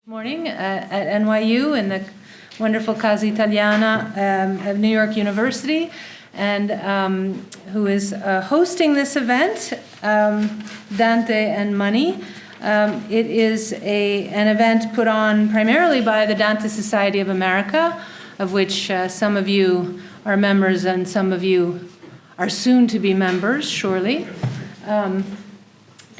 Morning at NYU in the wonderful Casa Italiana of New York University, and who is hosting this event, Dante and Money. It is an event put on primarily by the Dante Society of America, of which some of you are members and some of you are soon to be members, surely.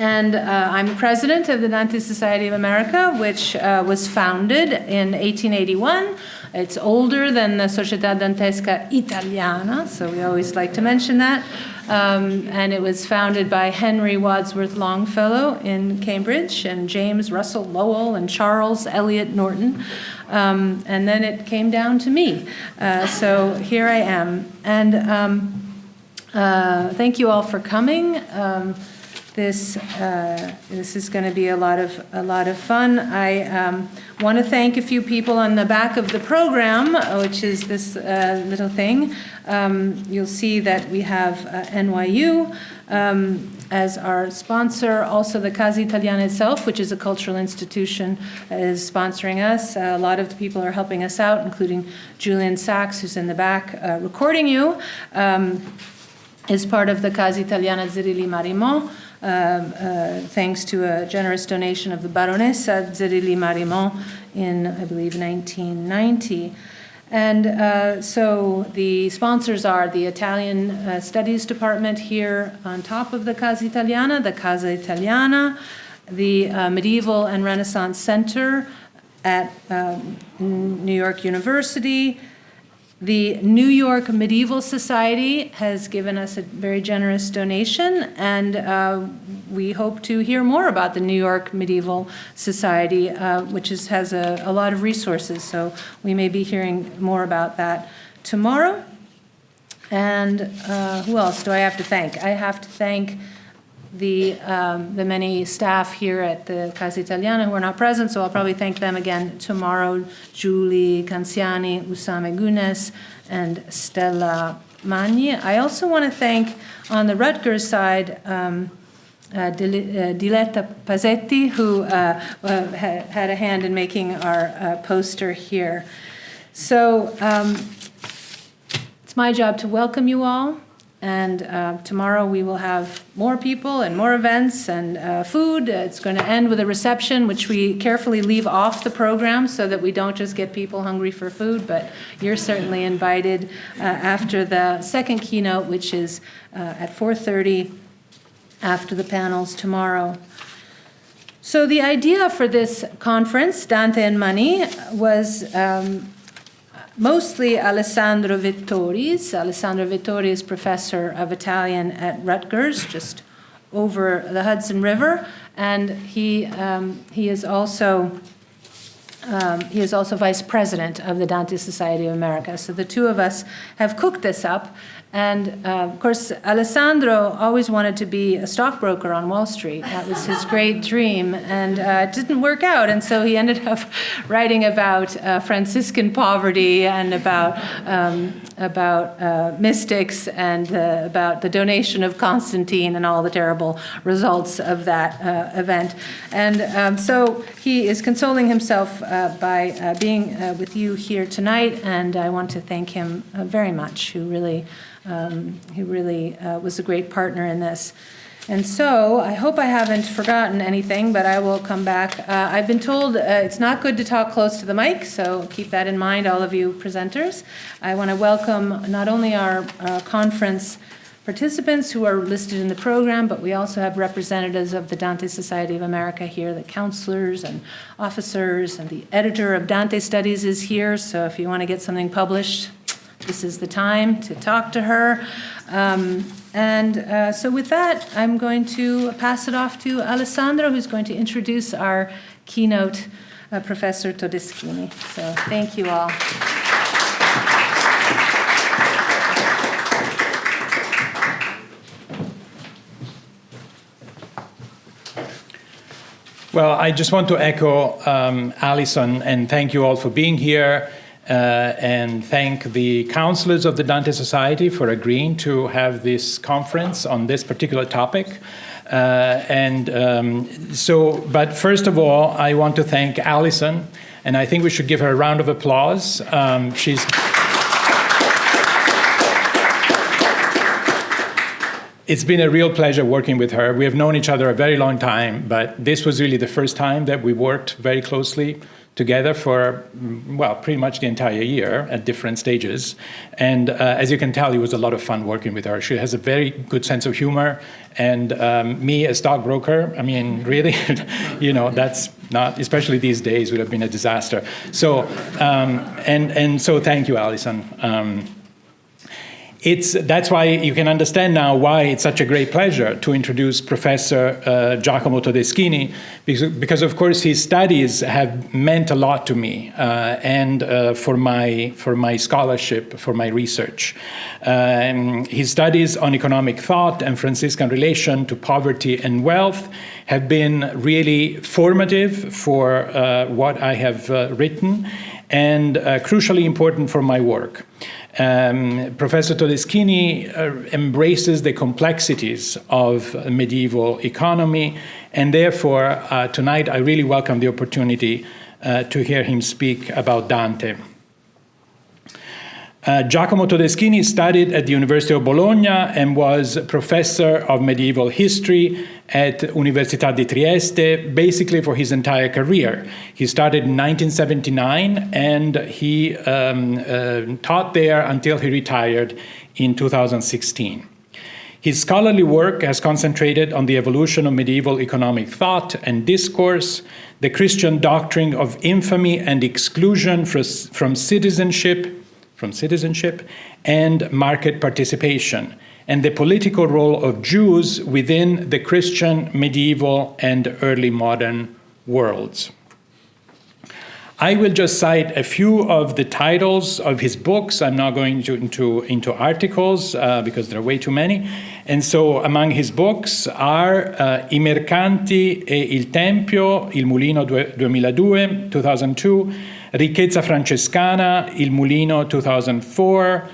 And I'm president of the Dante Society of America, which was founded in 1881. It's older than the Società Dantesca Italiana, so we always like to mention that. And it was founded by Henry Wadsworth Longfellow in Cambridge, and James Russell Lowell, and Charles Eliot Norton. And then it came down to me. So here I am. And thank you all for coming. This is going to be a lot of fun. I want to thank a few people on the back of the program, which is this little thing. You'll see that we have NYU as our sponsor. Also, the Casa Italiana itself, which is a cultural institution, is sponsoring us. A lot of the people are helping us out, including Julian Sachs, who's in the back recording you, is part of the Casa Italiana Zirilli Marimont. Thanks to a generous donation of the Baronessa Zirilli Marimont in, I believe, 1990. And so the sponsors are the Italian Studies Department here on top of the Casa Italiana, the Medieval and Renaissance Center at New York University. The New York Medieval Society has given us a very generous donation, and we hope to hear more about the New York Medieval Society, which has a lot of resources, so we may be hearing more about that tomorrow. And who else do I have to thank? I have to thank the many staff here at the Casa Italiana who are not present, so I'll probably thank them again tomorrow. Julie Canziani, Usame Gunes, and Stella Magni. I also want to thank, on the Rutgers side, Diletta Pasetti, who had a hand in making our poster here. So it's my job to welcome you all. And tomorrow we will have more people and more events and food. It's going to end with a reception, which we carefully leave off the program so that we don't just get people hungry for food, but you're certainly invited after the second keynote, which is at 4:30 after the panels tomorrow. So the idea for this conference, Dante and Money, was mostly Alessandro Vettori's. Alessandro Vettori is professor of Italian at Rutgers, just over the Hudson River, and he is also vice president of the Dante Society of America. So the two of us have cooked this up. And of course, Alessandro always wanted to be a stockbroker on Wall Street. That was his great dream, and it didn't work out. And so he ended up writing about Franciscan poverty and about mystics and about the donation of Constantine and all the terrible results of that event. And so he is consoling himself by being with you here tonight, and I want to thank him very much. He really was a great partner in this. And so I hope I haven't forgotten anything, but I will come back. I've been told it's not good to talk close to the mic, so keep that in mind, all of you presenters. I want to welcome not only our conference participants who are listed in the program, but we also have representatives of the Dante Society of America here, the counselors and officers, and the editor of Dante Studies is here, so if you want to get something published, this is the time to talk to her. So with that, I'm going to pass it off to Alessandro, who's going to introduce our keynote, Professor Todeschini. So thank you all. Well, I just want to echo Alison and thank you all for being here. And thank the counselors of the Dante Society for agreeing to have this conference on this particular topic. But first of all, I want to thank Alison, and I think we should give her a round of applause. It's been a real pleasure working with her. We have known each other a very long time, but this was really the first time that we worked very closely together for, well, pretty much the entire year at different stages. And as you can tell, it was a lot of fun working with her. She has a very good sense of humor. And me, a stockbroker, I mean, really, you know, that's not, especially these days, would have been a disaster. So, so thank you, Alison. That's why you can understand now why it's such a great pleasure to introduce Professor Giacomo Todeschini, because of course his studies have meant a lot to me and for my scholarship, for my research. His studies on economic thought and Franciscan relation to poverty and wealth have been really formative for what I have written and crucially important for my work. Professor Todeschini embraces the complexities of medieval economy, and therefore tonight I really welcome the opportunity to hear him speak about Dante. Giacomo Todeschini studied at the University of Bologna and was professor of medieval history at Università di Trieste, basically for his entire career. He started in 1979 and he taught there until he retired in 2016. His scholarly work has concentrated on the evolution of medieval economic thought and discourse, the Christian doctrine of infamy and exclusion from citizenship and market participation, and the political role of Jews within the Christian, medieval, and early modern worlds. I will just cite a few of the titles of his books. I'm not going into articles because there are way too many. And so among his books are I Mercanti e il Tempio, Il Mulino 2002, 2002, Ricchezza Francescana, Il Mulino 2004,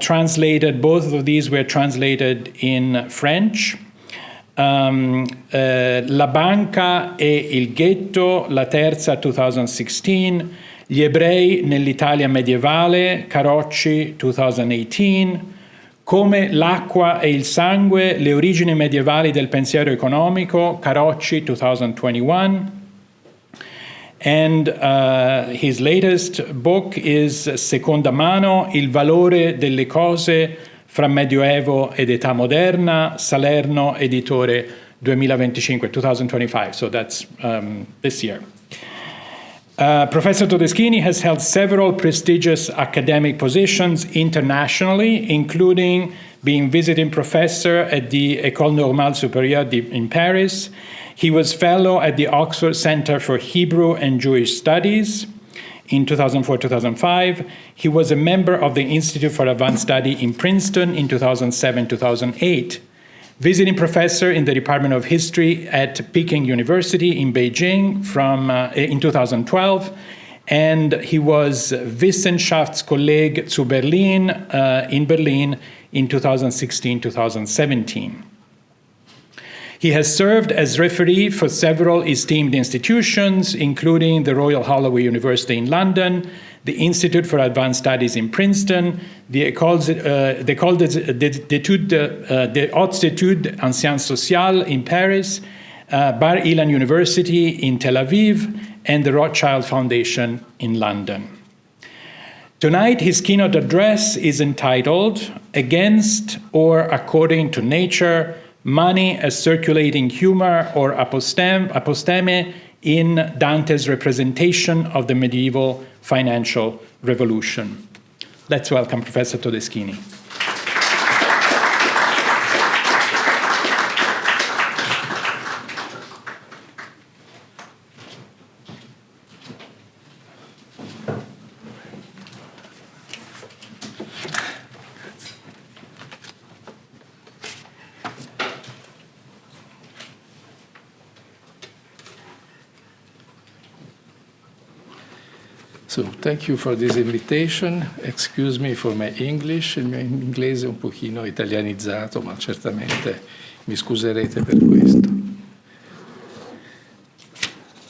translated, both of these were translated in French. La Banca e il Ghetto, La Terza 2016, Gli Ebrei nell'Italia medievale, Carocci 2018, Come l'acqua e il sangue, le origini medievali del pensiero economico, Carocci 2021. And his latest book is Seconda Mano, Il valore delle cose fra Medioevo ed Età moderna, Salerno, editore 2025, so that's this year. Professor Todeschini has held several prestigious academic positions internationally, including being visiting professor at the École Normale Supérieure in Paris. He was fellow at the Oxford Center for Hebrew and Jewish Studies in 2004-2005. He was a member of the Institute for Advanced Study in Princeton in 2007-2008. Visiting professor in the Department of History at Peking University in Beijing in 2012. And he was Wissenschaftskolleg zu Berlin in Berlin in 2016-2017. He has served as referee for several esteemed institutions, including the Royal Holloway University in London, the Institute for Advanced Studies in Princeton, the Haute Études en Sciences Sociales in Paris, Bar Ilan University in Tel Aviv, and the Rothschild Foundation in London. Tonight, his keynote address is entitled Against or According to Nature, Money as Circulating Humor or aposteme in Dante's representation of the medieval financial revolution. Let's welcome Professor Todeschini. So, thank you for this invitation. Excuse me for my English. Il mio inglese è un pochino italianizzato, ma certamente Mi scuserete per questo.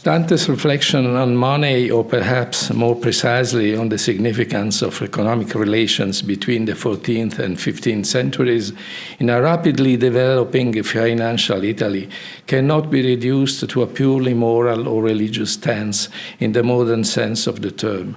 Dante's reflection on money, or perhaps more precisely on the significance of economic relations between the 14th and 15th centuries in a rapidly developing financial Italy, cannot be reduced to a purely moral or religious stance in the modern sense of the term.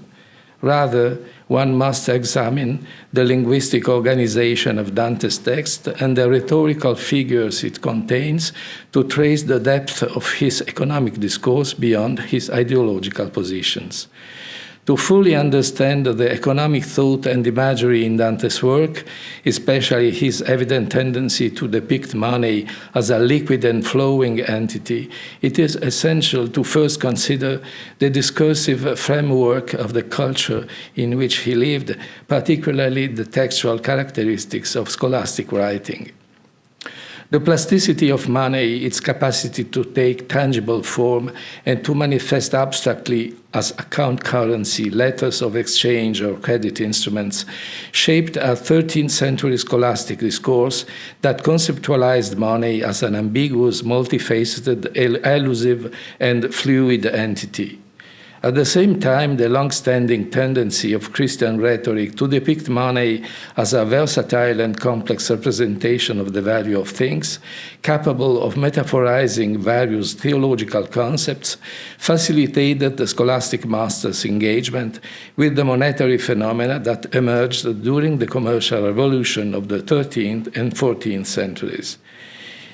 Rather, one must examine the linguistic organization of Dante's text and the rhetorical figures it contains to trace the depth of his economic discourse beyond his ideological positions. To fully understand the economic thought and imagery in Dante's work, especially his evident tendency to depict money as a liquid and flowing entity, it is essential to first consider the discursive framework of the culture in which he lived, particularly the textual characteristics of scholastic writing. The plasticity of money, its capacity to take tangible form and to manifest abstractly as account currency, letters of exchange, or credit instruments, shaped a 13th century scholastic discourse that conceptualized money as an ambiguous, multifaceted, elusive, and fluid entity. At the same time, the long-standing tendency of Christian rhetoric to depict money as a versatile and complex representation of the value of things, capable of metaphorizing various theological concepts, facilitated the scholastic masters' engagement with the monetary phenomena that emerged during the commercial revolution of the 13th and 14th centuries.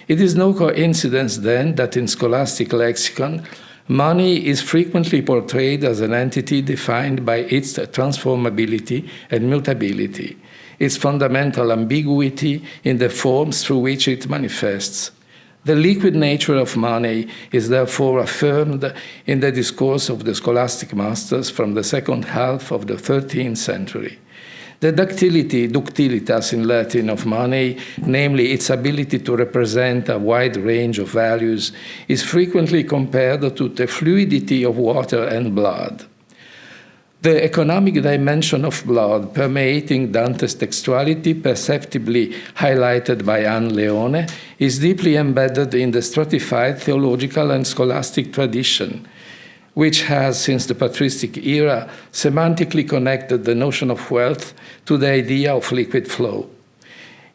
It is no coincidence, then, that in scholastic lexicon, money is frequently portrayed as an entity defined by its transformability and mutability, its fundamental ambiguity in the forms through which it manifests. The liquid nature of money is therefore affirmed in the discourse of the scholastic masters from the second half of the 13th century. The ductilitas in Latin of money, namely its ability to represent a wide range of values, is frequently compared to the fluidity of water and blood. The economic dimension of blood permeating Dante's textuality, perceptibly highlighted by Leone, is deeply embedded in the stratified theological and scholastic tradition, which has, since the patristic era, semantically connected the notion of wealth to the idea of liquid flow.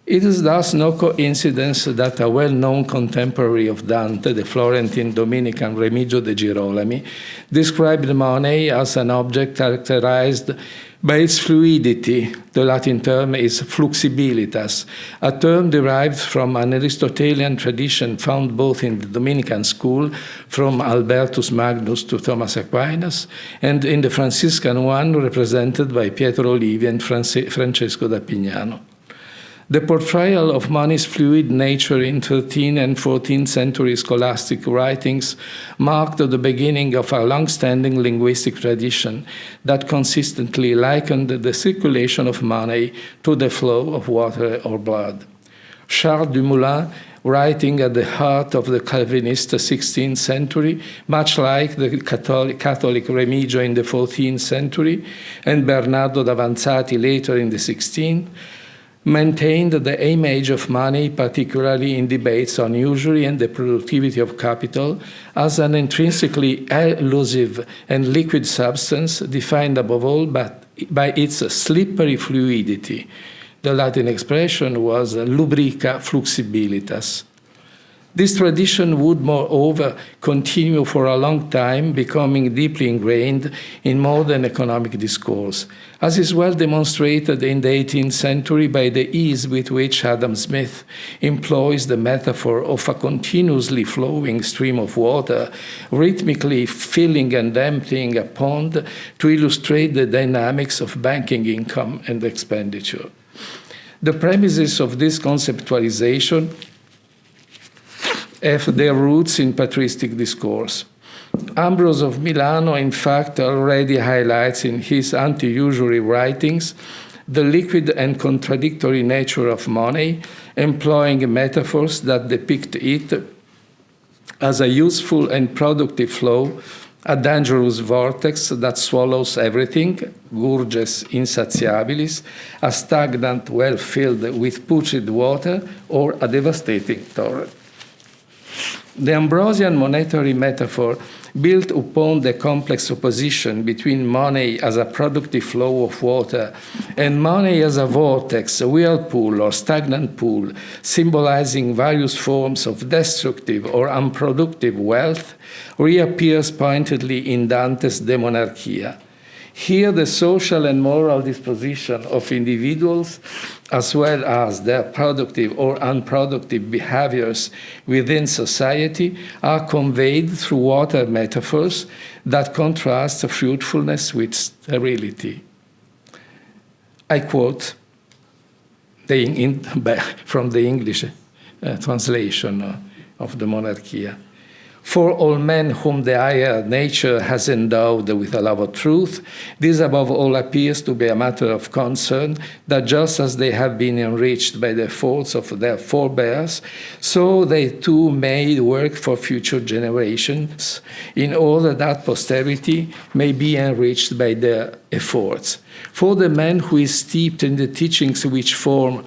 It is thus no coincidence that a well-known contemporary of Dante, the Florentine Dominican Remigio de Girolami, described money as an object characterized by its fluidity. The Latin term is fluxibilitas, a term derived from an Aristotelian tradition found both in the Dominican school, from Albertus Magnus to Thomas Aquinas, and in the Franciscan one, represented by Pietro Olivi and Francesco da Pignano. The portrayal of money's fluid nature in 13th and 14th century scholastic writings marked the beginning of a long-standing linguistic tradition that consistently likened the circulation of money to the flow of water or blood. Charles Dumoulin, writing at the heart of the Calvinist 16th century, much like the Catholic Remigio in the 14th century, and Bernardo d'Avanzati later in the 16th, maintained the image of money, particularly in debates on usury and the productivity of capital, as an intrinsically elusive and liquid substance defined above all by its slippery fluidity. The Latin expression was lubrica fluxibilitas. This tradition would, moreover, continue for a long time, becoming deeply ingrained in modern economic discourse, as is well demonstrated in the 18th century by the ease with which Adam Smith employs the metaphor of a continuously flowing stream of water, rhythmically filling and emptying a pond to illustrate the dynamics of banking income and expenditure. The premises of this conceptualization have their roots in patristic discourse. Ambrose of Milano, in fact, already highlights in his anti-usury writings the liquid and contradictory nature of money, employing metaphors that depict it as a useful and productive flow, a dangerous vortex that swallows everything, gurges insatiabilis, a stagnant well filled with putrid water, or a devastating torrent. The Ambrosian monetary metaphor built upon the complex opposition between money as a productive flow of water and money as a vortex, a whirlpool or stagnant pool, symbolizing various forms of destructive or unproductive wealth, reappears pointedly in Dante's De Monarchia. Here, the social and moral disposition of individuals, as well as their productive or unproductive behaviors within society, are conveyed through water metaphors that contrast fruitfulness with sterility. I quote from the English translation of the Monarchia. For all men whom the higher nature has endowed with a love of truth, this above all appears to be a matter of concern, that just as they have been enriched by the efforts of their forebears, so they too may work for future generations, in order that posterity may be enriched by their efforts. For the man who is steeped in the teachings which form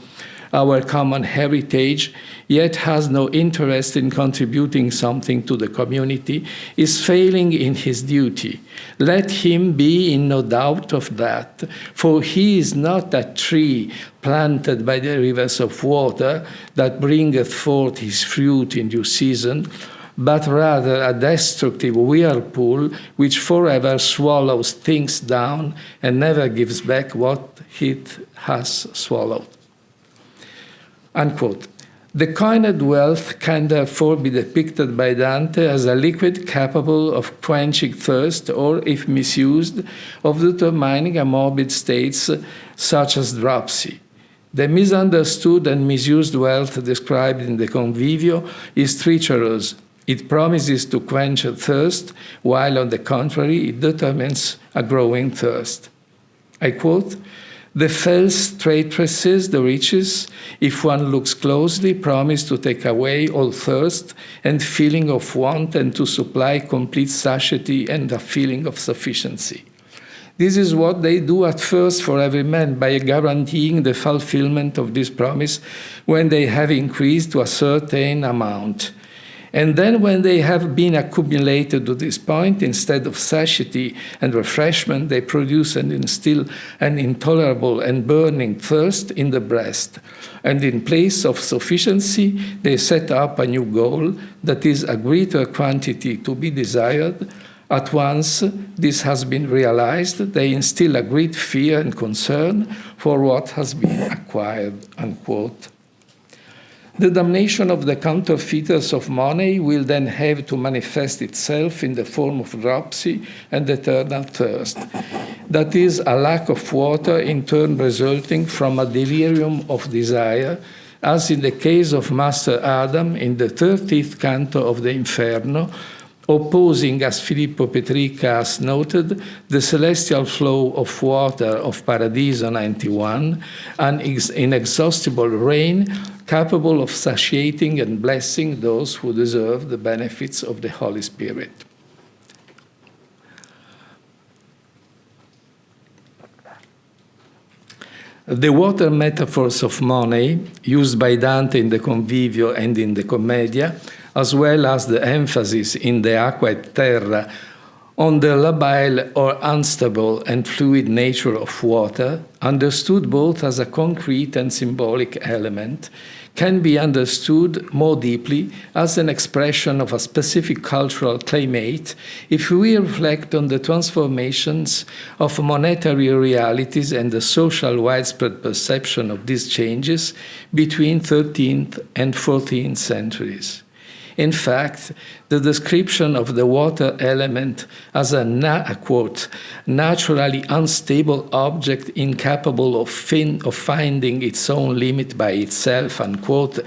our common heritage, yet has no interest in contributing something to the community, is failing in his duty. Let him be in no doubt of that, for he is not a tree planted by the rivers of water that bringeth forth his fruit in due season, but rather a destructive whirlpool which forever swallows things down and never gives back what it has swallowed. Unquote. The coined wealth can therefore be depicted by Dante as a liquid capable of quenching thirst, or, if misused, of determining a morbid states such as dropsy. The misunderstood and misused wealth described in the Convivio is treacherous. It promises to quench a thirst, while on the contrary, it determines a growing thirst. I quote, "The false traitresses, the riches, if one looks closely, promise to take away all thirst and feeling of want and to supply complete satiety and a feeling of sufficiency. This is what they do at first for every man by guaranteeing the fulfillment of this promise when they have increased to a certain amount. And then when they have been accumulated to this point, instead of satiety and refreshment, they produce and instill an intolerable and burning thirst in the breast. And in place of sufficiency, they set up a new goal, that is a greater quantity to be desired. At once this has been realized, they instill a great fear and concern for what has been acquired," unquote. The damnation of the counterfeiters of money will then have to manifest itself in the form of dropsy and eternal thirst. That is, a lack of water, in turn resulting from a delirium of desire, as in the case of Master Adam in the 30th canto of the Inferno, opposing, as Filippo Petricca has noted, the celestial flow of water of Paradiso 91, an inexhaustible rain capable of satiating and blessing those who deserve the benefits of the Holy Spirit. The water metaphors of money, used by Dante in the Convivio and in the Commedia, as well as the emphasis in the Aqua et Terra on the labile or unstable and fluid nature of water, understood both as a concrete and symbolic element, can be understood more deeply as an expression of a specific cultural climate if we reflect on the transformations of monetary realities and the social widespread perception of these changes between 13th and 14th centuries. In fact, the description of the water element as a quote, naturally unstable object incapable of finding its own limit by itself, unquote,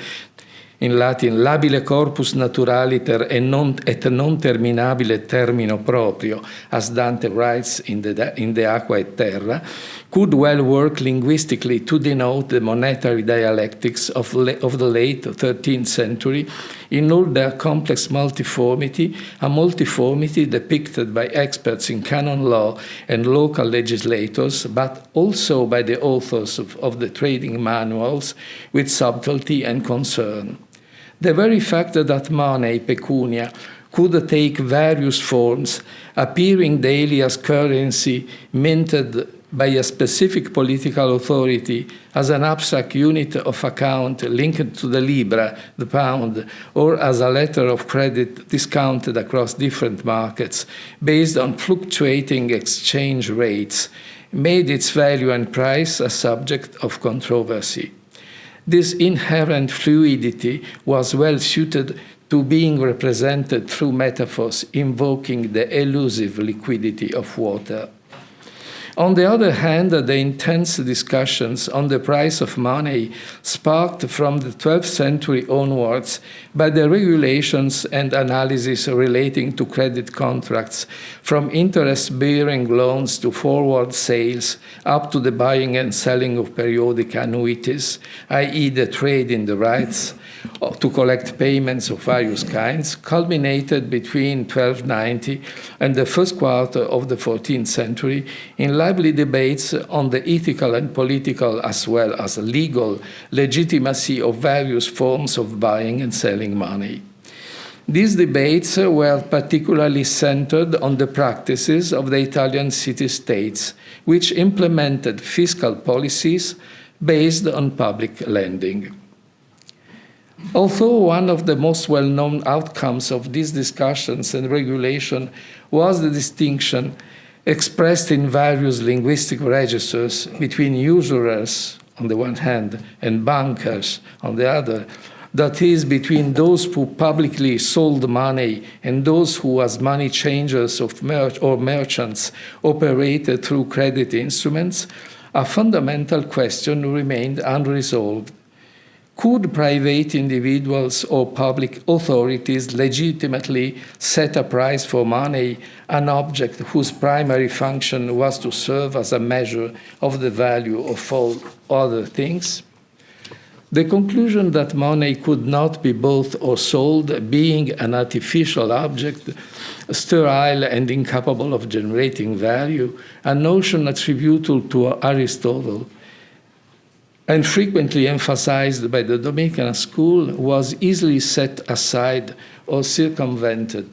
in Latin, labile corpus naturaliter et non terminabile termino proprio, as Dante writes in De Aqua et Terra, could well work linguistically to denote the monetary dialectics of the late 13th century in all their complex multiformity, a multiformity depicted by experts in canon law and local legislators, but also by the authors of the trading manuals with subtlety and concern. The very fact that money, pecunia, could take various forms, appearing daily as currency minted by a specific political authority as an abstract unit of account linked to the libra, the pound, or as a letter of credit discounted across different markets based on fluctuating exchange rates, made its value and price a subject of controversy. This inherent fluidity was well suited to being represented through metaphors invoking the elusive liquidity of water. On the other hand, the intense discussions on the price of money sparked from the 12th century onwards by the regulations and analysis relating to credit contracts, from interest-bearing loans to forward sales, up to the buying and selling of periodic annuities, i.e. the trade in the rights to collect payments of various kinds, culminated between 1290 and the first quarter of the 14th century in lively debates on the ethical and political as well as legal legitimacy of various forms of buying and selling money. These debates were particularly centered on the practices of the Italian city-states, which implemented fiscal policies based on public lending. Although one of the most well-known outcomes of these discussions and regulation was the distinction expressed in various linguistic registers between usurers on the one hand and bankers on the other, that is, between those who publicly sold money and those who, as money changers or merchants, operated through credit instruments, a fundamental question remained unresolved. Could private individuals or public authorities legitimately set a price for money, an object whose primary function was to serve as a measure of the value of all other things? The conclusion that money could not be bought or sold, being an artificial object, sterile and incapable of generating value, a notion attributable to Aristotle, and frequently emphasized by the Dominican school, was easily set aside or circumvented.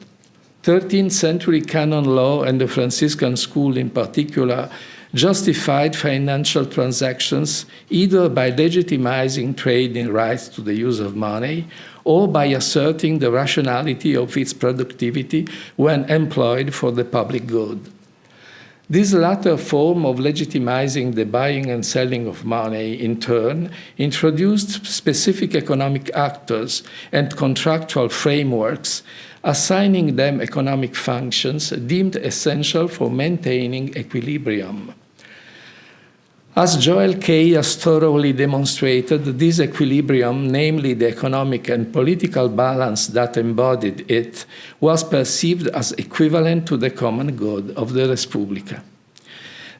13th century canon law and the Franciscan school in particular justified financial transactions either by legitimizing trade in rights to the use of money or by asserting the rationality of its productivity when employed for the public good. This latter form of legitimizing the buying and selling of money, in turn, introduced specific economic actors and contractual frameworks, assigning them economic functions deemed essential for maintaining equilibrium. As Joel Kay has thoroughly demonstrated, this equilibrium, namely the economic and political balance that embodied it, was perceived as equivalent to the common good of the Respublica.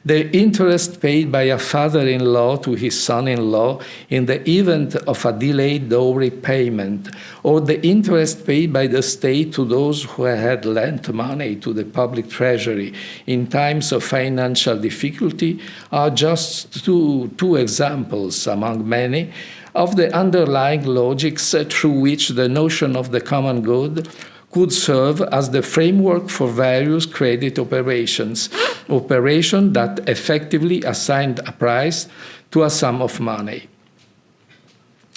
The interest paid by a father-in-law to his son-in-law in the event of a delayed dowry payment, or the interest paid by the state to those who had lent money to the public treasury in times of financial difficulty, are just two examples among many of the underlying logics through which the notion of the common good could serve as the framework for various credit operations that effectively assigned a price to a sum of money.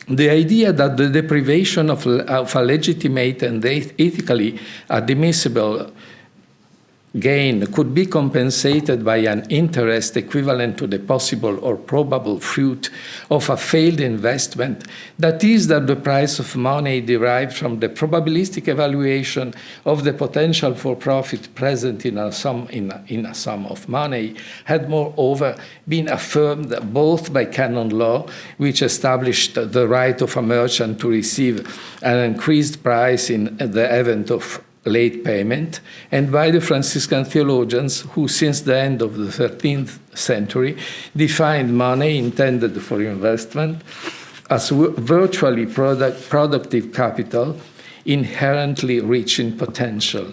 The idea that the deprivation of a legitimate and ethically admissible gain could be compensated by an interest equivalent to the possible or probable fruit of a failed investment, that is, that the price of money derived from the probabilistic evaluation of the potential for profit present in a sum of money had moreover been affirmed both by canon law, which established the right of a merchant to receive an increased price in the event of late payment, and by the Franciscan theologians who, since the end of the 13th century, defined money intended for investment as virtually productive capital, inherently rich in potential.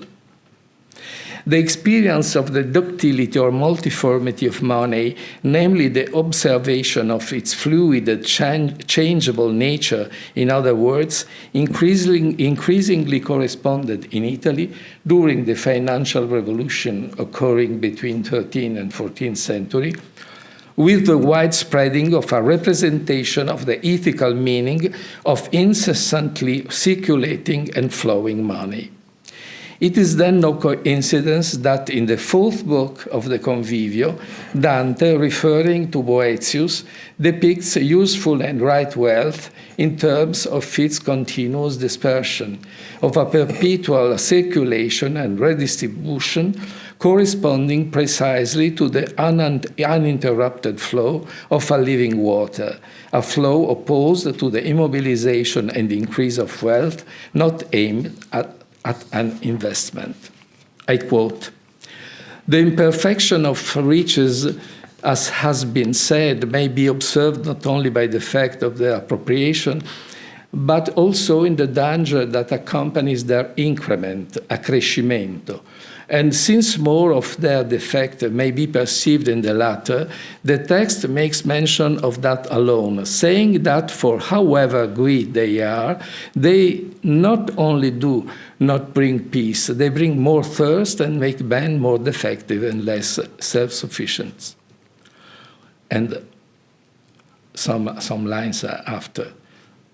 The experience of the ductility or multiformity of money, namely the observation of its fluid and changeable nature, in other words, increasingly corresponded in Italy during the financial revolution occurring between 13th and 14th century, with the widespreading of a representation of the ethical meaning of incessantly circulating and flowing money. It is then no coincidence that in the fourth book of the Convivio, Dante, referring to Boetius, depicts useful and right wealth in terms of its continuous dispersion, of a perpetual circulation and redistribution corresponding precisely to the uninterrupted flow of a living water, a flow opposed to the immobilization and increase of wealth, not aimed at an investment. I quote, "The imperfection of riches, as has been said, may be observed not only by the fact of their appropriation, but also in the danger that accompanies their increment, accrescimento. And since more of their defect may be perceived in the latter, the text makes mention of that alone, saying that for however great they are, they not only do not bring peace, they bring more thirst and make men more defective and less self-sufficient." And some lines after.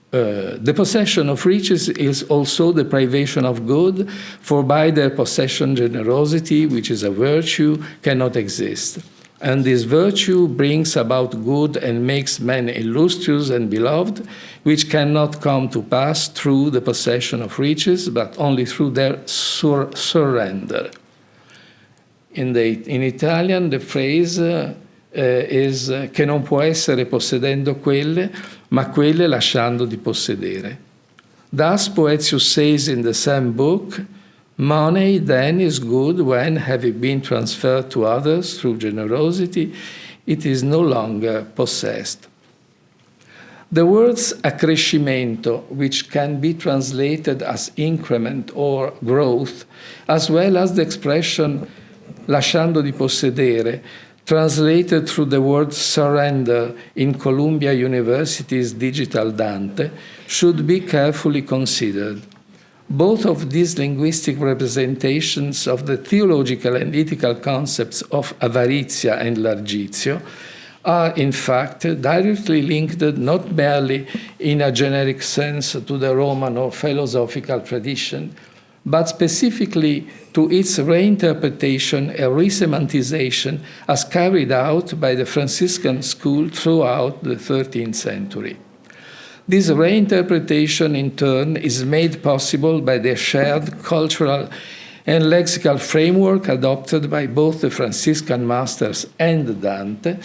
The possession of riches is also the privation of good, for by their possession generosity, which is a virtue, cannot exist. And this virtue brings about good and makes men illustrious and beloved, which cannot come to pass through the possession of riches, but only through their surrender. In Italian, the phrase is che non può essere possedendo quelle, ma quelle lasciando di possedere. Thus, Boetius says in the same book, "Money then is good when, having been transferred to others through generosity, it is no longer possessed." The words accrescimento, which can be translated as increment or growth, as well as the expression lasciando di possedere, translated through the word surrender in Columbia University's Digital Dante, should be carefully considered. Both of these linguistic representations of the theological and ethical concepts of avarizia and largizio are, in fact, directly linked not merely in a generic sense to the Roman or philosophical tradition, but specifically to its reinterpretation and resemantization as carried out by the Franciscan school throughout the 13th century. This reinterpretation, in turn, is made possible by the shared cultural and lexical framework adopted by both the Franciscan masters and Dante,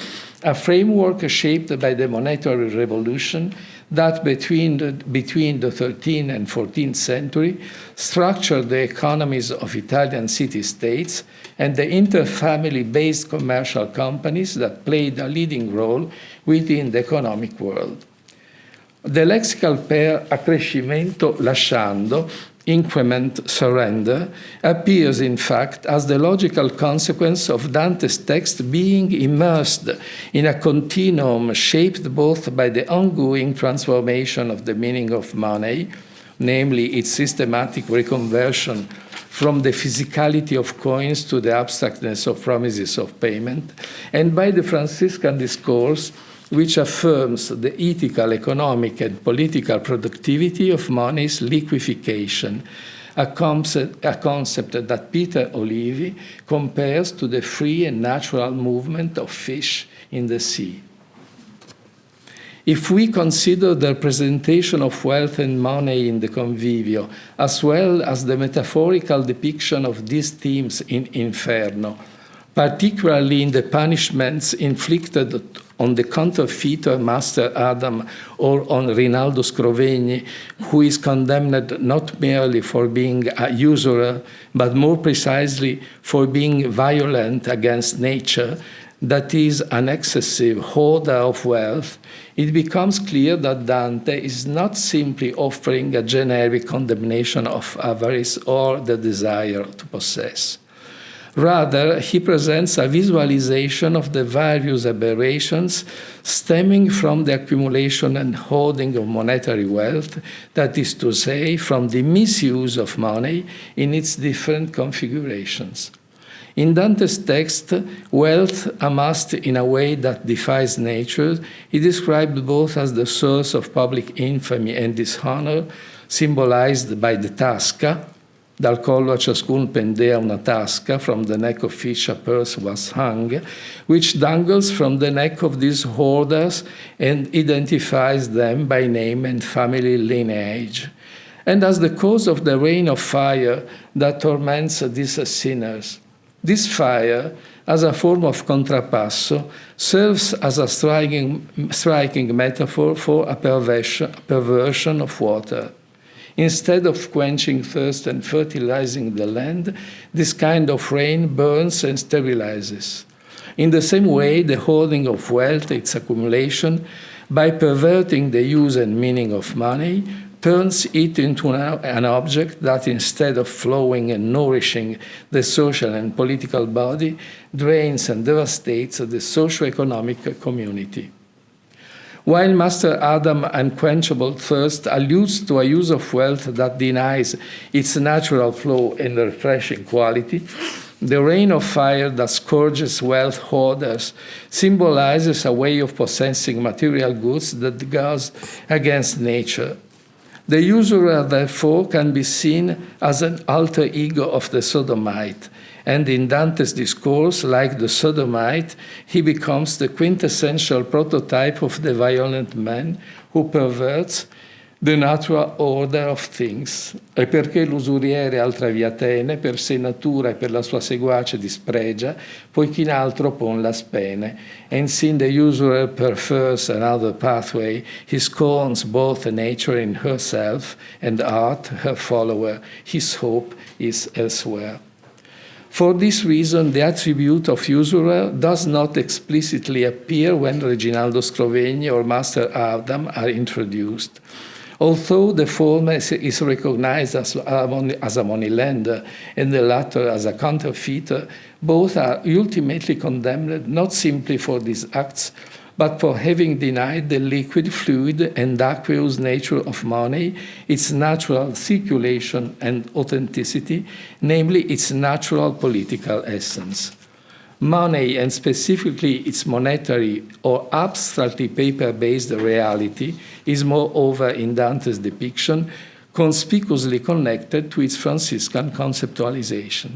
a framework shaped by the monetary revolution that between the 13th and 14th century structured the economies of Italian city-states and the inter-family-based commercial companies that played a leading role within the economic world. The lexical pair accrescimento lasciando, increment surrender, appears in fact as the logical consequence of Dante's text being immersed in a continuum shaped both by the ongoing transformation of the meaning of money, namely its systematic reconversion from the physicality of coins to the abstractness of promises of payment, and by the Franciscan discourse, which affirms the ethical, economic, and political productivity of money's liquefaction, a concept that Peter Olivi compares to the free and natural movement of fish in the sea. If we consider the representation of wealth and money in the Convivio, as well as the metaphorical depiction of these themes in Inferno, particularly in the punishments inflicted on the counterfeiter Master Adam or on Rinaldo Scrovegni, who is condemned not merely for being a usurer, but more precisely for being violent against nature, that is, an excessive hoarder of wealth, it becomes clear that Dante is not simply offering a generic condemnation of avarice or the desire to possess. Rather, he presents a visualization of the various aberrations stemming from the accumulation and hoarding of monetary wealth, that is to say, from the misuse of money in its different configurations. In Dante's text, wealth amassed in a way that defies nature is described both as the source of public infamy and dishonor, symbolized by the tasca, dal collo a ciascun pendea una tasca, from the neck of each a purse was hung, which dangles from the neck of these hoarders and identifies them by name and family lineage, and as the cause of the rain of fire that torments these sinners. This fire, as a form of contrapasso, serves as a striking metaphor for a perversion of water. Instead of quenching thirst and fertilizing the land, this kind of rain burns and sterilizes. In the same way, the hoarding of wealth, its accumulation, by perverting the use and meaning of money, turns it into an object that, instead of flowing and nourishing the social and political body, drains and devastates the socio-economic community. While Master Adam's unquenchable thirst alludes to a use of wealth that denies its natural flow and refreshing quality, the rain of fire that scourges wealth hoarders symbolizes a way of possessing material goods that goes against nature. The usurer, therefore, can be seen as an alter ego of the sodomite, and in Dante's discourse, like the sodomite, he becomes the quintessential prototype of the violent man who perverts the natural order of things. E perché l'usuriere altra via tene, per sé natura e per la sua seguace dispregia, poiché in altro pon la spene. And since the usurer prefers another pathway, he scorns both nature in herself and art, her follower. His hope is elsewhere. For this reason, the attribute of usurer does not explicitly appear when Reginaldo Scrovegni or Master Adam are introduced. Although the former is recognized as a moneylender and the latter as a counterfeiter, both are ultimately condemned not simply for these acts, but for having denied the liquid, fluid, and aqueous nature of money, its natural circulation and authenticity, namely its natural political essence. Money, and specifically its monetary or abstractly paper-based reality, is moreover in Dante's depiction conspicuously connected to its Franciscan conceptualization.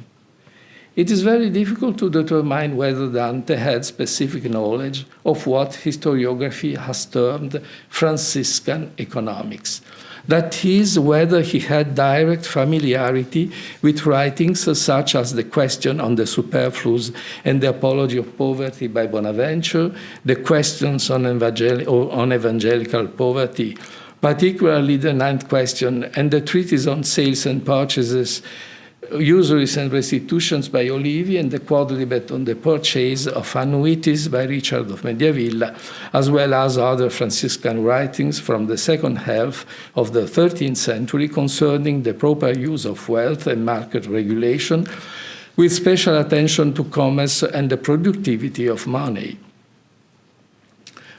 It is very difficult to determine whether Dante had specific knowledge of what historiography has termed Franciscan economics. That is, whether he had direct familiarity with writings such as the Question on the Superfluous and the Apology of Poverty by Bonaventure, the Questions on Evangelical Poverty, particularly the Ninth Question, and the Treatise on Sales and Purchases, Usuries and Restitutions by Olivi, and the Quodlibet on the Purchase of Annuities by Richard of Mediavilla, as well as other Franciscan writings from the second half of the 13th century concerning the proper use of wealth and market regulation, with special attention to commerce and the productivity of money.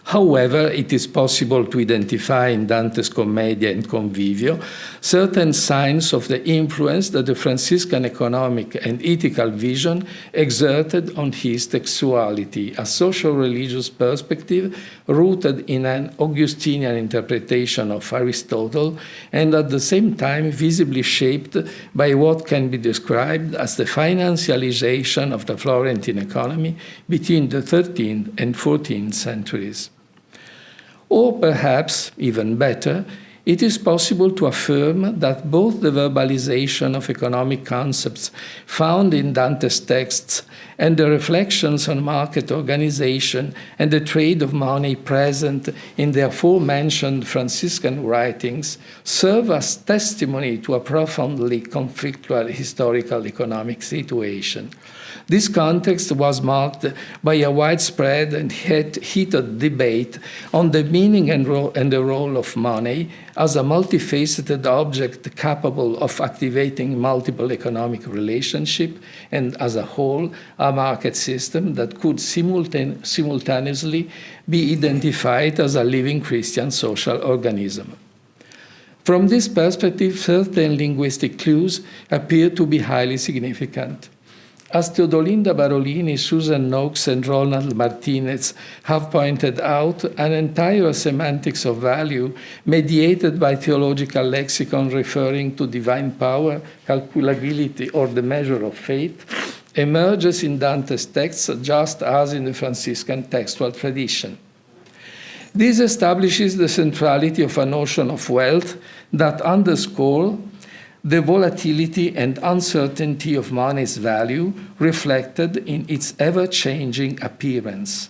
However, it is possible to identify in Dante's Commedia and Convivio certain signs of the influence that the Franciscan economic and ethical vision exerted on his textuality, a social-religious perspective rooted in an Augustinian interpretation of Aristotle and at the same time visibly shaped by what can be described as the financialization of the Florentine economy between the 13th and 14th centuries. Or perhaps, even better, it is possible to affirm that both the verbalization of economic concepts found in Dante's texts and the reflections on market organization and the trade of money present in the aforementioned Franciscan writings serve as testimony to a profoundly conflictual historical economic situation. This context was marked by a widespread and heated debate on the meaning and the role of money as a multifaceted object capable of activating multiple economic relationships and, as a whole, a market system that could simultaneously be identified as a living Christian social organism. From this perspective, certain linguistic clues appear to be highly significant. As Teodolinda Barolini, Susan Noakes, and Ronald Martinez have pointed out, an entire semantics of value, mediated by theological lexicon referring to divine power, calculability, or the measure of faith, emerges in Dante's texts just as in the Franciscan textual tradition. This establishes the centrality of a notion of wealth that underscores the volatility and uncertainty of money's value reflected in its ever-changing appearance.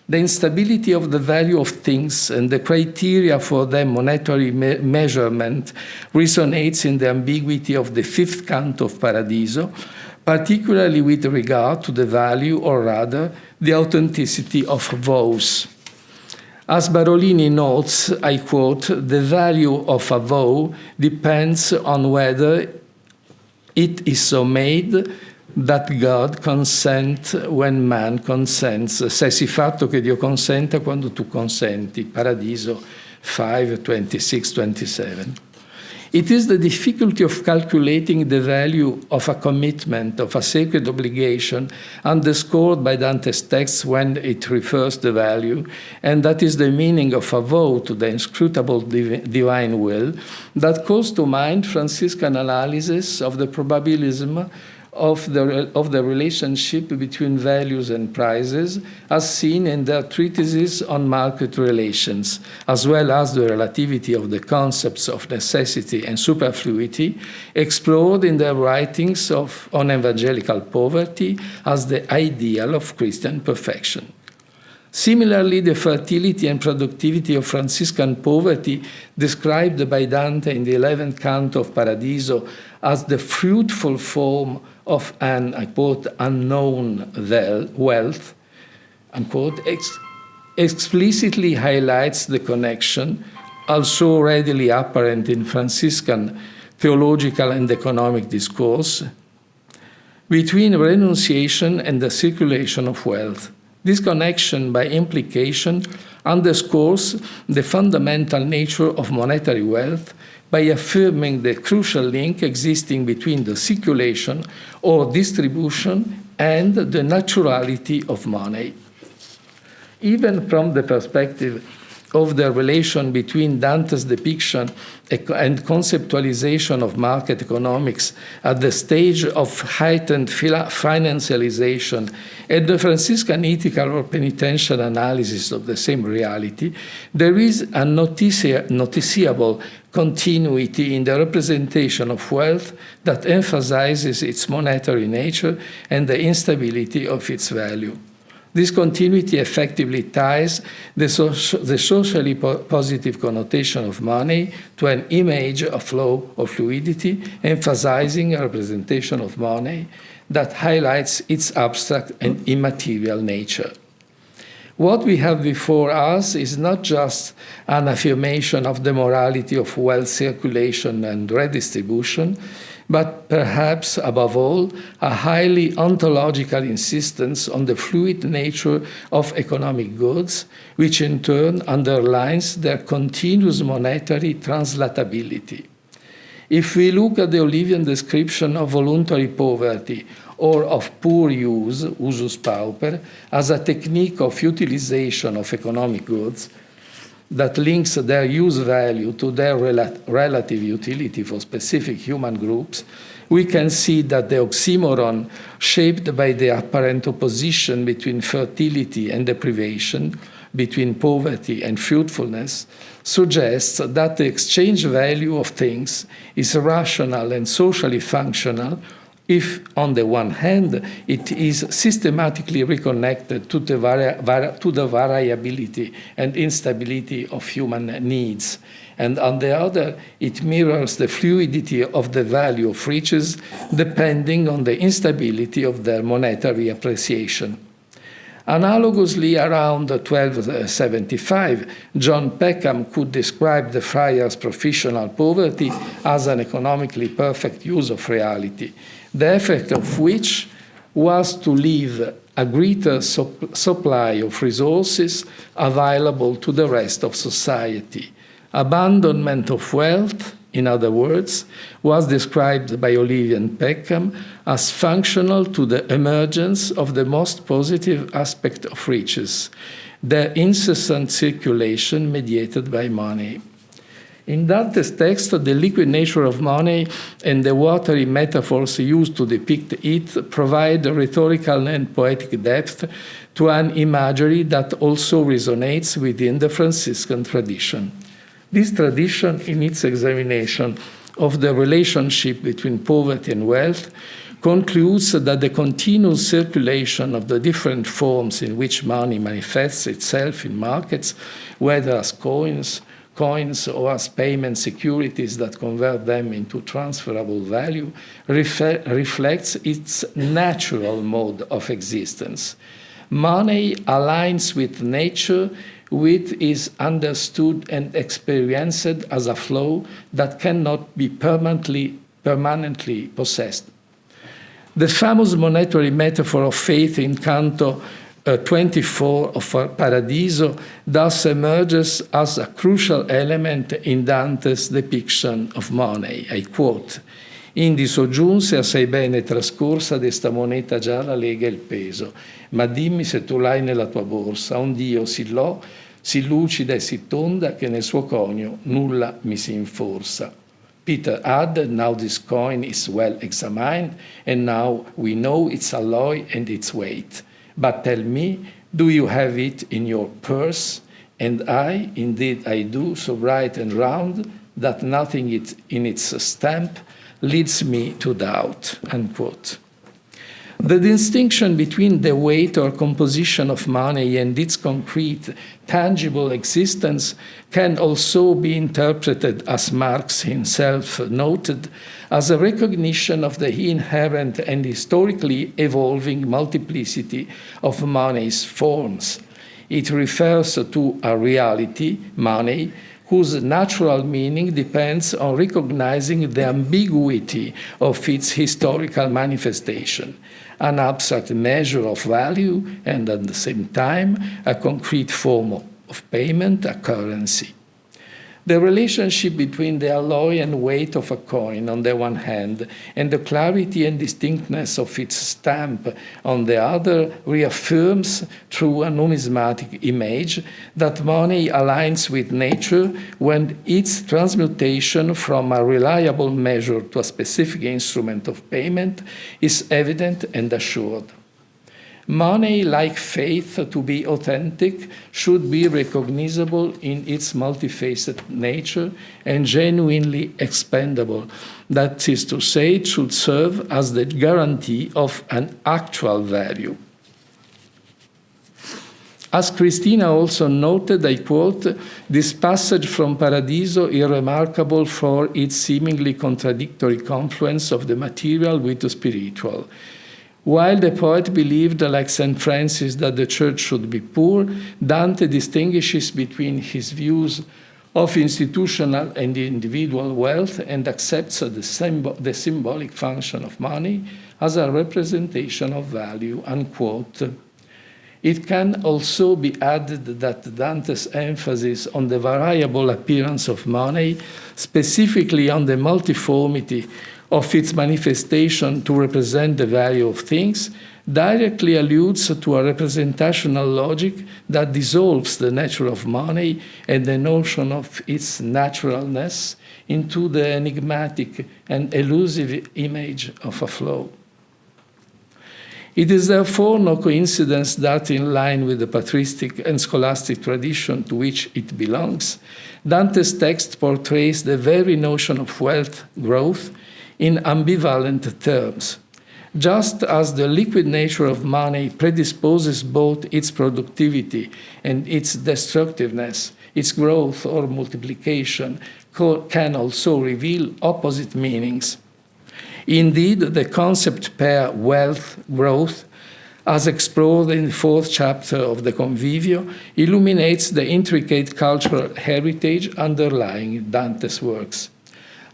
The instability of the value of things and the criteria for their monetary measurement resonates in the ambiguity of the fifth canto of Paradiso, particularly with regard to the value, or rather, the authenticity of vows. As Barolini notes, I quote, "The value of a vow depends on whether it is so made that God consent when man consents." Se si fatto che Dio consenta quando tu consenti. Paradiso 5, 26, 27. It is the difficulty of calculating the value of a commitment, of a sacred obligation, underscored by Dante's text when it refers to value, and that is the meaning of a vow to the inscrutable divine will, that calls to mind Franciscan analysis of the probabilism of the relationship between values and prices, as seen in their treatises on market relations, as well as the relativity of the concepts of necessity and superfluity, explored in their writings on evangelical poverty as the ideal of Christian perfection. Similarly, the fertility and productivity of Franciscan poverty, described by Dante in the 11th canto of Paradiso as the fruitful form of an, I quote, unknown wealth, unquote, explicitly highlights the connection, also readily apparent in Franciscan theological and economic discourse, between renunciation and the circulation of wealth. This connection, by implication, underscores the fundamental nature of monetary wealth by affirming the crucial link existing between the circulation or distribution and the naturality of money. Even from the perspective of the relation between Dante's depiction and conceptualization of market economics at the stage of heightened financialization and the Franciscan ethical or penitential analysis of the same reality, there is a noticeable continuity in the representation of wealth that emphasizes its monetary nature and the instability of its value. This continuity effectively ties the socially positive connotation of money to an image of flow or fluidity, emphasizing a representation of money that highlights its abstract and immaterial nature. What we have before us is not just an affirmation of the morality of wealth circulation and redistribution, but perhaps above all, a highly ontological insistence on the fluid nature of economic goods, which in turn underlines their continuous monetary translatability. If we look at the Olivian description of voluntary poverty or of poor use, usus pauper, as a technique of utilization of economic goods that links their use value to their relative utility for specific human groups, we can see that the oxymoron shaped by the apparent opposition between fertility and deprivation, between poverty and fruitfulness, suggests that the exchange value of things is rational and socially functional if, on the one hand, it is systematically reconnected to the variability and instability of human needs, and on the other, it mirrors the fluidity of the value of riches depending on the instability of their monetary appreciation. Analogously, around 1275, John Peckham could describe the friar's professional poverty as an economically perfect use of reality, the effect of which was to leave a greater supply of resources available to the rest of society. Abandonment of wealth, in other words, was described by Olivian Peckham as functional to the emergence of the most positive aspect of riches, their incessant circulation mediated by money. In Dante's text, the liquid nature of money and the watery metaphors used to depict it provide rhetorical and poetic depth to an imagery that also resonates within the Franciscan tradition. This tradition, in its examination of the relationship between poverty and wealth, concludes that the continuous circulation of the different forms in which money manifests itself in markets, whether as coins or as payment securities that convert them into transferable value, reflects its natural mode of existence. Money aligns with nature, which is understood and experienced as a flow that cannot be permanently possessed. The famous monetary metaphor of faith in Canto 24 of Paradiso thus emerges as a crucial element in Dante's depiction of money. I quote: «Indi soggiunse assai bene trascorsa d'esta moneta già la lega il peso, ma dimmi se tu l'hai nella tua borsa, ond'io sì l'ho, sì lucida e sì tonda che nel suo conio nulla mi si inforsa». Peter added, now this coin is well examined, and now we know its alloy and its weight. But tell me, do you have it in your purse? And I, indeed I do, so bright and round, that nothing in its stamp leads me to doubt, unquote. The distinction between the weight or composition of money and its concrete, tangible existence can also be interpreted, as Marx himself noted, as a recognition of the inherent and historically evolving multiplicity of money's forms. It refers to a reality, money, whose natural meaning depends on recognizing the ambiguity of its historical manifestation, an abstract measure of value and at the same time a concrete form of payment, a currency. The relationship between the alloy and weight of a coin on the one hand and the clarity and distinctness of its stamp on the other reaffirms through a numismatic image that money aligns with nature when its transmutation from a reliable measure to a specific instrument of payment is evident and assured. Money, like faith, to be authentic, should be recognizable in its multifaceted nature and genuinely expendable. That is to say, it should serve as the guarantee of an actual value. As Kristina also noted, I quote, this passage from Paradiso is remarkable for its seemingly contradictory confluence of the material with the spiritual. While the poet believed, like St. Francis, that the church should be poor, Dante distinguishes between his views of institutional and individual wealth and accepts the symbolic function of money as a representation of value, unquote. It can also be added that Dante's emphasis on the variable appearance of money, specifically on the multiformity of its manifestation to represent the value of things, directly alludes to a representational logic that dissolves the nature of money and the notion of its naturalness into the enigmatic and elusive image of a flow. It is therefore no coincidence that, in line with the patristic and scholastic tradition to which it belongs, Dante's text portrays the very notion of wealth growth in ambivalent terms. Just as the liquid nature of money predisposes both its productivity and its destructiveness, its growth or multiplication can also reveal opposite meanings. Indeed, the concept pair wealth growth, as explored in the 4th chapter of the Convivio, illuminates the intricate cultural heritage underlying Dante's works.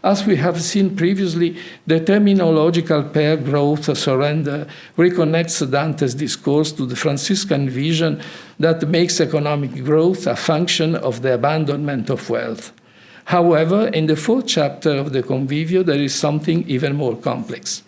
As we have seen previously, the terminological pair growth surrender reconnects Dante's discourse to the Franciscan vision that makes economic growth a function of the abandonment of wealth. However, in the 4th chapter of the Convivio, there is something even more complex.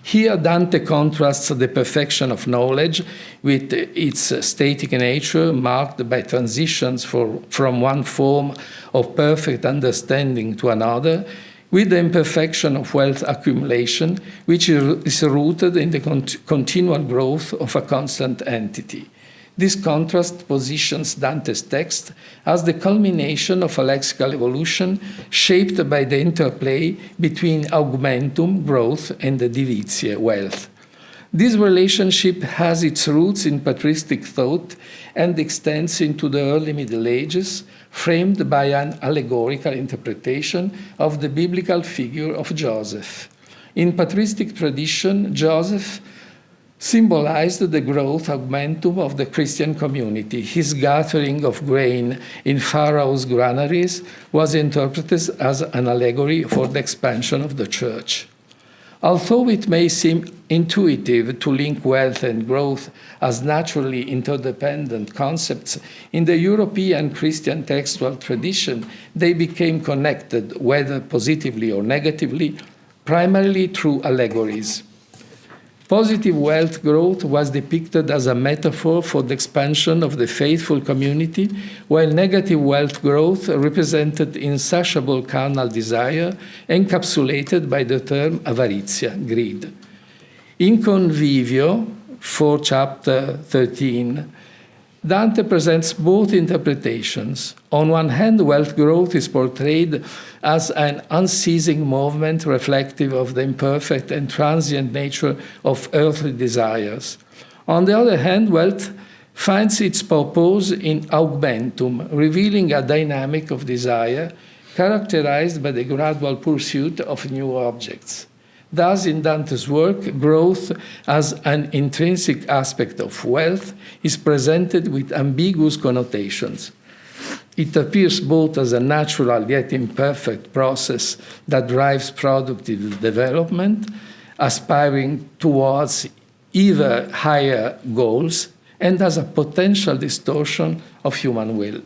Here, Dante contrasts the perfection of knowledge with its static nature, marked by transitions from one form of perfect understanding to another, with the imperfection of wealth accumulation, which is rooted in the continual growth of a constant entity. This contrast positions Dante's text as the culmination of a lexical evolution shaped by the interplay between augmentum, growth, and the divitiae, wealth. This relationship has its roots in patristic thought and extends into the early Middle Ages, framed by an allegorical interpretation of the biblical figure of Joseph. In patristic tradition, Joseph symbolized the growth augmentum of the Christian community. His gathering of grain in Pharaoh's granaries was interpreted as an allegory for the expansion of the church. Although it may seem intuitive to link wealth and growth as naturally interdependent concepts, in the European Christian textual tradition, they became connected, whether positively or negatively, primarily through allegories. Positive wealth growth was depicted as a metaphor for the expansion of the faithful community, while negative wealth growth represented insatiable carnal desire, encapsulated by the term avarice, greed. In Convivio, 4 chapter 13, Dante presents both interpretations. On one hand, wealth growth is portrayed as an unceasing movement reflective of the imperfect and transient nature of earthly desires. On the other hand, wealth finds its purpose in augmentum, revealing a dynamic of desire characterized by the gradual pursuit of new objects. Thus, in Dante's work, growth as an intrinsic aspect of wealth is presented with ambiguous connotations. It appears both as a natural yet imperfect process that drives productive development, aspiring towards ever higher goals, and as a potential distortion of human will.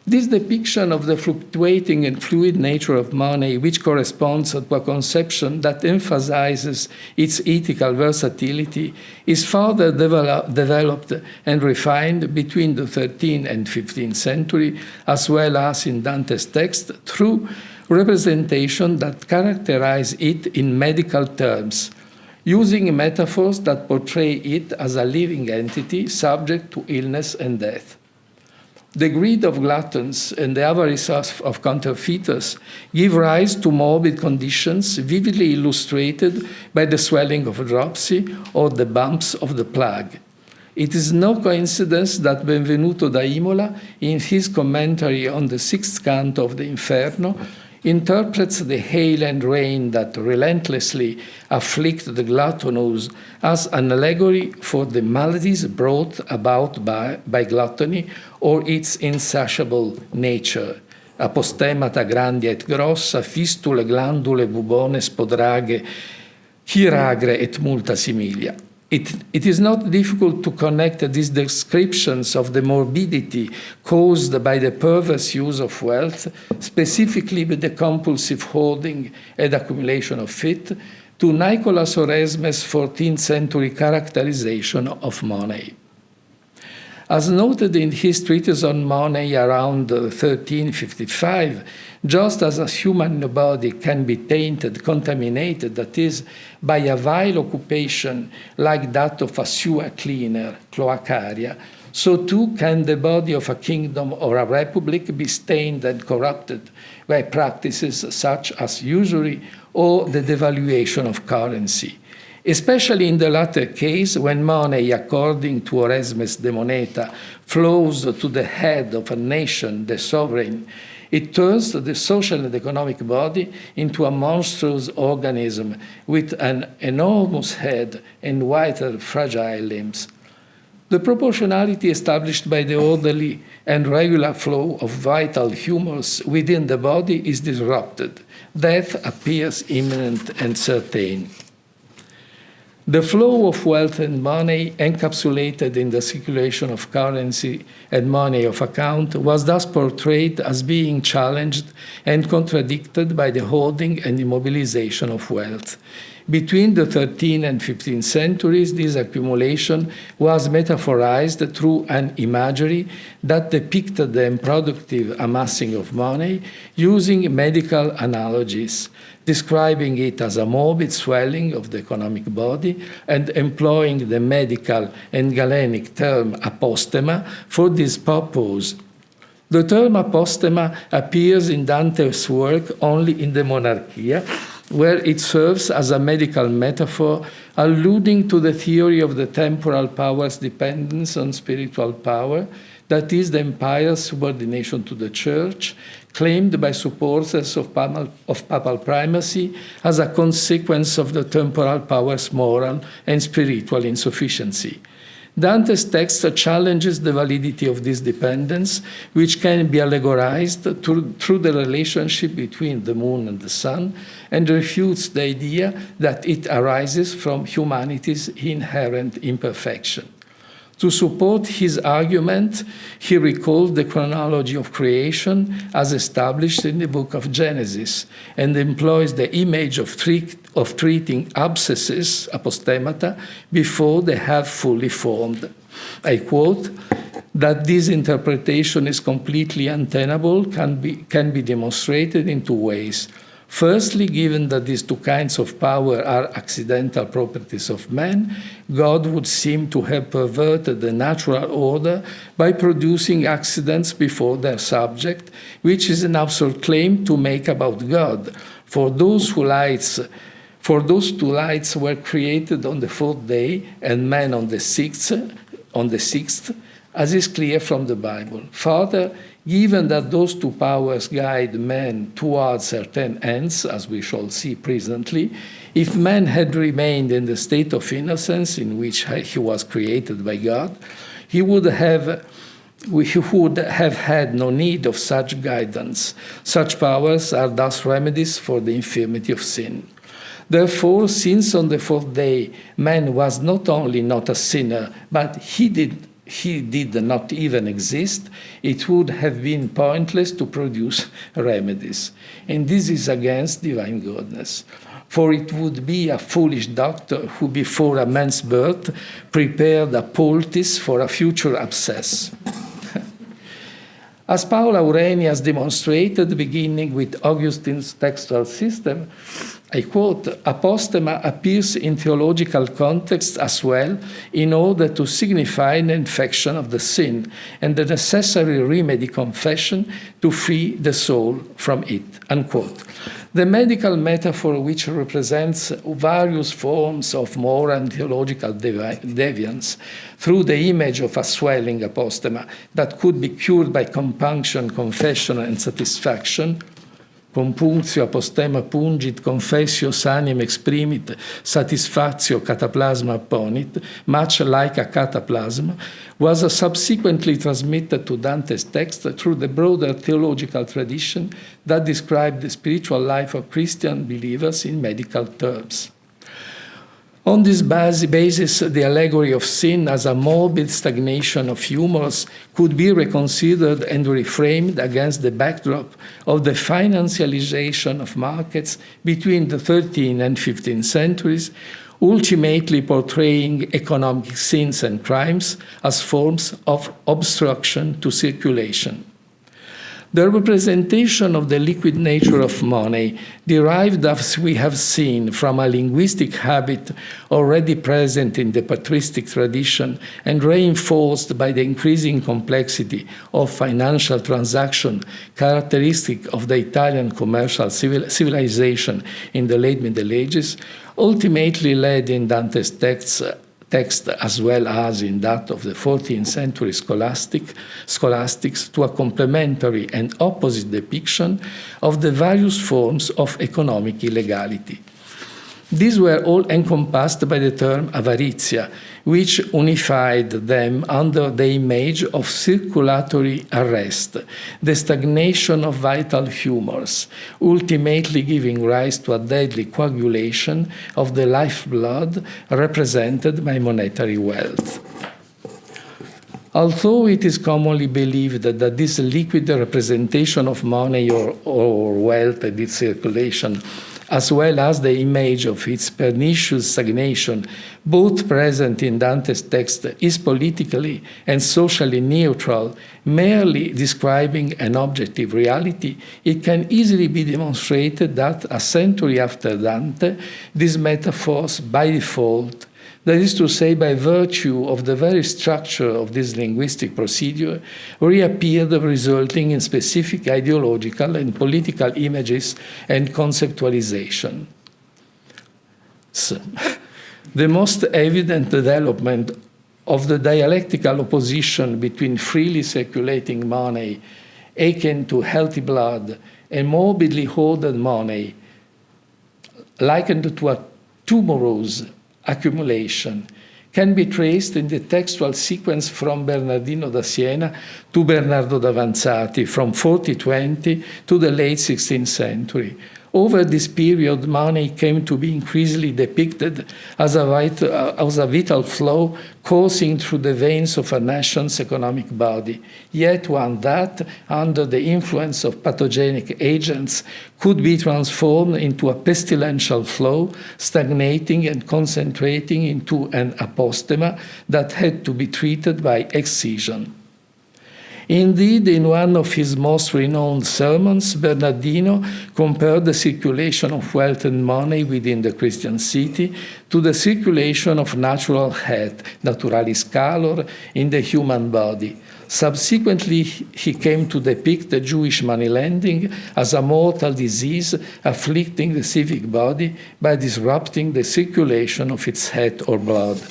This depiction of the fluctuating and fluid nature of money, which corresponds to a conception that emphasizes its ethical versatility, is further developed and refined between the 13th and 15th century, as well as in Dante's text, through representation that characterize it in medical terms, using metaphors that portray it as a living entity subject to illness and death. The greed of gluttons and the avarice of counterfeiters give rise to morbid conditions vividly illustrated by the swelling of dropsy or the bumps of the plague. It is no coincidence that Benvenuto da Imola, in his commentary on the 6th canto of the Inferno, interprets the hail and rain that relentlessly afflict the gluttonous as an allegory for the maladies brought about by gluttony or its insatiable nature. Apostemata grandi et grossa, fistule, glandule, bubone, spodraghe, hiragre et multa similia. It is not difficult to connect these descriptions of the morbidity caused by the perverse use of wealth, specifically with the compulsive hoarding and accumulation of it, to Nicholas Oresme's 14th century characterization of money. As noted in his treatise on money around 1355, just as a human body can be tainted, contaminated, that is, by a vile occupation like that of a sewer cleaner, cloacaria, so too can the body of a kingdom or a republic be stained and corrupted by practices such as usury or the devaluation of currency. Especially in the latter case, when money, according to Oresme's De Moneta, flows to the head of a nation, the sovereign, it turns the social and economic body into a monstrous organism with an enormous head and whiter, fragile limbs. The proportionality established by the orderly and regular flow of vital humors within the body is disrupted. Death appears imminent and certain. The flow of wealth and money encapsulated in the circulation of currency and money of account was thus portrayed as being challenged and contradicted by the hoarding and immobilization of wealth. Between the 13th and 15th centuries, this accumulation was metaphorized through an imagery that depicted the unproductive amassing of money using medical analogies, describing it as a morbid swelling of the economic body and employing the medical and Galenic term apostema for this purpose. The term apostema appears in Dante's work only in the Monarchia, where it serves as a medical metaphor, alluding to the theory of the temporal power's dependence on spiritual power, that is, the empire's subordination to the church, claimed by supporters of papal primacy as a consequence of the temporal power's moral and spiritual insufficiency. Dante's text challenges the validity of this dependence, which can be allegorized through the relationship between the moon and the sun, and refutes the idea that it arises from humanity's inherent imperfection. To support his argument, he recalled the chronology of creation as established in the book of Genesis, and employs the image of treating abscesses, apostemata, before they have fully formed. I quote, that this interpretation is completely untenable can be demonstrated in two ways. Firstly, given that these two kinds of power are accidental properties of man, God would seem to have perverted the natural order by producing accidents before their subject, which is an absurd claim to make about God. For those two lights were created on the fourth day, and man on the sixth, as is clear from the Bible. Further, given that those two powers guide man towards certain ends, as we shall see presently, if man had remained in the state of innocence in which he was created by God, he would have had no need of such guidance. Such powers are thus remedies for the infirmity of sin. Therefore, since on the fourth day man was not only not a sinner, but he did not even exist, it would have been pointless to produce remedies. And this is against divine goodness. For it would be a foolish doctor who before a man's birth prepared a poultice for a future abscess. As Paola Aurenia has demonstrated, beginning with Augustine's textual system, I quote, apostema appears in theological context as well in order to signify an infection of the sin and the necessary remedy confession to free the soul from it, unquote. The medical metaphor, which represents various forms of moral and theological deviance through the image of a swelling apostema that could be cured by compunction, confession, and satisfaction, compunctio apostema pungit, confessio sanem exprimit, satisfactio cataplasma apponit, much like a cataplasm, was subsequently transmitted to Dante's text through the broader theological tradition that described the spiritual life of Christian believers in medical terms. On this basis, the allegory of sin as a morbid stagnation of humors could be reconsidered and reframed against the backdrop of the financialization of markets between the 13th and 15th centuries, ultimately portraying economic sins and crimes as forms of obstruction to circulation. The representation of the liquid nature of money derived, as we have seen, from a linguistic habit already present in the patristic tradition and reinforced by the increasing complexity of financial transaction characteristic of the Italian commercial civilization in the late Middle Ages, ultimately led in Dante's text as well as in that of the 14th century scholastics to a complementary and opposite depiction of the various forms of economic illegality. These were all encompassed by the term avaritia, which unified them under the image of circulatory arrest, the stagnation of vital humors, ultimately giving rise to a deadly coagulation of the lifeblood represented by monetary wealth. Although it is commonly believed that this liquid representation of money or wealth and its circulation, as well as the image of its pernicious stagnation, both present in Dante's text, is politically and socially neutral, merely describing an objective reality, it can easily be demonstrated that a century after Dante, these metaphors by default, that is to say, by virtue of the very structure of this linguistic procedure, reappeared, resulting in specific ideological and political images and conceptualization. So, the most evident development of the dialectical opposition between freely circulating money, akin to healthy blood, and morbidly hoarded money, likened to a tumorous accumulation, can be traced in the textual sequence from Bernardino da Siena to Bernardo d'Avanzati, from 1420 to the late 16th century. Over this period, money came to be increasingly depicted as a vital flow coursing through the veins of a nation's economic body, yet one that, under the influence of pathogenic agents, could be transformed into a pestilential flow, stagnating and concentrating into an aposteme that had to be treated by excision. Indeed, in one of his most renowned sermons, Bernardino compared the circulation of wealth and money within the Christian city to the circulation of natural health, naturalis calor, in the human body. Subsequently, he came to depict the Jewish moneylending as a mortal disease afflicting the civic body by disrupting the circulation of its head or blood.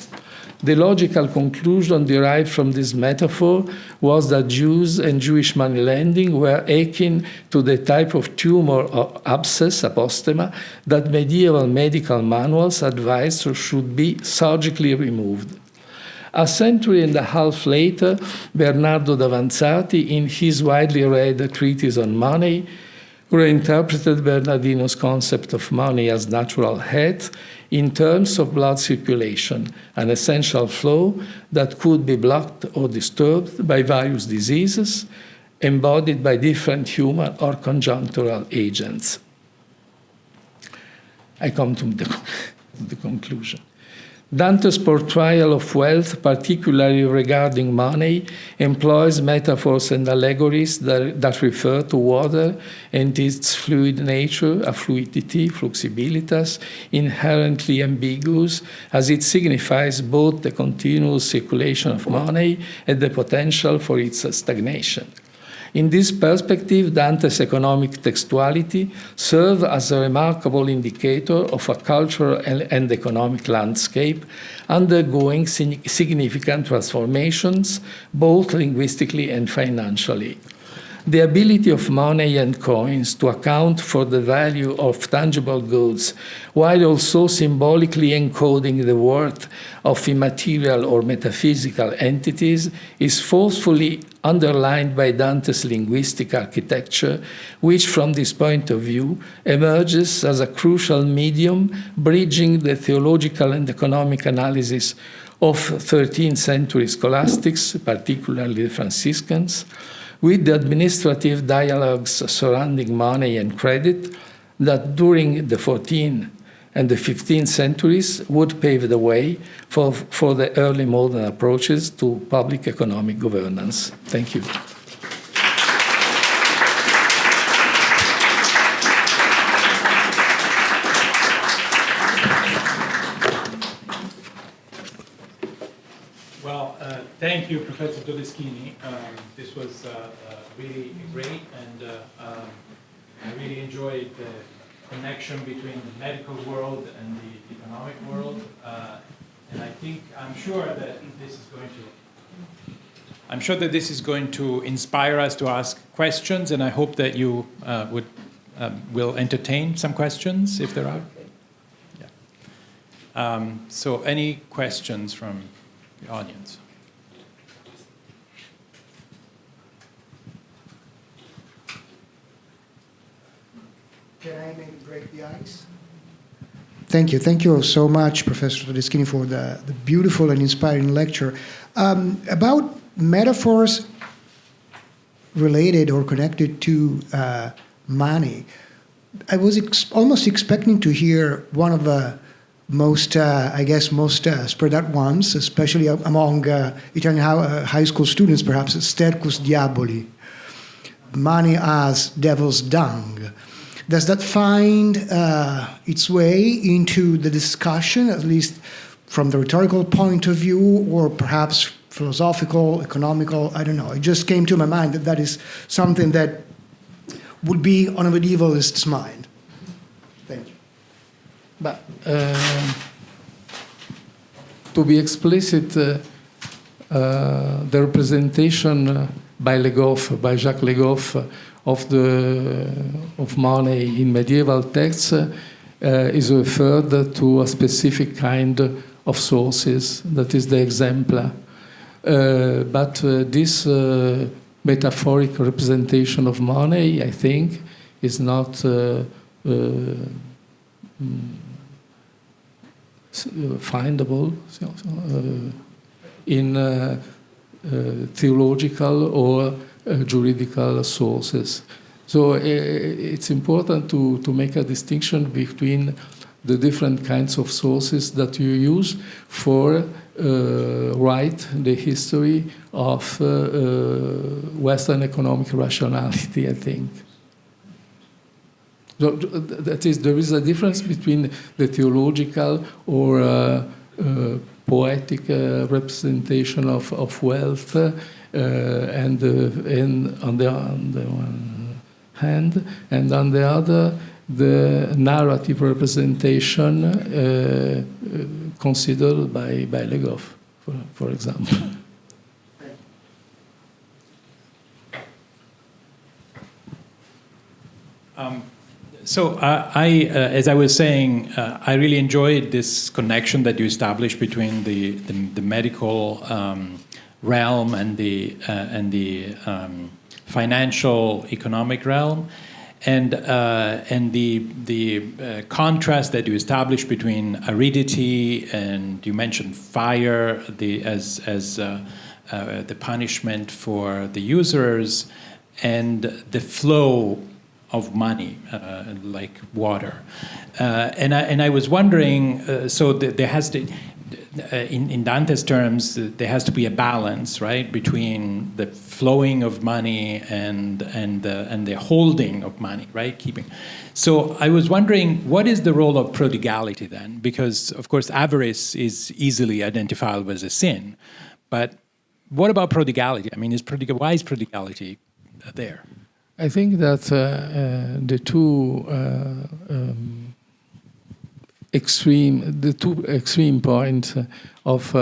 The logical conclusion derived from this metaphor was that Jews and Jewish moneylending were akin to the type of tumor or abscess, apostema, that medieval medical manuals advised should be surgically removed. A century and a half later, Bernardo d'Avanzati, in his widely read treatise on money, reinterpreted Bernardino's concept of money as natural health in terms of blood circulation, an essential flow that could be blocked or disturbed by various diseases embodied by different human or conjunctural agents. I come to the conclusion. Dante's portrayal of wealth, particularly regarding money, employs metaphors and allegories that refer to water and its fluid nature, a fluidity, fluxibilitas, inherently ambiguous, as it signifies both the continuous circulation of money and the potential for its stagnation. In this perspective, Dante's economic textuality serves as a remarkable indicator of a cultural and economic landscape undergoing significant transformations, both linguistically and financially. The ability of money and coins to account for the value of tangible goods, while also symbolically encoding the worth of immaterial or metaphysical entities, is forcefully underlined by Dante's linguistic architecture, which from this point of view emerges as a crucial medium bridging the theological and economic analysis of 13th century scholastics, particularly the Franciscans, with the administrative dialogues surrounding money and credit that during the 14th and the 15th centuries would pave the way for the early modern approaches to public economic governance. Thank you. Thank you, Professor Todeschini. This was really great, and I really enjoyed the connection between the medical world and the economic world. And I'm sure that this is going to inspire us to ask questions, and I hope that you will entertain some questions if there are. Yeah. So, any questions from the audience? Can I maybe break the ice? Thank you. Thank you so much, Professor Todeschini, for the beautiful and inspiring lecture. About metaphors related or connected to money, I was almost expecting to hear one of the most spread out ones, especially among Italian high school students, perhaps, stercus diaboli, money as devil's dung. Does that find its way into the discussion, at least from the rhetorical point of view, or perhaps philosophical, economical? I don't know. It just came to my mind that is something that would be on a medievalist's mind. Thank you. But to be explicit, the representation by Jacques Le Goff, of money in medieval texts is referred to a specific kind of sources, that is the exemplar. But this metaphoric representation of money, I think, is not findable in theological or juridical sources. So it's important to make a distinction between the different kinds of sources that you use for write the history of Western economic rationality, I think. So that is, there is a difference between the theological or poetic representation of wealth and on the one hand, and on the other, the narrative representation considered by Le Goff, for example. So as I was saying, I really enjoyed this connection that you established between the medical realm and the financial economic realm, and the contrast that you established between aridity, and you mentioned fire as the punishment for the users, and the flow of money, like water, and I was wondering. So there has to, in Dante's terms, there has to be a balance, right, between the flowing of money and the holding of money, right, keeping. So I was wondering, what is the role of prodigality then? Because of course, avarice is easily identifiable as a sin, but what about prodigality? I mean, why is prodigality there? I think that the two extreme points of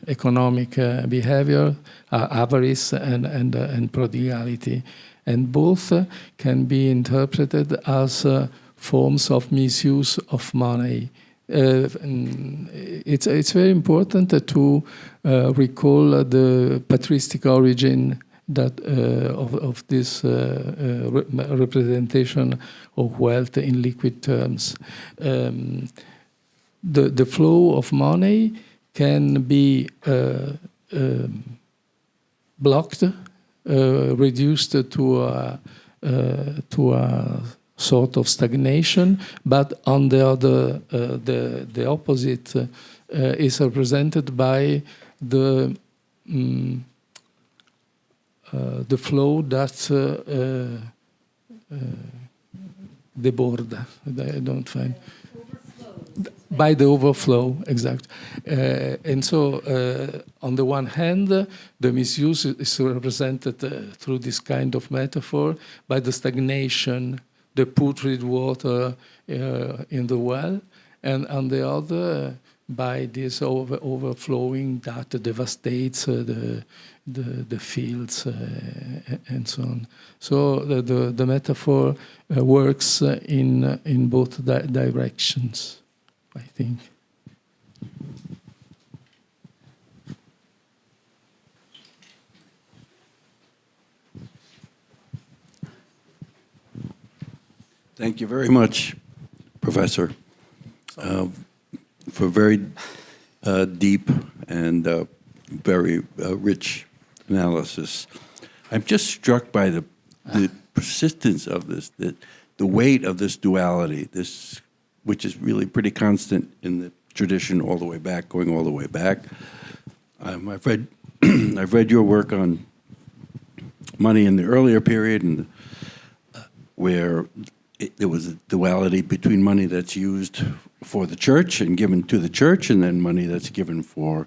economic behavior, avarice and prodigality. And both can be interpreted as forms of misuse of money. It's very important to recall the patristic origin that of this representation of wealth in liquid terms. The flow of money can be blocked, reduced to a sort of stagnation, but on the other, the opposite is represented by the flow that deborda. I don't find. By the overflow, exact. And so, on the one hand, the misuse is represented through this kind of metaphor by the stagnation, the putrid water in the well, and on the other, by this overflowing that devastates the fields and so on. So the metaphor works in both directions, I think. Thank you very much, Professor, for very deep and very rich analysis. I'm just struck by the persistence of this, the weight of this duality, this, which is really pretty constant in the tradition all the way back, going all the way back. I've read I've read your work on money in the earlier period, and where there was a duality between money that's used for the church and given to the church, and then money that's given for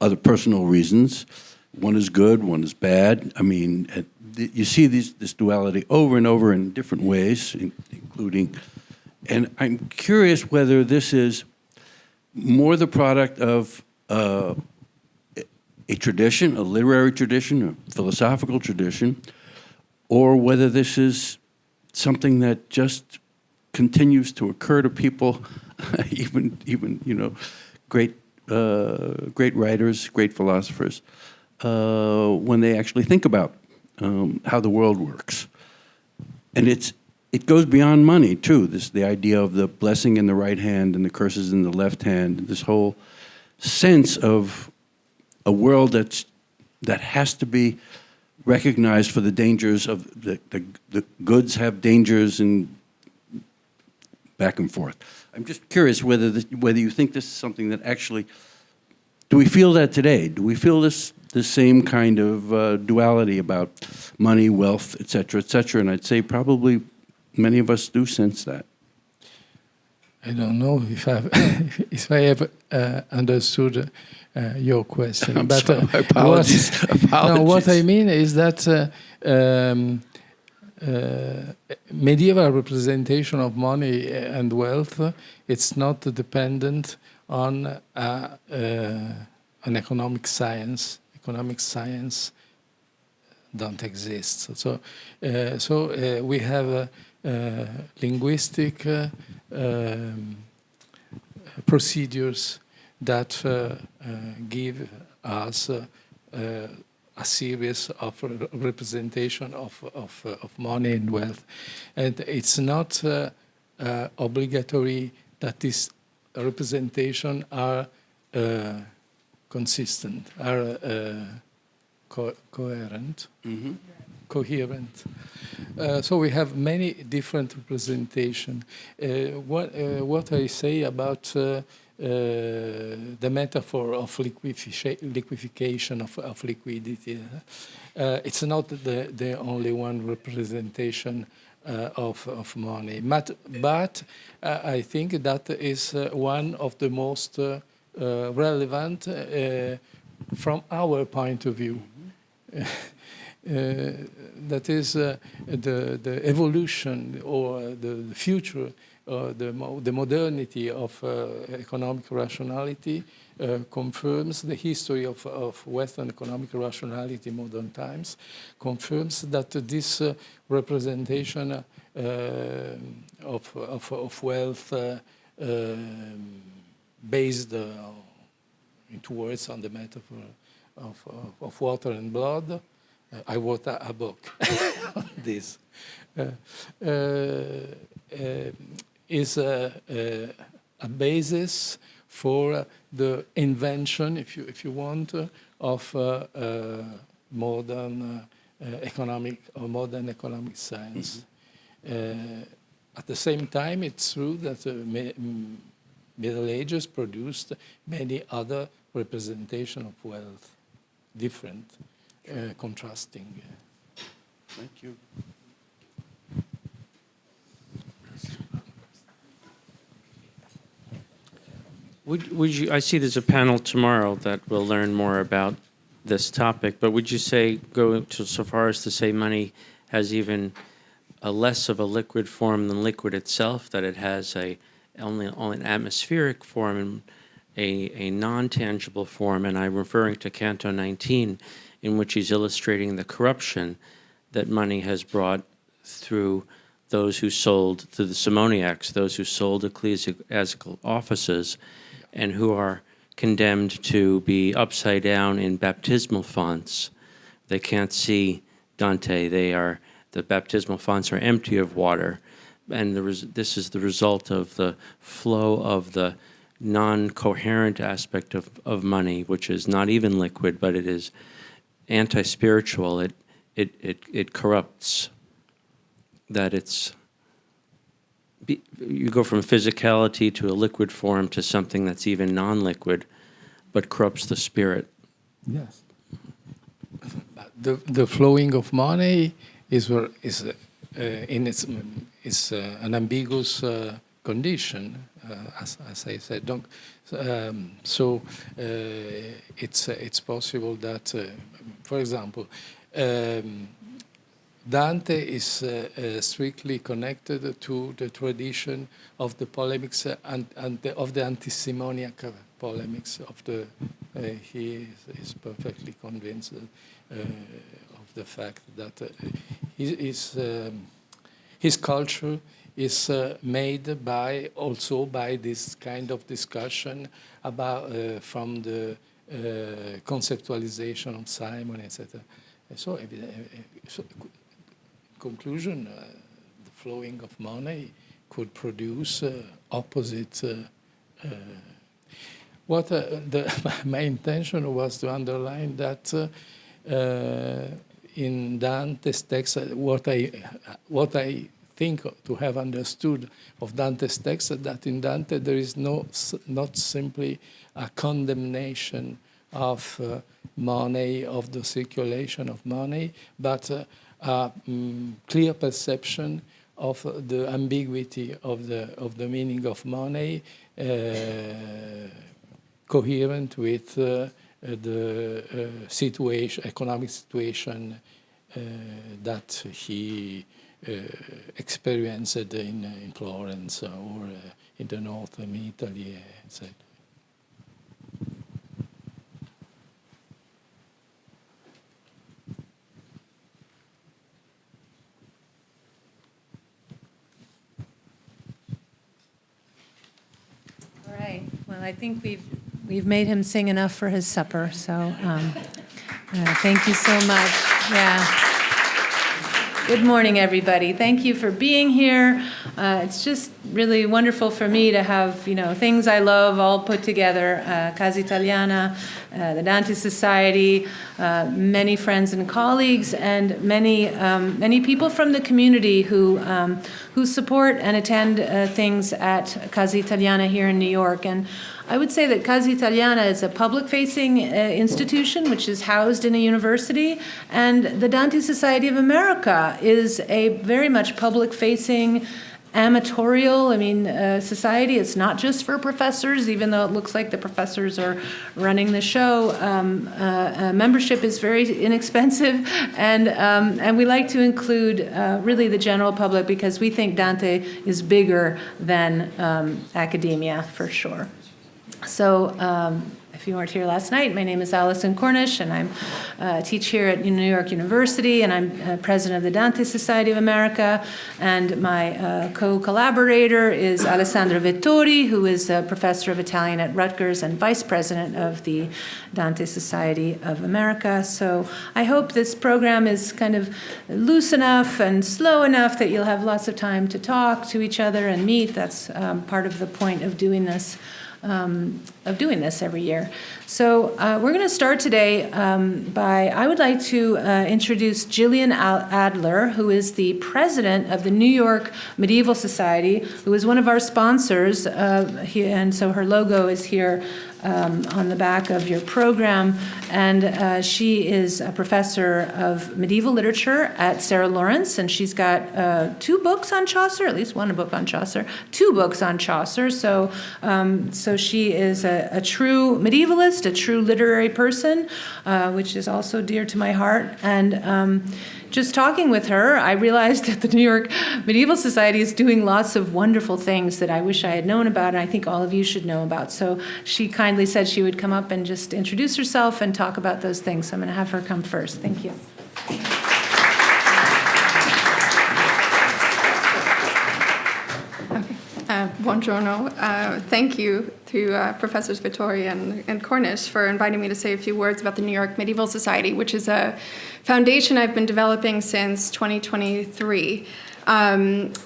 other personal reasons. One is good, one is bad. I mean, you see this duality over and over in different ways, including, and I'm curious whether this is more the product of a tradition, a literary tradition, a philosophical tradition, or whether this is something that just continues to occur to people, even you know, great writers, great philosophers, when they actually think about how the world works. And it goes beyond money too. The idea of the blessing in the right hand and the curses in the left hand. This whole sense of a world that has to be recognized for the dangers of the goods have dangers and back and forth. I'm just curious whether you think this is something that actually, do we feel that today? Do we feel the same kind of duality about money, wealth, et cetera, and I'd say probably many of us do sense that. I don't know if I have understood your question. I'm but sorry, apologies. What I mean is that medieval representation of money and wealth, it's not dependent on an economic science. Economic science don't exist. So we have linguistic procedures that give us a series of representation of money and wealth. And it's not obligatory that this representation are consistent, are coherent. Mm-hmm. Coherent. So we have many different representations. What I say about the metaphor of liquefaction of liquidity, it's not the only one representation of money, but I think that is one of the most relevant from our point of view. That is the evolution or the future the modernity of economic rationality confirms the history of Western economic rationality in modern times, confirms that this representation of wealth based in 2 words on the metaphor of water and blood. I wrote a book on this. Is a basis for the invention, if you want, of modern economic science. At the same time, it's true that Middle Ages produced many other representations of wealth, different, contrasting. Thank you. Would you? I see there's a panel tomorrow that will learn more about this topic. But would you say go so far as to say money has even a less of a liquid form than liquid itself? That it has only an atmospheric form and a non-tangible form. And I'm referring to Canto 19, in which he's illustrating the corruption that money has brought through those who sold, to the Simoniacs, those who sold ecclesiastical offices, and who are condemned to be upside down in baptismal fonts. They can't see Dante. The baptismal fonts are empty of water. And this is the result of the flow of the non-coherent aspect of money, which is not even liquid, but it is anti-spiritual. It corrupts. That you go from physicality to a liquid form to something that's even non-liquid, but corrupts the spirit. Yes. The flowing of money is an ambiguous condition, as I said. It's possible that, for example, Dante is strictly connected to the tradition of the polemics and of the anti-Simoniac polemics. He is perfectly convinced of the fact that his culture is made also by this kind of discussion about from the conceptualization of Simony, etc. So conclusion, the flowing of money could produce opposite. My intention was to underline that in Dante's text, what I think to have understood of Dante's text, that in Dante there is not simply a condemnation of money, of the circulation of money, but a clear perception of the ambiguity of the meaning of money, coherent with the economic situation that he experienced in Florence or in the northern Italy, etc. Right. Well, I think we've made him sing enough for his supper. So thank you so much. Yeah. Good morning, everybody. Thank you for being here. It's just really wonderful for me to have things I love all put together. Casa Italiana, the Dante Society, many friends and colleagues, and many people from the community who support and attend things at Casa Italiana here in New York. And I would say that Casa Italiana is a public-facing institution which is housed in a university, and the Dante Society of America is a very much public-facing amatorial, society. It's not just for professors, even though it looks like the professors are running the show. Membership is very inexpensive, and we like to include really the general public because we think Dante is bigger than academia, for sure. So, if you weren't here last night, my name is Alison Cornish, and I teach here at New York University, and I'm president of the Dante Society of America. And my co-collaborator is Alessandro Vettori, who is a professor of Italian at Rutgers and vice president of the Dante Society of America. So I hope this program is kind of loose enough and slow enough that you'll have lots of time to talk to each other and meet. That's part of the point of doing this. Every year. So we're going to start today I would like to introduce Jillian Adler, who is the president of the New York Medieval Society, who is one of our sponsors, and so her logo is here on the back of your program, and she is a professor of medieval literature at Sarah Lawrence, and she's got 2 books on Chaucer, at least one book on Chaucer, 2 books on Chaucer, so she is a true medievalist, a true literary person, which is also dear to my heart, and just talking with her, I realized that the New York Medieval Society is doing lots of wonderful things that I wish I had known about, and I think all of you should know about. So she kindly said she would come up and just introduce herself and talk about those things. So I'm going to have her come first. Thank you. Buongiorno. Thank you to Professors Vettori and Cornish for inviting me to say a few words about the New York Medieval Society, which is a foundation I've been developing since 2023.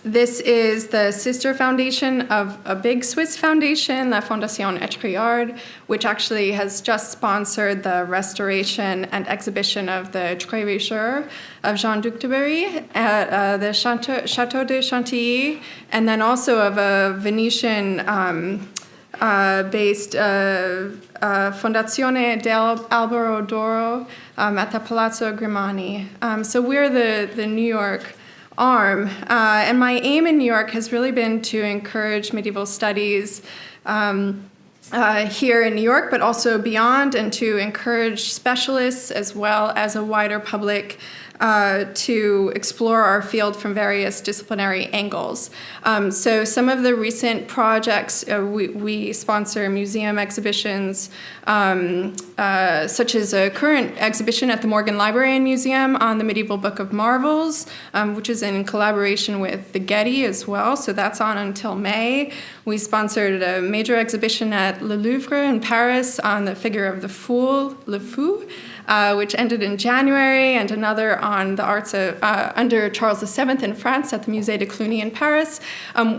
This is the sister foundation of a big Swiss foundation, La Fondation Etchegaard, which actually has just sponsored the restoration and exhibition of the Trévêcheur of Jean-Duc de Berry at the Château de Chantilly, and then also of a Venetian based Fondazione dell'Albero d'Oro at the Palazzo Grimani. So we're the New York arm. And my aim in New York has really been to encourage medieval studies here in New York, but also beyond, and to encourage specialists as well as a wider public to explore our field from various disciplinary angles. So some of the recent projects, we sponsor museum exhibitions, such as a current exhibition at the Morgan Library and Museum on the Medieval Book of Marvels, which is in collaboration with the Getty as well, so that's on until May. We sponsored a major exhibition at Le Louvre in Paris on the figure of the Fool, Le Fou, which ended in January, and another on the arts of, under Charles VII in France at the Musée de Cluny in Paris.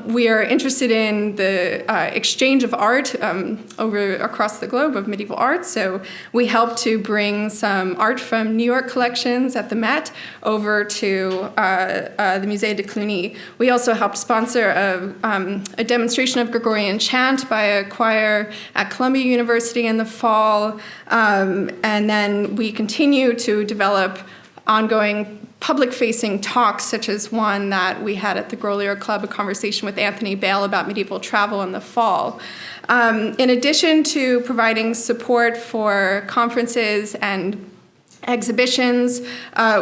We are interested in the exchange of art across the globe of medieval art, so we helped to bring some art from New York collections at the Met over to the Musée de Cluny. We also helped sponsor a demonstration of Gregorian chant by a choir at Columbia University in the fall, and then we continue to develop ongoing public-facing talks, such as one that we had at the Grolier Club, a conversation with Anthony Bale about medieval travel in the fall. In addition to providing support for conferences and exhibitions,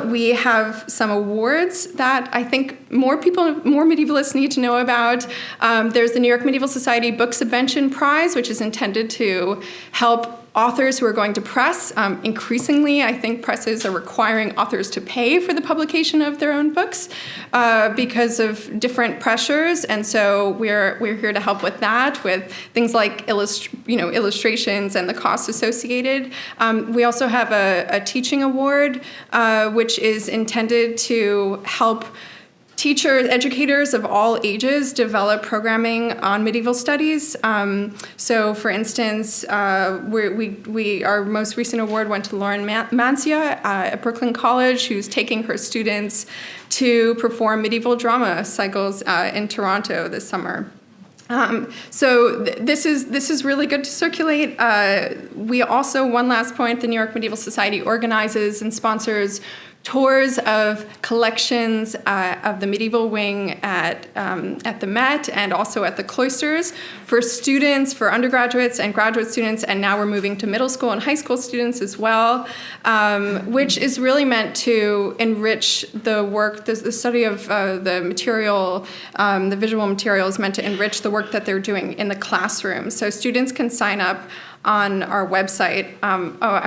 we have some awards that I think more medievalists need to know about. There's the New York Medieval Society Book Subvention Prize, which is intended to help authors who are going to press. Increasingly, I think presses are requiring authors to pay for the publication of their own books because of different pressures, and so we're here to help with that, with things like illustrations and the costs associated. We also have a teaching award, which is intended to help teachers, educators of all ages develop programming on medieval studies. So, for instance, our most recent award went to Lauren Mancia at Brooklyn College, who's taking her students to perform medieval drama cycles in Toronto this summer. So this is really good to circulate. We also, one last point, the New York Medieval Society organizes and sponsors tours of collections of the medieval wing at the Met and also at the cloisters for students, for undergraduates and graduate students, and now we're moving to middle school and high school students as well, which is really meant to enrich the work. The study of the material, the visual material is meant to enrich the work that they're doing in the classroom. So students can sign up on our website.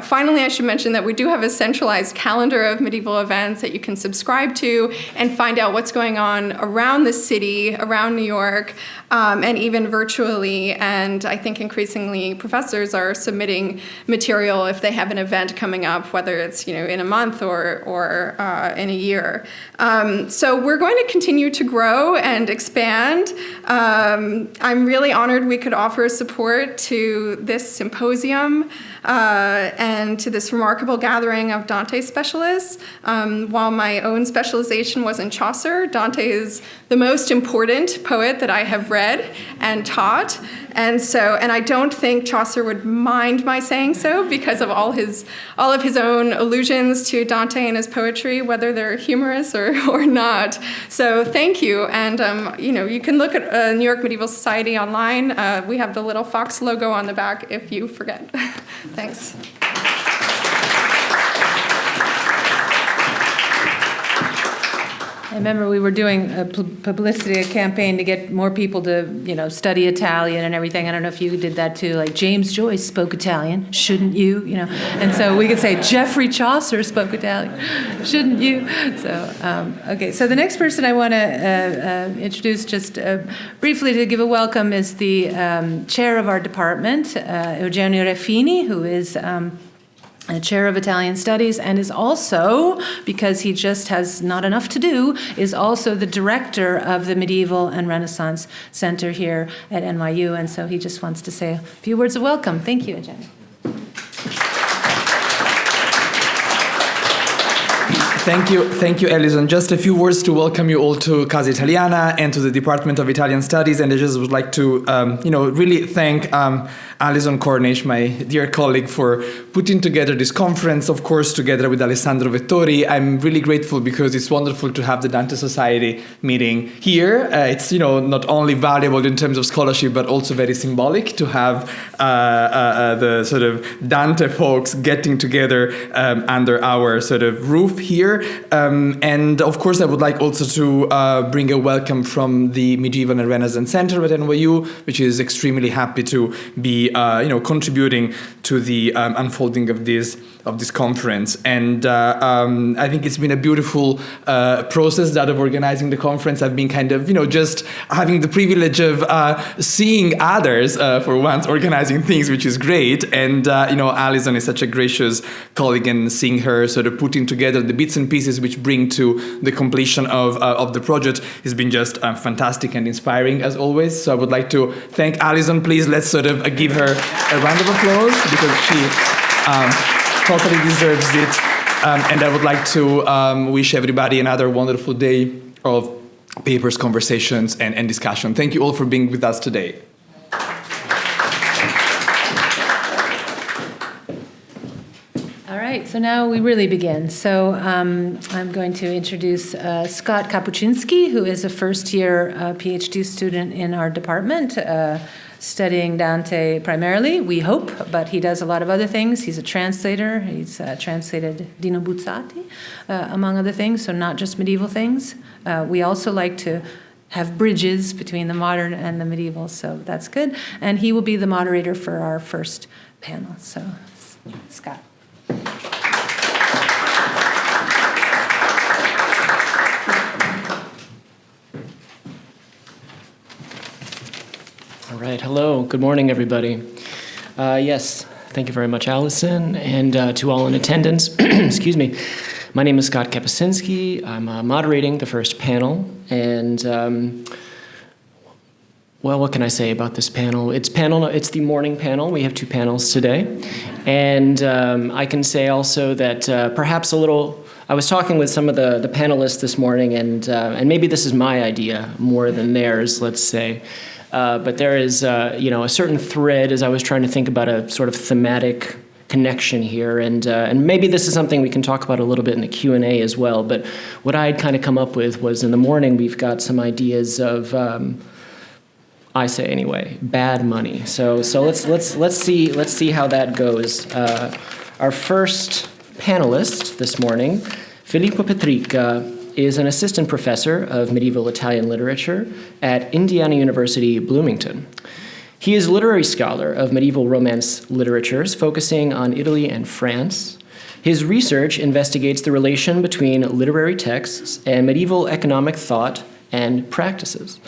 Finally, I should mention that we do have a centralized calendar of medieval events that you can subscribe to and find out what's going on around the city, around New York, and even virtually. And I think increasingly professors are submitting material if they have an event coming up, whether it's in a month or in a year. So we're going to continue to grow and expand. I'm really honored we could offer support to this symposium and to this remarkable gathering of Dante specialists. While my own specialization was in Chaucer, Dante is the most important poet that I have read and taught. And I don't think Chaucer would mind my saying so because of all of his own allusions to Dante and his poetry, whether they're humorous or not. So thank you. And you can look at New York Medieval Society online. We have the little fox logo on the back if you forget. Thanks. I remember we were doing a publicity campaign to get more people to, study Italian and everything. I don't know if you did that too. Like James Joyce spoke Italian, shouldn't you? And so we could say Geoffrey Chaucer spoke Italian, shouldn't you? So okay. So the next person I want to introduce just briefly to give a welcome is the chair of our department, Eugenio Raffini, who is chair of Italian Studies, and is also, because he just has not enough to do, is also the director of the Medieval and Renaissance Center here at NYU, and so he just wants to say a few words of welcome. Thank you, Eugenio. Thank you, Alison. Just a few words to welcome you all to Casa Italiana and to the Department of Italian Studies. And I just would like to, really thank Alison Cornish, my dear colleague, for putting together this conference, of course, together with Alessandro Vettori. I'm really grateful because it's wonderful to have the Dante Society meeting here. It's, not only valuable in terms of scholarship, but also very symbolic to have the sort of Dante folks getting together under our sort of roof here. And of course, I would like also to bring a welcome from the Medieval and Renaissance Center at NYU, which is extremely happy to be, contributing to the unfolding of this conference. And I think it's been a beautiful process, that of organizing the conference. I've been kind of, just having the privilege of seeing others for once organizing things, which is great. And, Alison is such a gracious colleague, and seeing her sort of putting together the bits and pieces which bring to the completion of the project has been just fantastic and inspiring as always. So I would like to thank Alison. Please, let's sort of give her a round of applause because she totally deserves it. And I would like to wish everybody another wonderful day of papers, conversations, and discussion. Thank you all for being with us today. So now we really begin. So I'm going to introduce Scott Kapuscinski, who is a first-year PhD student in our department, studying Dante primarily, we hope, but he does a lot of other things. He's a translator. He's translated Dino Buzzati, among other things, so not just medieval things. We also like to have bridges between the modern and the medieval, so that's good. And he will be the moderator for our first panel. So, Scott. All right, hello, good morning, everybody. Yes, thank you very much, Alison, and to all in attendance. Excuse me. My name is Scott Kapuscinski. I'm moderating the first panel, and well, what can I say about this panel? It's the morning panel. We have two panels today, and I can say also that perhaps a little. I was talking with some of the panelists this morning, and maybe this is my idea more than theirs, let's say. But there is, a certain thread as I was trying to think about a sort of thematic connection here, and maybe this is something we can talk about a little bit in the Q&A as well. But what I had kind of come up with was in the morning we've got some ideas of, I say anyway, bad money. So let's see how that goes. Our first panelist this morning, Filippo Petricca, is an assistant professor of medieval Italian literature at Indiana University, Bloomington. He is a literary scholar of medieval Romance literatures, focusing on Italy and France. His research investigates the relation between literary texts and medieval economic thought and practices.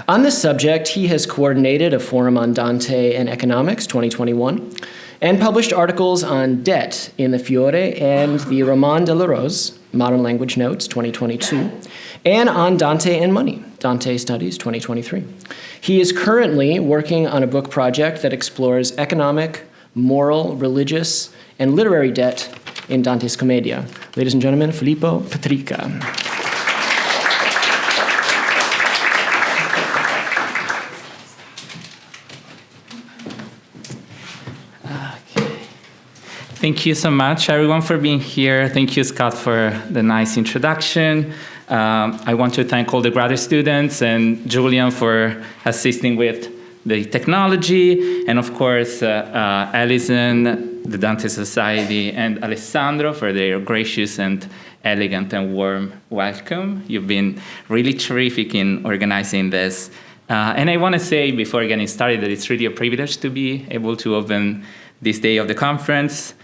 On this subject, he has coordinated a forum on Dante and economics, 2021, and published articles on debt in the Fiore and the Roman de la Rose, Modern Language Notes, 2022, and on Dante and Money, Dante Studies, 2023. He is currently working on a book project that explores economic, moral, religious, and literary debt in Dante's Commedia. Ladies and gentlemen, Filippo Petricca. Thank you so much, everyone, for being here. Thank you, Scott, for the nice introduction. I want to thank all the graduate students and Julian for assisting with the technology, and of course, Alison, the Dante Society, and Alessandro for their gracious and elegant and warm welcome. You've been really terrific in organizing this. And I want to say, before getting started, that it's really a privilege to be able to open this day of the conference.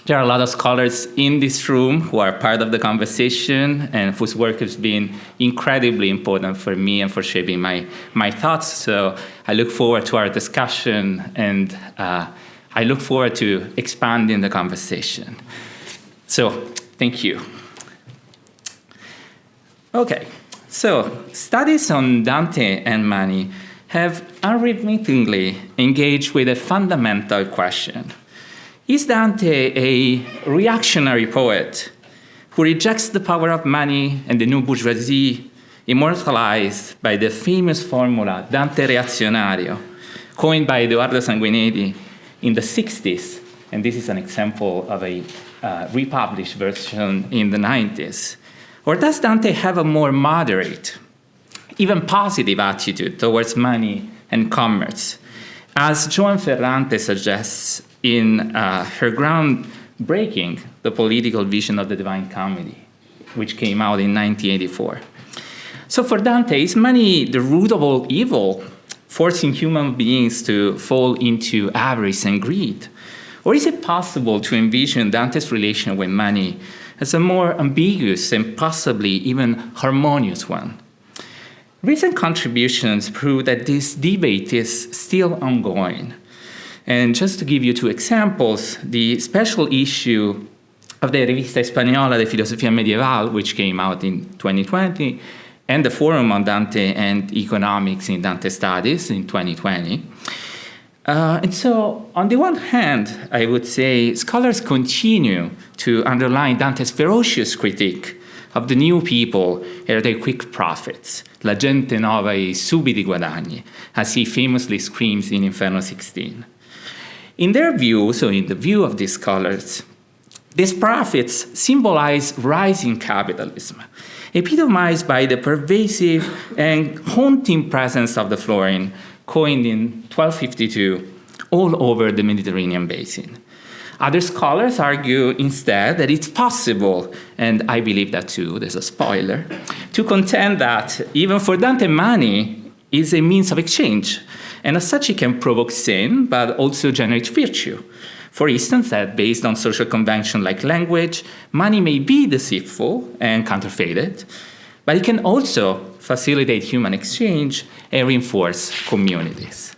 There are a lot of scholars in this room who are part of the conversation and whose work has been incredibly important for me and for shaping my thoughts. So I look forward to our discussion, and I look forward to expanding the conversation. So thank you. Okay, so studies on Dante and Money have unremittingly engaged with a fundamental question. Is Dante a reactionary poet who rejects the power of money and the new bourgeoisie, immortalized by the famous formula Dante Reazionario, coined by Edoardo Sanguinetti in the 60s, and this is an example of a republished version in the 90s? Or does Dante have a more moderate, even positive attitude towards money and commerce, as Joan Ferrante suggests in her groundbreaking The Political Vision of the Divine Comedy, which came out in 1984. So for Dante, is money the root of all evil, forcing human beings to fall into avarice and greed? Or is it possible to envision Dante's relation with money as a more ambiguous and possibly even harmonious one? Recent contributions prove that this debate is still ongoing. And just to give you two examples, the special issue of the Revista Española de Filosofía Medieval, which came out in 2020, and the Forum on Dante and Economics in Dante Studies in 2020. And so, on the one hand, I would say scholars continue to underline Dante's ferocious critique of the new people and their quick profits, la gente nova e subiti guadagni, as he famously screams in Inferno 16. In their view, so in the view of these scholars, these profits symbolize rising capitalism, epitomized by the pervasive and haunting presence of the florin, coined in 1252 all over the Mediterranean basin. Other scholars argue instead that it's possible, and I believe that too, there's a spoiler, to contend that even for Dante, money is a means of exchange, and as such it can provoke sin, but also generate virtue. For instance, that based on social convention like language, money may be deceitful and counterfeited, but it can also facilitate human exchange and reinforce communities.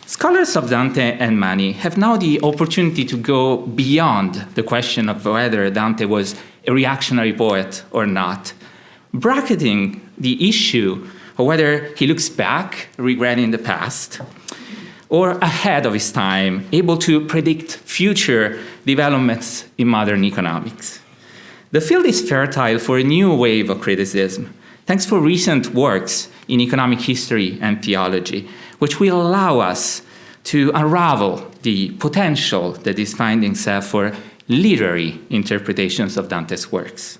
Scholars of Dante and Money have now the opportunity to go beyond the question of whether Dante was a reactionary poet or not, bracketing the issue of whether he looks back, regretting the past, or ahead of his time, able to predict future developments in modern economics. The field is fertile for a new wave of criticism, thanks for recent works in economic history and theology, which will allow us to unravel the potential that is finding itself for literary interpretations of Dante's works.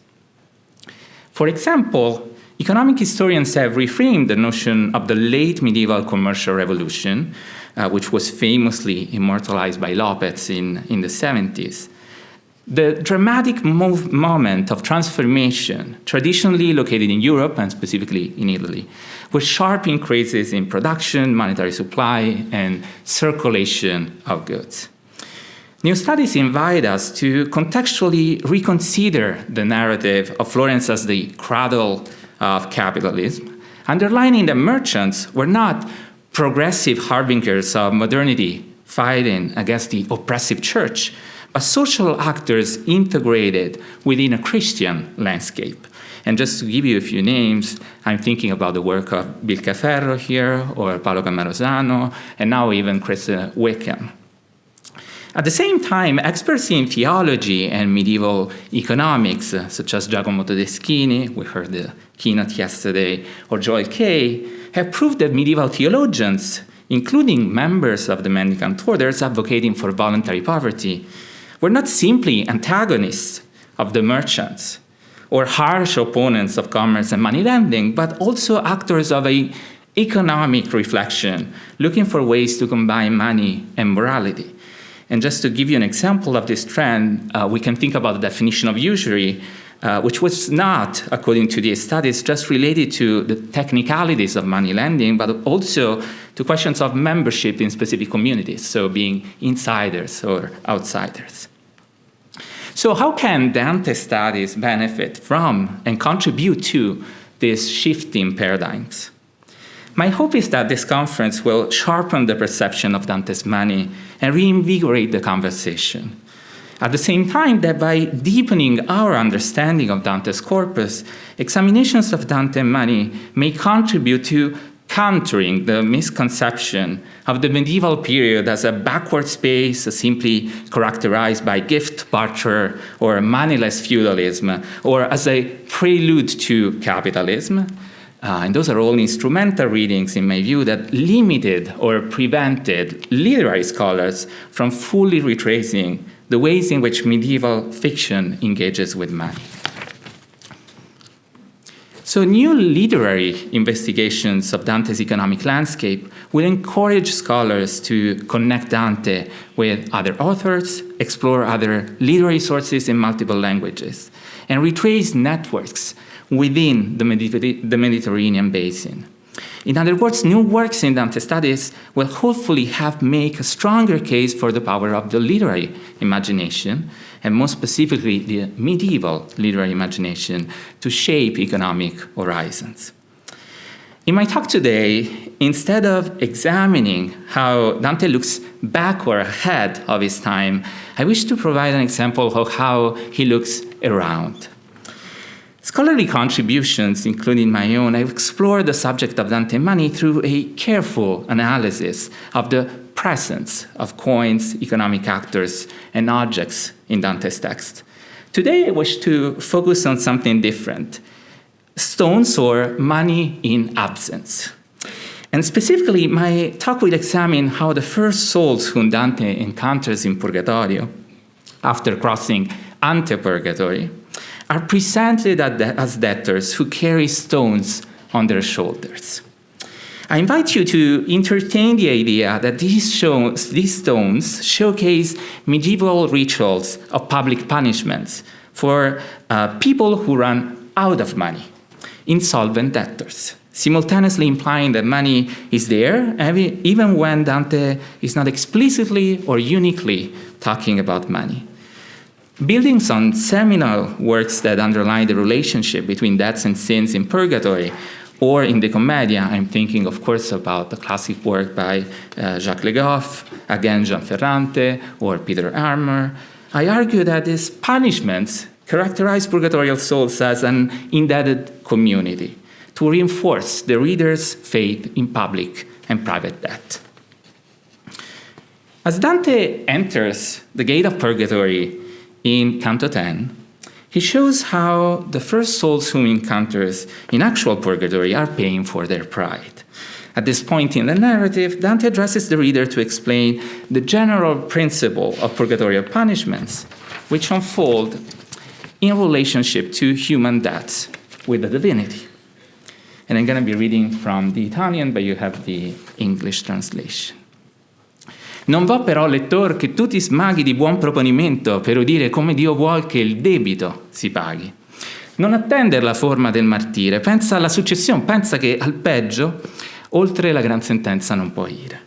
For example, economic historians have reframed the notion of the late medieval commercial revolution, which was famously immortalized by Lopez in the 70s. The dramatic moment of transformation, traditionally located in Europe and specifically in Italy, with sharp increases in production, monetary supply, and circulation of goods. New studies invite us to contextually reconsider the narrative of Florence as the cradle of capitalism, underlining that merchants were not progressive harbingers of modernity fighting against the oppressive church, but social actors integrated within a Christian landscape. And just to give you a few names, I'm thinking about the work of Bilcaferro here, or Paolo Camarosano, and now even Chris Wickham. At the same time, experts in theology and medieval economics, such as Giacomo Todeschini, we heard the keynote yesterday, or Joel Kay, have proved that medieval theologians, including members of the mendicant orders advocating for voluntary poverty, were not simply antagonists of the merchants or harsh opponents of commerce and money lending, but also actors of an economic reflection, looking for ways to combine money and morality. And just to give you an example of this trend, we can think about the definition of usury, which was not, according to these studies, just related to the technicalities of money lending, but also to questions of membership in specific communities, so being insiders or outsiders. So how can Dante studies benefit from and contribute to these shifting paradigms? My hope is that this conference will sharpen the perception of Dante's money and reinvigorate the conversation. At the same time, that by deepening our understanding of Dante's corpus, examinations of Dante and Money may contribute to countering the misconception of the medieval period as a backward space simply characterized by gift barter or moneyless feudalism, or as a prelude to capitalism. And those are all instrumental readings, in my view, that limited or prevented literary scholars from fully retracing the ways in which medieval fiction engages with money. So new literary investigations of Dante's economic landscape will encourage scholars to connect Dante with other authors, explore other literary sources in multiple languages, and retrace networks within the Mediterranean basin. In other words, new works in Dante studies will hopefully make a stronger case for the power of the literary imagination, and more specifically the medieval literary imagination, to shape economic horizons. In my talk today, instead of examining how Dante looks back or ahead of his time, I wish to provide an example of how he looks around. Scholarly contributions, including my own, have explored the subject of Dante and money through a careful analysis of the presence of coins, economic actors, and objects in Dante's text. Today, I wish to focus on something different: stones or money in absence. And specifically, my talk will examine how the first souls whom Dante encounters in Purgatorio, after crossing ante-purgatory, are presented as debtors who carry stones on their shoulders. I invite you to entertain the idea that these stones showcase medieval rituals of public punishments for people who run out of money, insolvent debtors, simultaneously implying that money is there, even when Dante is not explicitly or uniquely talking about money. Building on seminal works that underline the relationship between debts and sins in Purgatory, or in the Commedia, I'm thinking, of course, about the classic work by Jacques Le Goff, again Jean Ferrante, or Peter Armour, I argue that these punishments characterize purgatorial souls as an indebted community to reinforce the reader's faith in public and private debt. As Dante enters the gate of Purgatory in Canto 10, he shows how the first souls whom he encounters in actual purgatory are paying for their pride. At this point in the narrative, Dante addresses the reader to explain the general principle of purgatorial punishments, which unfold in relationship to human debts with the divinity. And I'm going to be reading from the Italian, but you have the English translation. Non vo però, lettor, che tu ti smaghi di buon proponimento per udire come Dio vuol che il debito si paghi. Non attendere la forma del martire, pensa alla successione, pensa che al peggio, oltre la gran sentenza non può ire.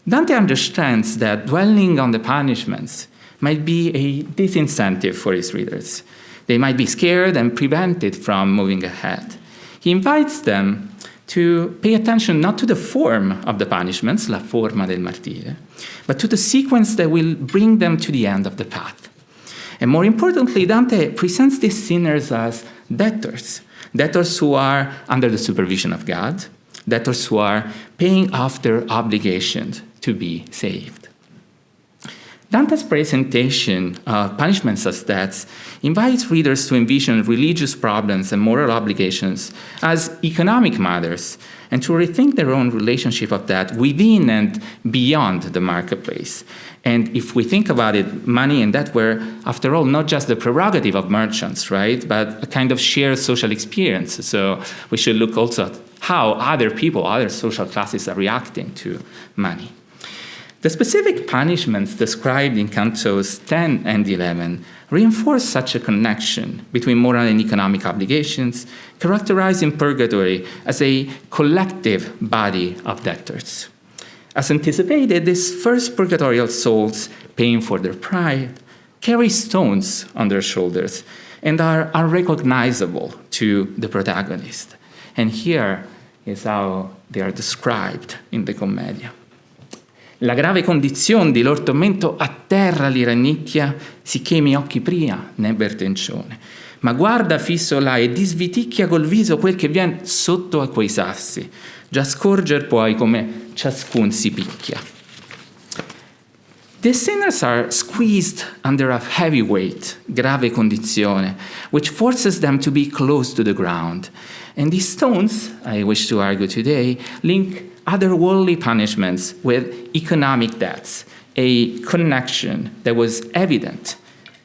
Dante understands that dwelling on the punishments might be a disincentive for his readers. They might be scared and prevented from moving ahead. He invites them to pay attention not to the form of the punishments, la forma del martire, but to the sequence that will bring them to the end of the path. And more importantly, Dante presents these sinners as debtors, debtors who are under the supervision of God, debtors who are paying off their obligations to be saved. Dante's presentation of punishments as debts invites readers to envision religious problems and moral obligations as economic matters and to rethink their own relationship of that within and beyond the marketplace. And if we think about it, money and debt were, after all, not just the prerogative of merchants, right, but a kind of shared social experience. So we should look also at how other people, other social classes are reacting to money. The specific punishments described in Cantos 10 and 11 reinforce such a connection between moral and economic obligations, characterizing purgatory as a collective body of debtors. As anticipated, these first purgatorial souls, paying for their pride, carry stones on their shoulders and are unrecognizable to the protagonist. And here is how they are described in the Commedia. La grave condizione di lor tormento a terra li rannicchia, sicché i miei occhi pria n'ebber tencione. Ma guarda fisso là e disviticchia col viso quel che vien sotto a quei sassi. Già scorger puoi come ciascun si picchia. The sinners are squeezed under a heavy weight, grave condizione, which forces them to be close to the ground. And these stones, I wish to argue today, link other worldly punishments with economic debts, a connection that was evident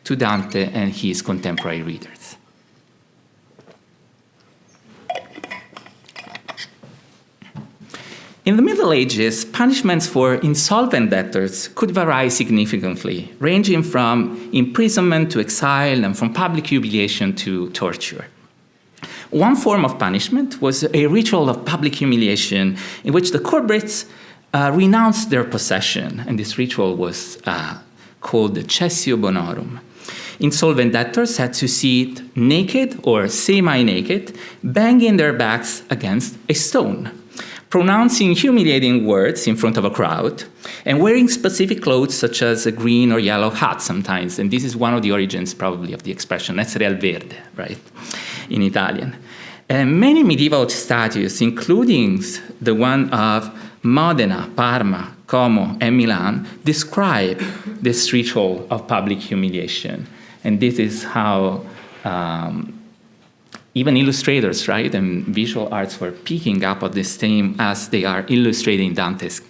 to Dante and his contemporary readers. In the Middle Ages, punishments for insolvent debtors could vary significantly, ranging from imprisonment to exile and from public humiliation to torture. One form of punishment was a ritual of public humiliation in which the culprits renounced their possession, and this ritual was called the cessio bonorum. Insolvent debtors had to sit naked or semi-naked, banging their backs against a stone, pronouncing humiliating words in front of a crowd, and wearing specific clothes such as a green or yellow hat sometimes. And this is one of the origins probably of the expression essere al verde, right, in Italian. And many medieval statutes, including the one of Modena, Parma, Como, and Milan, describe this ritual of public humiliation. And this is how even illustrators, right, and visual arts were picking up on this theme as they are illustrating Dante's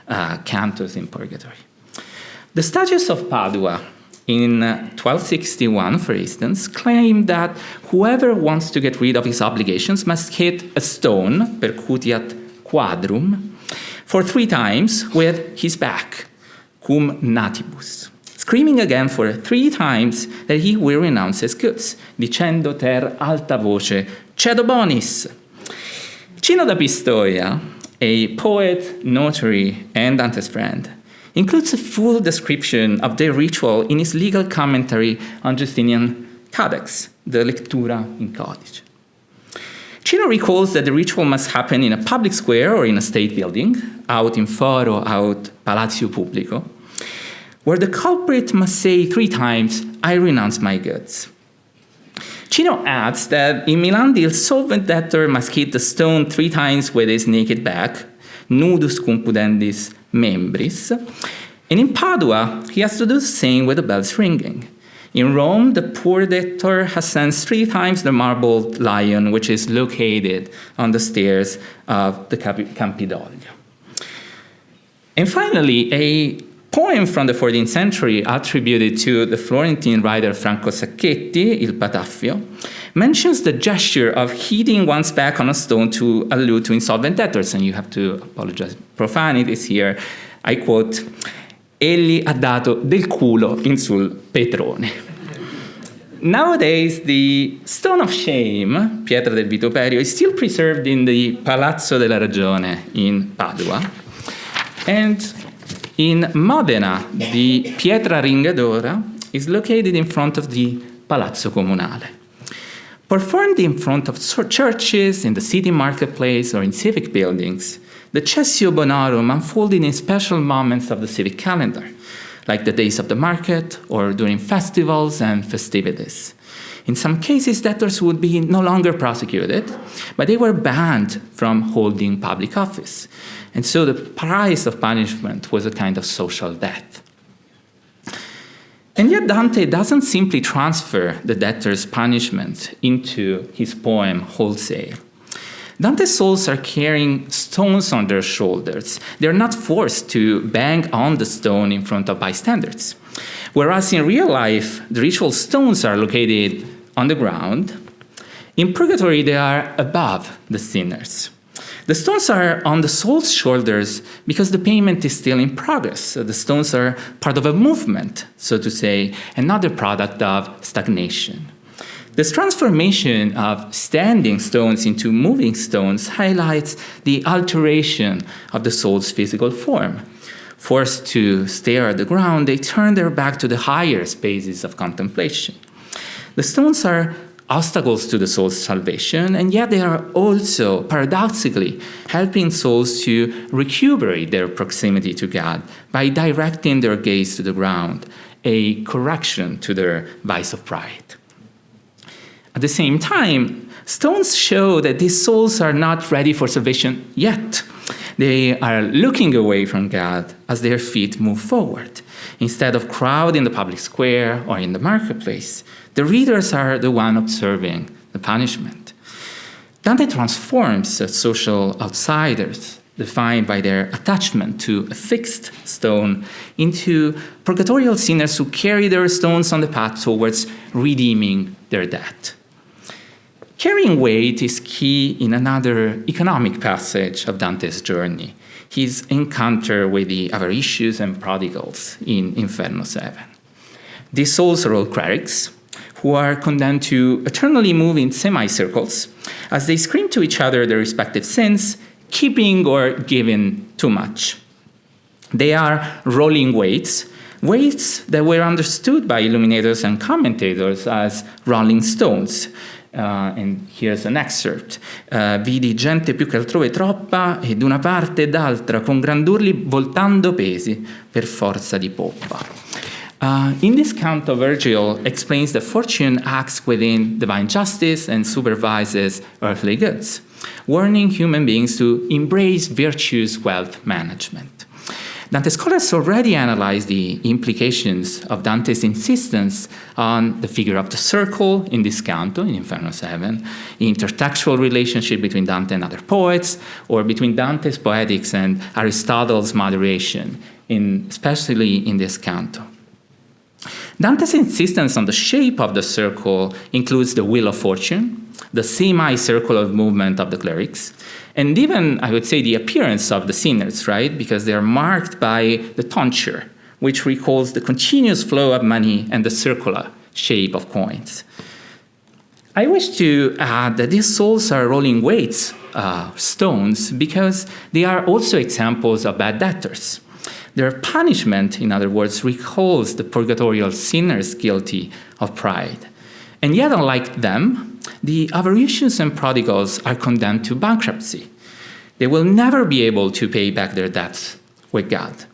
cantos in Purgatory. The Statutes of Padua in 1261, for instance, claim that whoever wants to get rid of his obligations must hit a stone, percutiat quadrum, for 3 times with his back, cum natibus, screaming again for 3 times that he will renounce his goods, dicendo ter alta voce, cedo bonis. Cino da Pistoia, a poet, notary, and Dante's friend, includes a full description of the ritual in his legal commentary on Justinian Codex, the Lectura in Codice. Cino recalls that the ritual must happen in a public square or in a state building, aut in foro, aut palatio publico, where the culprit must say 3 times, I renounce my goods. Cino adds that in Milan, the insolvent debtor must hit the stone 3 times with his naked back, nudus cum pudendis membris, and in Padua, he has to do the same with the bells ringing. In Rome, the poor debtor has sent 3 times the marble lion, which is located on the stairs of the Campidoglio. And finally, a poem from the 14th century attributed to the Florentine writer Franco Sacchetti, Il Pataffio, mentions the gesture of hitting one's back on a stone to allude to insolvent debtors. And you have to apologize, profanities here. I quote, "Egli ha dato del culo in sul Petrone." Nowadays, the Stone of Shame, Pietra del Vituperio, is still preserved in the Palazzo della Ragione in Padua. And in Modena, the Pietra Ringadora is located in front of the Palazzo Comunale. Performed in front of churches, in the city marketplace, or in civic buildings, the Cessio Bonorum unfolded in special moments of the civic calendar, like the days of the market or during festivals and festivities. In some cases, debtors would be no longer prosecuted, but they were banned from holding public office. And so the price of punishment was a kind of social death. And yet Dante doesn't simply transfer the debtor's punishment into his poem wholesale. Dante's souls are carrying stones on their shoulders. They're not forced to bang on the stone in front of bystanders. Whereas in real life, the ritual stones are located on the ground, in purgatory they are above the sinners. The stones are on the soul's shoulders because the payment is still in progress. So the stones are part of a movement, so to say, another product of stagnation. This transformation of standing stones into moving stones highlights the alteration of the soul's physical form. Forced to stare at the ground, they turn their back to the higher spaces of contemplation. The stones are obstacles to the soul's salvation, and yet they are also, paradoxically, helping souls to recuperate their proximity to God by directing their gaze to the ground, a correction to their vice of pride. At the same time, stones show that these souls are not ready for salvation yet. They are looking away from God as their feet move forward. Instead of crowd in the public square or in the marketplace, the readers are the one observing the punishment. Dante transforms social outsiders, defined by their attachment to a fixed stone, into purgatorial sinners who carry their stones on the path towards redeeming their debt. Carrying weight is key in another economic passage of Dante's journey, his encounter with the avaricious and prodigals in Inferno 7. These souls are all clerics who are condemned to eternally move in semicircles as they scream to each other their respective sins, keeping or giving too much. They are rolling weights, weights that were understood by illuminators and commentators as rolling stones. And here's an excerpt. Vidi gente più che altrove troppa e d'una parte e d'altra con grandurli voltando pesi per forza di poppa. In this canto, Virgil explains that fortune acts within divine justice and supervises earthly goods, warning human beings to embrace virtuous wealth management. Dante scholars already analyzed the implications of Dante's insistence on the figure of the circle in this canto, in Inferno 7, the intertextual relationship between Dante and other poets, or between Dante's poetics and Aristotle's moderation, especially in this canto. Dante's insistence on the shape of the circle includes the wheel of fortune, the semicircle of movement of the clerics, and even, I would say, the appearance of the sinners, right? Because they are marked by the tonsure, which recalls the continuous flow of money and the circular shape of coins. I wish to add that these souls are rolling weights, stones, because they are also examples of bad debtors. Their punishment, in other words, recalls the purgatorial sinners guilty of pride. And yet, unlike them, the avaricious and prodigals are condemned to bankruptcy. They will never be able to pay back their debts with God.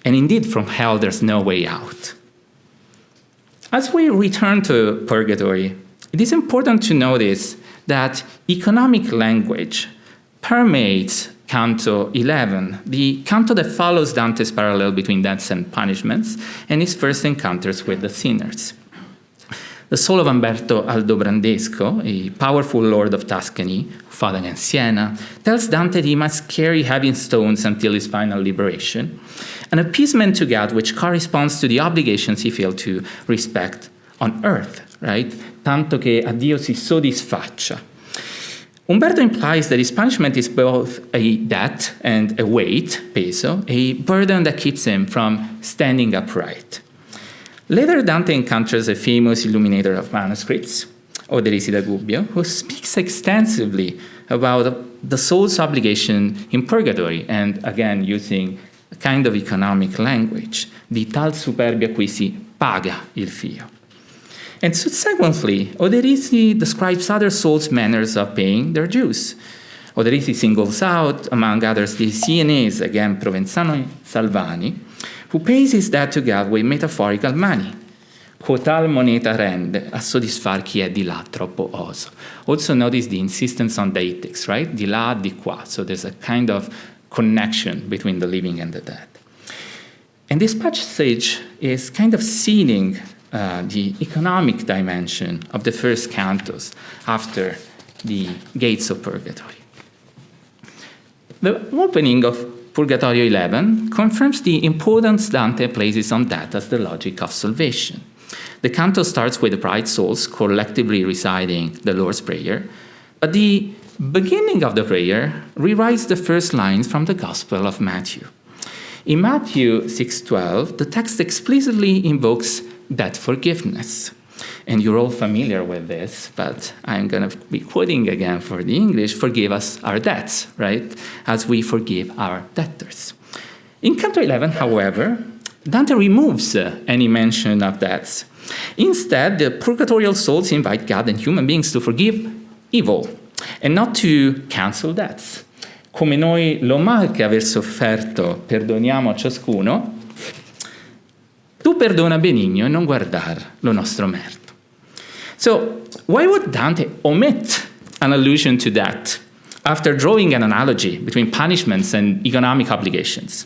And indeed, from hell, there's no way out. As we return to purgatory, it is important to notice that economic language permeates Canto 11, the canto that follows Dante's parallel between debts and punishments, and his first encounters with the sinners. The soul of Umberto Aldobrandesco, a powerful lord of Tuscany, who fought against Siena, tells Dante that he must carry heavy stones until his final liberation, an appeasement to God which corresponds to the obligations he failed to respect on earth, right? Tanto che a Dio si soddisfaccia. Umberto implies that his punishment is both a debt and a weight, peso, a burden that keeps him from standing upright. Later, Dante encounters a famous illuminator of manuscripts, Avarice da Gubbio, who speaks extensively about the soul's obligation in purgatory, and again using a kind of economic language, di tal superbia qui si paga il fio. And subsequently, Avarice describes other souls' manners of paying their dues. Avarice singles out, among others, the Sienese, again Provenzano Salvani, who pays his debt to God with metaphorical money. Quotal moneta rende, a soddisfar chi è di là troppo oso. Also notice the insistence on deitics, right? Di là, di qua. So there's a kind of connection between the living and the dead. And this passage is kind of sealing the economic dimension of the first cantos after the gates of purgatory. The opening of Purgatorio 11 confirms the importance Dante places on that as the logic of salvation. The canto starts with the bright souls collectively reciting the Lord's Prayer, but the beginning of the prayer rewrites the first lines from the Gospel of Matthew. In Matthew 6:12, the text explicitly invokes debt forgiveness. And you're all familiar with this, but I'm going to be quoting again for the English, forgive us our debts, right? As we forgive our debtors. In Canto 11, however, Dante removes any mention of debts. Instead, the purgatorial souls invite God and human beings to forgive evil and not to cancel debts. Come noi lo mal che aver sofferto perdoniamo a ciascuno, tu perdona benigno e non guardar lo nostro merito. So, why would Dante omit an allusion to that after drawing an analogy between punishments and economic obligations?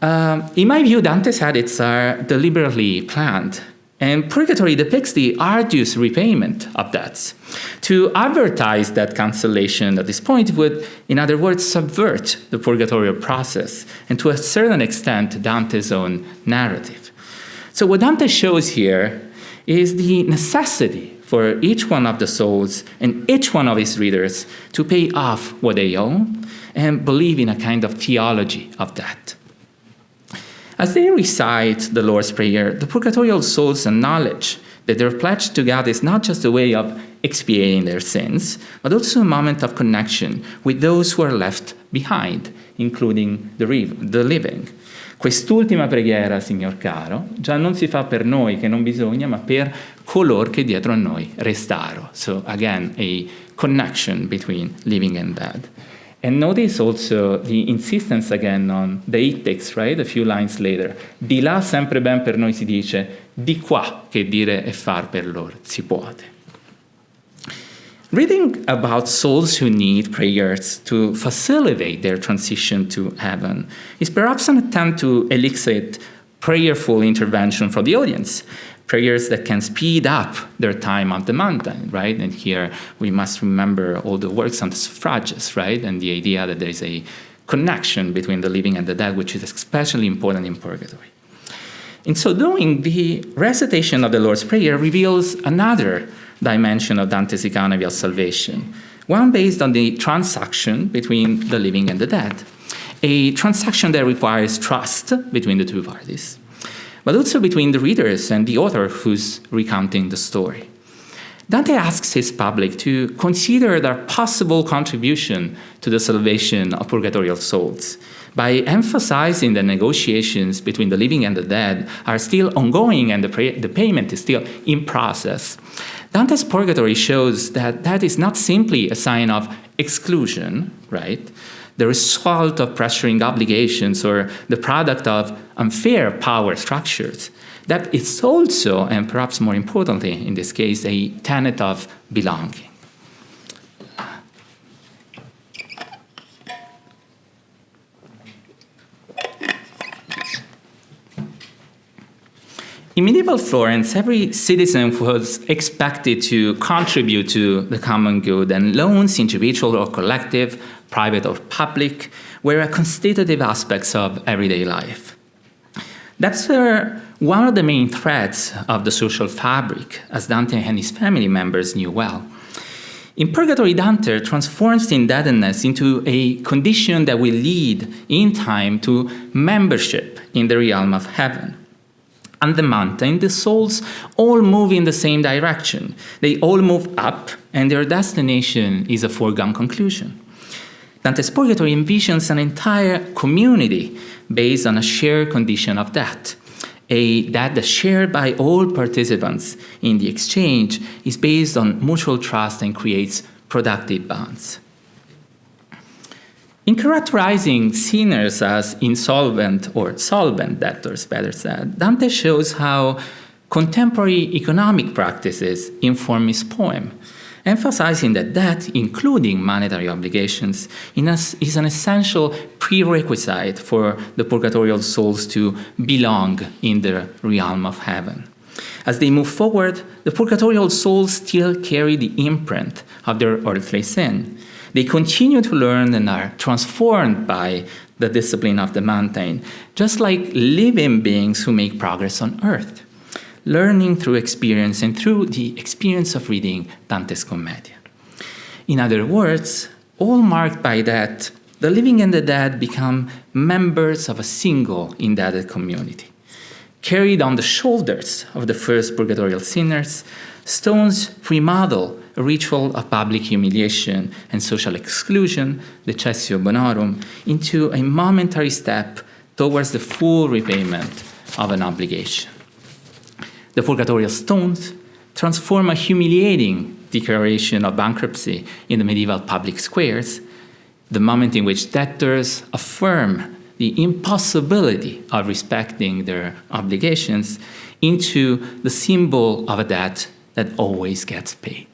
In my view, Dante's edits are deliberately planned, and Purgatory depicts the arduous repayment of debts. To advertise that cancellation at this point would, in other words, subvert the purgatorial process and to a certain extent Dante's own narrative. So what Dante shows here is the necessity for each one of the souls and each one of his readers to pay off what they owe and believe in a kind of theology of that. As they recite the Lord's Prayer, the purgatorial souls acknowledge that their pledge to God is not just a way of expiating their sins, but also a moment of connection with those who are left behind, including the living. Quest'ultima preghiera, Signor caro, già non si fa per noi che non bisogna, ma per color che dietro a noi restaro. So again, a connection between living and dead. And notice also the insistence again on deitics, right? A few lines later. Di là sempre ben per noi si dice, di qua che dire e far per lor si puote. Reading about souls who need prayers to facilitate their transition to heaven is perhaps an attempt to elicit prayerful intervention from the audience, prayers that can speed up their time on the mountain, right? And here we must remember all the works on the suffrages, right? And the idea that there is a connection between the living and the dead, which is especially important in purgatory. In so doing, the recitation of the Lord's Prayer reveals another dimension of Dante's economy of salvation, one based on the transaction between the living and the dead, a transaction that requires trust between the two parties, but also between the readers and the author who's recounting the story. Dante asks his public to consider their possible contribution to the salvation of purgatorial souls by emphasizing that negotiations between the living and the dead are still ongoing and the payment is still in process. Dante's Purgatory shows that that is not simply a sign of exclusion, right? The result of pressuring obligations or the product of unfair power structures. That is also, and perhaps more importantly in this case, a tenet of belonging. In medieval Florence, every citizen was expected to contribute to the common good, and loans, individual or collective, private or public, were constitutive aspects of everyday life. That's one of the main threads of the social fabric, as Dante and his family members knew well. In Purgatory, Dante transforms indebtedness into a condition that will lead in time to membership in the realm of heaven. On the mountain, the souls all move in the same direction. They all move up, and their destination is a foregone conclusion. Dante's Purgatory envisions an entire community based on a shared condition of debt. A debt that's shared by all participants in the exchange is based on mutual trust and creates productive bonds. In characterizing sinners as insolvent or solvent debtors, better said, Dante shows how contemporary economic practices inform his poem, emphasizing that debt, including monetary obligations, is an essential prerequisite for the purgatorial souls to belong in the realm of heaven. As they move forward, the purgatorial souls still carry the imprint of their earthly sin. They continue to learn and are transformed by the discipline of the mountain, just like living beings who make progress on earth, learning through experience and through the experience of reading Dante's Commedia. In other words, all marked by that, the living and the dead become members of a single indebted community. Carried on the shoulders of the first purgatorial sinners, stones remodel a ritual of public humiliation and social exclusion, the cessio bonorum, into a momentary step towards the full repayment of an obligation. The purgatorial stones transform a humiliating declaration of bankruptcy in the medieval public squares, the moment in which debtors affirm the impossibility of respecting their obligations, into the symbol of a debt that always gets paid.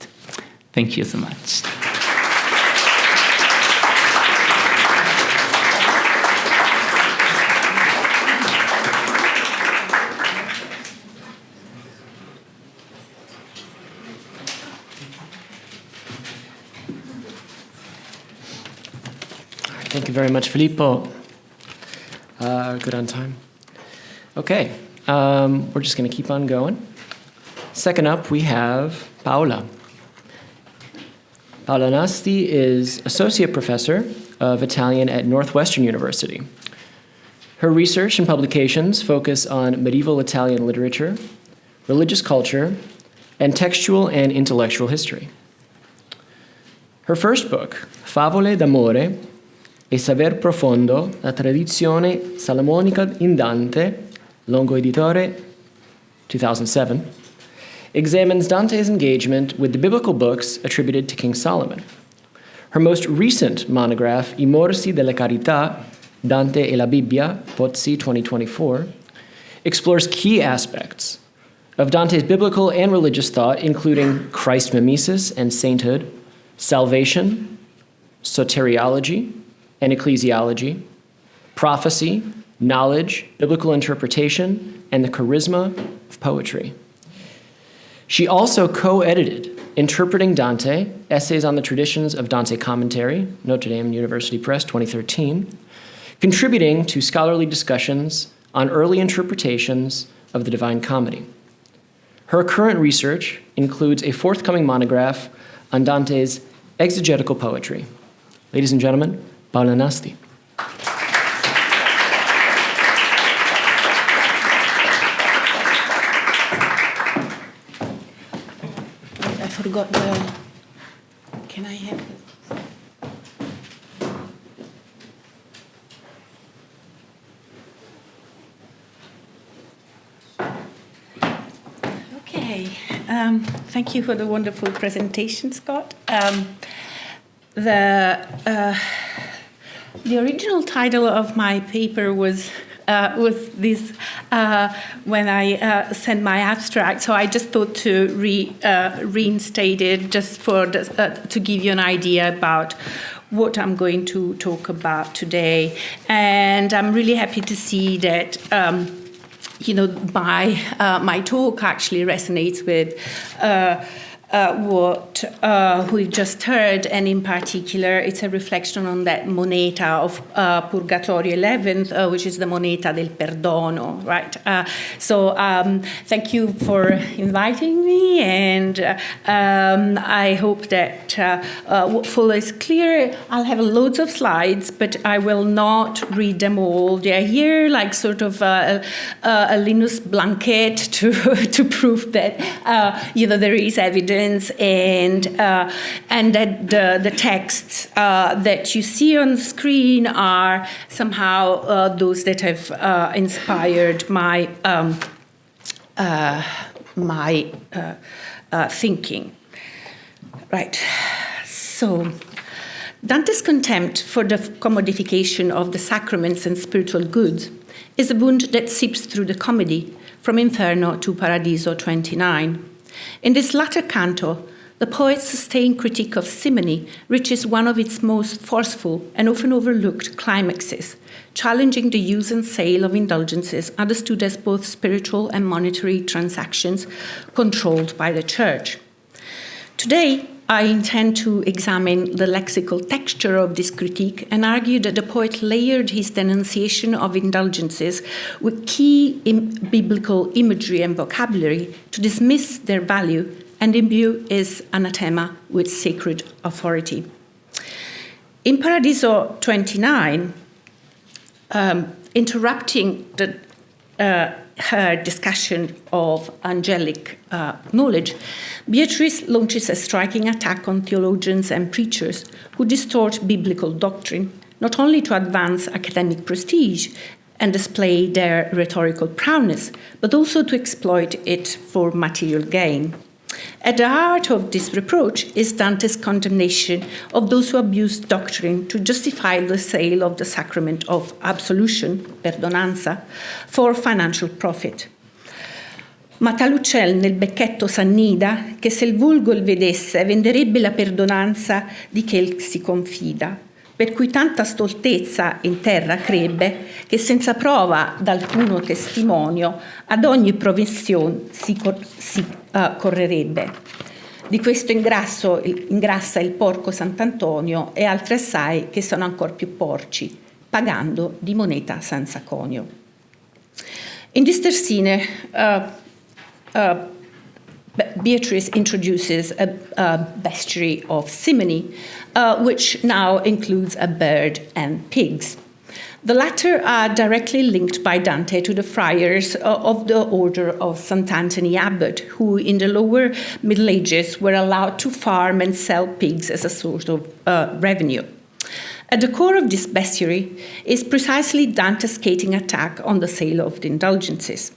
Thank you so much. Thank you very much, Filippo. Good on time. Okay, we're just going to keep on going. Second up, we have Paola. Paola Nasti is Associate Professor of Italian at Northwestern University. Her research and publications focus on medieval Italian literature, religious culture, and textual and intellectual history. Her first book, Favole d'amore e saver profondo, la tradizione salomonica in Dante, Longo Editore, 2007, examines Dante's engagement with the biblical books attributed to King Solomon. Her most recent monograph, I Morsi della Carità, Dante e la Bibbia, Pozzi 2024, explores key aspects of Dante's biblical and religious thought, including Christ mimesis and sainthood, salvation, soteriology and ecclesiology, prophecy, knowledge, biblical interpretation, and the charisma of poetry. She also co-edited Interpreting Dante, Essays on the Traditions of Dante Commentary, Notre Dame University Press, 2013, contributing to scholarly discussions on early interpretations of the Divine Comedy. Her current research includes a forthcoming monograph on Dante's exegetical poetry. Ladies and gentlemen, Paola Nasti. I forgot the... Can I have it? Okay. Thank you for the wonderful presentation, Scott. The original title of my paper was this when I sent my abstract, so I just thought to reinstate it just for to give you an idea about what I'm going to talk about today. And I'm really happy to see that my talk actually resonates with what we just heard, and in particular, it's a reflection on that Moneta of Purgatorio 11th, which is the Moneta del Perdono, right? So thank you for inviting me, and I hope that what follows is clear. I'll have loads of slides, but I will not read them all. They're here like sort of a Linus blanket to prove that there is evidence. And that the texts that you see on the screen are somehow those that have inspired my thinking. Right. So Dante's contempt for the commodification of the sacraments and spiritual goods is a wound that seeps through the comedy from Inferno to Paradiso 29. In this latter canto, the poet's sustained critique of Simony reaches one of its most forceful and often overlooked climaxes, challenging the use and sale of indulgences understood as both spiritual and monetary transactions controlled by the Church. Today, I intend to examine the lexical texture of this critique and argue that the poet layered his denunciation of indulgences with key biblical imagery and vocabulary to dismiss their value and imbue his anathema with sacred authority. In Paradiso 29, interrupting her discussion of angelic knowledge, Beatrice launches a striking attack on theologians and preachers who distort biblical doctrine, not only to advance academic prestige and display their rhetorical prowess, but also to exploit it for material gain. At the heart of this reproach is Dante's condemnation of those who abuse doctrine to justify the sale of the sacrament of absolution, perdonanza, for financial profit. Ma tal uccel nel becchetto s'annida, che se il vulgo il vedesse venderebbe la perdonanza di che si confida. Per cui tanta stoltezza in terra crebbe, che senza prova d'alcuno testimonio ad ogni provincione si correrebbe. Di questo ingrassa il porco Sant'Antonio e altri assai che sono ancor più porci, pagando di moneta senza conio. In this terzine, Beatrice introduces a bestiary of simony, which now includes a bird and pigs. The latter are directly linked by Dante to the friars of the order of St. Anthony Abbot, who in the lower Middle Ages were allowed to farm and sell pigs as a sort of revenue. At the core of this bestiary is precisely Dante's scathing attack on the sale of the indulgences.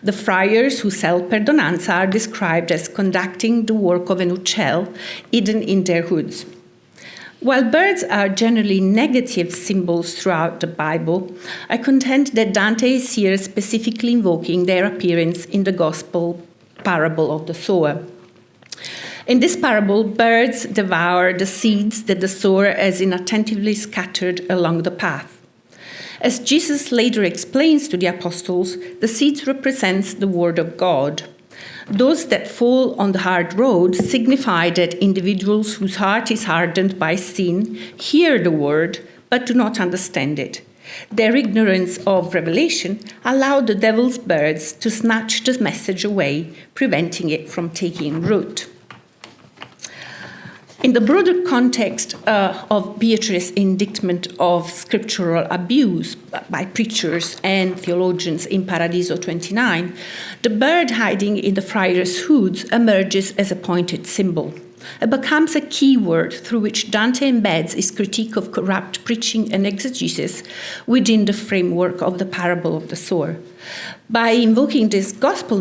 The friars who sell perdonanza are described as conducting the work of an uccel hidden in their hoods. While birds are generally negative symbols throughout the Bible, I contend that Dante is here specifically invoking their appearance in the Gospel parable of the sower. In this parable, birds devour the seeds that the sower has inattentively scattered along the path. As Jesus later explains to the apostles, the seeds represents the word of God. Those that fall on the hard road signify that individuals whose heart is hardened by sin hear the word but do not understand it. Their ignorance of revelation allowed the devil's birds to snatch the message away, preventing it from taking root. In the broader context of Beatrice's indictment of scriptural abuse by preachers and theologians in Paradiso 29, the bird hiding in the friar's hoods emerges as a pointed symbol. It becomes a key word through which Dante embeds his critique of corrupt preaching and exegesis within the framework of the parable of the sower. By invoking this gospel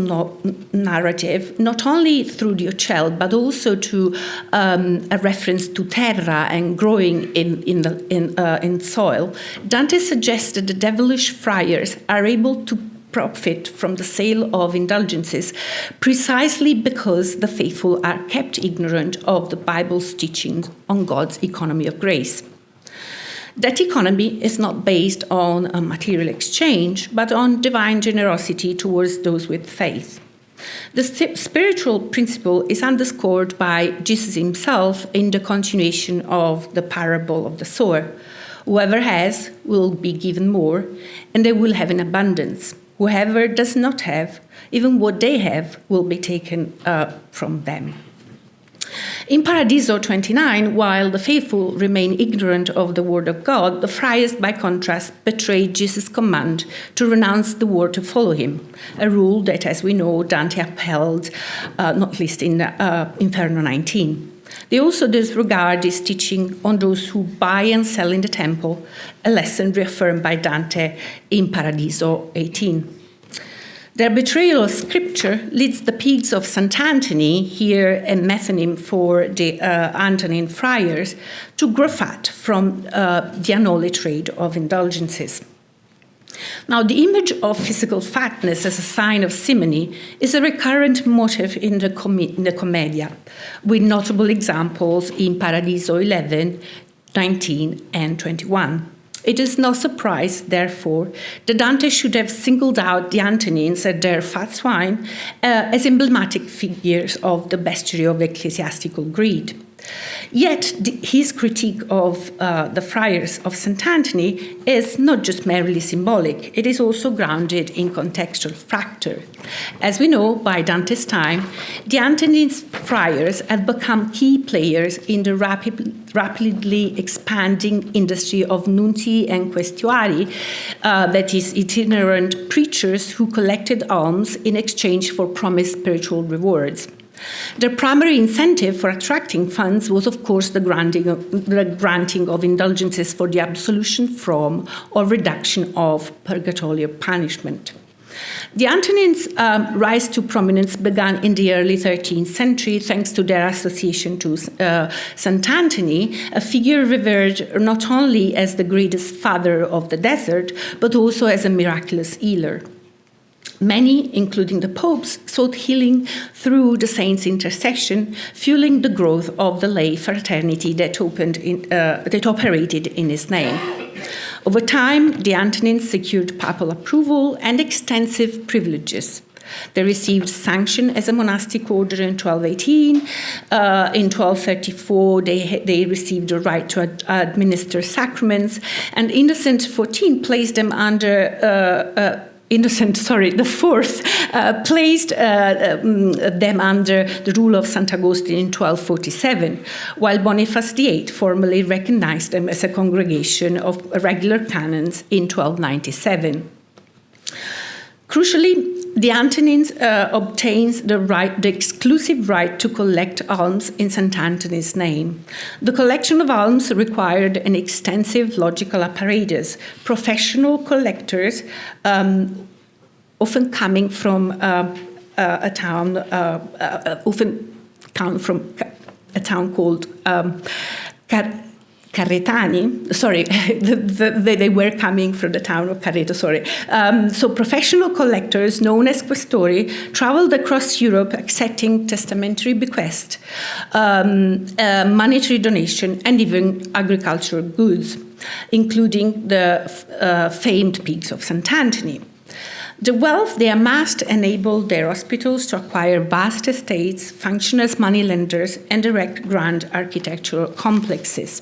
narrative, not only through the uccel, but also to a reference to terra and growing in soil, Dante suggests that the devilish friars are able to profit from the sale of indulgences precisely because the faithful are kept ignorant of the Bible's teachings on God's economy of grace. That economy is not based on a material exchange, but on divine generosity towards those with faith. The spiritual principle is underscored by Jesus himself in the continuation of the parable of the sower. Whoever has will be given more, and they will have in abundance. Whoever does not have, even what they have, will be taken from them. In Paradiso 29, while the faithful remain ignorant of the word of God, the friars, by contrast, betray Jesus' command to renounce the word to follow him, a rule that, as we know, Dante upheld, not least in Inferno 19. They also disregard his teaching on those who buy and sell in the temple, a lesson reaffirmed by Dante in Paradiso 18. Their betrayal of scripture leads the pigs of Sant'Antony, here a metonym for the Antonine friars, to grow fat from the unholy trade of indulgences. Now, the image of physical fatness as a sign of simony is a recurrent motif in the Commedia, with notable examples in Paradiso 11, 19, and 21. It is no surprise, therefore, that Dante should have singled out the Antonines and their fat swine as emblematic figures of the bestiary of ecclesiastical greed. Yet his critique of the friars of Sant'Antony is not just merely symbolic, it is also grounded in contextual factor. As we know, by Dante's time, the Antonines friars had become key players in the rapidly expanding industry of nuntii and questuari, that is, itinerant preachers who collected alms in exchange for promised spiritual rewards. Their primary incentive for attracting funds was, of course, the granting of indulgences for the absolution from or reduction of purgatorial punishment. The Antonines' rise to prominence began in the early 13th century thanks to their association to Sant'Antony, a figure revered not only as the greatest father of the desert, but also as a miraculous healer. Many, including the popes, sought healing through the saint's intercession, fueling the growth of the lay fraternity that operated in his name. Over time, the Antonines secured papal approval and extensive privileges. They received sanction as a monastic order in 1218. In 1234, they received the right to administer sacraments, and Innocent XIV placed them under Innocent IV placed them under the rule of St. Augustine in 1247, while Boniface VIII formally recognized them as a congregation of regular canons in 1297. Crucially, the Antonines obtains the exclusive right to collect alms in St. Antony's name. The collection of alms required an extensive logical apparatus. Professional collectors, often coming from a town, called Carretani, they were coming from the town of Carreto, So professional collectors, known as questori, traveled across Europe accepting testamentary bequest, monetary donation, and even agricultural goods, including the famed pigs of St. Antony. The wealth they amassed enabled their hospitals to acquire vast estates, function as moneylenders, and erect grand architectural complexes.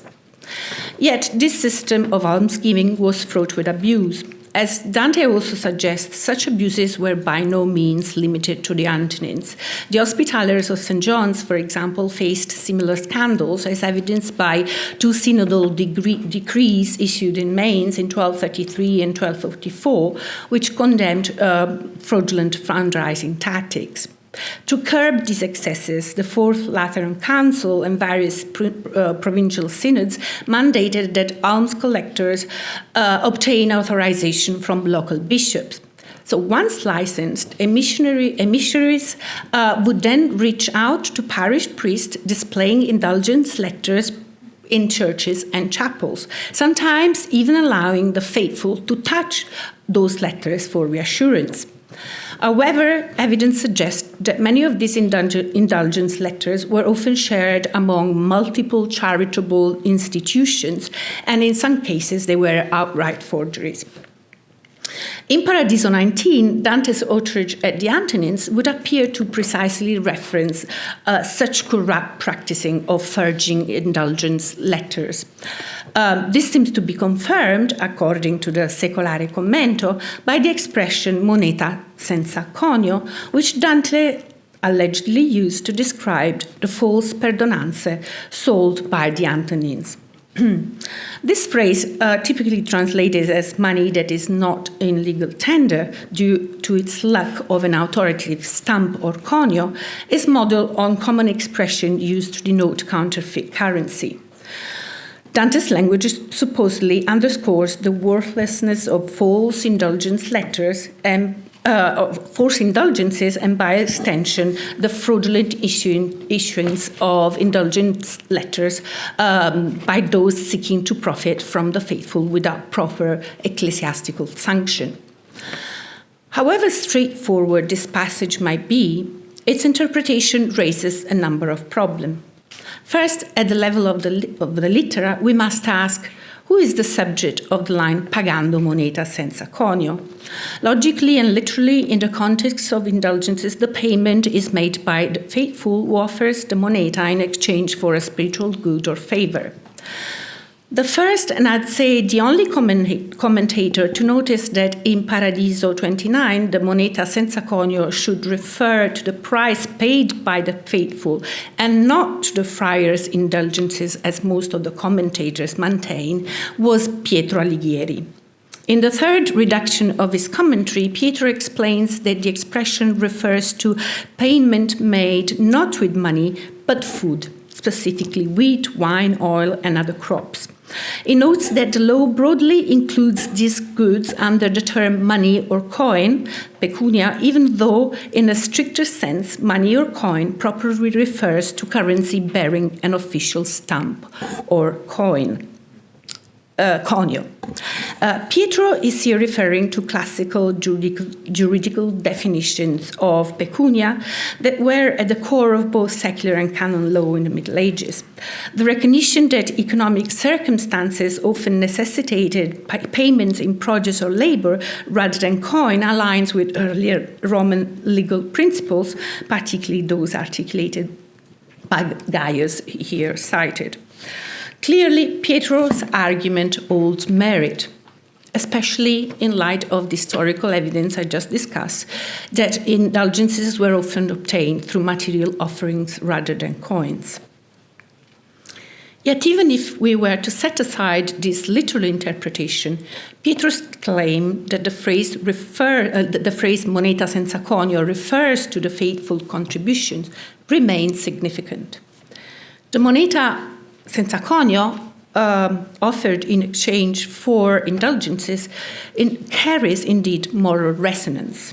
Yet this system of almsgiving was fraught with abuse. As Dante also suggests, such abuses were by no means limited to the Antonines. The Hospitallers of St. John's, for example, faced similar scandals, as evidenced by two synodal decrees issued in Mainz in 1233 and 1244, which condemned fraudulent fundraising tactics. To curb these excesses, the Fourth Lateran Council and various provincial synods mandated that alms collectors obtain authorization from local bishops. So once licensed, emissaries would then reach out to parish priests displaying indulgence letters in churches and chapels, sometimes even allowing the faithful to touch those letters for reassurance. However, evidence suggests that many of these indulgence letters were often shared among multiple charitable institutions, and in some cases they were outright forgeries. In Paradiso 19, Dante's outrage at the Antonines would appear to precisely reference such corrupt practicing of forging indulgence letters. This seems to be confirmed, according to the Secolare Commento, by the expression moneta senza conio, which Dante allegedly used to describe the false perdonanze sold by the Antonines. This phrase, typically translated as money that is not in legal tender due to its lack of an authoritative stamp or conio, is modeled on common expression used to denote counterfeit currency. Dante's language supposedly underscores the worthlessness of false indulgence letters and forced indulgences, and by extension, the fraudulent issuance of indulgence letters by those seeking to profit from the faithful without proper ecclesiastical sanction. However straightforward this passage might be, its interpretation raises a number of problems. First, at the level of the littera, we must ask, who is the subject of the line pagando moneta senza conio? Logically and literally, in the context of indulgences, the payment is made by the faithful who offers the moneta in exchange for a spiritual good or favor. The first, and I'd say the only commentator to notice that in Paradiso 29, the moneta senza conio should refer to the price paid by the faithful and not to the friar's indulgences, as most of the commentators maintain, was Pietro Alighieri. In the third reduction of his commentary, Pietro explains that the expression refers to payment made not with money, but food, specifically wheat, wine, oil, and other crops. He notes that the law broadly includes these goods under the term money or coin, pecunia, even though, in a stricter sense, money or coin properly refers to currency bearing an official stamp or coin. Conio. Pietro is here referring to classical juridical definitions of pecunia that were at the core of both secular and canon law in the Middle Ages. The recognition that economic circumstances often necessitated payments in produce or labor rather than coin aligns with earlier Roman legal principles, particularly those articulated by Gaius here cited. Clearly, Pietro's argument holds merit, especially in light of the historical evidence I just discussed, that indulgences were often obtained through material offerings rather than coins. Yet even if we were to set aside this literal interpretation, Pietro's claim that the phrase moneta senza conio refers to the faithful contributions remains significant. The moneta senza conio, offered in exchange for indulgences, carries indeed moral resonance.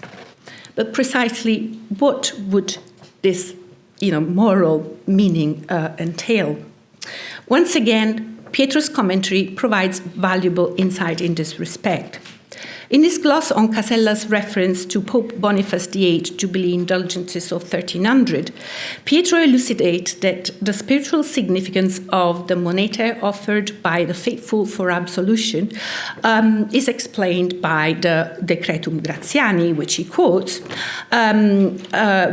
But precisely what would this moral meaning entail? Once again, Pietro's commentary provides valuable insight in this respect. In his gloss on Casella's reference to Pope Boniface VIII Jubilee indulgences of 1300, Pietro elucidates that the spiritual significance of the moneta offered by the faithful for absolution is explained by the Decretum Gratiani, which he quotes,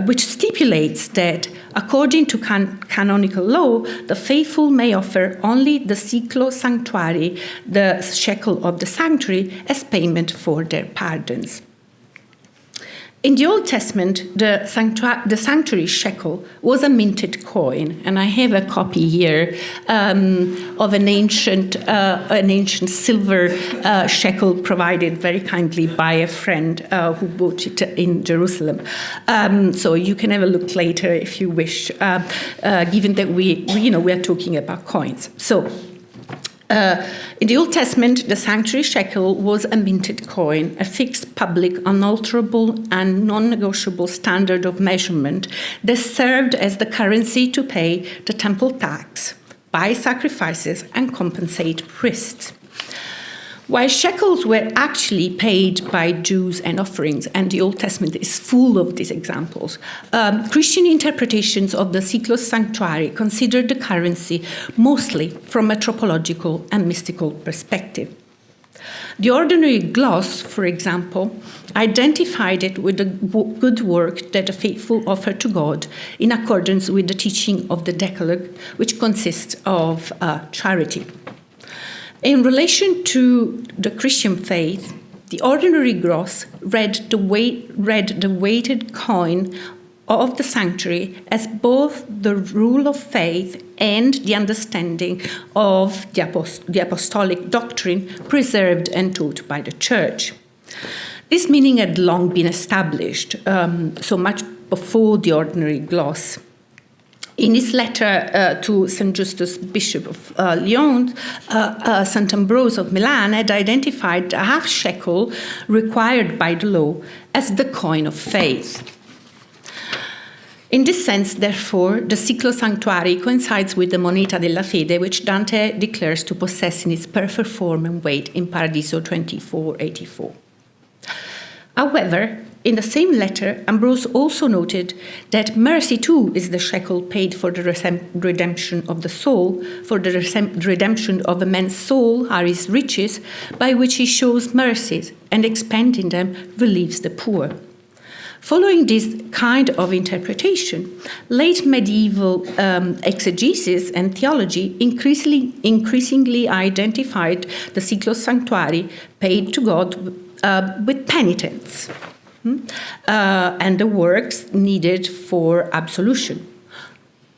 which stipulates that according to canonical law, the faithful may offer only the siclo sanctuari, the shekel of the sanctuary, as payment for their pardons. In the Old Testament, the sanctuary shekel was a minted coin, and I have a copy here of an ancient silver shekel provided very kindly by a friend who bought it in Jerusalem. So you can have a look later if you wish, given that we are talking about coins. So. In the Old Testament, the sanctuary shekel was a minted coin, a fixed, public, unalterable, and non-negotiable standard of measurement that served as the currency to pay the temple tax, buy sacrifices, and compensate priests. While shekels were actually paid by dues and offerings, and the Old Testament is full of these examples, Christian interpretations of the Cyclos Sanctuary considered the currency mostly from a tropological and mystical perspective. The ordinary gloss, for example, identified it with the good work that the faithful offer to God in accordance with the teaching of the Decalogue, which consists of charity. In relation to the Christian faith, the ordinary gross read the weighted coin of the sanctuary as both the rule of faith and the understanding of the apostolic doctrine preserved and taught by the Church. This meaning had long been established, so much before the ordinary gloss. In his letter to St. Justus, Bishop of Leone, St. Ambrose of Milan had identified a half shekel required by the law as the coin of faith. In this sense, therefore, the Ciclo Sanctuari coincides with the Moneta della Fede, which Dante declares to possess in its perfect form and weight in Paradiso 2484. However, in the same letter, Ambrose also noted that mercy too is the shekel paid for the redemption of the soul, for the redemption of a man's soul are his riches, by which he shows mercies and expending them relieves the poor. Following this kind of interpretation, late medieval exegesis and theology increasingly identified the Cyclos Sanctuari paid to God with penitence and the works needed for absolution.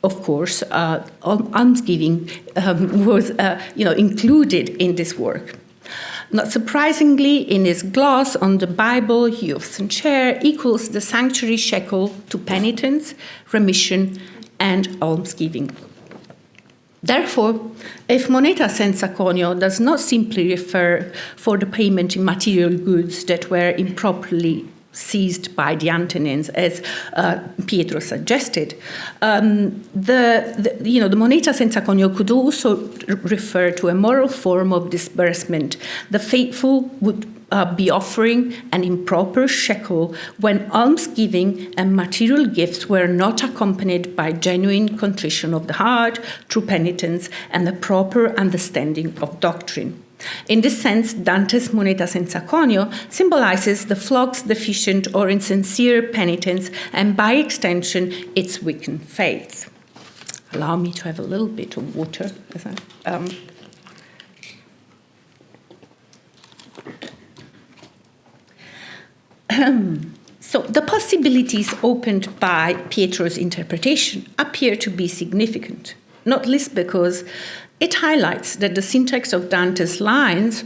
Of course, almsgiving was included in this work. Not surprisingly, in his gloss on the Bible, he often equals the sanctuary shekel to penitence, remission, and almsgiving. Therefore, if moneta senza conio does not simply refer for the payment in material goods that were improperly seized by the Antonines, as Pietro suggested, the moneta senza conio could also refer to a moral form of disbursement. The faithful would be offering an improper shekel when almsgiving and material gifts were not accompanied by genuine contrition of the heart, true penitence, and the proper understanding of doctrine. In this sense, Dante's Moneta senza conio symbolizes the flocks deficient or insincere penitence, and by extension, its weakened faith. Allow me to have a little bit of water. So the possibilities opened by Pietro's interpretation appear to be significant, not least because it highlights that the syntax of Dante's lines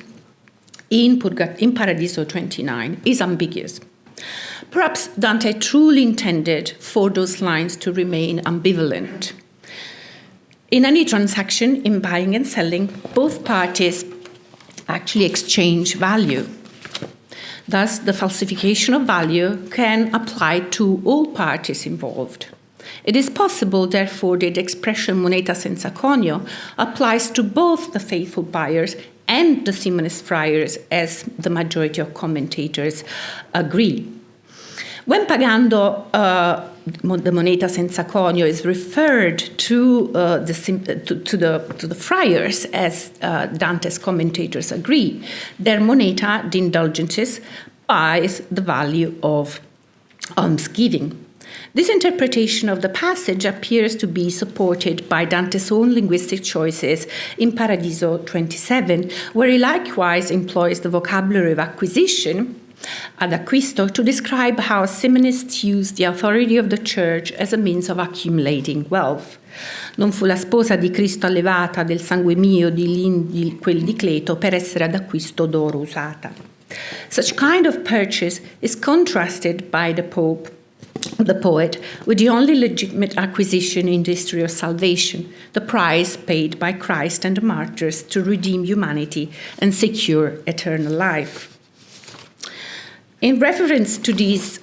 in Paradiso 29 is ambiguous. Perhaps Dante truly intended for those lines to remain ambivalent. In any transaction, in buying and selling, both parties actually exchange value. Thus, the falsification of value can apply to all parties involved. It is possible, therefore, that the expression moneta senza conio applies to both the faithful buyers and the Simonist friars, as the majority of commentators agree. When pagando the moneta senza conio is referred to the friars, as Dante's commentators agree, their moneta, the indulgences, buys the value of almsgiving. This interpretation of the passage appears to be supported by Dante's own linguistic choices in Paradiso 27, where he likewise employs the vocabulary of acquisition, ad acquisto, to describe how Simonists use the authority of the Church as a means of accumulating wealth. Non fu la sposa di Cristo allevata del sangue mio di quel di Cleto per essere ad acquisto d'oro usata. Such kind of purchase is contrasted by the poet with the only legitimate acquisition in the history of salvation, the price paid by Christ and the martyrs to redeem humanity and secure eternal life. In reference to these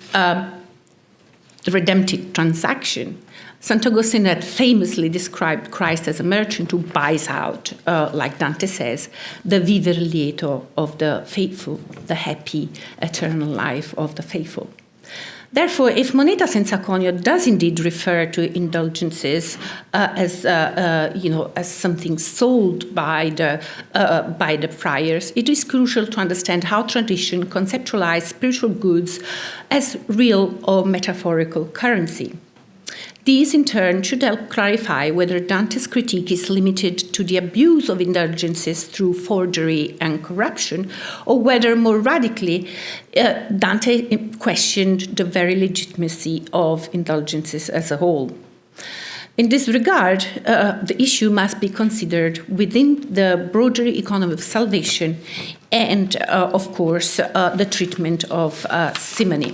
redemptive transaction. St. Augustine had famously described Christ as a merchant who buys out, like Dante says, the viver lieto of the faithful, the happy eternal life of the faithful. Therefore, if moneta senza conio does indeed refer to indulgences as something sold by the friars, it is crucial to understand how tradition conceptualized spiritual goods as real or metaphorical currency. These, in turn, should help clarify whether Dante's critique is limited to the abuse of indulgences through forgery and corruption, or whether, more radically, Dante questioned the very legitimacy of indulgences as a whole. In this regard, the issue must be considered within the broader economy of salvation and, of course, the treatment of simony.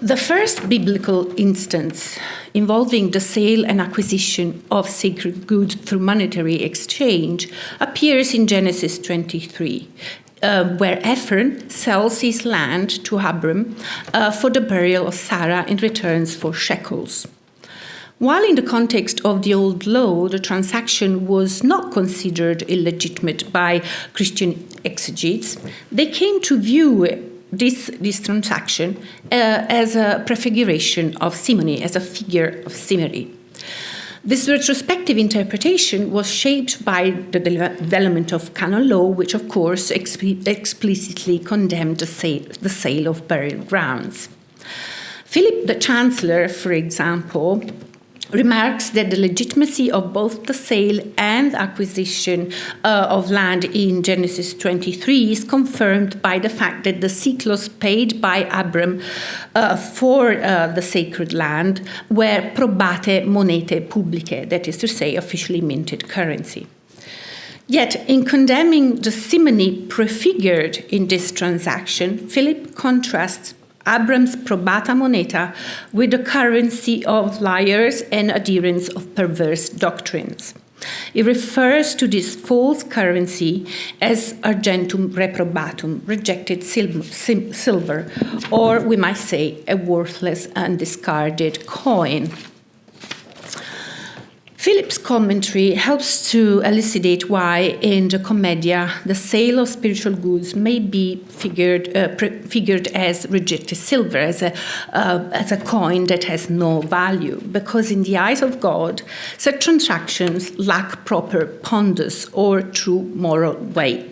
The first biblical instance involving the sale and acquisition of sacred goods through monetary exchange appears in Genesis 23, where Ephron sells his land to Abram for the burial of Sara in return for shekels. While in the context of the Old Law, the transaction was not considered illegitimate by Christian exegetes, they came to view this transaction as a prefiguration of simony, as a figure of simony. This retrospective interpretation was shaped by the development of canon law, which of course explicitly condemned the sale of burial grounds. Philip the Chancellor, for example, remarks that the legitimacy of both the sale and acquisition of land in Genesis 23 is confirmed by the fact that the siklos paid by Abram for the sacred land were probate monete publicae, that is to say, officially minted currency. Yet, in condemning the simony prefigured in this transaction, Philip contrasts Abram's probata moneta with the currency of liars and adherents of perverse doctrines. He refers to this false currency as argentum reprobatum, rejected silver, or we might say a worthless and discarded coin. Philip's commentary helps to elucidate why in the Commedia the sale of spiritual goods may be figured as rejected silver, as a coin that has no value, because in the eyes of God, such transactions lack proper pondus or true moral weight.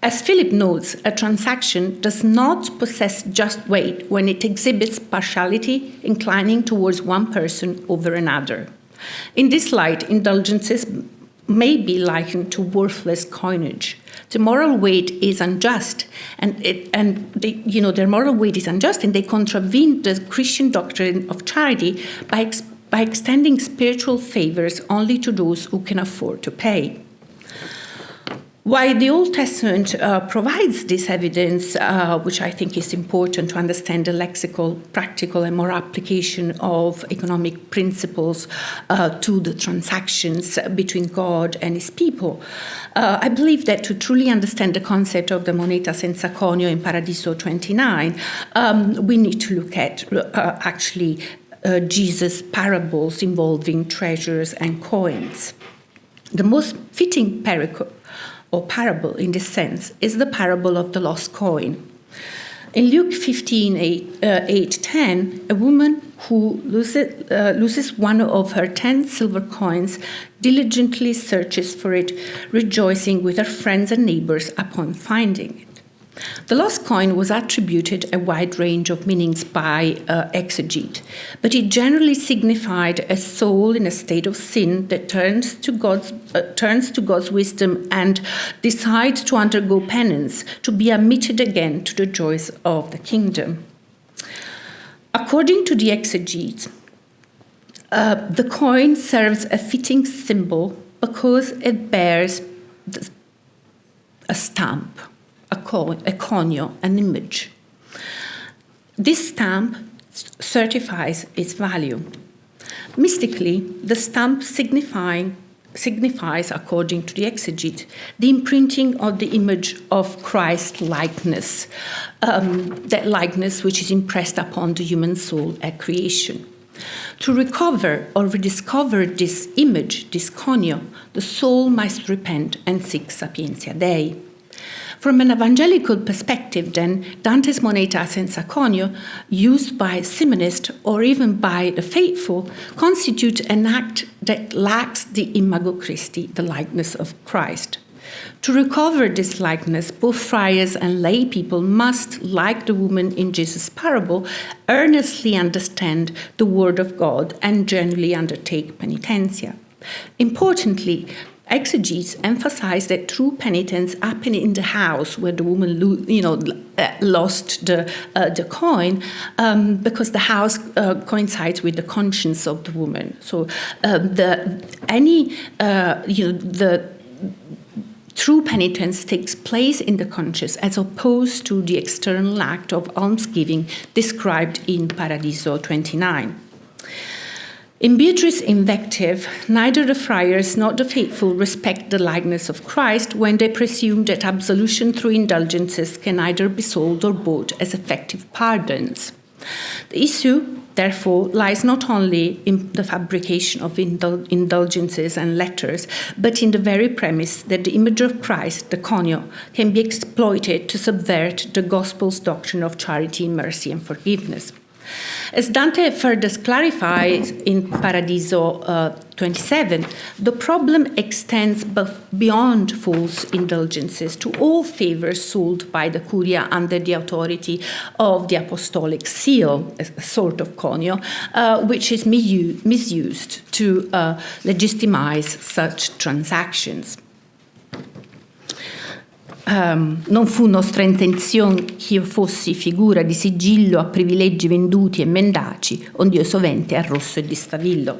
As Philip notes, a transaction does not possess just weight when it exhibits partiality inclining towards one person over another. In this light, indulgences may be likened to worthless coinage. The moral weight is unjust, their moral weight is unjust, and they contravene the Christian doctrine of charity by extending spiritual favors only to those who can afford to pay. While the Old Testament provides this evidence, which I think is important to understand the lexical, practical, and moral application of economic principles to the transactions between God and his people, I believe that to truly understand the concept of the moneta senza conio in Paradiso 29, we need to look at Jesus' parables involving treasures and coins. The most fitting parable in this sense is the parable of the lost coin. In Luke 15:8-10, a woman who loses one of her 10 silver coins diligently searches for it, rejoicing with her friends and neighbors upon finding it. The lost coin was attributed a wide range of meanings by exegete, but it generally signified a soul in a state of sin that turns to God's wisdom and decides to undergo penance, to be admitted again to the joys of the kingdom. According to the exegete, the coin serves a fitting symbol because it bears a stamp, a conio, an image. This stamp certifies its value. Mystically, the stamp signifying signifies, according to the exegete, the imprinting of the image of Christ likeness, that likeness which is impressed upon the human soul at creation. To recover or rediscover this image, this conio, the soul must repent and seek sapientia Dei. From an evangelical perspective, then, Dante's Moneta senza conio, used by Simonists or even by the faithful, constitute an act that lacks the imago Christi, the likeness of Christ. To recover this likeness, both friars and lay people must, like the woman in Jesus' parable, earnestly understand the word of God and generally undertake penitentia. Importantly, exegetes emphasize that true penitence happened in the house where the woman, lost the coin, because the house coincides with the conscience of the woman. So the true penitence takes place in the conscience as opposed to the external act of almsgiving described in Paradiso 29. In Beatrice's invective, neither the friars nor the faithful respect the likeness of Christ when they presume that absolution through indulgences can either be sold or bought as effective pardons. The issue, therefore, lies not only in the fabrication of indulgences and letters, but in the very premise that the image of Christ, the conio, can be exploited to subvert the gospel's doctrine of charity, mercy, and forgiveness. As Dante further clarifies in Paradiso 27, the problem extends beyond false indulgences to all favors sold by the curia under the authority of the apostolic seal, a sort of conio, which is misused to legitimize such transactions. Non fu nostra intenzione che io fossi figura di sigillo a privilegi venduti e mendaci, ond'io sovente arrosso e distavillo.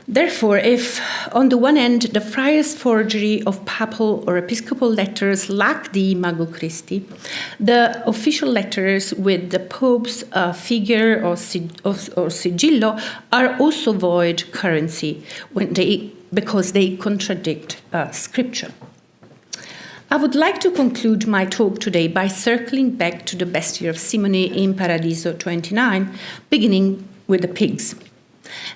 Therefore, if, on the one hand, the friar's forgery of papal or episcopal letters lack the imago Christi, the official letters with the Pope's figure or sigillo are also void currency because they contradict Scripture. I would like to conclude my talk today by circling back to the bestiary of Simony in Paradiso 29, beginning with the pigs.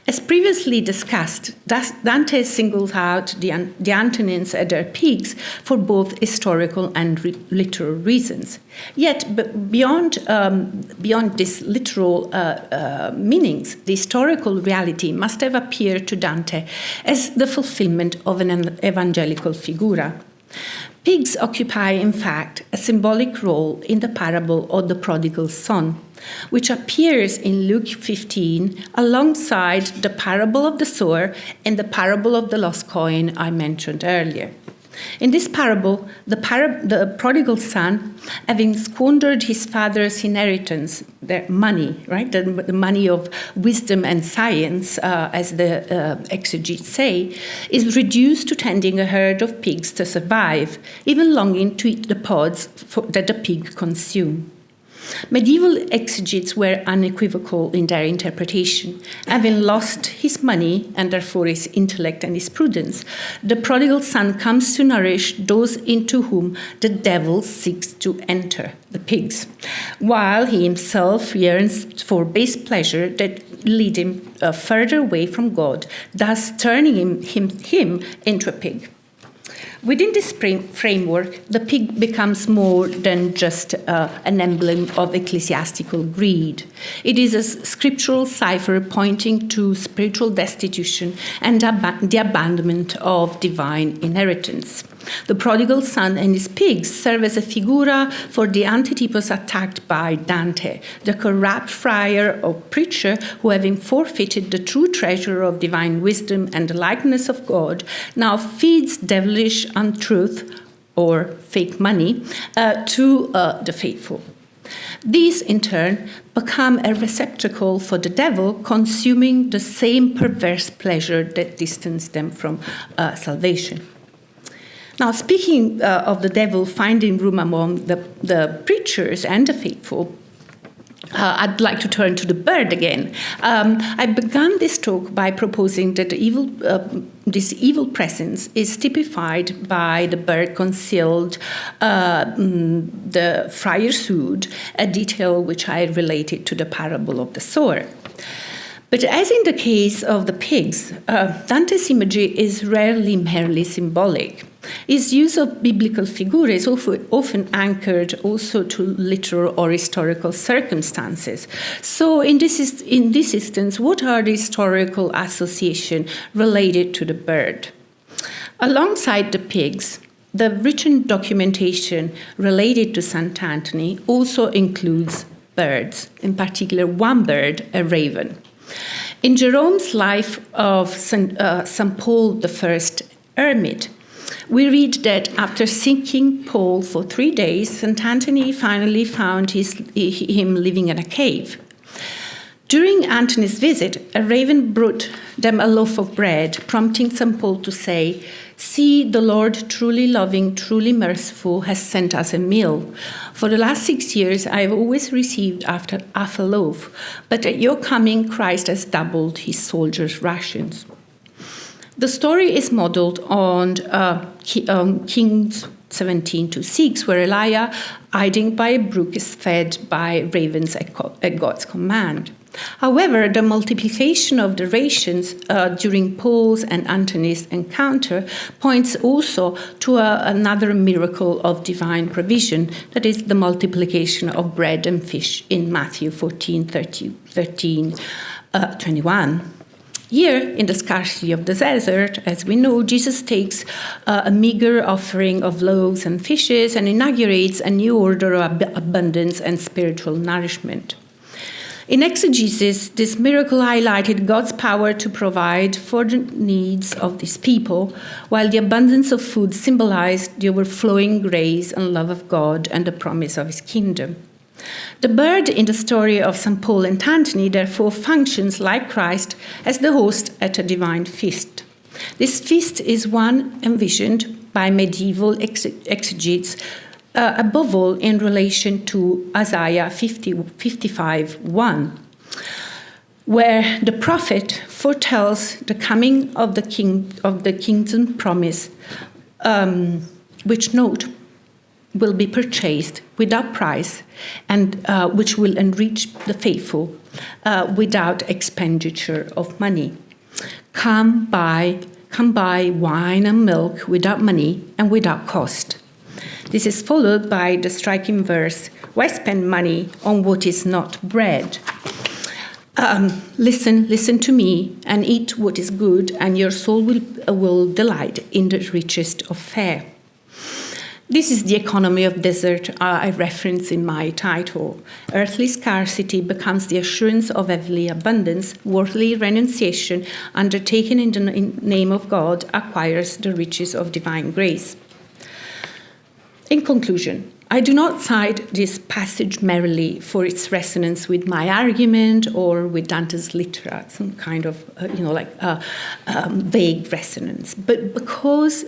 As previously discussed, Dante singles out the Antonines and their pigs for both historical and literal reasons. Yet, beyond these literal meanings, the historical reality must have appeared to Dante as the fulfillment of an evangelical figura. Pigs occupy, in fact, a symbolic role in the parable of the prodigal son, which appears in Luke 15 alongside the parable of the sower and the parable of the lost coin I mentioned earlier. In this parable, the prodigal son, having squandered his father's inheritance, their money, right, the money of wisdom and science, as the exegetes say, is reduced to tending a herd of pigs to survive, even longing to eat the pods that the pig consume. Medieval exegetes were unequivocal in their interpretation. Having lost his money, and therefore his intellect and his prudence, the prodigal son comes to nourish those into whom the devil seeks to enter, the pigs, while he himself yearns for base pleasure that lead him further away from God, thus turning him into a pig. Within this framework, the pig becomes more than just an emblem of ecclesiastical greed. It is a scriptural cipher pointing to spiritual destitution and the abandonment of divine inheritance. The prodigal son and his pigs serve as a figura for the antitypos attacked by Dante, the corrupt friar or preacher who, having forfeited the true treasure of divine wisdom and the likeness of God, now feeds devilish untruth or fake money to the faithful. These, in turn, become a receptacle for the devil, consuming the same perverse pleasure that distanced them from salvation. Now, speaking of the devil finding room among the preachers and the faithful, I'd like to turn to the bird again. I began this talk by proposing that this evil presence is typified by the bird concealed, the friar sued, a detail which I related to the parable of the sower. But as in the case of the pigs, Dante's imagery is rarely merely symbolic. His use of biblical figures is often anchored also to literal or historical circumstances. So in this instance, what are the historical associations related to the bird? Alongside the pigs, the written documentation related to St. Anthony also includes birds, in particular one bird, a raven. In Jerome's life of St. Paul I Hermit, we read that after seeking Paul for 3 days, St. Anthony finally found him living in a cave. During Antony's visit, a raven brought them a loaf of bread, prompting St. Paul to say, "See, the Lord, truly loving, truly merciful, has sent us a meal. For the last 6 years, I have always received after half a loaf, but at your coming, Christ has doubled his soldiers' rations." The story is modeled on Kings 17:6, where Elijah, hiding by a brook, is fed by ravens at God's command. However, the multiplication of the rations during Paul's and Antony's encounter points also to another miracle of divine provision, that is the multiplication of bread and fish in Matthew 14:21. Here, in the scarcity of the desert, as we know, Jesus takes a meager offering of loaves and fishes and inaugurates a new order of abundance and spiritual nourishment. In exegesis, this miracle highlighted God's power to provide for the needs of these people, while the abundance of food symbolized the overflowing grace and love of God and the promise of his kingdom. The bird in the story of St. Paul and Antony therefore functions like Christ as the host at a divine feast. This feast is one envisioned by medieval exegetes, above all in relation to Isaiah 55:1, where the prophet foretells the coming of the kingdom promise, which note will be purchased without price and which will enrich the faithful without expenditure of money. Come buy wine and milk without money and without cost. This is followed by the striking verse, "Why spend money on what is not bread? Listen to me and eat what is good, and your soul will delight in the richest of fare." This is the economy of desert I reference in my title. Earthly scarcity becomes the assurance of heavenly abundance. Worldly renunciation, undertaken in the name of God, acquires the riches of divine grace. In conclusion, I do not cite this passage merely for its resonance with my argument or with Dante's litera, some kind of vague resonance, but because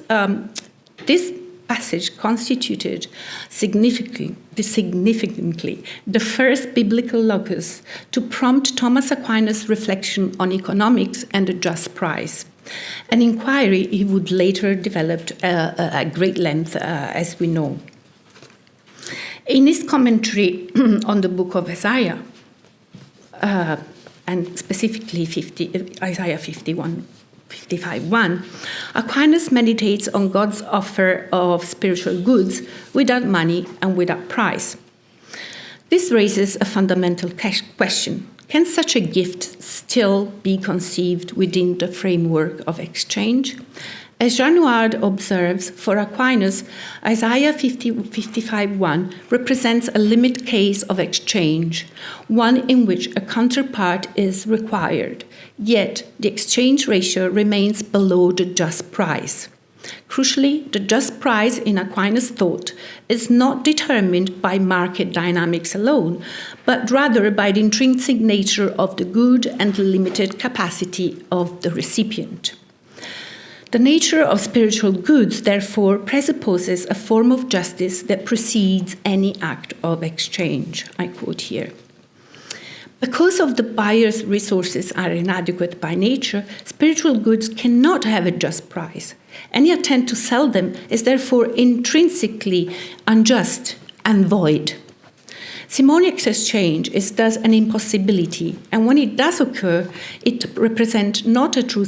this passage constituted significantly the first biblical locus to prompt Thomas Aquinas' reflection on economics and the just price, an inquiry he would later develop at great length, as we know. In his commentary on the book of Isaiah, and specifically Isaiah 55:1, Aquinas meditates on God's offer of spiritual goods without money and without price. This raises a fundamental question. Can such a gift still be conceived within the framework of exchange? As Jean Nouard observes, for Aquinas, Isaiah 55:1 represents a limit case of exchange, one in which a counterpart is required, yet the exchange ratio remains below the just price. Crucially, the just price in Aquinas' thought is not determined by market dynamics alone, but rather by the intrinsic nature of the good and the limited capacity of the recipient. The nature of spiritual goods, therefore, presupposes a form of justice that precedes any act of exchange. I quote here. Because of the buyer's resources are inadequate by nature, spiritual goods cannot have a just price. Any attempt to sell them is therefore intrinsically unjust and void. Simoni's exchange is thus an impossibility, and when it does occur, it represents not a true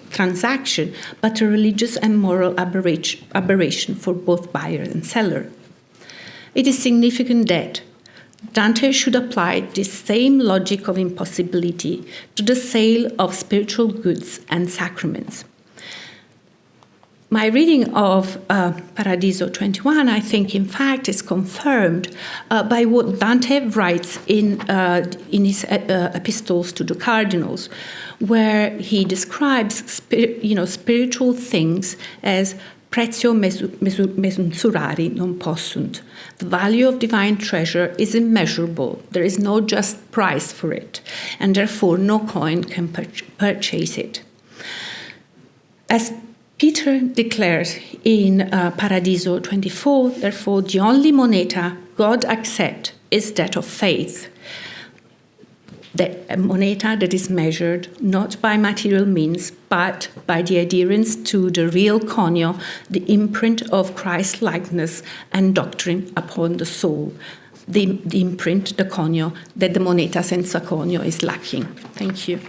transaction, but a religious and moral aberration for both buyer and seller. It is significant that Dante should apply this same logic of impossibility to the sale of spiritual goods and sacraments. My reading of Paradiso 21, I think, in fact, is confirmed by what Dante writes in his epistles to the cardinals, where he describes spiritual things as prezio mesurari non possunt. The value of divine treasure is immeasurable. There is no just price for it, and therefore no coin can purchase it. As Peter declares in Paradiso 24, therefore, the only moneta God accepts is that of faith. A moneta that is measured not by material means, but by the adherence to the real conio, the imprint of Christ's likeness and doctrine upon the soul. The imprint, the conio, that the moneta senza conio is lacking. Thank you.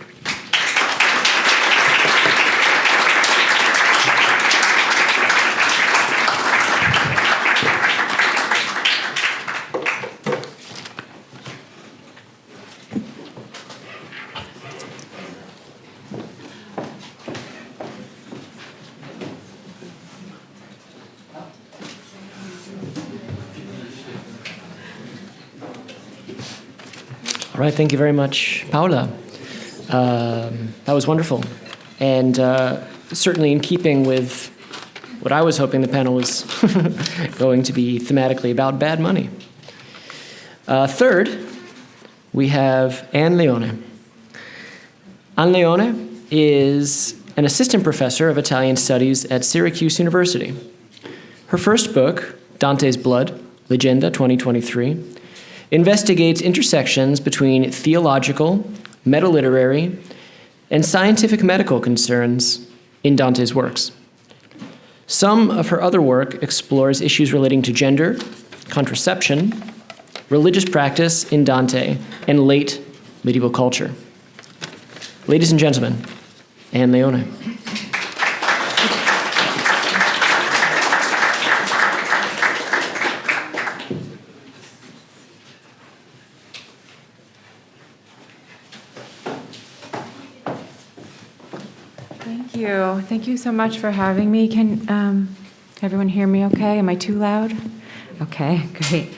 All right, thank you very much, Paola. That was wonderful. And certainly in keeping with what I was hoping the panel was going to be thematically about bad money. Third, we have Anne Leone. Anne Leone is an assistant professor of Italian studies at Syracuse University. Her first book, Dante's Blood, Legenda 2023, investigates intersections between theological, metaliterary, and scientific medical concerns in Dante's works. Some of her other work explores issues relating to gender, contraception, religious practice in Dante, and late medieval culture. Ladies and gentlemen, Anne Leone. Thank you so much for having me. Can everyone hear me okay? Am I too loud? Okay, great.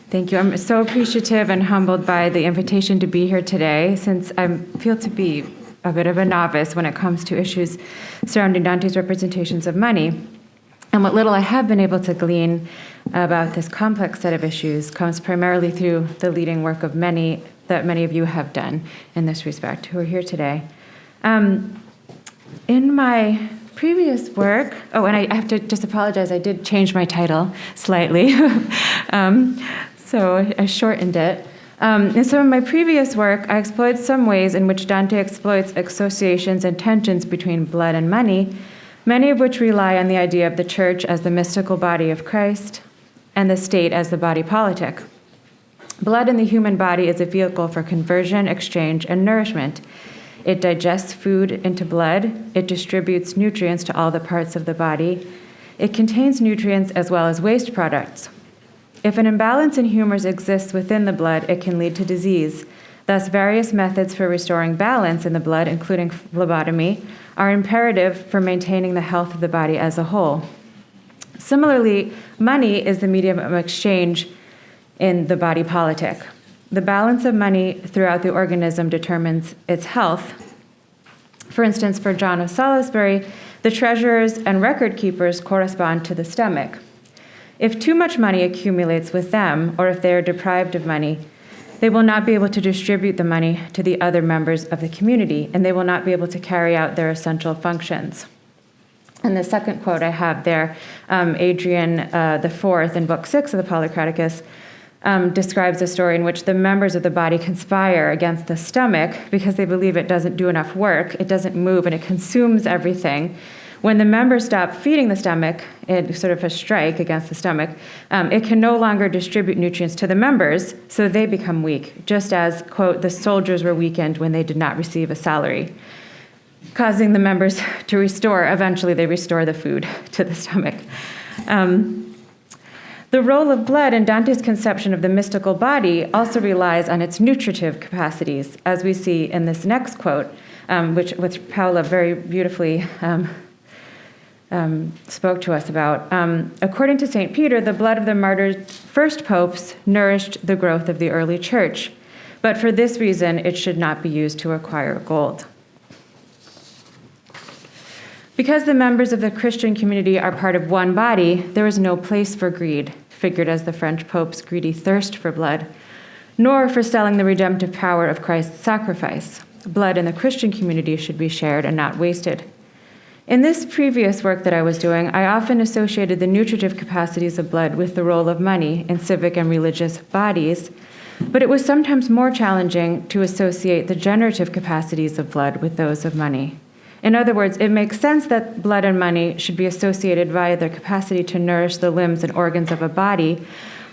Thank you. I'm so appreciative and humbled by the invitation to be here today, since I feel to be a bit of a novice when it comes to issues surrounding Dante's representations of money. And what little I have been able to glean about this complex set of issues comes primarily through the leading work of many of you have done in this respect, who are here today. In my previous work, and I have to just apologize, I did change my title slightly, so I shortened it. And so in my previous work, I explored some ways in which Dante exploits associations and tensions between blood and money, many of which rely on the idea of the church as the mystical body of Christ and the state as the body politic. Blood in the human body is a vehicle for conversion, exchange, and nourishment. It digests food into blood. It distributes nutrients to all the parts of the body. It contains nutrients as well as waste products. If an imbalance in humors exists within the blood, it can lead to disease. Thus, various methods for restoring balance in the blood, including phlebotomy, are imperative for maintaining the health of the body as a whole. Similarly, money is the medium of exchange in the body politic. The balance of money throughout the organism determines its health. For instance, for John of Salisbury, the treasurers and record keepers correspond to the stomach. If too much money accumulates with them, or if they are deprived of money, they will not be able to distribute the money to the other members of the community, and they will not be able to carry out their essential functions. And the second quote I have there, Adrian IV in Book 6 of the Polycraticus, describes a story in which the members of the body conspire against the stomach because they believe it doesn't do enough work, it doesn't move, and it consumes everything. When the members stop feeding the stomach, in sort of a strike against the stomach, it can no longer distribute nutrients to the members, so they become weak, just as, quote, the soldiers were weakened when they did not receive a salary, causing the members to eventually they restore the food to the stomach. The role of blood in Dante's conception of the mystical body also relies on its nutritive capacities, as we see in this next quote, which Paola very beautifully spoke to us about. According to St. Peter, the blood of the martyrs' first popes nourished the growth of the early church, but for this reason, it should not be used to acquire gold. Because the members of the Christian community are part of one body, there is no place for greed, figured as the French Pope's greedy thirst for blood, nor for selling the redemptive power of Christ's sacrifice. Blood in the Christian community should be shared and not wasted. In this previous work that I was doing, I often associated the nutritive capacities of blood with the role of money in civic and religious bodies, but it was sometimes more challenging to associate the generative capacities of blood with those of money. In other words, it makes sense that blood and money should be associated via their capacity to nourish the limbs and organs of a body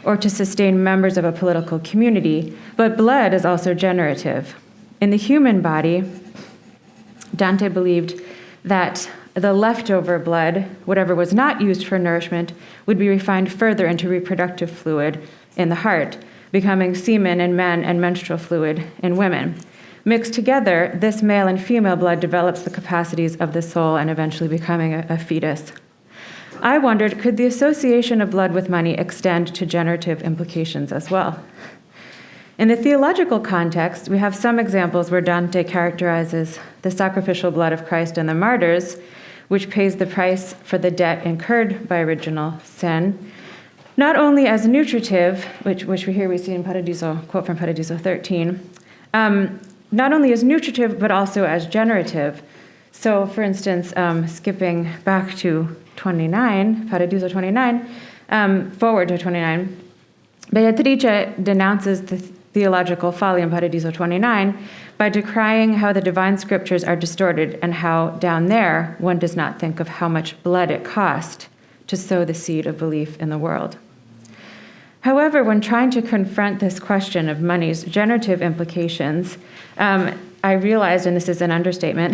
or to sustain members of a political community, but blood is also generative. In the human body, Dante believed that the leftover blood, whatever was not used for nourishment, would be refined further into reproductive fluid in the heart, becoming semen in men and menstrual fluid in women. Mixed together, this male and female blood develops the capacities of the soul and eventually becoming a fetus. I wondered, could the association of blood with money extend to generative implications as well? In the theological context, we have some examples where Dante characterizes the sacrificial blood of Christ and the martyrs, which pays the price for the debt incurred by original sin, not only as nutritive, which we see in Paradiso, quote from Paradiso 13, not only as nutritive, but also as generative. So, for instance, skipping back to 29, Paradiso 29, forward to 29, Beatrice denounces the theological folly in Paradiso 29 by decrying how the divine scriptures are distorted and how down there one does not think of how much blood it cost to sow the seed of belief in the world. However, when trying to confront this question of money's generative implications, I realized, and this is an understatement,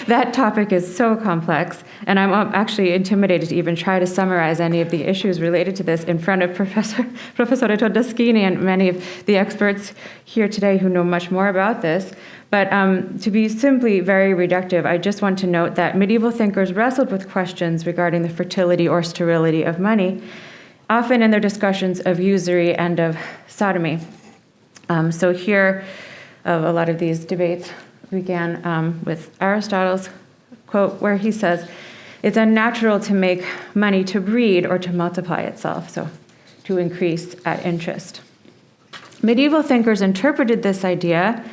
that topic is so complex, and I'm actually intimidated to even try to summarize any of the issues related to this in front of Professor Todeschini and many of the experts here today who know much more about this. But to be simply very reductive, I just want to note that medieval thinkers wrestled with questions regarding the fertility or sterility of money, often in their discussions of usury and of sodomy. So here, a lot of these debates began with Aristotle's quote, where he says, "It's unnatural to make money to breed or to multiply itself," so to increase at interest. Medieval thinkers interpreted this idea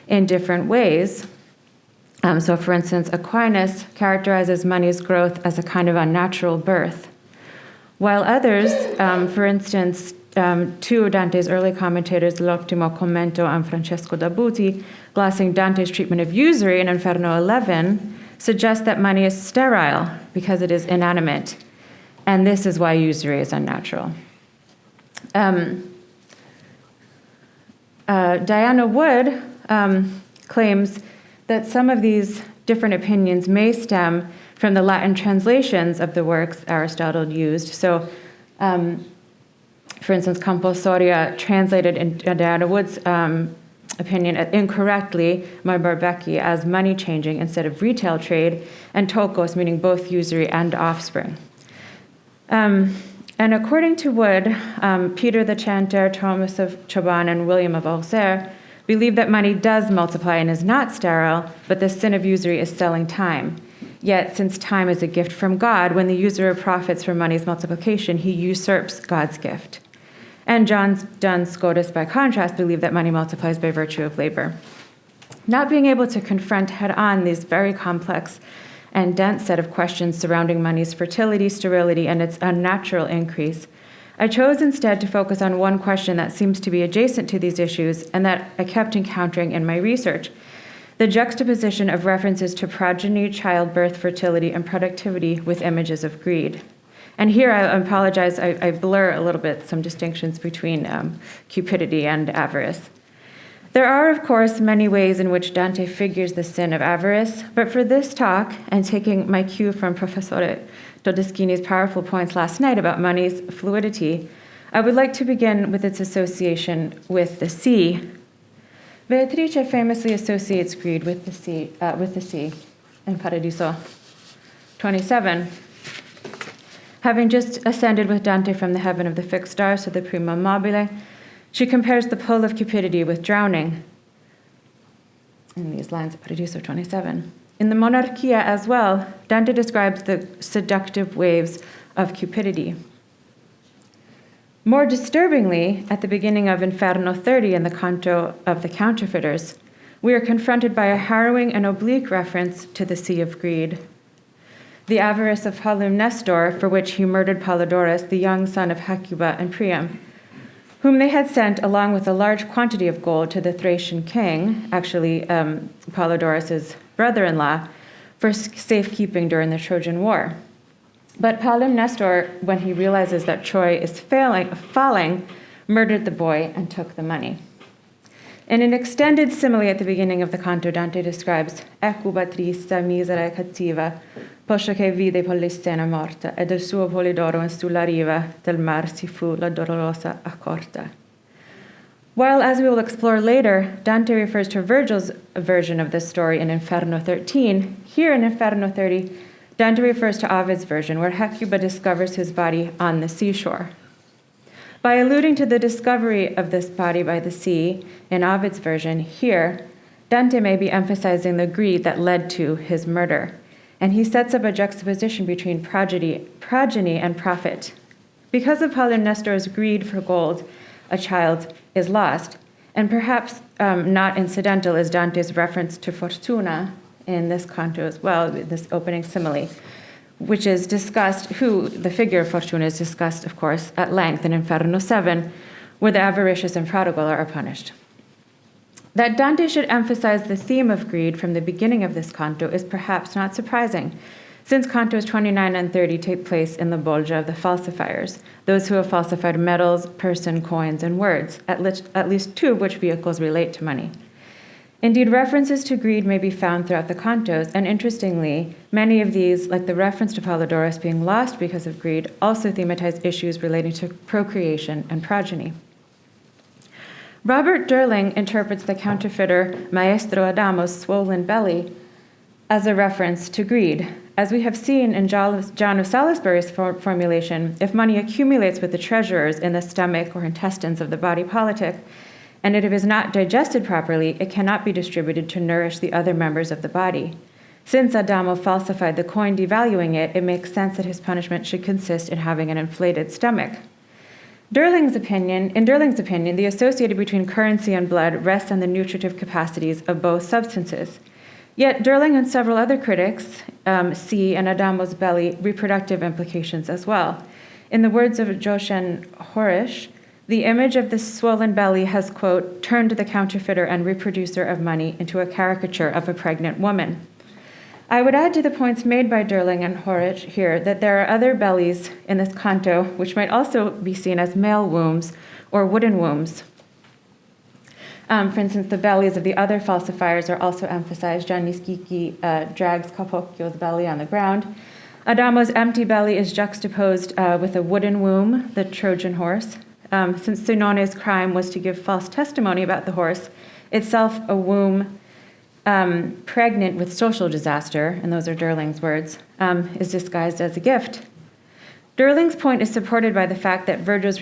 in different ways. So, for instance, Aquinas characterizes money's growth as a kind of unnatural birth, while others, for instance, two of Dante's early commentators, L'Ottimo Commento and Francesco da Buti, glossing Dante's treatment of usury in Inferno 11, suggest that money is sterile because it is inanimate, and this is why usury is unnatural. Diana Wood claims that some of these different opinions may stem from the Latin translations of the works Aristotle used. So, for instance, Camposoria translated in Diana Wood's opinion incorrectly Marbarbecchi as money changing instead of retail trade, and tokos meaning both usury and offspring. And according to Wood, Peter the Chanter, Thomas of Chaban, and William of Auxerre believe that money does multiply and is not sterile, but the sin of usury is selling time. Yet, since time is a gift from God, when the usurer profits from money's multiplication, he usurps God's gift. And Duns Scotus, by contrast, believe that money multiplies by virtue of labor. Not being able to confront head-on these very complex and dense set of questions surrounding money's fertility, sterility, and its unnatural increase, I chose instead to focus on one question that seems to be adjacent to these issues and that I kept encountering in my research: the juxtaposition of references to progeny, childbirth, fertility, and productivity with images of greed. And here, I apologize, I blur a little bit some distinctions between cupidity and avarice. There are, of course, many ways in which Dante figures the sin of avarice, but for this talk, and taking my cue from Professor Todeschini's powerful points last night about money's fluidity, I would like to begin with its association with the sea. Beatrice famously associates greed with the sea in Paradiso 27. Having just ascended with Dante from the heaven of the fixed stars to the prima mobile, she compares the pull of cupidity with drowning in these lines of Paradiso 27. In the Monarchia as well, Dante describes the seductive waves of cupidity. More disturbingly, at the beginning of Inferno 30 in the canto of the counterfeiters, we are confronted by a harrowing and oblique reference to the sea of greed. The avarice of Nestor, for which he murdered Polydorus, the young son of Hecuba and Priam, whom they had sent along with a large quantity of gold to the Thracian king, actually Polydorus' brother-in-law, for safekeeping during the Trojan War. But Nestor, when he realizes that Troy is falling, murdered the boy and took the money. In an extended simile at the beginning of the canto, Dante describes Hecuba trista, misera e cattiva, poscia che vide Polissena morta, e del suo Polidoro in sulla riva del mar si fu la dolorosa accorta. While, as we will explore later, Dante refers to Virgil's version of this story in Inferno 13, here in Inferno 30, Dante refers to Ovid's version, where Hecuba discovers his body on the seashore. By alluding to the discovery of this body by the sea in Ovid's version here, Dante may be emphasizing the greed that led to his murder, and he sets up a juxtaposition between progeny and profit. Because of Nestor's greed for gold, a child is lost, and perhaps not incidental is Dante's reference to Fortuna in this canto as well, this opening simile, which is discussed, the figure of Fortuna is discussed, of course, at length in Inferno 7, where the avaricious and prodigal are punished. That Dante should emphasize the theme of greed from the beginning of this canto is perhaps not surprising, since cantos 29 and 30 take place in the Bolgia of the falsifiers, those who have falsified metals, person, coins, and words, at least two of which vehicles relate to money. Indeed, references to greed may be found throughout the cantos, and interestingly, many of these, like the reference to Polydorus being lost because of greed, also thematize issues relating to procreation and progeny. Robert Durling interprets the counterfeiter Maestro Adamo's swollen belly as a reference to greed. As we have seen in John of Salisbury's formulation, if money accumulates with the treasurers in the stomach or intestines of the body politic, and if it is not digested properly, it cannot be distributed to nourish the other members of the body. Since Adamo falsified the coin, devaluing it, it makes sense that his punishment should consist in having an inflated stomach. In Durling's opinion, the association between currency and blood rests on the nutritive capacities of both substances. Yet Durling and several other critics see in Adamo's belly reproductive implications as well. In the words of Joshen Horish, the image of the swollen belly has, quote, turned the counterfeiter and reproducer of money into a caricature of a pregnant woman. I would add to the points made by Durling and Horish here that there are other bellies in this canto which might also be seen as male wombs or wooden wombs. For instance, the bellies of the other falsifiers are also emphasized. Gianni Schicchi drags Capocchio's belly on the ground. Adamo's empty belly is juxtaposed with a wooden womb, the Trojan horse. Since Sinone's crime was to give false testimony about the horse, itself a womb pregnant with social disaster, and those are Durling's words, is disguised as a gift. Durling's point is supported by the fact that Virgil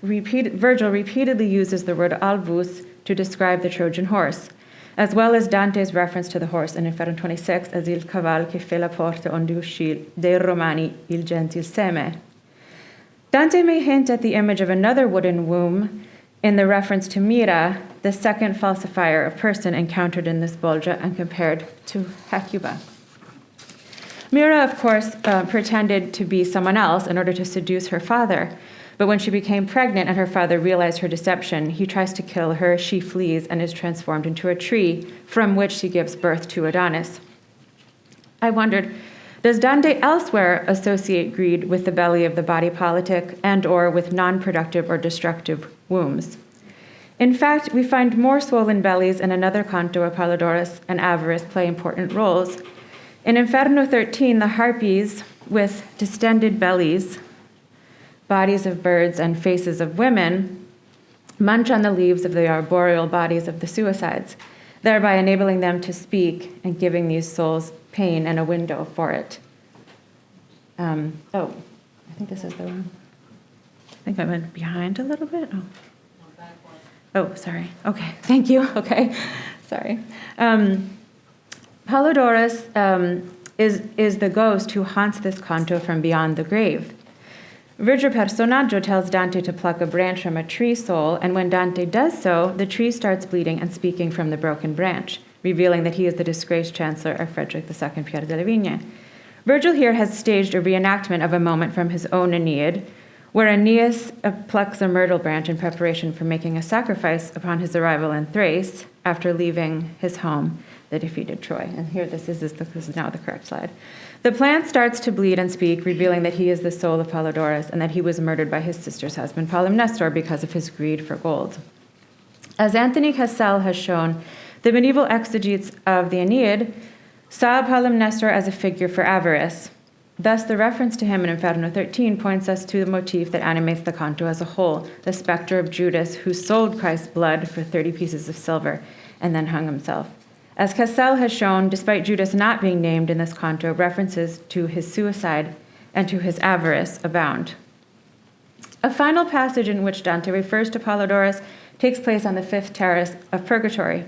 repeatedly uses the word alvus to describe the Trojan horse, as well as Dante's reference to the horse in Inferno 26 as il caval che fe la porta onde uscì dei Romani il gentil seme. Dante may hint at the image of another wooden womb in the reference to Mira, the second falsifier of person encountered in this Bolgia and compared to Hecuba. Mira, of course, pretended to be someone else in order to seduce her father. But when she became pregnant and her father realized her deception, he tries to kill her, she flees, and is transformed into a tree, from which she gives birth to Adonis. I wondered, does Dante elsewhere associate greed with the belly of the body politic and or with non-productive or destructive wombs? In fact, we find more swollen bellies in another canto of Apollodorus and Avarice play important roles. In Inferno 13, the harpies, with distended bellies, bodies of birds, and faces of women, munch on the leaves of the arboreal bodies of the suicides, thereby enabling them to speak and giving these souls pain and a window for it. I think this is the one. I think I went behind a little bit. Oh, sorry. Okay, thank you. Okay, sorry. Apollodorus is the ghost who haunts this canto from beyond the grave. Virgil Personaggio tells Dante to pluck a branch from a tree soul, and when Dante does so, the tree starts bleeding and speaking from the broken branch, revealing that he is the disgraced chancellor of Frederick II Pier delle Vigne. Virgil here has staged a reenactment of a moment from his own Aeneid, where Aeneas plucks a myrtle branch in preparation for making a sacrifice upon his arrival in Thrace after leaving his home, the defeated Troy. And here, this is now the correct slide. The plant starts to bleed and speak, revealing that he is the soul of Apollodorus and that he was murdered by his sister's husband, Polymnestor, because of his greed for gold. As Anthony Cassell has shown, the medieval exegetes of the Aeneid saw Polymnestor as a figure for avarice. Thus, the reference to him in Inferno 13 points us to the motif that animates the canto as a whole, the specter of Judas who sold Christ's blood for 30 pieces of silver and then hung himself. As Cassell has shown, despite Judas not being named in this canto, references to his suicide and to his avarice abound. A final passage in which Dante refers to Apollodorus takes place on the fifth terrace of Purgatory.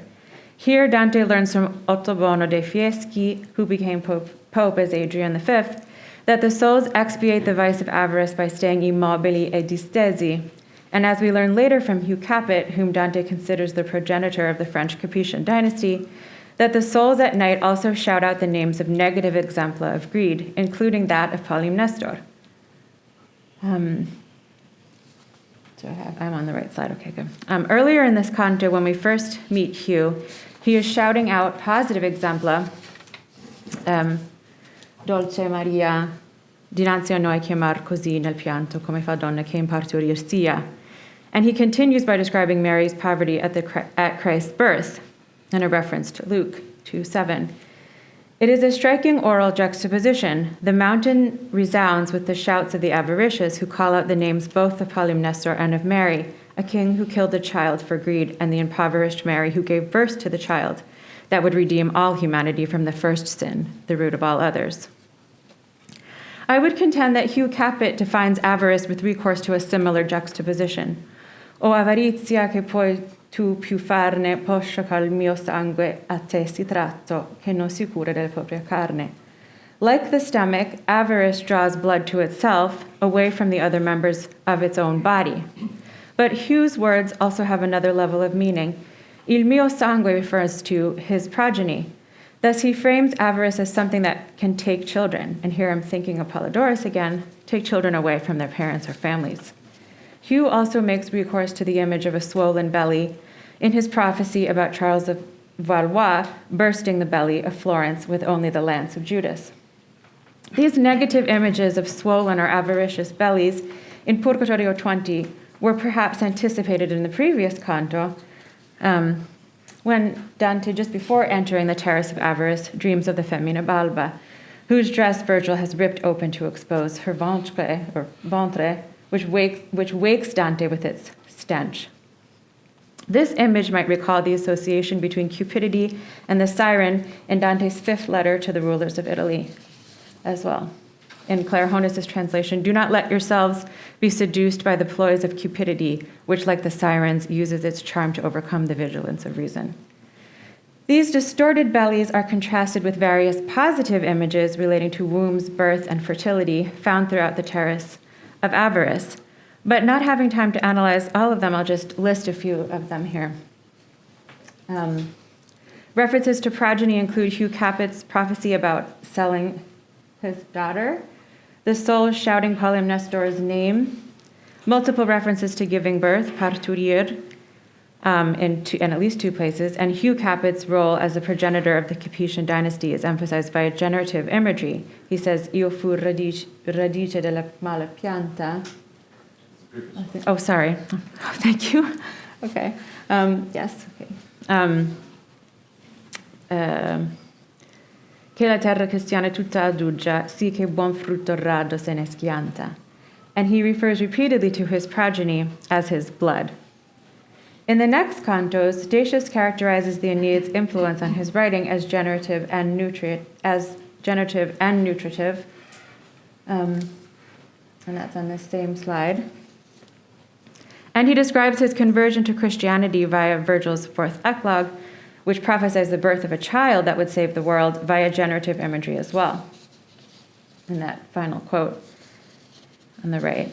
Here, Dante learns from Ottobono dei Fieschi, who became Pope as Adrian V, that the souls expiate the vice of avarice by staying immobili e distesi. And as we learn later from Hugh Capet, whom Dante considers the progenitor of the French Capetian dynasty, that the souls at night also shout out the names of negative exempla of greed, including that of Polymnestor. I'm on the right slide, okay, good. Earlier in this canto, when we first meet Hugh, he is shouting out positive exempla, Dolce Maria, dinanzi a noi chiamar così nel pianto, come fa donna che in parturir sia. And he continues by describing Mary's poverty at Christ's birth, and a reference to Luke 2:7. It is a striking oral juxtaposition. The mountain resounds with the shouts of the avaricious who call out the names both of Polymnestor and of Mary, a king who killed a child for greed, and the impoverished Mary who gave birth to the child that would redeem all humanity from the first sin, the root of all others. I would contend that Hugh Capet defines avarice with recourse to a similar juxtaposition. O avarizia che poi tu più farne poscia col mio sangue a te si tratto, che non si cura della propria carne. Like the stomach, avarice draws blood to itself, away from the other members of its own body. But Hugh's words also have another level of meaning. Il mio sangue refers to his progeny. Thus, he frames avarice as something that can take children, and here I'm thinking of Apollodorus again, take children away from their parents or families. Hugh also makes recourse to the image of a swollen belly in his prophecy about Charles of Valois bursting the belly of Florence with only the lance of Judas. These negative images of swollen or avaricious bellies in Purgatorio 20 were perhaps anticipated in the previous canto, when Dante, just before entering the Terrace of Avarice, dreams of the Femmina Balba, whose dress Virgil has ripped open to expose her ventre, which wakes Dante with its stench. This image might recall the association between cupidity and the siren in Dante's fifth letter to the rulers of Italy as well. In Claire Honus' translation, do not let yourselves be seduced by the ploys of cupidity, which, like the sirens, uses its charm to overcome the vigilance of reason. These distorted bellies are contrasted with various positive images relating to wombs, birth, and fertility found throughout the Terrace of Avarice. But not having time to analyze all of them, I'll just list a few of them here. References to progeny include Hugh Capet's prophecy about selling his daughter, the soul shouting Polymnestor's name, multiple references to giving birth, parturir, in at least two places, and Hugh Capet's role as the progenitor of the Capetian dynasty is emphasized by generative imagery. He says, Io fu radice della mala pianta. Oh, sorry. Oh, thank you. Okay. Yes. Okay. Che la terra cristiana è tutta adugia, sì che buon frutto rado se ne schianta. And he refers repeatedly to his progeny as his blood. In the next cantos, Statius characterizes the Aeneid's influence on his writing as generative and nutritive, and that's on this same slide. And he describes his conversion to Christianity via Virgil's fourth eclogue, which prophesies the birth of a child that would save the world via generative imagery as well. In that final quote on the right.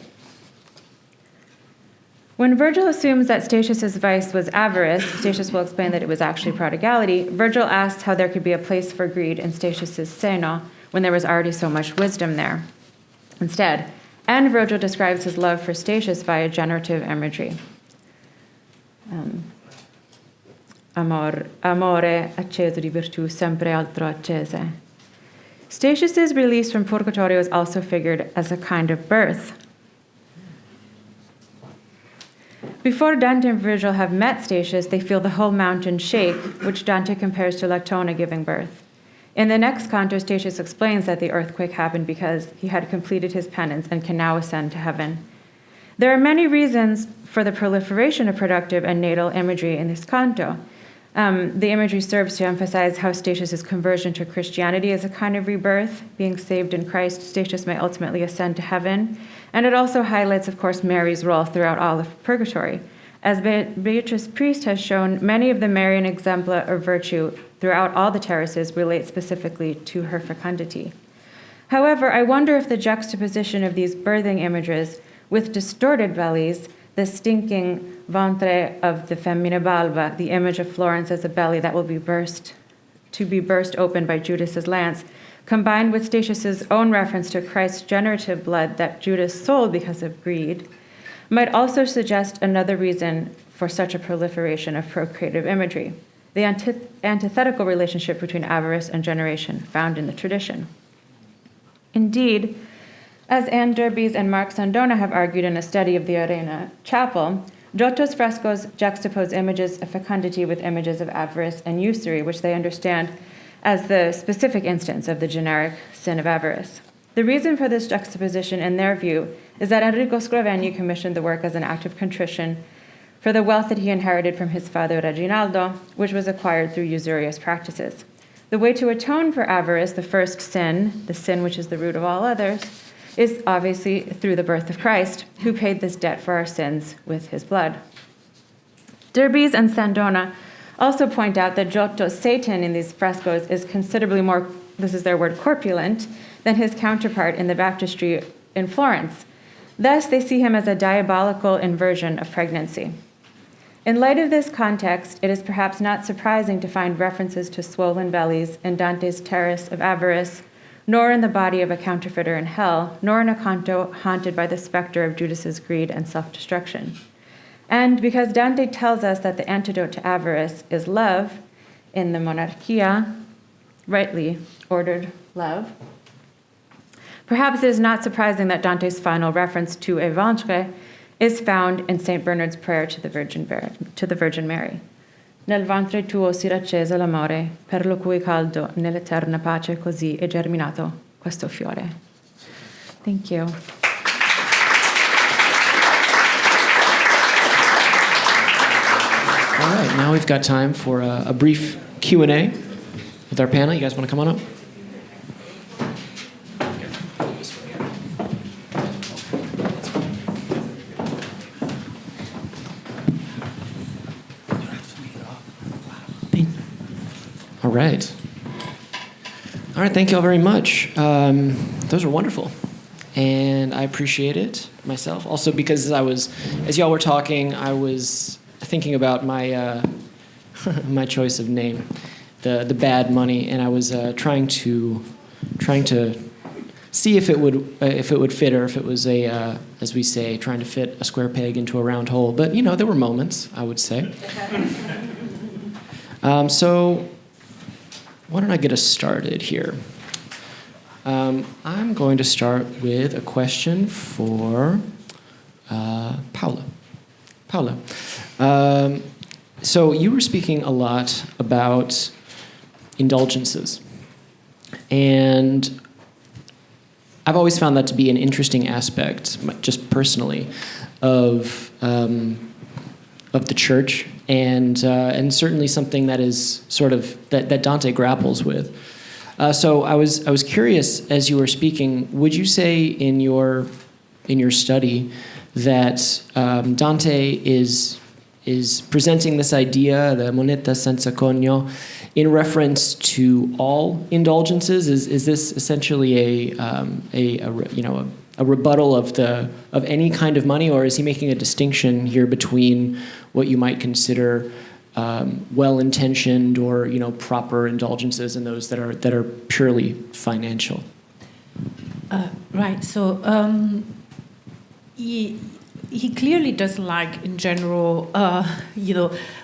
When Virgil assumes that Statius's vice was avarice, Statius will explain that it was actually prodigality. Virgil asks how there could be a place for greed in Statius's seno when there was already so much wisdom there. Instead, and Virgil describes his love for Statius via generative imagery. Amore acceso di virtù, sempre altro accese. Statius's release from purgatorio is also figured as a kind of birth. Before Dante and Virgil have met Statius, they feel the whole mountain shake, which Dante compares to Latona giving birth. In the next canto, Statius explains that the earthquake happened because he had completed his penance and can now ascend to heaven. There are many reasons for the proliferation of productive and natal imagery in this canto. The imagery serves to emphasize how Statius's conversion to Christianity is a kind of rebirth. Being saved in Christ, Statius may ultimately ascend to heaven. And it also highlights, of course, Mary's role throughout all of purgatory. As Beatrice Priest has shown, many of the Marian exempla of virtue throughout all the terraces relate specifically to her fecundity. However, I wonder if the juxtaposition of these birthing images with distorted bellies, the stinking ventre of the femmine balba, the image of Florence as a belly that will be burst open by Judas's lance, combined with Statius's own reference to Christ's generative blood that Judas sold because of greed, might also suggest another reason for such a proliferation of procreative imagery, the antithetical relationship between avarice and generation found in the tradition. Indeed, as Anne Derbies and Mark Sandona have argued in a study of the Arena Chapel, Giotto's frescoes juxtapose images of fecundity with images of avarice and usury, which they understand as the specific instance of the generic sin of avarice. The reason for this juxtaposition, in their view, is that Enrico Scrovegni commissioned the work as an act of contrition for the wealth that he inherited from his father Reginaldo, which was acquired through usurious practices. The way to atone for avarice, the first sin, the sin which is the root of all others, is obviously through the birth of Christ, who paid this debt for our sins with his blood. Derbies and Sandona also point out that Giotto's Satan in these frescoes is considerably more, this is their word, corpulent, than his counterpart in the baptistry in Florence. Thus, they see him as a diabolical inversion of pregnancy. In light of this context, it is perhaps not surprising to find references to swollen bellies in Dante's Terrace of Avarice, nor in the body of a counterfeiter in hell, nor in a canto haunted by the specter of Judas's greed and self-destruction. And because Dante tells us that the antidote to avarice is love, in the Monarchia, rightly ordered love, perhaps it is not surprising that Dante's final reference to a ventre is found in St. Bernard's prayer to the Virgin Mary. Nel ventre tuo si raccese l'amore, per lo cui caldo nell'eterna pace così è germinato questo fiore. Thank you. All right, now we've got time for a brief Q&A with our panel. You guys want to come on up? All right. All right, thank you all very much. Those were wonderful. And I appreciate it myself. Also because as y'all were talking, I was thinking about my my choice of name, the bad money, and I was trying to see if it would fit, or if it was as we say, trying to fit a square peg into a round hole. But there were moments, I would say. So why don't I get us started here? I'm going to start with a question for Paola. Paola, so you were speaking a lot about indulgences, and I've always found that to be an interesting aspect, just personally, of the church, and certainly something that is sort of that Dante grapples with. So I was curious, as you were speaking, would you say in your study that Dante is presenting this idea, the moneta senza conio, in reference to all indulgences? Is this essentially a rebuttal of any kind of money, or is he making a distinction here between what you might consider well-intentioned or proper indulgences and those that are purely financial? Right. So he clearly does like, in general,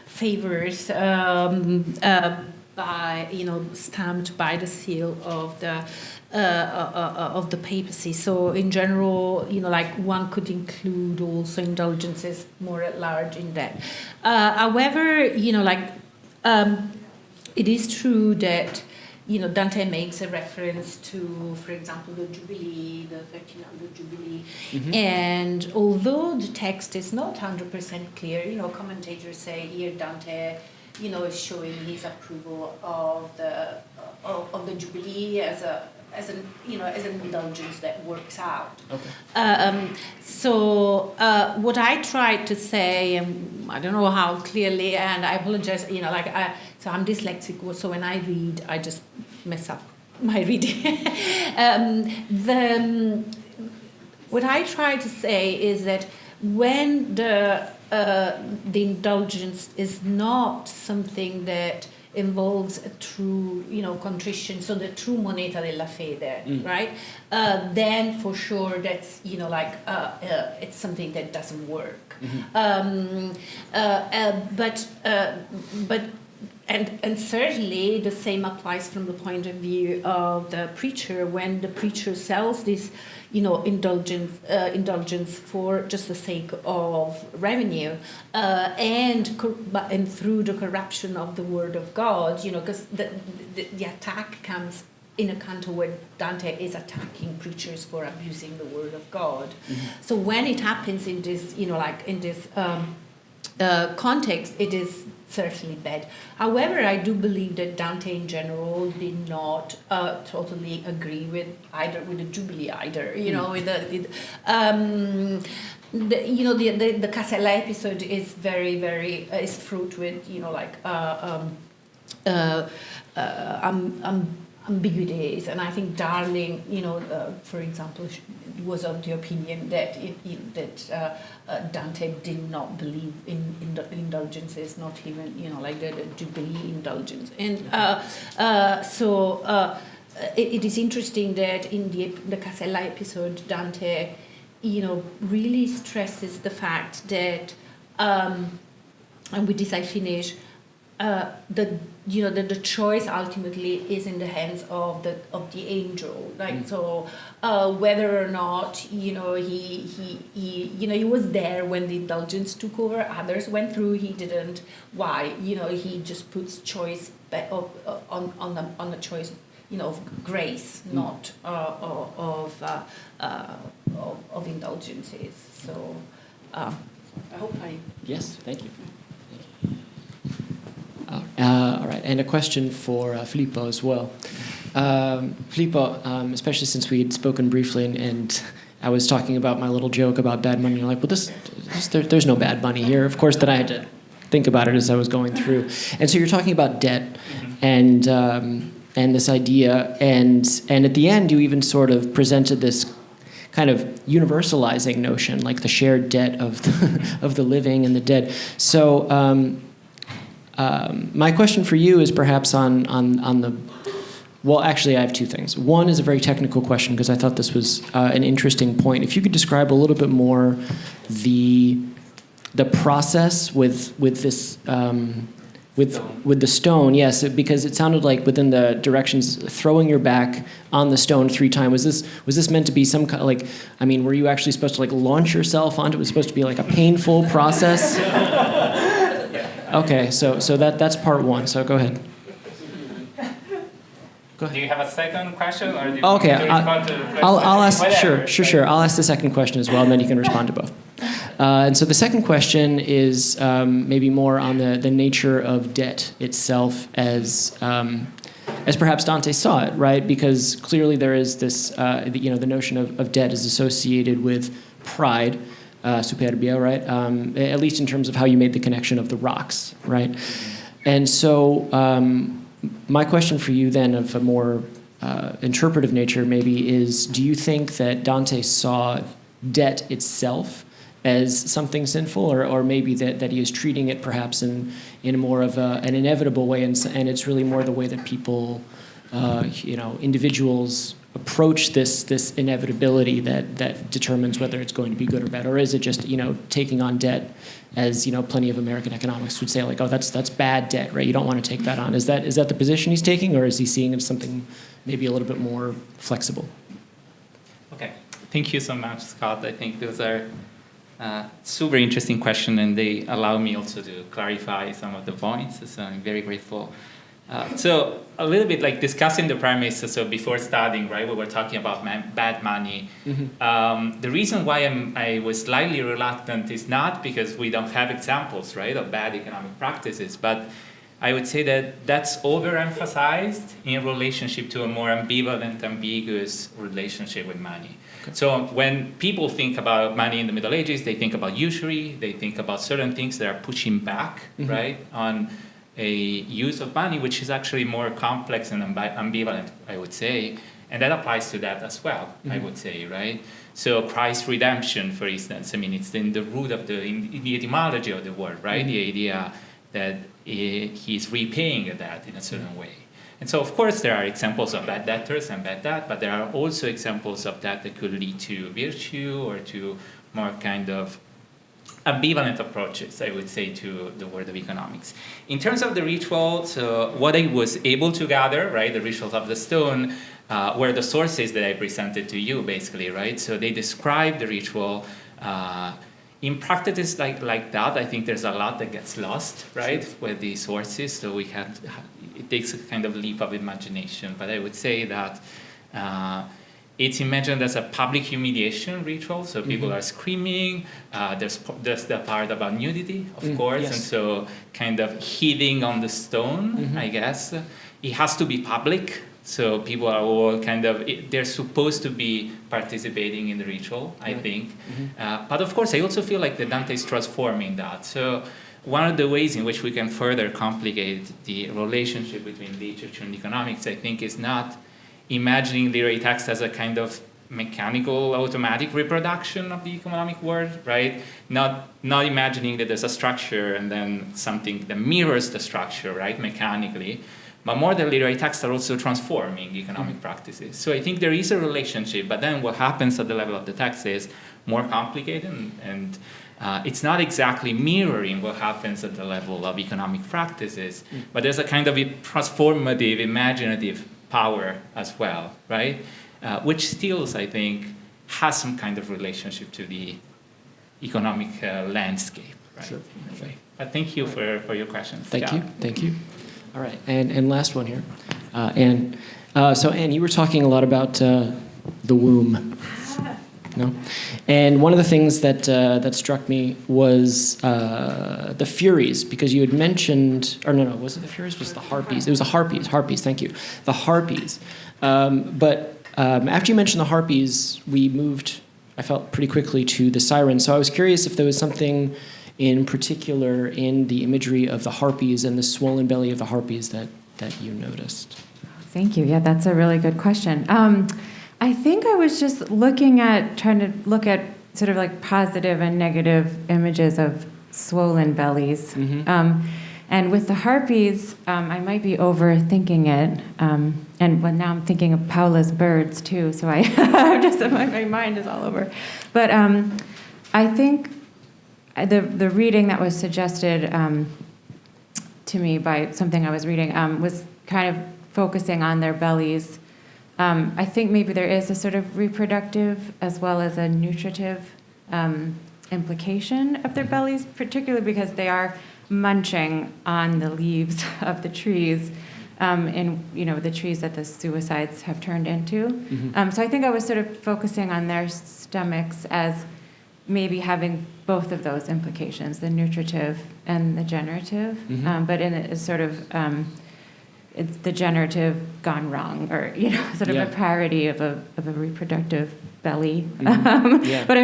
favors by stamped by the seal of the papacy. So in general, one could include also indulgences more at large in that. However, it is true that Dante makes a reference to, for example, the Jubilee, the 1300 Jubilee, and although the text is not 100% clear, commentators say here Dante, is showing his approval of the Jubilee as an indulgence that works out. Okay. So what I tried to say, and I don't know how clearly, and I apologize, so I'm dyslexic, so when I read, I just mess up my reading. What I try to say is that when the indulgence is not something that involves a true, contrition, so the true moneta della fede, right? Then for sure that's, it's something that doesn't work. And certainly the same applies from the point of view of the preacher, when the preacher sells this, indulgence for just the sake of revenue, and through the corruption of the word of God, because the attack comes in a canto where Dante is attacking preachers for abusing the word of God. So when it happens in this, in this context, it is certainly bad. However, I do believe that Dante in general did not totally agree with the Jubilee either. The Casella episode is very, very is fraught with ambiguities, and I think Darling, for example, was of the opinion that Dante did not believe in indulgences, not even the Jubilee indulgence, and it is interesting that in the Casella episode, Dante, really stresses the fact that, and with this I finish. The choice ultimately is in the hands of the angel, so whether or not he was there when the indulgence took over, others went through, he didn't. Why? He just puts choice on the choice of grace, not of indulgences. So I hope I. Yes, thank you. All right, and a question for Filippo as well. Filippo, especially since we had spoken briefly, and I was talking about my little joke about bad money, you're like, well, there's no bad money here. Of course, that I had to think about it as I was going through. And so you're talking about debt and this idea, and at the end, you even sort of presented this kind of universalizing notion, like the shared debt of the living and the dead. So my question for you is perhaps on Well, actually, I have two things. One is a very technical question because I thought this was an interesting point. If you could describe a little bit more the process with this with the stone, yes, because it sounded like within the directions, throwing your back on the stone 3 times. Was this meant to be some kind of like? I mean, were you actually supposed to like launch yourself onto it? Was supposed to be like a painful process? Okay, so that's part one. So go ahead. Do you have a second question, or do you Okay, want me to respond to the first I'll one? ask. Whatever. Sure. I'll ask the second question as well, and then you can respond to both. And so the second question is maybe more on the nature of debt itself, as perhaps Dante saw it, right? Because clearly there is this, the notion of debt is associated with pride, superbia, right? At least in terms of how you made the connection of the rocks, right? And so. My question for you then, of a more interpretive nature maybe, is do you think that Dante saw debt itself as something sinful, or maybe that he is treating it perhaps in more of an inevitable way, and it's really more the way that people, individuals approach this inevitability that determines whether it's going to be good or bad, or is it just taking on debt as plenty of American economics would say, like, oh, that's bad debt, right? You don't want to take that on. Is that the position he's taking, or is he seeing it as something maybe a little bit more flexible? Okay, thank you so much, Scott. I think those are super interesting questions, and they allow me also to clarify some of the points. So I'm very grateful. So a little bit like discussing the premise. So before starting, right, we were talking about bad money. Mm-hmm. The reason why I was slightly reluctant is not because we don't have examples, right, of bad economic practices, but I would say that that's overemphasized in relationship to a more ambivalent, ambiguous relationship with money. Okay. So when people think about money in the Middle Ages, they think about usury, they think about certain things that are pushing back, mm-hmm. right, on a use of money, which is actually more complex and ambivalent, I would say. And that applies to that as well, mm-hmm. I would say, right? So Christ's redemption, for instance, I mean, it's in the root of in the etymology of the word, right? Mm-hmm. The idea that he's repaying a debt in a certain way. And so, of course, there are examples of bad debtors and bad debt, but there are also examples of debt that could lead to virtue or to more kind of ambivalent approaches, I would say, to the world of economics. In terms of the ritual, so what I was able to gather, right, the rituals of the stone, were the sources that I presented to you, basically, right? So they describe the ritual. In practices like that, I think there's a lot that gets lost, right, with the sources. So it takes a kind of leap of imagination. But I would say that it's imagined as a public humiliation ritual. So people mm-hmm. are screaming. There's the part about nudity, of course, yes. And so kind of hitting on the stone, mm-hmm. I guess. It has to be public. So people are all they're supposed to be participating in the ritual, I think. Mm-hmm. But of course, I also feel like Dante is transforming that. So one of the ways in which we can further complicate the relationship between literature and economics, I think, is not imagining literary text as a kind of mechanical, automatic reproduction of the economic world, right? Not imagining that there's a structure and then something that mirrors the structure, right, mechanically. But more than literary texts are also transforming economic practices. So I think there is a relationship, but then what happens at the level of the text is more complicated, and it's not exactly mirroring what happens at the level of economic practices, but there's a kind of a transformative, imaginative power as well, right? Which still, I think, has some kind of relationship to the economic landscape, right? Sure. But thank you for your questions. Thank you. All right, and last one here. Anne. So Anne, you were talking a lot about the womb. No? And one of the things that struck me was the Furies, because you had mentioned, or no, was it the Furies? Was it the Harpies? It was the Harpies, thank you. The Harpies. But after you mentioned the Harpies, we moved, I felt, pretty quickly to the Sirens. So I was curious if there was something in particular in the imagery of the Harpies and the swollen belly of the Harpies that you noticed. Thank you. Yeah, that's a really good question. I think I was just trying to look at sort of like positive and negative images of swollen bellies. Mm-hmm. And with the harpies, I might be overthinking it. And now I'm thinking of Paola's birds too, so I just my mind is all over. But I think the reading that was suggested to me by something I was reading was kind of focusing on their bellies. I think maybe there is a sort of reproductive as well as a nutritive implication of their bellies, particularly because they are munching on the leaves of the trees, in the trees that the suicides have turned into. So I think I was sort of focusing on their stomachs as maybe having both of those implications, the nutritive and the generative, but in a sort of it's the generative gone wrong, or sort of a parody of a reproductive belly. But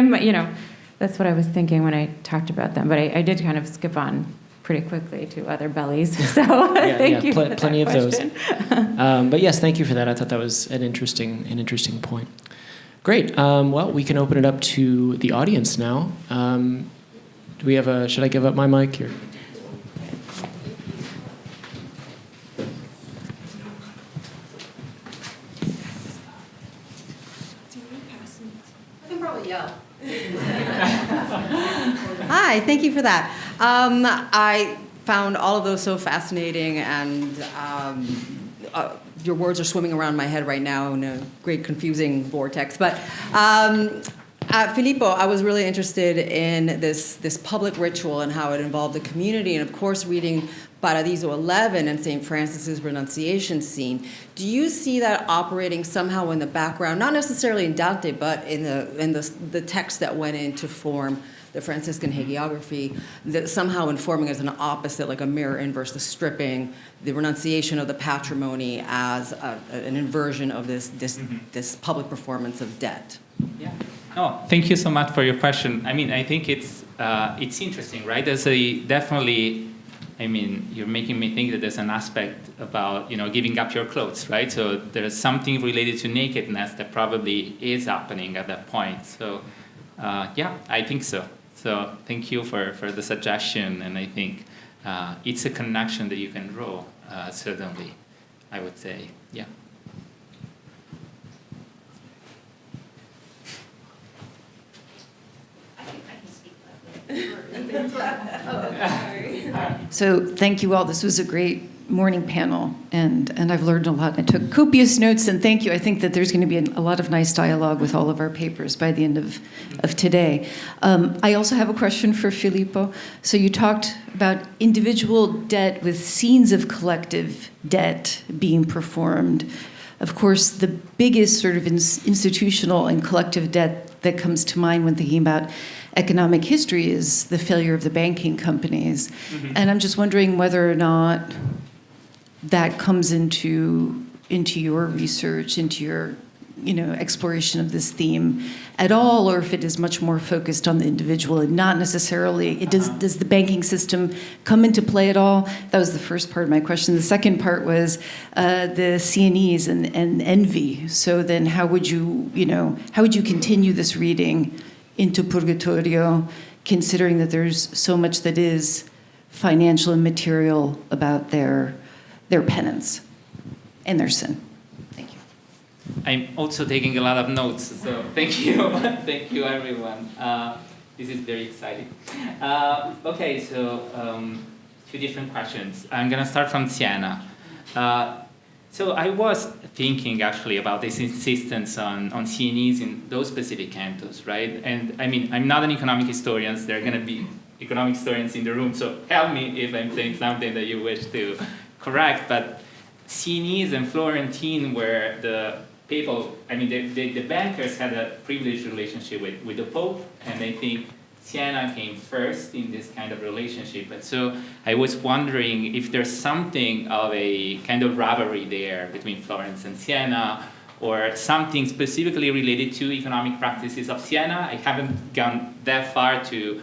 that's what I was thinking when I talked about them. But I did kind of skip on pretty quickly to other bellies. So thank you. For plenty that of question. those. But yes, thank you for that. I thought that was an interesting point. Great. Well, we can open it up to the audience now. Do we have should I give up my mic here? Hi, thank you for that. I found all of those so fascinating, and your words are swimming around my head right now in a great confusing vortex. But Filippo, I was really interested in this public ritual and how it involved the community, and of course reading Paradiso 11 and St. Francis's Renunciation scene. Do you see that operating somehow in the background, not necessarily in Dante, but in the text that went in to form the Franciscan hagiography, that somehow informing as an opposite, like a mirror inverse, the stripping, the renunciation of the patrimony as an inversion of this public performance of debt? Yeah. No, thank you so much for your question. I mean, I think it's interesting, right? There's definitely. I mean, you're making me think that there's an aspect about, giving up your clothes, right? So there's something related to nakedness that probably is happening at that point. So, yeah, I think so. So thank you for the suggestion. And I think it's a connection that you can draw, certainly, I would say. Yeah. So thank you all. This was a great morning panel, and I've learned a lot. I took copious notes, and thank you. I think that there's going to be a lot of nice dialogue with all of our papers by the end of today. I also have a question for Filippo. So you talked about individual debt with scenes of collective debt being performed. Of course, the biggest sort of institutional and collective debt that comes to mind when thinking about economic history is the failure of the banking companies. And I'm just wondering whether or not that comes into your research, into your exploration of this theme at all, or if it is much more focused on the individual and not necessarily, does the banking system come into play at all? That was the first part of my question. The second part was the CNEs and envy. So then how would you continue this reading into Purgatorio, considering that there's so much that is financial and material about their penance and their sin? Thank you. I'm also taking a lot of notes, so thank you. Thank you, everyone. This is very exciting. Okay, so two different questions. I'm going to start from Siena. So I was thinking actually about this insistence on CNEs in those specific cantos, right? And I mean, I'm not an economic historian, so there are going to be economic historians in the room, so help me if I'm saying something that you wish to correct. But CNEs and Florentine were the people, I mean, the bankers had a privileged relationship with the Pope, and I think Siena came first in this kind of relationship. And so I was wondering if there's something of a kind of rivalry there between Florence and Siena, or something specifically related to economic practices of Siena. I haven't gone that far to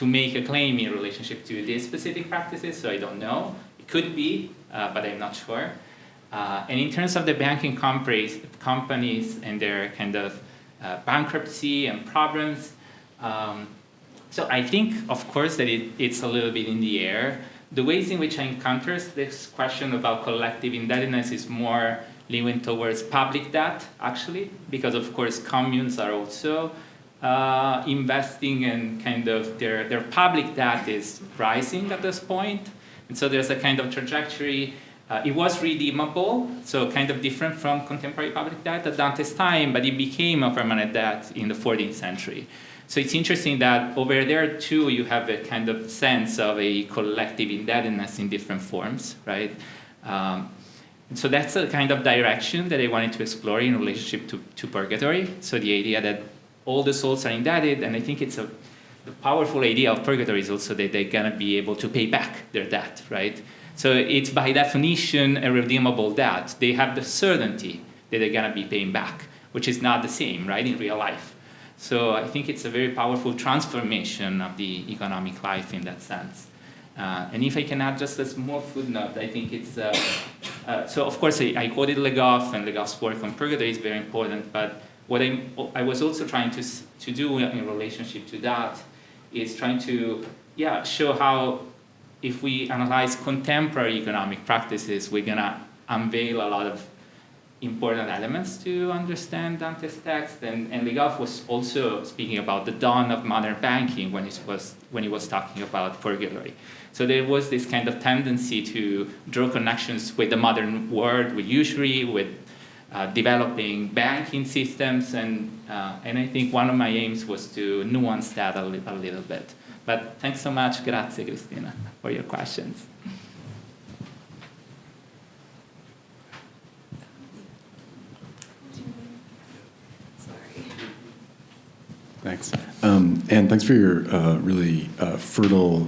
make a claim in relationship to these specific practices, so I don't know. It could be, but I'm not sure. And in terms of the banking companies and their kind of bankruptcy and problems, so I think, of course, that it's a little bit in the air, the ways in which I encounter this question about collective indebtedness is more leaning towards public debt, actually, because of course communes are also investing, and kind of their public debt is rising at this point. And so there's a kind of trajectory. It was redeemable, so kind of different from contemporary public debt at Dante's time, but it became a permanent debt in the 14th century. So it's interesting that over there too, you have a kind of sense of a collective indebtedness in different forms, right? So that's a kind of direction that I wanted to explore in relationship to purgatory. So the idea that all the souls are indebted, and I think it's the powerful idea of purgatory is also that they're gonna be able to pay back their debt, right? So it's by definition a redeemable debt. They have the certainty that they're gonna be paying back, which is not the same, right, in real life. So I think it's a very powerful transformation of the economic life in that sense. And if I can add just a small footnote, I think it's, so of course I quoted Le Goff, and Le Goff's work on purgatory is very important, but what I was also trying to do in relationship to that is trying to show how if we analyze contemporary economic practices, we're gonna unveil a lot of important elements to understand Dante's text. And Le Goff was also speaking about the dawn of modern banking when he was talking about purgatory. So there was this kind of tendency to draw connections with the modern world, with usury, with developing banking systems, and I think one of my aims was to nuance that a little bit. But thanks so much, grazie Kristina, for your questions. Thanks. And thanks for your really fertile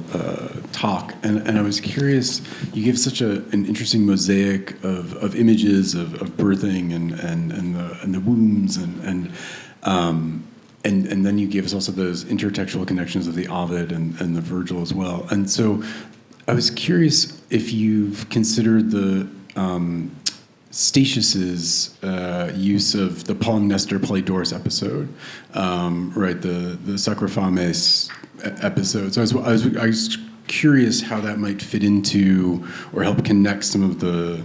talk. And I was curious, you gave such an interesting mosaic of images of birthing and the wombs and then you gave us also those intertextual connections of the Ovid and the Virgil as well. And so I was curious if you've considered the Statius's use of the Polymnestor Polydorus episode, right? The Sacrofames episode. So I was curious how that might fit into or help connect some of the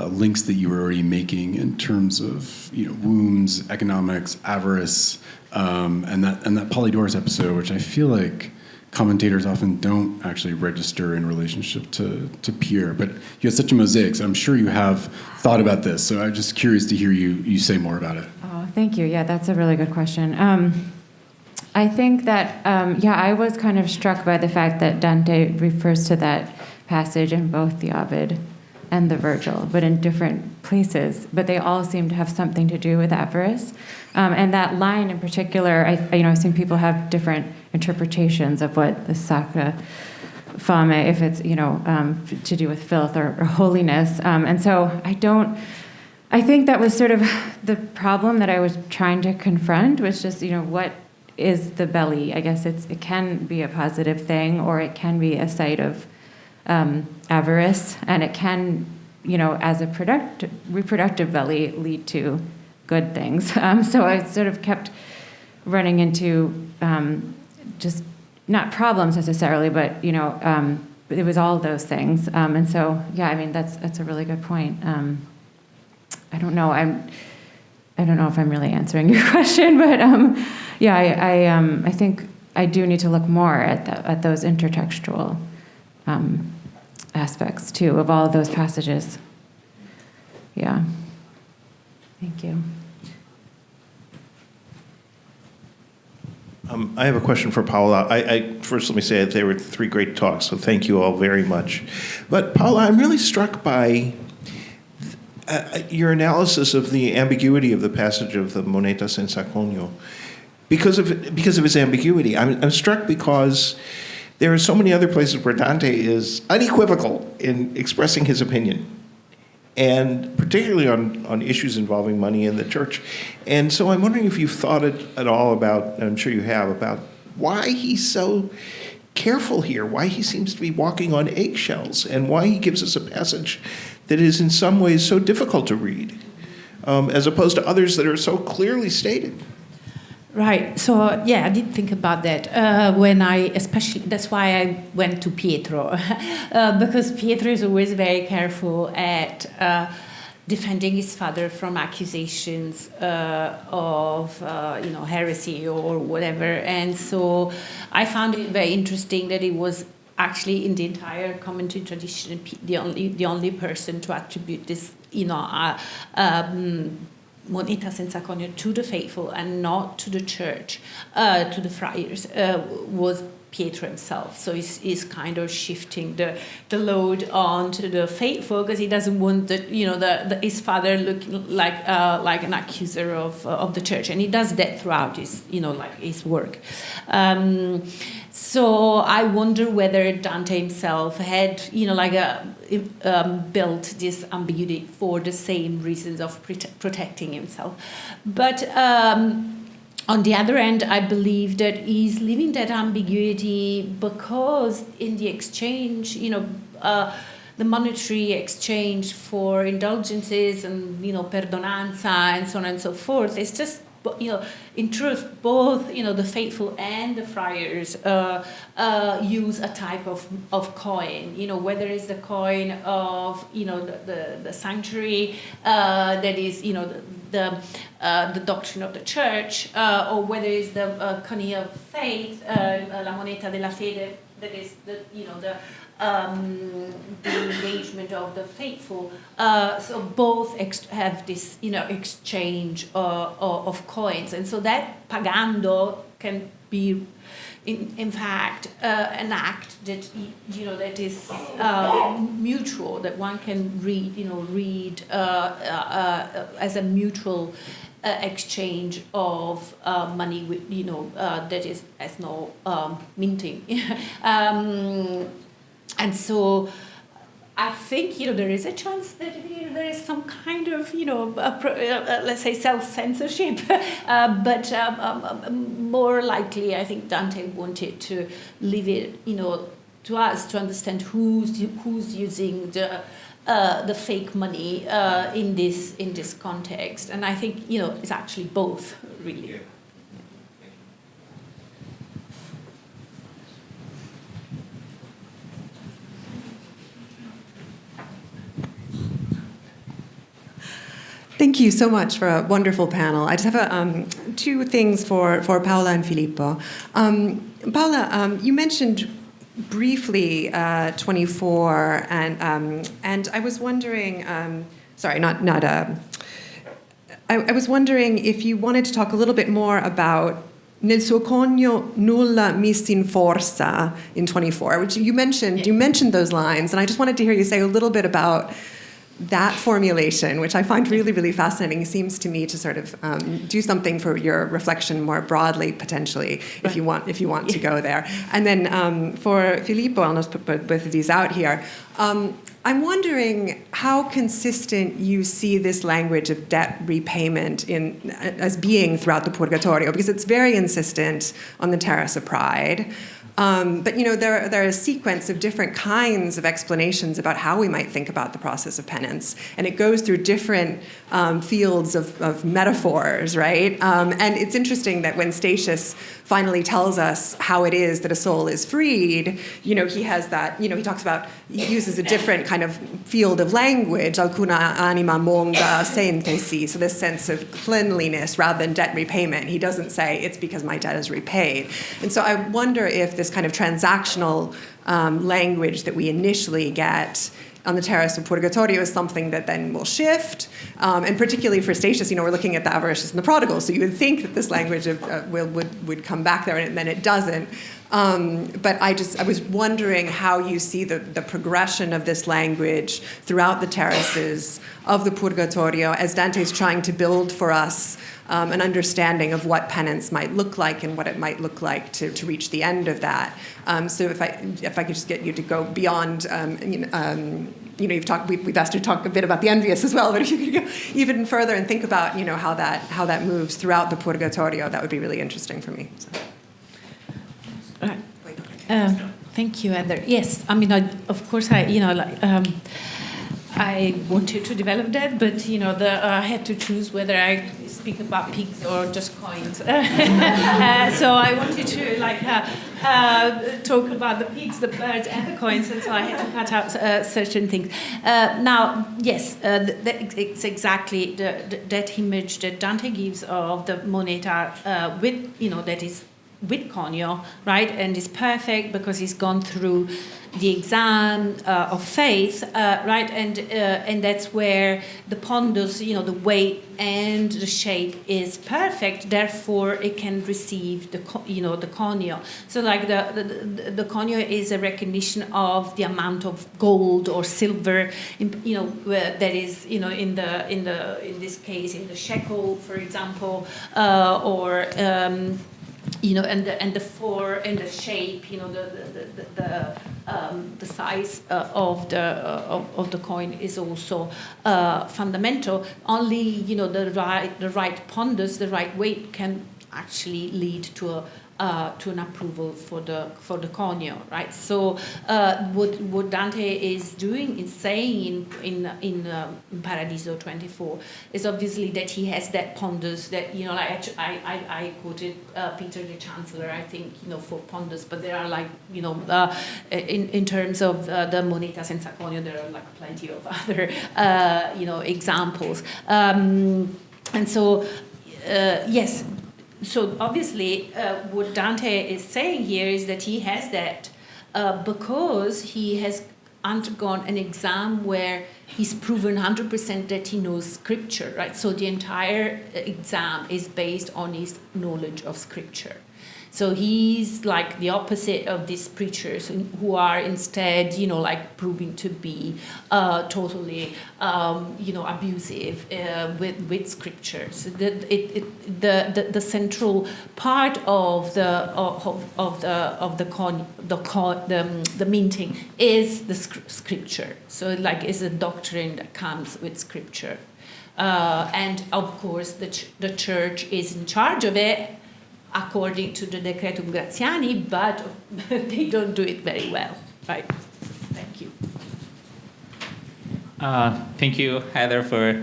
links that you were already making in terms of wombs, economics, avarice, and that Polydorus episode, which I feel like commentators often don't actually register in relationship to Pierre, but you have such a mosaic, so I'm sure you have thought about this. So I'm just curious to hear you say more about it. Oh, thank you. Yeah, that's a really good question. I think that, I was kind of struck by the fact that Dante refers to that passage in both the Ovid and the Virgil, but in different places. But they all seem to have something to do with avarice. And that line in particular, I've seen people have different interpretations of what the sacra fame, if it's to do with filth or holiness. And so I think that was sort of the problem that I was trying to confront, was just what is the belly? I guess it can be a positive thing, or it can be a site of avarice, and it can, as a reproductive belly, lead to good things. So I sort of kept running into just not problems necessarily, but it was all those things. And so that's a really good point. I don't know. I don't know if I'm really answering your question, but I think I do need to look more at those intertextual aspects too of all of those passages. Yeah. Thank you. I have a question for Paola. First, let me say that they were 3 great talks, so thank you all very much. But Paola, I'm really struck by your analysis of the ambiguity of the passage of the Moneta senza conio. Because of its ambiguity, I'm struck because there are so many other places where Dante is unequivocal in expressing his opinion, and particularly on issues involving money in the church. And so I'm wondering if you've thought at all about, and I'm sure you have, about why he's so careful here, why he seems to be walking on eggshells, and why he gives us a passage that is in some ways so difficult to read, as opposed to others that are so clearly stated. Right. So yeah, I did think about that when especially that's why I went to Pietro because Pietro is always very careful at defending his father from accusations of heresy or whatever, and so I found it very interesting that it was actually in the entire commentary tradition the only person to attribute this Moneta senza conio to the faithful and not to the church, to the friars, was Pietro himself. So he's kind of shifting the load onto the faithful because he doesn't want his father looking like an accuser of the church, and he does that throughout his work. So I wonder whether Dante himself had built this ambiguity for the same reasons of protecting himself, but. On the other hand, I believe that he's leaving that ambiguity because in the exchange, the monetary exchange for indulgences and, perdonanza and so on and so forth, it's just, in truth, both, the faithful and the friars use a type of coin, whether it's the coin of, the sanctuary that is, the doctrine of the church, or whether it's the coin of faith, la moneta della fede, that is the engagement of the faithful. So both have this, exchange of coins, and so that pagando can be, in fact, an act that that is mutual, that one can read as a mutual exchange of money with that is as no minting. And so I think there is a chance that there is some kind of let's say self-censorship, but more likely I think Dante wanted to leave it to us to understand who's using the fake money in this context, and I think it's actually both really. Thank you so much for a wonderful panel. I just have two things for Paola and Filippo. Paola, you mentioned briefly 24, and I was wondering. I was wondering if you wanted to talk a little bit more about nel suo conio nulla mi s'inforza in 24, which you mentioned. You mentioned those lines, and I just wanted to hear you say a little bit about that formulation, which I find really, really fascinating. It seems to me to sort of do something for your reflection more broadly, potentially, if you want to go there. And then for Filippo, I'll just put both of these out here. I'm wondering how consistent you see this language of debt repayment as being throughout the Purgatorio, because it's very insistent on the Terrace of Pride. But there are a sequence of different kinds of explanations about how we might think about the process of penance, and it goes through different fields of metaphors, right? And it's interesting that when Statius finally tells us how it is that a soul is freed, he has that, he talks about, he uses a different kind of field of language, alcuna anima monga sentesi, so this sense of cleanliness rather than debt repayment. He doesn't say it's because my debt is repaid. And so I wonder if this kind of transactional language that we initially get on the Terrace of Purgatorio is something that then will shift. And particularly for Statius, we're looking at the Avaricious and the Prodigal, so you would think that this language would come back there, and then it doesn't. But I was wondering how you see the progression of this language throughout the terraces of the Purgatorio as Dante's trying to build for us an understanding of what penance might look like and what it might look like to reach the end of that. So if I could just get you to go beyond, we've asked you to talk a bit about the envious as well, but if you could go even further and think about how that moves throughout the Purgatorio, that would be really interesting for me. So. Thank you, Heather. Yes, I mean, of course, I wanted to develop that, but I had to choose whether I speak about pigs or just coins. So I wanted to talk about the pigs, the birds, and the coins, and so I had to cut out certain things. Now, yes, it's exactly that image that Dante gives of the Moneta that is with conio, right, and is perfect because he's gone through the exam of faith, right, and that's where the pondus, the weight and the shape is perfect. Therefore, it can receive the conio. So, like the conio is a recognition of the amount of gold or silver, that is, in this case in the shekel, for example, or. And the form and the shape, the size of the coin is also fundamental. Only the right pondus, the right weight can actually lead to an approval for the conio, right? So what Dante is doing, is saying in Paradiso 24, is obviously that he has that pondus that I quoted Peter the Chancellor, I think, for pondus, but there are in terms of the Moneta senza conio, there are plenty of other examples, and so yes. So obviously, what Dante is saying here is that he has that because he has undergone an exam where he's proven 100% that he knows scripture, right? So the entire exam is based on his knowledge of scripture. So he's like the opposite of these preachers who are instead, proving to be totally, abusive with scripture. So the central part of the minting is the scripture. So is a doctrine that comes with scripture, and of course the church is in charge of it, according to the Decretum Gratiani, but they don't do it very well, right? Thank you. Thank you, Heather, for a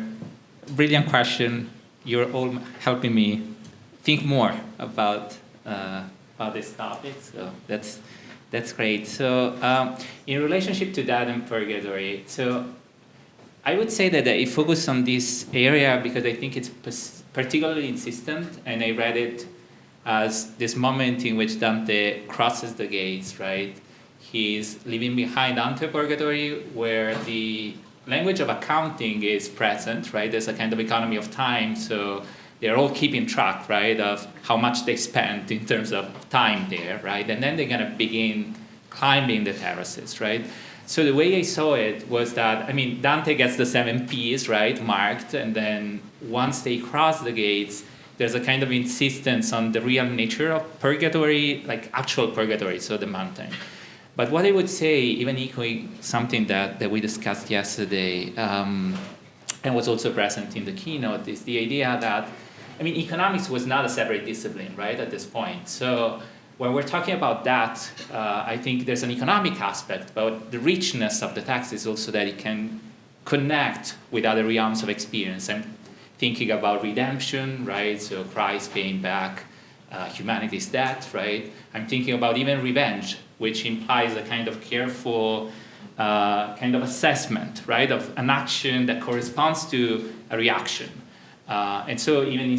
brilliant question. You're all helping me think more about this topic, so that's great. So in relationship to that and purgatory, so I would say that I focus on this area because I think it's particularly insistent, and I read it as this moment in which Dante crosses the gates, right? He's leaving behind Dante Purgatory, where the language of accounting is present, right? There's a kind of economy of time, so they're all keeping track, right, of how much they spent in terms of time there, right? And then they're gonna begin climbing the terraces, right? So the way I saw it was that, Dante gets the 7 Ps, right, marked, and then once they cross the gates, there's a kind of insistence on the real nature of purgatory, like actual purgatory, so the mountain. But what I would say, even echoing something that we discussed yesterday, and was also present in the keynote, is the idea that, economics was not a separate discipline, right, at this point. So when we're talking about that, I think there's an economic aspect, but the richness of the text is also that it can connect with other realms of experience. I'm thinking about redemption, right? So Christ paying back humanity's debt, right? I'm thinking about even revenge, which implies a kind of careful kind of assessment, right, of an action that corresponds to a reaction. And so even in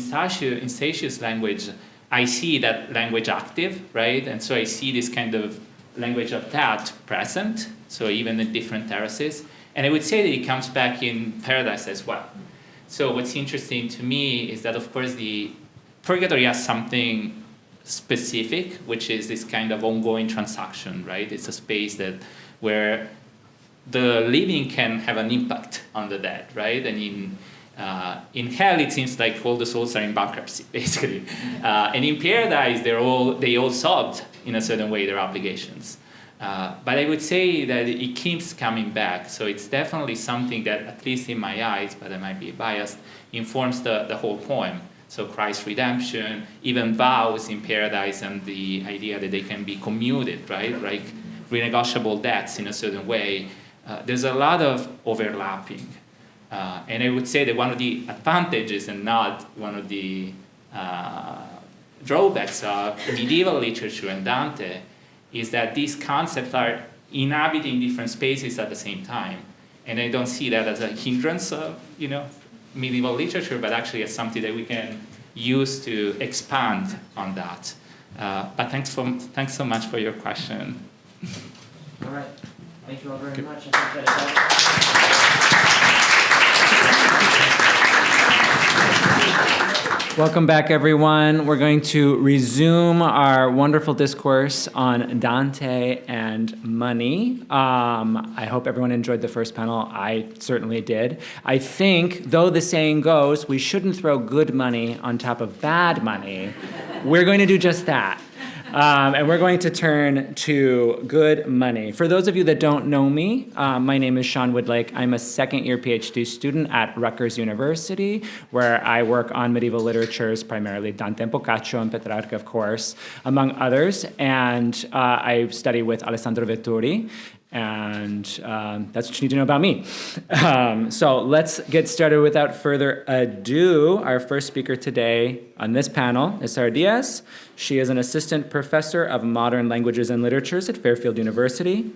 Statius' language, I see that language active, right? And so I see this kind of language of that present, so even in different terraces. And I would say that it comes back in Paradise as well. So what's interesting to me is that, of course, the purgatory has something specific, which is this kind of ongoing transaction, right? It's a space where the living can have an impact on the dead, right? And in hell, it seems like all the souls are in bankruptcy, basically. And in Paradise, they all solved in a certain way their obligations. But I would say that it keeps coming back. So it's definitely something that, at least in my eyes, but I might be biased, informs the whole poem. So Christ's redemption, even vows in Paradise, and the idea that they can be commuted, right? Like renegotiable debts in a certain way. There's a lot of overlapping. And I would say that one of the advantages and not one of the drawbacks of medieval literature and Dante is that these concepts are inhabiting different spaces at the same time. And I don't see that as a hindrance of, medieval literature, but actually as something that we can use to expand on that. But thanks so much for your question. All right. Thank you all very much. I think that Welcome back, everyone. We're going to resume our wonderful discourse on Dante and money. I hope everyone enjoyed the first panel. I certainly did. I think, though the saying goes, we shouldn't throw good money on top of bad money, we're going to do just that. And we're going to turn to good money. For those of you that don't know me, my name is Sean Widlake. I'm a second-year PhD student at Rutgers University, where I work on medieval literatures, primarily Dante and Boccaccio and Petrarca, of course, among others. And I study with Alessandro Vettori. And that's what you need to know about me. So let's get started without further ado. Our first speaker today on this panel is Sara Diaz. She is an assistant professor of modern languages and literatures at Fairfield University.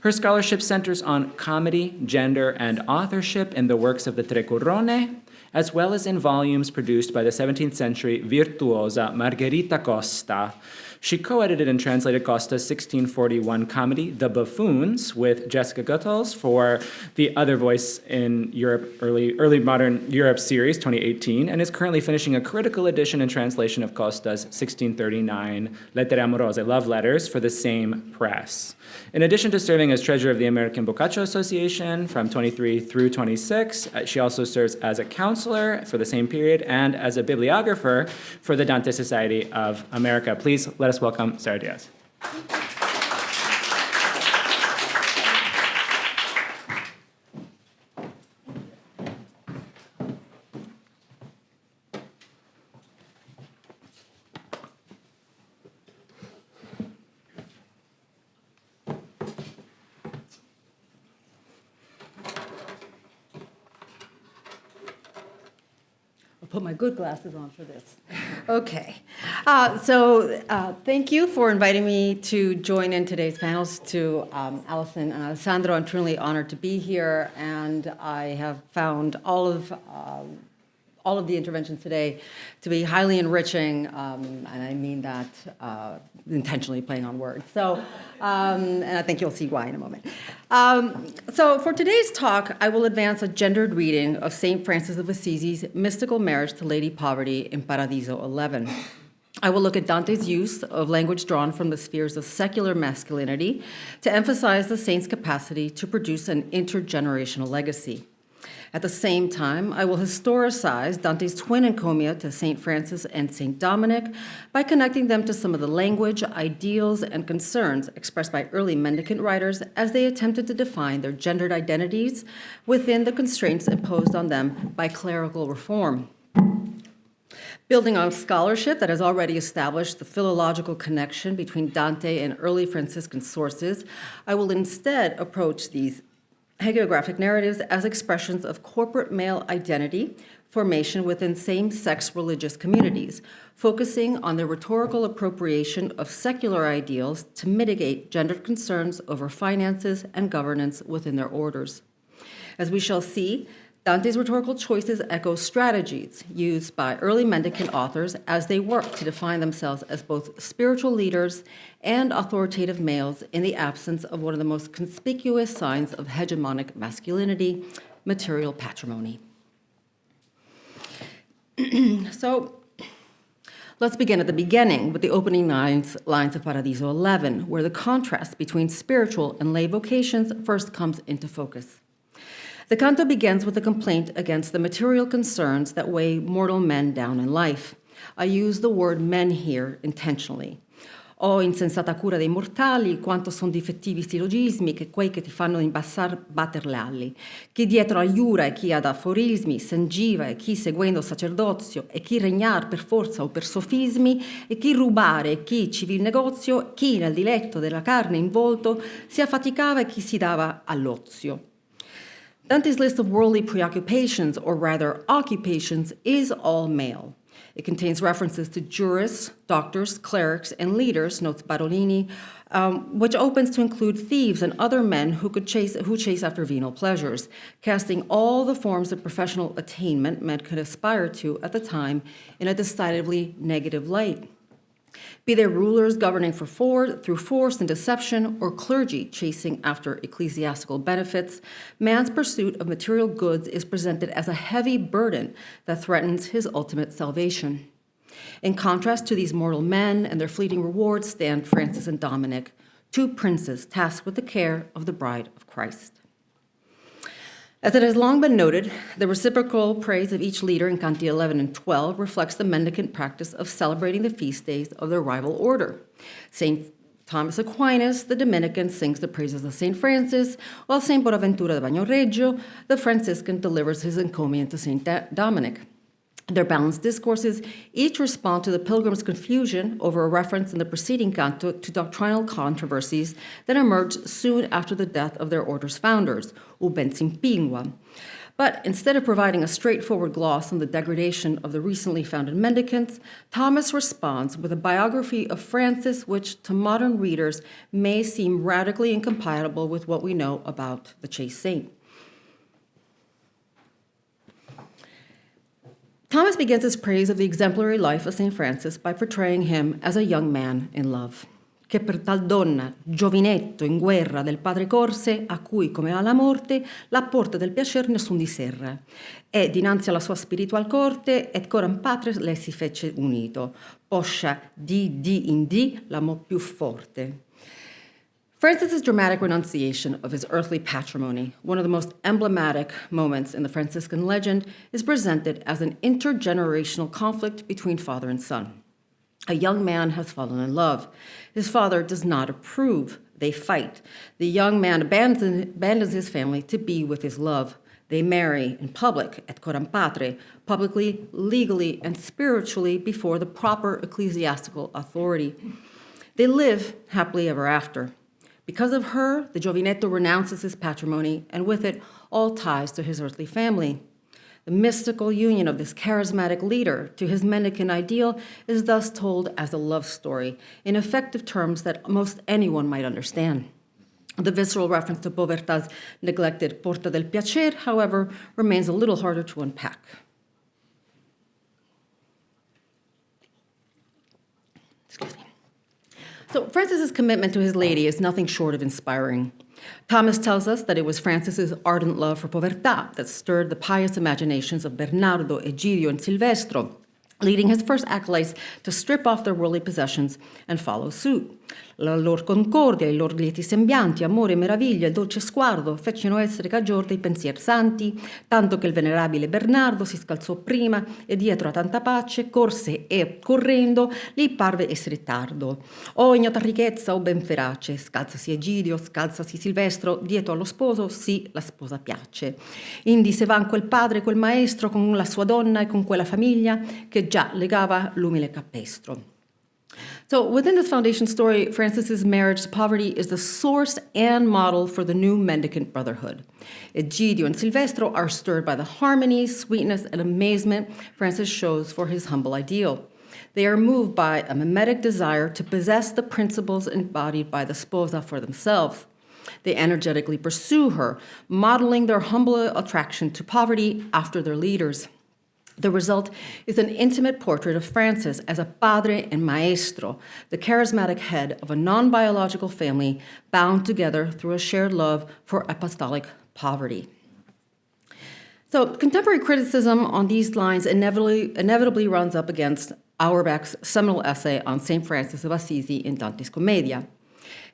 Her scholarship centers on comedy, gender, and authorship in the works of the Tre Corone, as well as in volumes produced by the 17th century virtuosa Margherita Costa. She co-edited and translated Costa's 1641 comedy, The Buffoons, with Jessica Goethals for the Other Voice in Europe, early modern Europe series, 2018, and is currently finishing a critical edition and translation of Costa's 1639 Lettere Amorose, Love Letters, for the same press. In addition to serving as treasurer of the American Boccaccio Association from 23 through 26, she also serves as a counselor for the same period and as a bibliographer for the Dante Society of America. Please let us welcome Sara Diaz. Put my good glasses on for this. Okay. Thank you for inviting me to join in today's panels. To Alison and Alessandro, I'm truly honored to be here, and I have found all of the interventions today to be highly enriching, and I mean that intentionally playing on words. And I think you'll see why in a moment. So for today's talk, I will advance a gendered reading of St. Francis of Assisi's mystical marriage to Lady Poverty in Paradiso 11. I will look at Dante's use of language drawn from the spheres of secular masculinity to emphasize the saint's capacity to produce an intergenerational legacy. At the same time, I will historicize Dante's twin encomia to St. Francis and St. Dominic by connecting them to some of the language, ideals, and concerns expressed by early mendicant writers as they attempted to define their gendered identities within the constraints imposed on them by clerical reform. Building on scholarship that has already established the philological connection between Dante and early Franciscan sources, I will instead approach these hagiographic narratives as expressions of corporate male identity formation within same-sex religious communities, focusing on the rhetorical appropriation of secular ideals to mitigate gendered concerns over finances and governance within their orders. As we shall see, Dante's rhetorical choices echo strategies used by early mendicant authors as they work to define themselves as both spiritual leaders and authoritative males in the absence of one of the most conspicuous signs of hegemonic masculinity, material patrimony. So let's begin at the beginning with the opening lines of Paradiso 11, where the contrast between spiritual and lay vocations first comes into focus. The canto begins with a complaint against the material concerns that weigh mortal men down in life. I use the word men here intentionally. O insensata cura dei mortali, quanto son difettivi sillogismi, che quei che ti fanno imbassar batter le ali. Chi dietro aiura e chi ad aforismi, sengiva e chi seguendo sacerdozio, e chi regnar per forza o per sofismi, e chi rubare e chi civil negozio, chi nel diletto della carne involto si affaticava e chi si dava all'ozio. Dante's list of worldly preoccupations, or rather occupations, is all male. It contains references to jurists, doctors, clerics, and leaders, notes Barolini, which opens to include thieves and other men who chase after venal pleasures, casting all the forms of professional attainment men could aspire to at the time in a decidedly negative light. Be they rulers governing through force and deception, or clergy chasing after ecclesiastical benefits, man's pursuit of material goods is presented as a heavy burden that threatens his ultimate salvation. In contrast to these mortal men and their fleeting rewards stand Francis and Dominic, two princes tasked with the care of the bride of Christ. As it has long been noted, the reciprocal praise of each leader in Canti 11 and 12 reflects the mendicant practice of celebrating the feast days of their rival order. St. Thomas Aquinas, the Dominican, sings the praises of St. Francis, while St. Bonaventura de Bagnoregio, the Franciscan, delivers his encomium to St. Dominic. Their balanced discourses each respond to the pilgrim's confusion over a reference in the preceding canto to doctrinal controversies that emerged soon after the death of their order's founders, uben simpingua. But instead of providing a straightforward gloss on the degradation of the recently founded mendicants, Thomas responds with a biography of Francis which, to modern readers, may seem radically incompatible with what we know about the chaste saint. Thomas begins his praise of the exemplary life of St. Francis by portraying him as a young man in love. Che per tal donna, giovinetto in guerra del padre corse, a cui come alla morte, la porta del piacer nessun disserra. E dinanzi alla sua spiritual corte, et coram patres lei si fece unito. Poscia di in di l'amor più forte. Francis's dramatic renunciation of his earthly patrimony, one of the most emblematic moments in the Franciscan legend, is presented as an intergenerational conflict between father and son. A young man has fallen in love. His father does not approve. They fight. The young man abandons his family to be with his love. They marry in public, et coram patre, publicly, legally, and spiritually before the proper ecclesiastical authority. They live happily ever after. Because of her, the Giovinetto renounces his patrimony, and with it, all ties to his earthly family. The mystical union of this charismatic leader to his mendicant ideal is thus told as a love story, in effective terms that most anyone might understand. The visceral reference to Povertà's neglected Porta del Piacer, however, remains a little harder to unpack. So Francis's commitment to his lady is nothing short of inspiring. Thomas tells us that it was Francis's ardent love for Povertà that stirred the pious imaginations of Bernardo, Egidio, and Silvestro, leading his first acolytes to strip off their worldly possessions and follow suit. La lor concordia, i lor lieti sembianti, amore, meraviglia, il dolce sguardo fecero essere cagior dei pensier santi, tanto che il venerabile Bernardo si scalzò prima e dietro a tanta pace corse e, correndo, gli parve essere tardo. O ignota ricchezza, o ben ferace, scalzasi Egidio, scalzasi Silvestro, dietro allo sposo, sì, la sposa piace. Indi se van quel padre, quel maestro, con la sua donna e con quella famiglia, che già legava l'umile capestro. So within this foundation story, Francis's marriage to poverty is the source and model for the new mendicant brotherhood. Egidio and Silvestro are stirred by the harmony, sweetness, and amazement Francis shows for his humble ideal. They are moved by a mimetic desire to possess the principles embodied by the sposa for themselves. They energetically pursue her, modeling their humble attraction to poverty after their leaders. The result is an intimate portrait of Francis as a padre and maestro, the charismatic head of a non-biological family bound together through a shared love for apostolic poverty. So contemporary criticism on these lines inevitably runs up against Auerbach's seminal essay on St. Francis of Assisi in Dante's Commedia.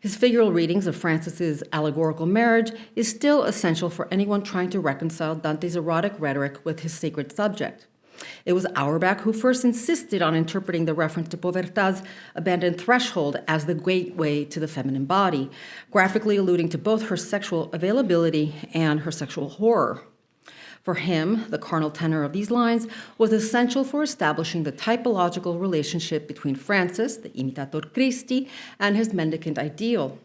His figural readings of Francis's allegorical marriage is still essential for anyone trying to reconcile Dante's erotic rhetoric with his sacred subject. It was Auerbach who first insisted on interpreting the reference to Povertà's abandoned threshold as the gateway to the feminine body, graphically alluding to both her sexual availability and her sexual horror. For him, the carnal tenor of these lines was essential for establishing the typological relationship between Francis, the imitator Christi, and his mendicant ideal.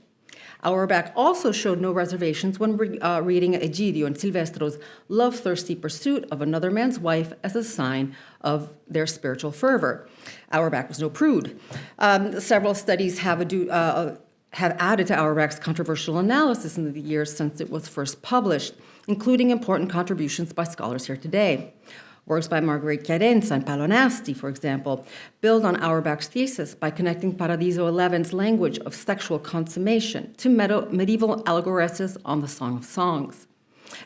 Auerbach also showed no reservations when reading Egidio and Silvestro's love-thirsty pursuit of another man's wife as a sign of their spiritual fervor. Auerbach was no prude. Several studies have added to Auerbach's controversial analysis in the years since it was first published, including important contributions by scholars here today. Works by Marguerite Chiarenza and Paolo Nasti, for example, build on Auerbach's thesis by connecting Paradiso XI's language of sexual consummation to medieval allegories on the Song of Songs.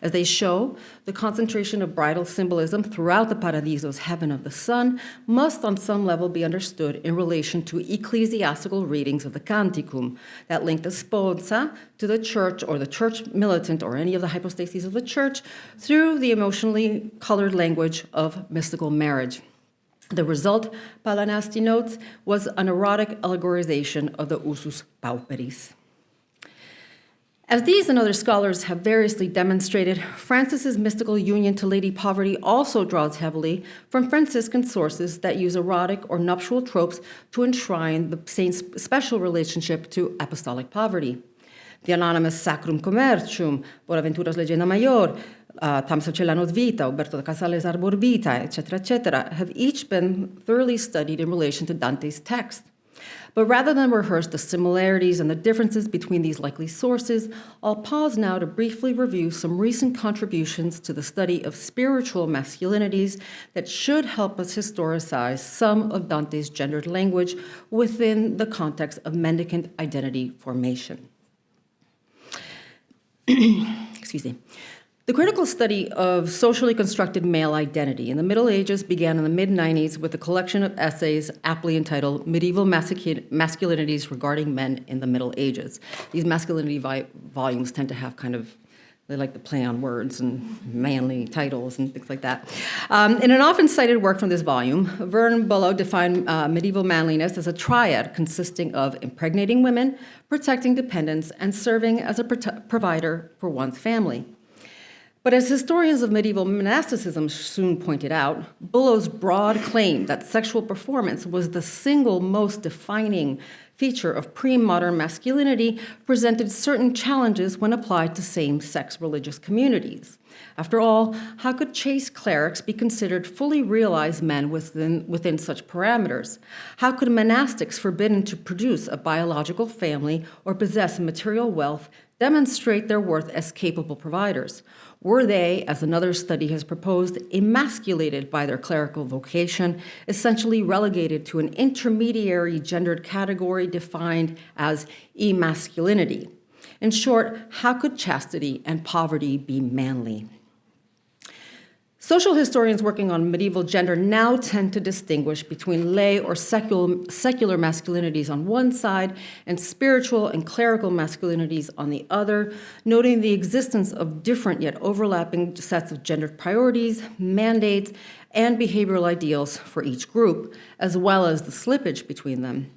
As they show, the concentration of bridal symbolism throughout the Paradiso's heaven of the sun must on some level be understood in relation to ecclesiastical readings of the Canticum that link the sposa to the church or the church militant or any of the hypostases of the church through the emotionally colored language of mystical marriage. The result, Paola Nasti notes, was an erotic allegorization of the usus pauperis. As these and other scholars have variously demonstrated, Francis's mystical union to Lady Poverty also draws heavily from Franciscan sources that use erotic or nuptial tropes to enshrine the saint's special relationship to apostolic poverty. The anonymous Sacrum Commercium, Boaventura's Legenda Mayor, Tamso Celano's Vita, Umberto de Casales' Arbor Vitae, etc., have each been thoroughly studied in relation to Dante's text. But rather than rehearse the similarities and the differences between these likely sources, I'll pause now to briefly review some recent contributions to the study of spiritual masculinities that should help us historicize some of Dante's gendered language within the context of mendicant identity formation. Excuse me. The critical study of socially constructed male identity in the Middle Ages began in the mid-90s with a collection of essays aptly entitled Medieval Masculinities Regarding Men in the Middle Ages. These masculinity volumes tend to have they like to play on words and manly titles and things like that. In an often cited work from this volume, Vern Bullough defined medieval manliness as a triad consisting of impregnating women, protecting dependents, and serving as a provider for one's family. But as historians of medieval monasticism soon pointed out, Bullow's broad claim that sexual performance was the single most defining feature of pre-modern masculinity presented certain challenges when applied to same-sex religious communities. After all, how could chaste clerics be considered fully realized men within such parameters? How could monastics forbidden to produce a biological family or possess material wealth demonstrate their worth as capable providers? Were they, as another study has proposed, emasculated by their clerical vocation, essentially relegated to an intermediary gendered category defined as emasculinity? In short, how could chastity and poverty be manly? Social historians working on medieval gender now tend to distinguish between lay or secular masculinities on one side and spiritual and clerical masculinities on the other, noting the existence of different yet overlapping sets of gendered priorities, mandates, and behavioral ideals for each group, as well as the slippage between them.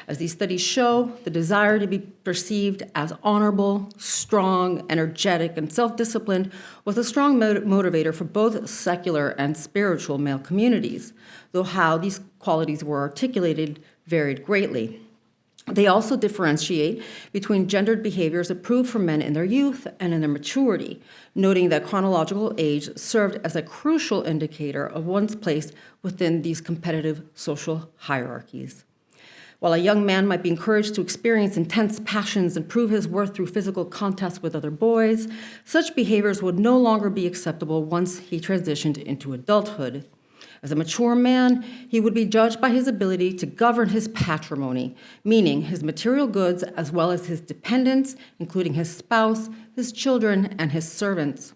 As these studies show, the desire to be perceived as honorable, strong, energetic, and self-disciplined was a strong motivator for both secular and spiritual male communities, though how these qualities were articulated varied greatly. They also differentiate between gendered behaviors approved for men in their youth and in their maturity, noting that chronological age served as a crucial indicator of one's place within these competitive social hierarchies. While a young man might be encouraged to experience intense passions and prove his worth through physical contact with other boys, such behaviors would no longer be acceptable once he transitioned into adulthood. As a mature man, he would be judged by his ability to govern his patrimony, meaning his material goods as well as his dependents, including his spouse, his children, and his servants.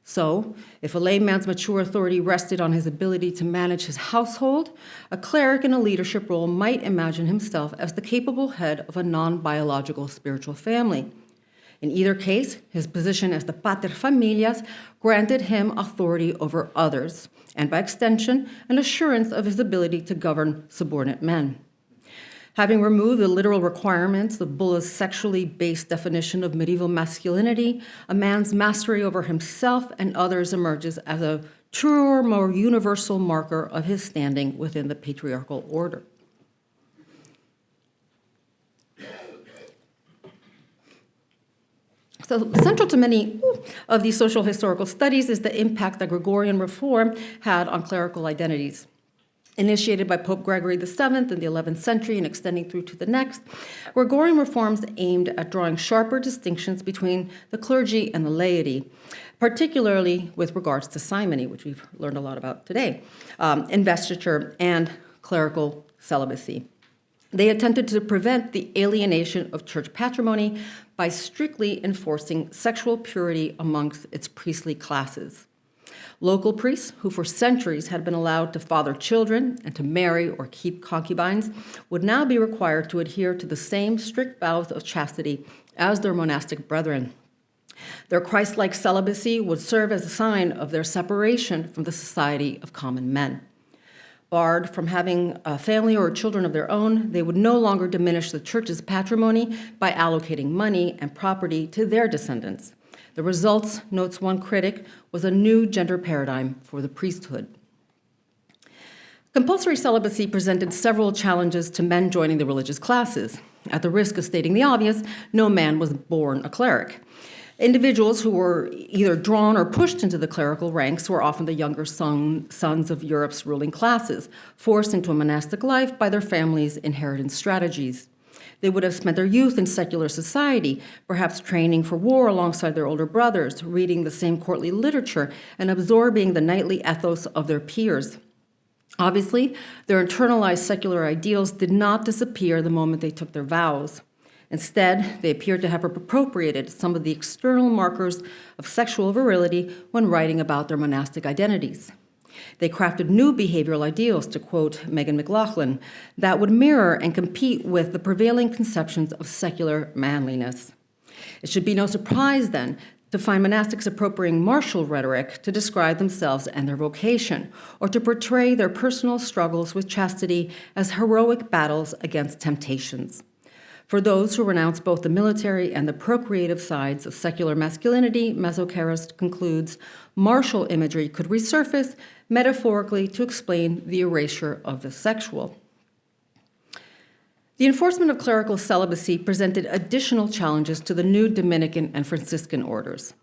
So, if a layman's mature authority rested on his ability to manage his household, a cleric in a leadership role might imagine himself as the capable head of a non-biological spiritual family. In either case, his position as the pater familias granted him authority over others, and by extension, an assurance of his ability to govern subordinate men. Having removed the literal requirements of Bullow's sexually based definition of medieval masculinity, a man's mastery over himself and others emerges as a truer, more universal marker of his standing within the patriarchal order. So central to many of these social historical studies is the impact that Gregorian reform had on clerical identities. Initiated by Pope Gregory VII in the 11th century and extending through to the next, Gregorian reforms aimed at drawing sharper distinctions between the clergy and the laity, particularly with regards to simony, which we've learned a lot about today, investiture, and clerical celibacy. They attempted to prevent the alienation of church patrimony by strictly enforcing sexual purity amongst its priestly classes. Local priests, who for centuries had been allowed to father children and to marry or keep concubines, would now be required to adhere to the same strict vows of chastity as their monastic brethren. Their Christ-like celibacy would serve as a sign of their separation from the society of common men. Barred from having a family or children of their own, they would no longer diminish the church's patrimony by allocating money and property to their descendants. The results, notes one critic, was a new gender paradigm for the priesthood. Compulsory celibacy presented several challenges to men joining the religious classes. At the risk of stating the obvious, no man was born a cleric. Individuals who were either drawn or pushed into the clerical ranks were often the younger sons of Europe's ruling classes, forced into a monastic life by their families' inheritance strategies. They would have spent their youth in secular society, perhaps training for war alongside their older brothers, reading the same courtly literature, and absorbing the knightly ethos of their peers. Obviously, their internalized secular ideals did not disappear the moment they took their vows. Instead, they appeared to have appropriated some of the external markers of sexual virility when writing about their monastic identities. They crafted new behavioral ideals, to quote Megan McLaughlin, that would mirror and compete with the prevailing conceptions of secular manliness. It should be no surprise, then, to find monastics appropriating martial rhetoric to describe themselves and their vocation, or to portray their personal struggles with chastity as heroic battles against temptations. For those who renounce both the military and the procreative sides of secular masculinity, Mesocharis concludes, martial imagery could resurface metaphorically to explain the erasure of the sexual. The enforcement of clerical celibacy presented additional challenges to the new Dominican and Franciscan orders.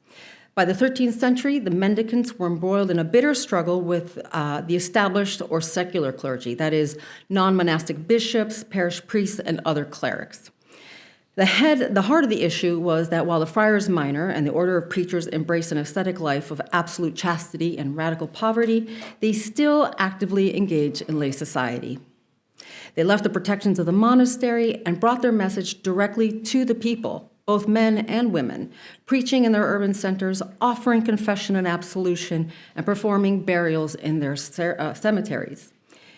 By the 13th century, the mendicants were embroiled in a bitter struggle with the established or secular clergy, that is, non-monastic bishops, parish priests, and other clerics. The heart of the issue was that while the Friars Minor and the order of preachers embraced an ascetic life of absolute chastity and radical poverty, they still actively engaged in lay society. They left the protections of the monastery and brought their message directly to the people, both men and women, preaching in their urban centers, offering confession and absolution, and performing burials in their cemeteries.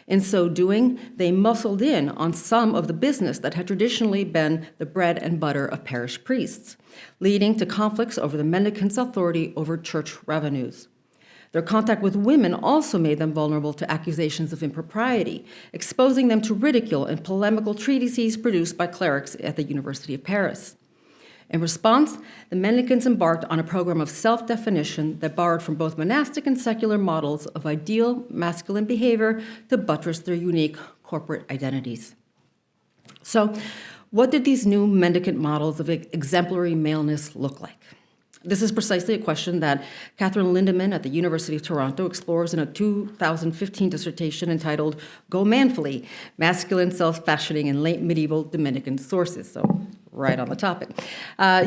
In so doing, they muscled in on some of the business that had traditionally been the bread and butter of parish priests, leading to conflicts over the mendicants' authority over church revenues. Their contact with women also made them vulnerable to accusations of impropriety, exposing them to ridicule in polemical treatises produced by clerics at the University of Paris. In response, the mendicants embarked on a program of self-definition that borrowed from both monastic and secular models of ideal masculine behavior to buttress their unique corporate identities. So, what did these new mendicant models of exemplary maleness look like? This is precisely a question that Catherine Lindemann at the University of Toronto explores in a 2015 dissertation entitled Go Manfully, Masculine Self-Fashioning in Late Medieval Dominican Sources. So, right on the topic.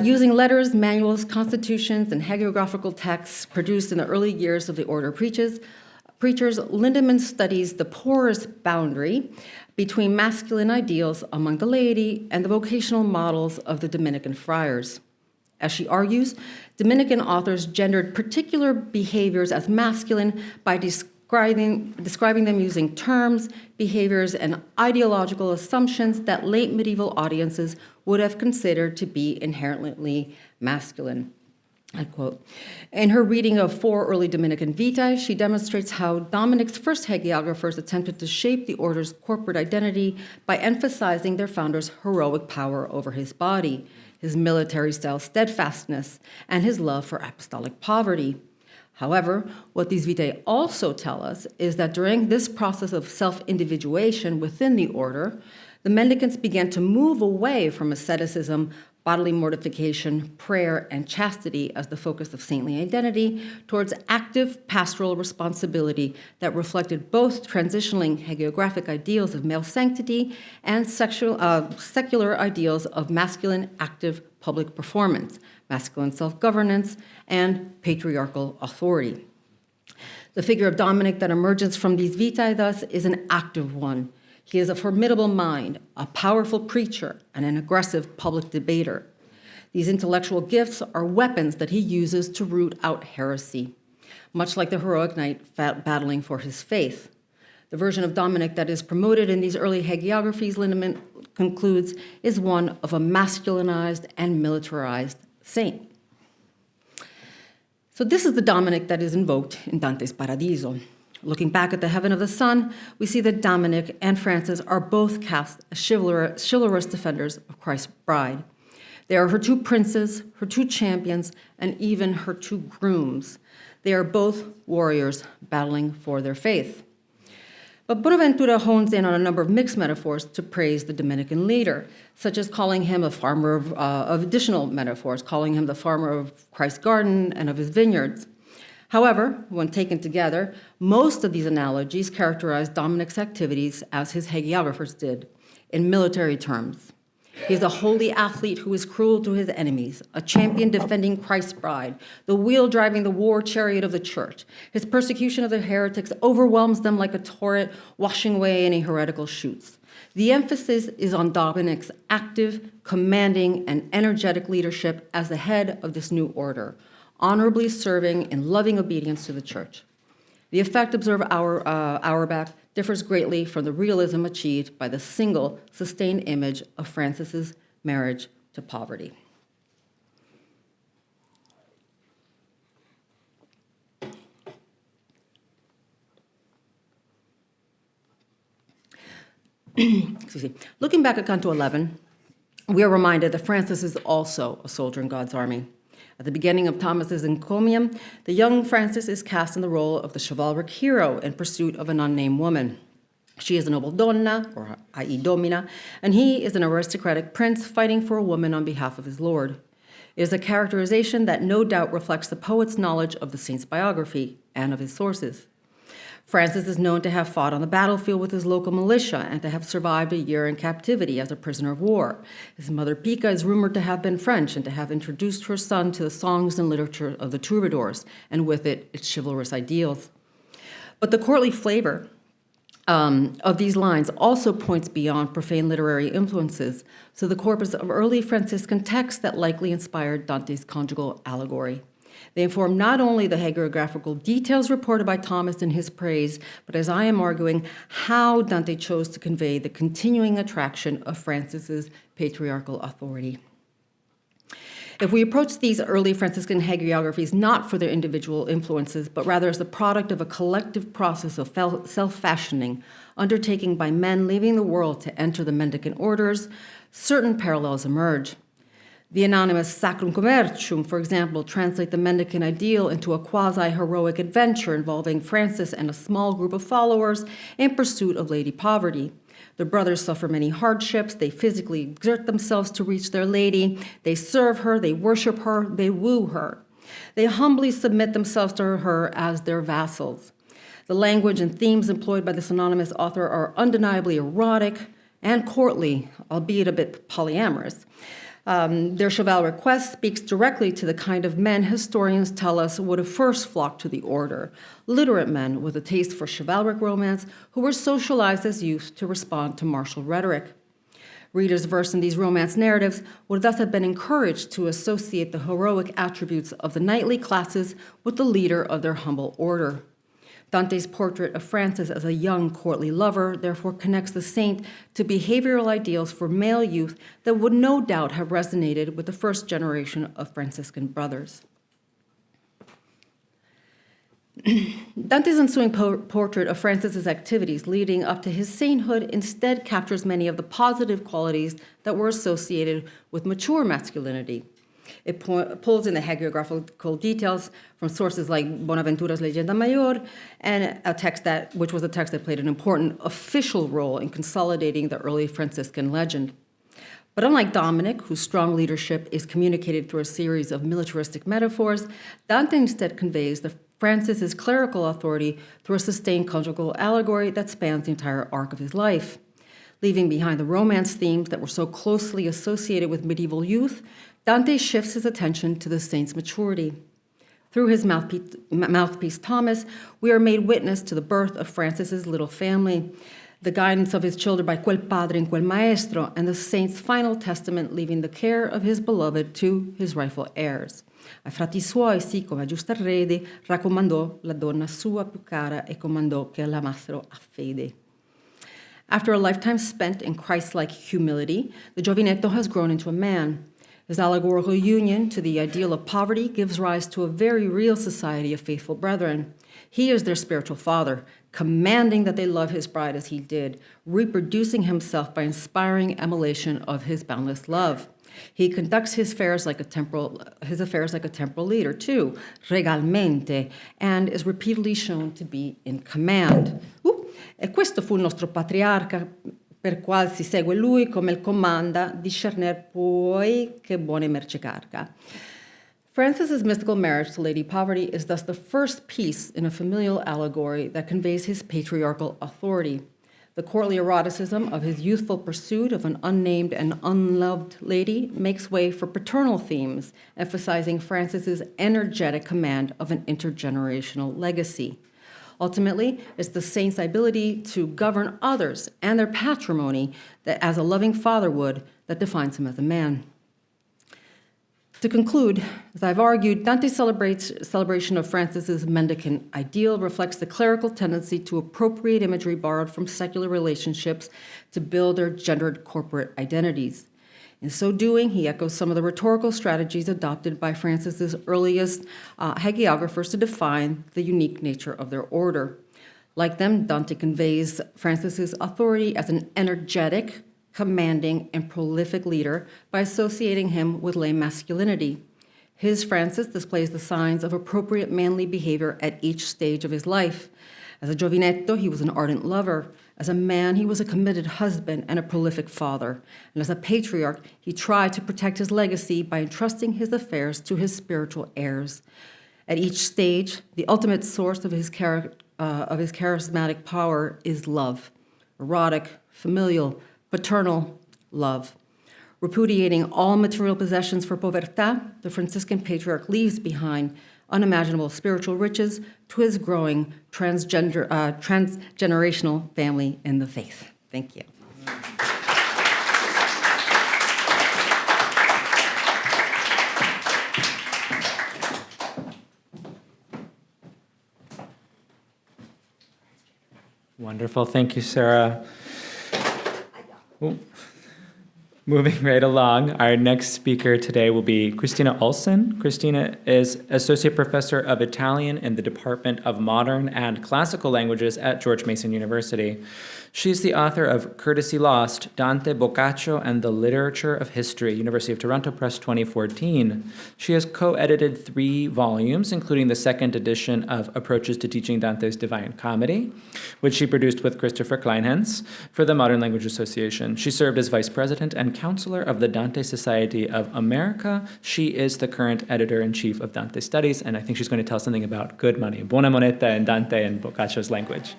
Using letters, manuals, constitutions, and hagiographical texts produced in the early years of the order of preachers, Lindemann studies the porous boundary between masculine ideals among the laity and the vocational models of the Dominican friars. As she argues, Dominican authors gendered particular behaviors as masculine by describing them using terms, behaviors, and ideological assumptions that late medieval audiences would have considered to be inherently masculine. I quote. In her reading of 4 early Dominican vitae, she demonstrates how Dominic's first hagiographers attempted to shape the order's corporate identity by emphasizing their founder's heroic power over his body, his military-style steadfastness, and his love for apostolic poverty. However, what these vitae also tell us is that during this process of self-individuation within the order, the mendicants began to move away from asceticism bodily mortification, prayer, and chastity as the focus of saintly identity, towards active pastoral responsibility that reflected both transitioning hagiographic ideals of male sanctity and secular ideals of masculine active public performance, masculine self-governance, and patriarchal authority. The figure of Dominic that emerges from these vitae, thus, is an active one. He is a formidable mind, a powerful preacher, and an aggressive public debater. These intellectual gifts are weapons that he uses to root out heresy, much like the heroic knight battling for his faith. The version of Dominic that is promoted in these early hagiographies, Lindemann concludes, is one of a masculinized and militarized saint. So this is the Dominic that is invoked in Dante's Paradiso. Looking back at the heaven of the sun, we see that Dominic and Frances are both cast as chivalrous defenders of Christ's bride. They are her two princes, her two champions, and even her two grooms. They are both warriors battling for their faith. But Bonaventura hones in on a number of mixed metaphors to praise the Dominican leader, such as calling him a farmer of additional metaphors, calling him the farmer of Christ's garden and of his vineyards. However, when taken together, most of these analogies characterize Dominic's activities as his hagiographers did, in military terms. He is a holy athlete who is cruel to his enemies, a champion defending Christ's bride, the wheel driving the war chariot of the church. His persecution of the heretics overwhelms them like a torrent washing away any heretical chutes. The emphasis is on Dominic's active, commanding, and energetic leadership as the head of this new order, honorably serving in loving obedience to the church. The effect, observe Auerbach, differs greatly from the realism achieved by the single, sustained image of Francis's marriage to poverty. Excuse me. Looking back at Canto 11, we are reminded that Francis is also a soldier in God's army. At the beginning of Thomas's encomium, the young Francis is cast in the role of the chivalric hero in pursuit of an unnamed woman. She is a noble donna, or i.e. domina, and he is an aristocratic prince fighting for a woman on behalf of his lord. It is a characterization that no doubt reflects the poet's knowledge of the saint's biography and of his sources. Francis is known to have fought on the battlefield with his local militia and to have survived a year in captivity as a prisoner of war. His mother Pica is rumored to have been French and to have introduced her son to the songs and literature of the troubadours, and with it, its chivalrous ideals. But the courtly flavor of these lines also points beyond profane literary influences to the corpus of early Franciscan texts that likely inspired Dante's conjugal allegory. They inform not only the hagiographical details reported by Thomas in his praise, but as I am arguing, how Dante chose to convey the continuing attraction of Francis's patriarchal authority. If we approach these early Franciscan hagiographies not for their individual influences, but rather as the product of a collective process of self-fashioning undertaken by men leaving the world to enter the mendicant orders, certain parallels emerge. The anonymous Sacrum Commercium, for example, translate the mendicant ideal into a quasi-heroic adventure involving Francis and a small group of followers in pursuit of Lady Poverty. The brothers suffer many hardships. They physically exert themselves to reach their lady. They serve her, they worship her, they woo her. They humbly submit themselves to her as their vassals. The language and themes employed by this anonymous author are undeniably erotic and courtly, albeit a bit polyamorous. Their chivalric quest speaks directly to the kind of men historians tell us would have first flocked to the order, literate men with a taste for chivalric romance who were socialized as youth to respond to martial rhetoric. Readers versed in these romance narratives would thus have been encouraged to associate the heroic attributes of the knightly classes with the leader of their humble order. Dante's portrait of Francis as a young courtly lover therefore connects the saint to behavioral ideals for male youth that would no doubt have resonated with the first generation of Franciscan brothers. Dante's ensuing portrait of Francis's activities leading up to his sainthood instead captures many of the positive qualities that were associated with mature masculinity. It pulls in the hagiographical details from sources like Bonaventura's Legenda Mayor, and which was a text that played an important official role in consolidating the early Franciscan legend. But unlike Dominic, whose strong leadership is communicated through a series of militaristic metaphors, Dante instead conveys Francis's clerical authority through a sustained conjugal allegory that spans the entire arc of his life. Leaving behind the romance themes that were so closely associated with medieval youth, Dante shifts his attention to the saint's maturity. Through his mouthpiece Thomas, we are made witness to the birth of Francis's little family, the guidance of his children by quel padre in quel maestro, and the saint's final testament leaving the care of his beloved to his rightful heirs. Ai frati suoi, sì come a giusta rede, raccomandò la donna sua più cara e comandò che l'amassero a fede. After a lifetime spent in Christ-like humility, the Giovinetto has grown into a man. His allegorical union to the ideal of poverty gives rise to a very real society of faithful brethren. He is their spiritual father, commanding that they love his bride as he did, reproducing himself by inspiring emulation of his boundless love. He conducts his affairs like a temporal leader, too, regalmente, and is repeatedly shown to be in command. E questo fu il nostro patriarca, per qual si segue lui come il comanda, discerner poi che buone merce carga. Francis's mystical marriage to Lady Poverty is thus the first piece in a familial allegory that conveys his patriarchal authority. The courtly eroticism of his youthful pursuit of an unnamed and unloved lady makes way for paternal themes, emphasizing Francis's energetic command of an intergenerational legacy. Ultimately, it's the saint's ability to govern others and their patrimony that, as a loving father would, that defines him as a man. To conclude, as I've argued, Dante's celebration of Francis's mendicant ideal reflects the clerical tendency to appropriate imagery borrowed from secular relationships to build their gendered corporate identities. In so doing, he echoes some of the rhetorical strategies adopted by Francis's earliest hagiographers to define the unique nature of their order. Like them, Dante conveys Francis's authority as an energetic, commanding, and prolific leader by associating him with lay masculinity. His Francis displays the signs of appropriate manly behavior at each stage of his life. As a Giovinetto, he was an ardent lover. As a man, he was a committed husband and a prolific father. And as a patriarch, he tried to protect his legacy by entrusting his affairs to his spiritual heirs. At each stage, the ultimate source of his charismatic power is love, erotic, familial, paternal love. Repudiating all material possessions for povertà, the Franciscan patriarch leaves behind unimaginable spiritual riches to his growing transgenerational family in the faith. Thank you. Wonderful. Thank you, Sara. Ooh. Moving right along, our next speaker today will be Kristina Olson. Kristina is Associate Professor of Italian in the Department of Modern and Classical Languages at George Mason University. She's the author of Courtesy Lost, Dante, Boccaccio, and the Literature of History, University of Toronto Press 2014. She has co-edited 3 volumes, including the second edition of Approaches to Teaching Dante's Divine Comedy, which she produced with Christopher Kleinhans for the Modern Language Association. She served as Vice President and Counselor of the Dante Society of America. She is the current Editor-in-Chief of Dante Studies, and I think she's going to tell something about good money, Buona Moneta, and Dante and Boccaccio's language.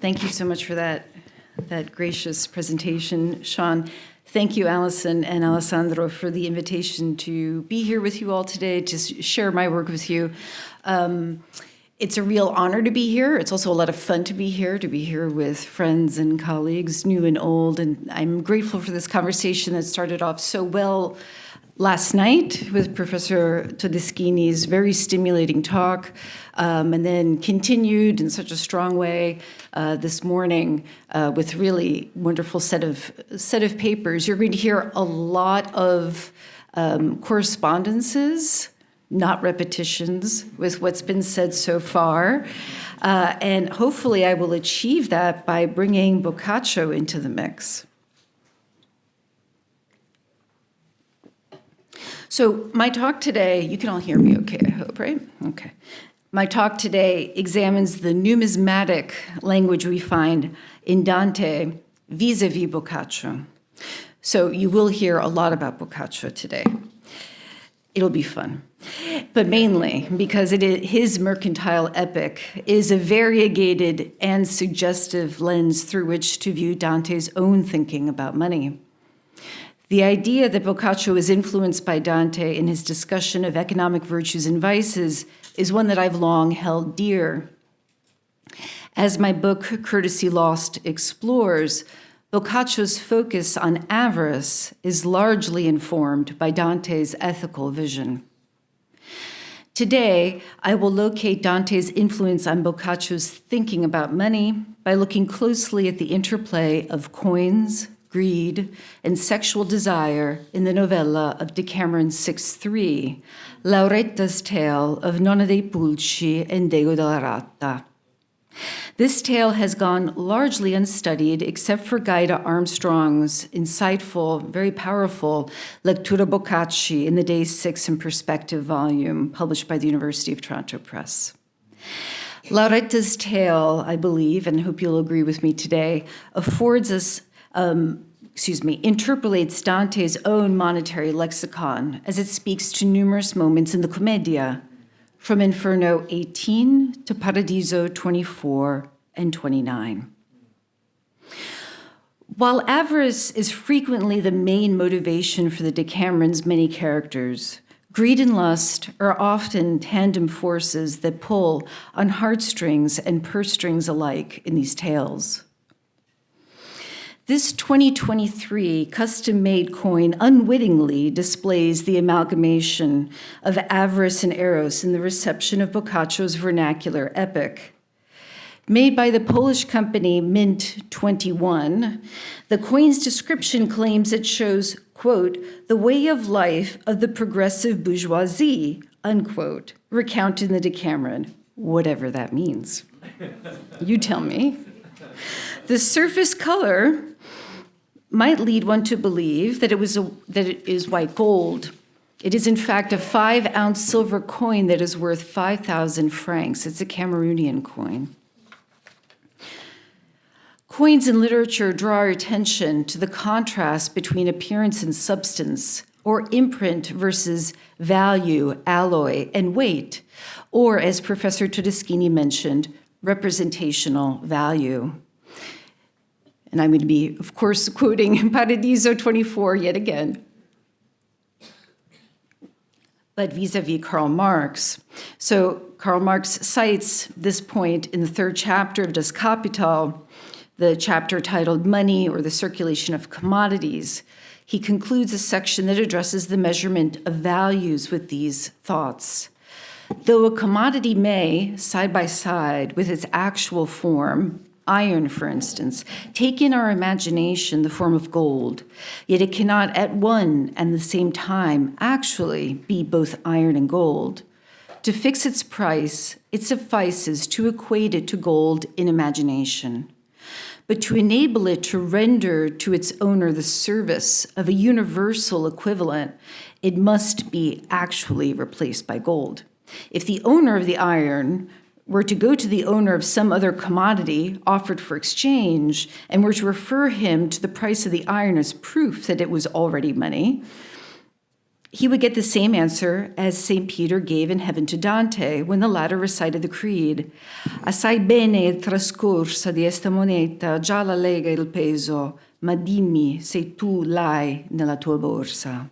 Thank you so much for that gracious presentation, Sean. Thank you, Alison and Alessandro, for the invitation to be here with you all today, to share my work with you. It's a real honor to be here. It's also a lot of fun to be here with friends and colleagues, new and old. And I'm grateful for this conversation that started off so well last night with Professor Todeschini's very stimulating talk, and then continued in such a strong way this morning with really wonderful set of papers. You're going to hear a lot of correspondences, not repetitions, with what's been said so far. And hopefully I will achieve that by bringing Boccaccio into the mix. So my talk today, you can all hear me okay, I hope, right? Okay. My talk today examines the numismatic language we find in Dante vis-a-vis Boccaccio. So you will hear a lot about Boccaccio today. It'll be fun. But mainly because his mercantile epic is a variegated and suggestive lens through which to view Dante's own thinking about money. The idea that Boccaccio is influenced by Dante in his discussion of economic virtues and vices is one that I've long held dear. As my book, Courtesy Lost, explores, Boccaccio's focus on avarice is largely informed by Dante's ethical vision. Today, I will locate Dante's influence on Boccaccio's thinking about money by looking closely at the interplay of coins, greed, and sexual desire in the novella of Decameron 6:3, Lauretta's tale of Nonna dei Pulci and Dego della Ratta. This tale has gone largely unstudied except for Gaida Armstrong's insightful, very powerful Lectura Boccacci in the Day 6 in Perspective volume published by the University of Toronto Press. Lauretta's tale, I believe, and hope you'll agree with me today, affords us, interpolates Dante's own monetary lexicon as it speaks to numerous moments in the Commedia, from Inferno 18 to Paradiso 24 and 29. While avarice is frequently the main motivation for the Decameron's many characters, greed and lust are often tandem forces that pull on heartstrings and purse strings alike in these tales. This 2023 custom-made coin unwittingly displays the amalgamation of avarice and eros in the reception of Boccaccio's vernacular epic. Made by the Polish company Mint 21, the coin's description claims it shows, quote, the way of life of the progressive bourgeoisie, unquote, recounted in the Decameron, whatever that means. You tell me. The surface color might lead one to believe that it is white gold. It is, in fact, a 5-ounce silver coin that is worth 5,000 francs. It's a Cameroonian coin. Coins in literature draw our attention to the contrast between appearance and substance, or imprint versus value, alloy, and weight, or, as Professor Todeschini mentioned, representational value. And I'm going to be, of course, quoting Paradiso 24 yet again. But vis-a-vis Karl Marx. So Karl Marx cites this point in the 3rd chapter of Das Kapital, the chapter titled Money or the Circulation of Commodities. He concludes a section that addresses the measurement of values with these thoughts. Though a commodity may, side by side with its actual form, iron, for instance, take in our imagination the form of gold, yet it cannot at one and the same time actually be both iron and gold. To fix its price, it suffices to equate it to gold in imagination. But to enable it to render to its owner the service of a universal equivalent, it must be actually replaced by gold. If the owner of the iron were to go to the owner of some other commodity offered for exchange and were to refer him to the price of the iron as proof that it was already money, he would get the same answer as St. Peter gave in heaven to Dante when the latter recited the creed. Assai bene è trascorsa di esta moneta, già la lega il peso, ma dimmi se tu l'hai nella tua borsa.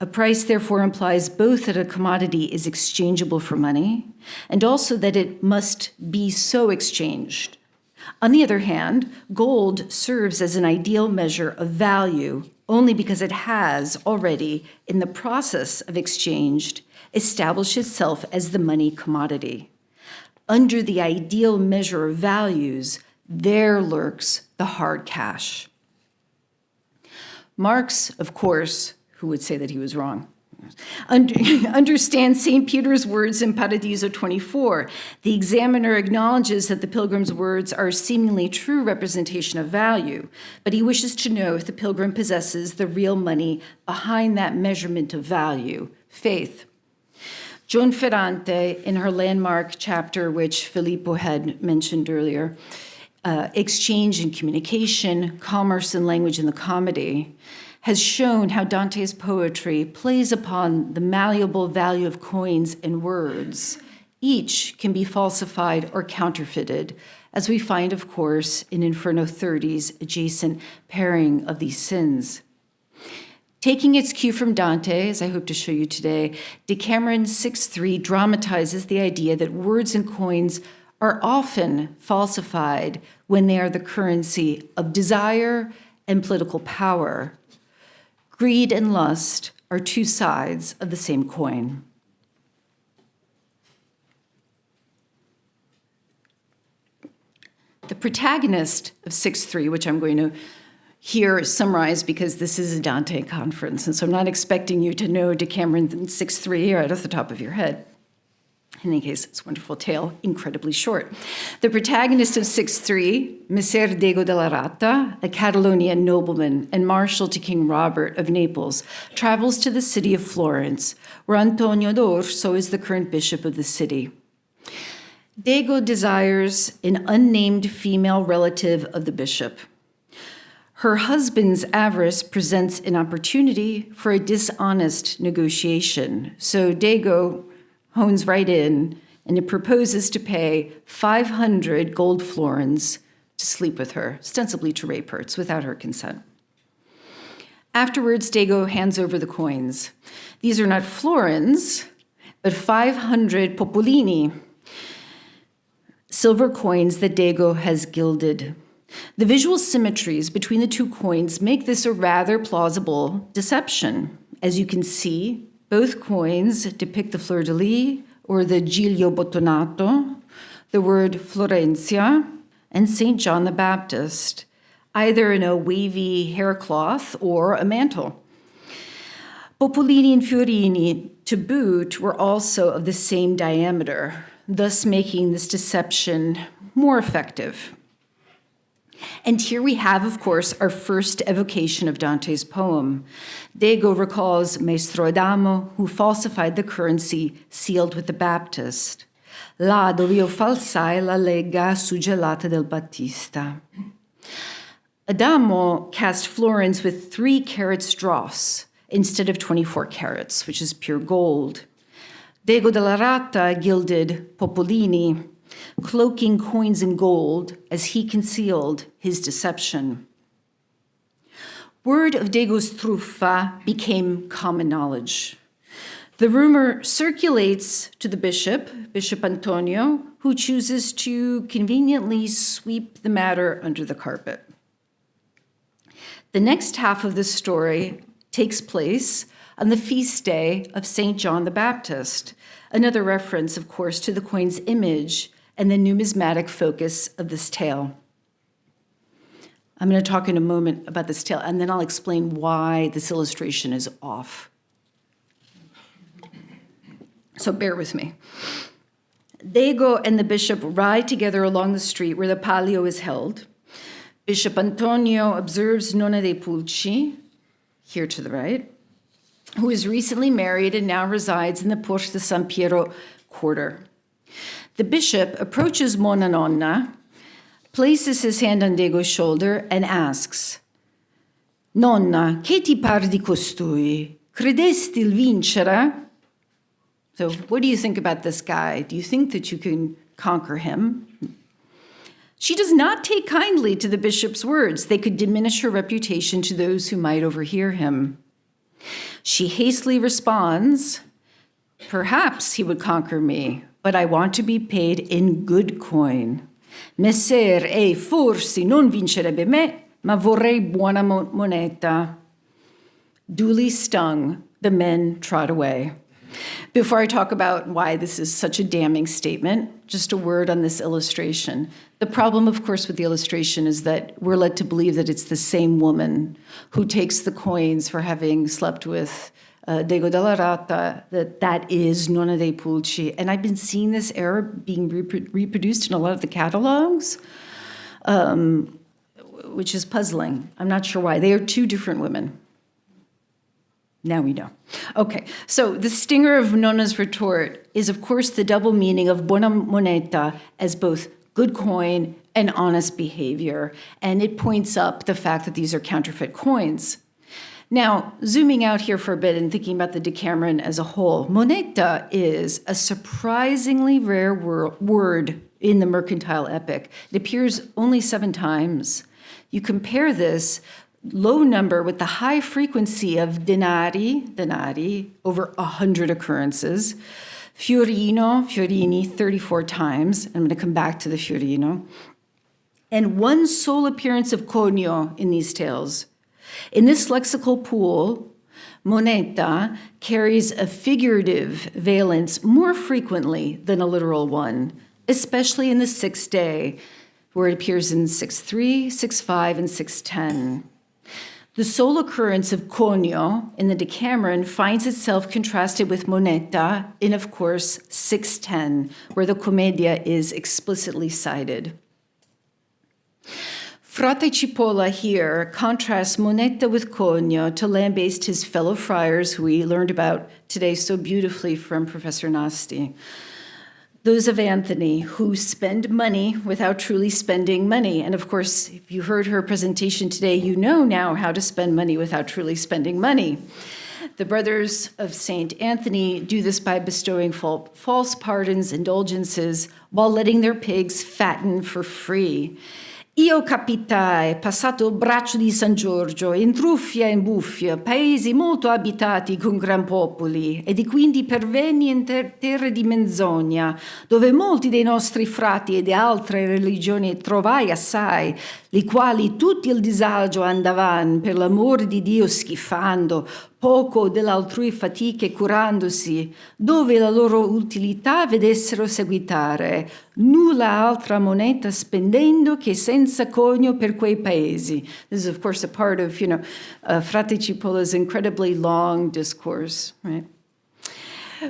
A price, therefore, implies both that a commodity is exchangeable for money and also that it must be so exchanged. On the other hand, gold serves as an ideal measure of value only because it has already, in the process of exchange, established itself as the money commodity. Under the ideal measure of values, there lurks the hard cash. Marx, of course, who would say that he was wrong, Understand St. Peter's words in Paradiso 24. The examiner acknowledges that the pilgrim's words are a seemingly true representation of value, but he wishes to know if the pilgrim possesses the real money behind that measurement of value, faith. Joan Ferrante, in her landmark chapter, which Filippo had mentioned earlier, Exchange and Communication, Commerce and Language in the Comedy, has shown how Dante's poetry plays upon the malleable value of coins and words. Each can be falsified or counterfeited, as we find, of course, in Inferno 30's adjacent pairing of these sins. Taking its cue from Dante, as I hope to show you today, Decameron 6:3 dramatizes the idea that words and coins are often falsified when they are the currency of desire and political power. Greed and lust are two sides of the same coin. The protagonist of 6:3, which I'm going to here summarize because this is a Dante conference, and so I'm not expecting you to know Decameron 6:3 right off the top of your head. In any case, it's a wonderful tale, incredibly short. The protagonist of 6:3, Messer Dego della Rata, a Catalonian nobleman and marshal to King Robert of Naples, travels to the city of Florence, where Antonio d'Orso is the current bishop of the city. Dego desires an unnamed female relative of the bishop. Her husband's avarice presents an opportunity for a dishonest negotiation, so Dego hones right in and it proposes to pay 500 gold florins to sleep with her, ostensibly to rape her. It's without her consent. Afterwards, Dego hands over the coins. These are not florins, but 500 popolini, silver coins that Dego has gilded. The visual symmetries between the two coins make this a rather plausible deception. As you can see, both coins depict the fleur-de-lis, or the giglio bottonato, the word Florencia, and St. John the Baptist, either in a wavy haircloth or a mantle. Popolini and Fiorini, to boot, were also of the same diameter, thus making this deception more effective. And here we have, of course, our first evocation of Dante's poem. Dego recalls Maestro Adamo, who falsified the currency sealed with the Baptist. Là dove io falsai la lega suggellata del Battista. Adamo cast florins with 3 carats dross instead of 24 carats, which is pure gold. Dego della Rata gilded popolini, cloaking coins in gold as he concealed his deception. Word of Dego's truffa became common knowledge. The rumor circulates to the bishop, Bishop Antonio, who chooses to conveniently sweep the matter under the carpet. The next half of the story takes place on the feast day of St. John the Baptist, another reference, of course, to the coin's image and the numismatic focus of this tale. I'm going to talk in a moment about this tale, and then I'll explain why this illustration is off. So bear with me. Dego and the bishop ride together along the street where the palio is held. Bishop Antonio observes Nonna dei Pulci, here to the right, who is recently married and now resides in the Porta de San Piero quarter. The bishop approaches Monna Nonna, places his hand on Dego's shoulder, and asks, Nonna, che ti par di costui? Credesti il vincere? So what do you think about this guy? Do you think that you can conquer him? She does not take kindly to the bishop's words. They could diminish her reputation to those who might overhear him. She hastily responds, perhaps he would conquer me, but I want to be paid in good coin. Messer forse non vincerebbe me, ma vorrei buona moneta. Duly stung, the men trot away. Before I talk about why this is such a damning statement, just a word on this illustration. The problem, of course, with the illustration is that we're led to believe that it's the same woman who takes the coins for having slept with Dego della Rata, that is Nonna dei Pulci. And I've been seeing this error being reproduced in a lot of the catalogs, which is puzzling. I'm not sure why. They are two different women. Now we know. Okay, so the stinger of Nonna's retort is, of course, the double meaning of Buona Moneta as both good coin and honest behavior, and it points up the fact that these are counterfeit coins. Now, zooming out here for a bit and thinking about the Decameron as a whole, moneta is a surprisingly rare word in the mercantile epic. It appears only 7 times. You compare this low number with the high frequency of denari, over 100 occurrences, fiorini, 34 times. I'm going to come back to the fiorino. And one sole appearance of conio in these tales. In this lexical pool, moneta carries a figurative valence more frequently than a literal one, especially in the 6th day, where it appears in 6.3, 6.5, and 6.10. The sole occurrence of conio in the Decameron finds itself contrasted with moneta in, of course, 6.10, where the commedia is explicitly cited. Frate Cipolla here contrasts moneta with conio to lambaste his fellow friars, who we learned about today so beautifully from Professor Nasti. Those of Anthony who spend money without truly spending money. And of course, if you heard her presentation today, you know now how to spend money without truly spending money. The brothers of St. Anthony do this by bestowing false pardons, indulgences, while letting their pigs fatten for free. Io capitai, passato il braccio di San Giorgio, in truffia e in buffia, paesi molto abitati con gran popoli, e di quindi pervenni in terre di menzogna, dove molti dei nostri frati e di altre religioni trovai assai, li quali tutti il disagio andavan, per l'amor di Dio schifando, poco dell'altrui fatiche curandosi, dove la loro utilità vedessero seguitare, nulla altra moneta spendendo che senza conio per quei paesi. This is, of course, a part of, Frate Cipolla's incredibly long discourse, right?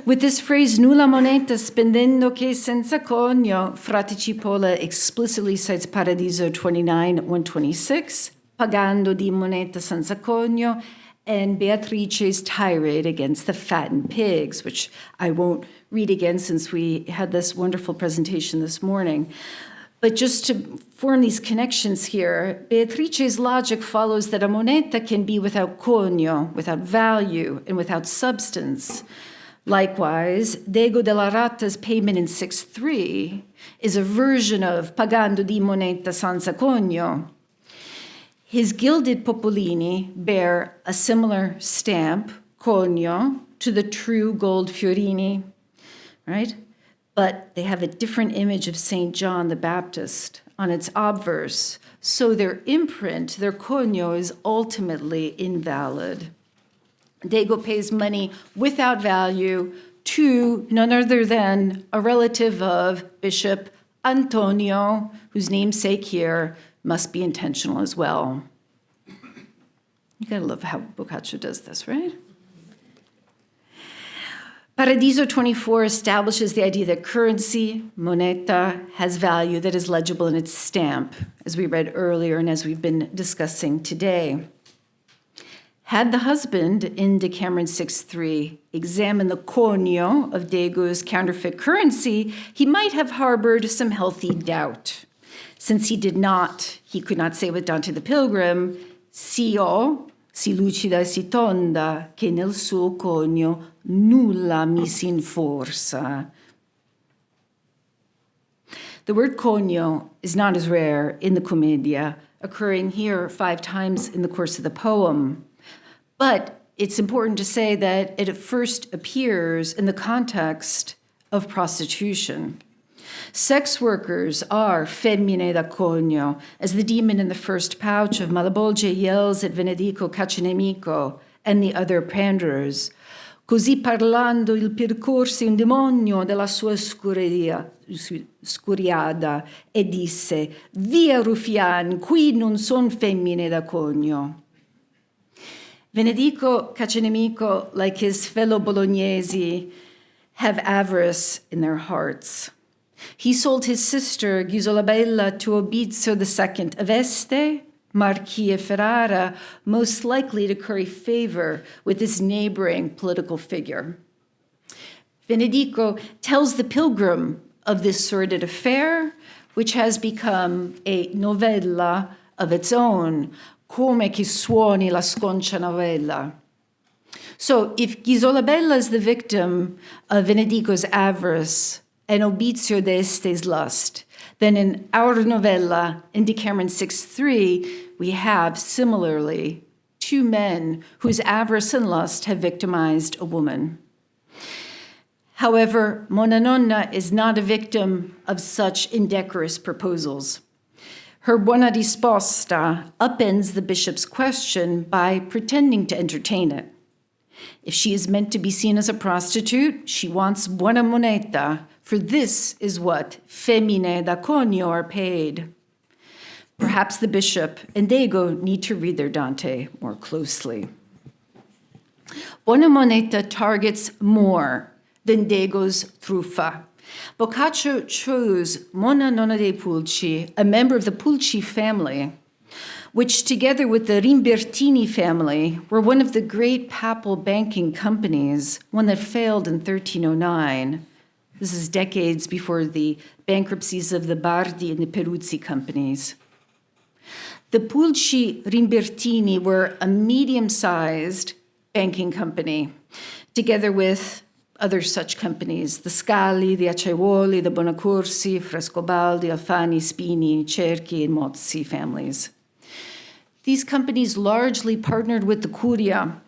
With this phrase, nulla moneta spendendo che senza conio, Frate Cipolla explicitly cites Paradiso 29, 126, pagando di moneta senza conio, and Beatrice's tirade against the fattened pigs, which I won't read again since we had this wonderful presentation this morning. But just to form these connections here, Beatrice's logic follows that a moneta can be without conio, without value, and without substance. Likewise, Dego della Rata's payment in 6.3 is a version of pagando di moneta senza conio. His gilded popolini bear a similar stamp, conio, to the true gold fiorini, right? But they have a different image of St. John the Baptist on its obverse, so their imprint, their conio, is ultimately invalid. Dego pays money without value to none other than a relative of Bishop Antonio, whose namesake here must be intentional as well. You gotta love how Boccaccio does this, right? Paradiso 24 establishes the idea that currency, moneta, has value that is legible in its stamp, as we read earlier and as we've been discussing today. Had the husband in Decameron 6.3 examined the conio of Dego's counterfeit currency, he might have harbored some healthy doubt. Since he did not, he could not say with Dante the Pilgrim, si lucida e si tonda, che nel suo conio nulla mi s'inforsa. The word conio is not as rare in the Commedia, occurring here 5 times in the course of the poem. But it's important to say that it first appears in the context of prostitution. Sex workers are femmine da conio, as the demon in the first pouch of Malabolge yells at Venedico Caccianemico and the other panderers. Così parlando il percorse un demonio della sua scuriada e disse, via ruffian, qui non son femmine da conio. Venedico Cacenemico, like his fellow Bolognesi, have avarice in their hearts. He sold his sister Ghisolabella to Obizio II of Este, Marquis of Ferrara, most likely to curry favor with this neighboring political figure. Venedico tells the pilgrim of this sordid affair, which has become a novella of its own, come che suoni la sconcia novella. So if Ghisolabella is the victim of Venedico's avarice and Obizio d'Este's lust, then in our novella, in Decameron 6:3, we have similarly two men whose avarice and lust have victimized a woman. However, Monna Nonna is not a victim of such indecorous proposals. Her buona risposta upends the bishop's question by pretending to entertain it. If she is meant to be seen as a prostitute, she wants buona moneta, for this is what femmine da conio are paid. Perhaps the bishop and Diego need to read their Dante more closely. Buona moneta targets more than Diego's truffa. Boccaccio chose Monna Nonna dei Pulci, a member of the Pulci family, which together with the Rimbertini family were one of the great papal banking companies, one that failed in 1309. This is decades before the bankruptcies of the Bardi and the Peruzzi companies. The Pulci Rimbertini were a medium-sized banking company, together with other such companies, the Scali, the Acciaiuoli, the Bonacorsi, Frescobaldi, Alfani, Spini, Cerchi, and Mozzi families. These companies largely partnered with the Curia.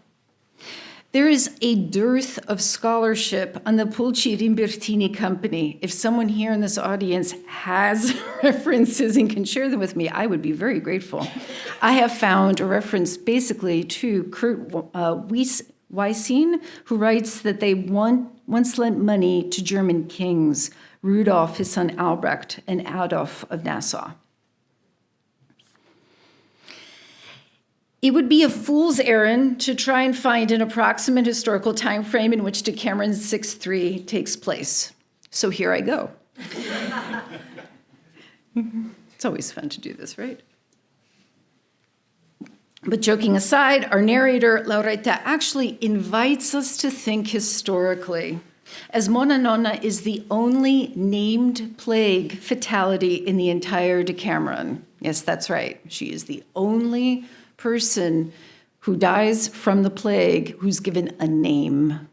There is a dearth of scholarship on the Pulci Rimbertini company. If someone here in this audience has references and can share them with me, I would be very grateful. I have found a reference basically to Kurt Weissing, who writes that they once lent money to German kings, Rudolf, his son Albrecht, and Adolf of Nassau. It would be a fool's errand to try and find an approximate historical time frame in which Decameron 6:3 takes place. So here I go. It's always fun to do this, right? But joking aside, our narrator, Lauretta, actually invites us to think historically, as Monna Nonna is the only named plague fatality in the entire Decameron. Yes, that's right. She is the only person who dies from the plague who's given a name.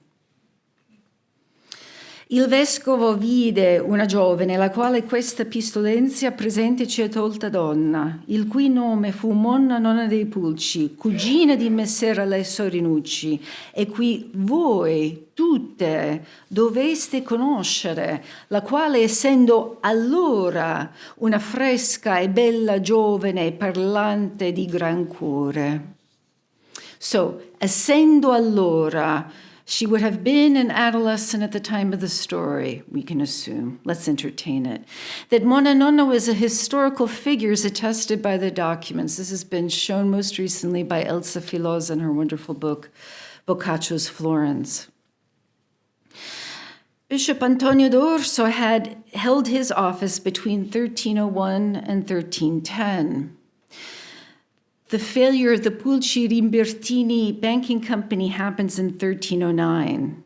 Il vescovo vide una giovane la quale questa pistolenzia presente ci è tolta donna, il cui nome fu Monna Nonna dei Pulci, cugina di Messer Alesso Rinucci, e qui voi tutte doveste conoscere, la quale essendo allora una fresca e bella giovane parlante di gran cuore. So, essendo allora, she would have been an adolescent at the time of the story, we can assume. Let's entertain it. That Monna Nonna was a historical figure is attested by the documents. This has been shown most recently by Elsa Filosa in her wonderful book, Boccaccio's Florence. Bishop Antonio d'Orso had held his office between 1301 and 1310. The failure of the Pulci Rimbertini banking company happens in 1309.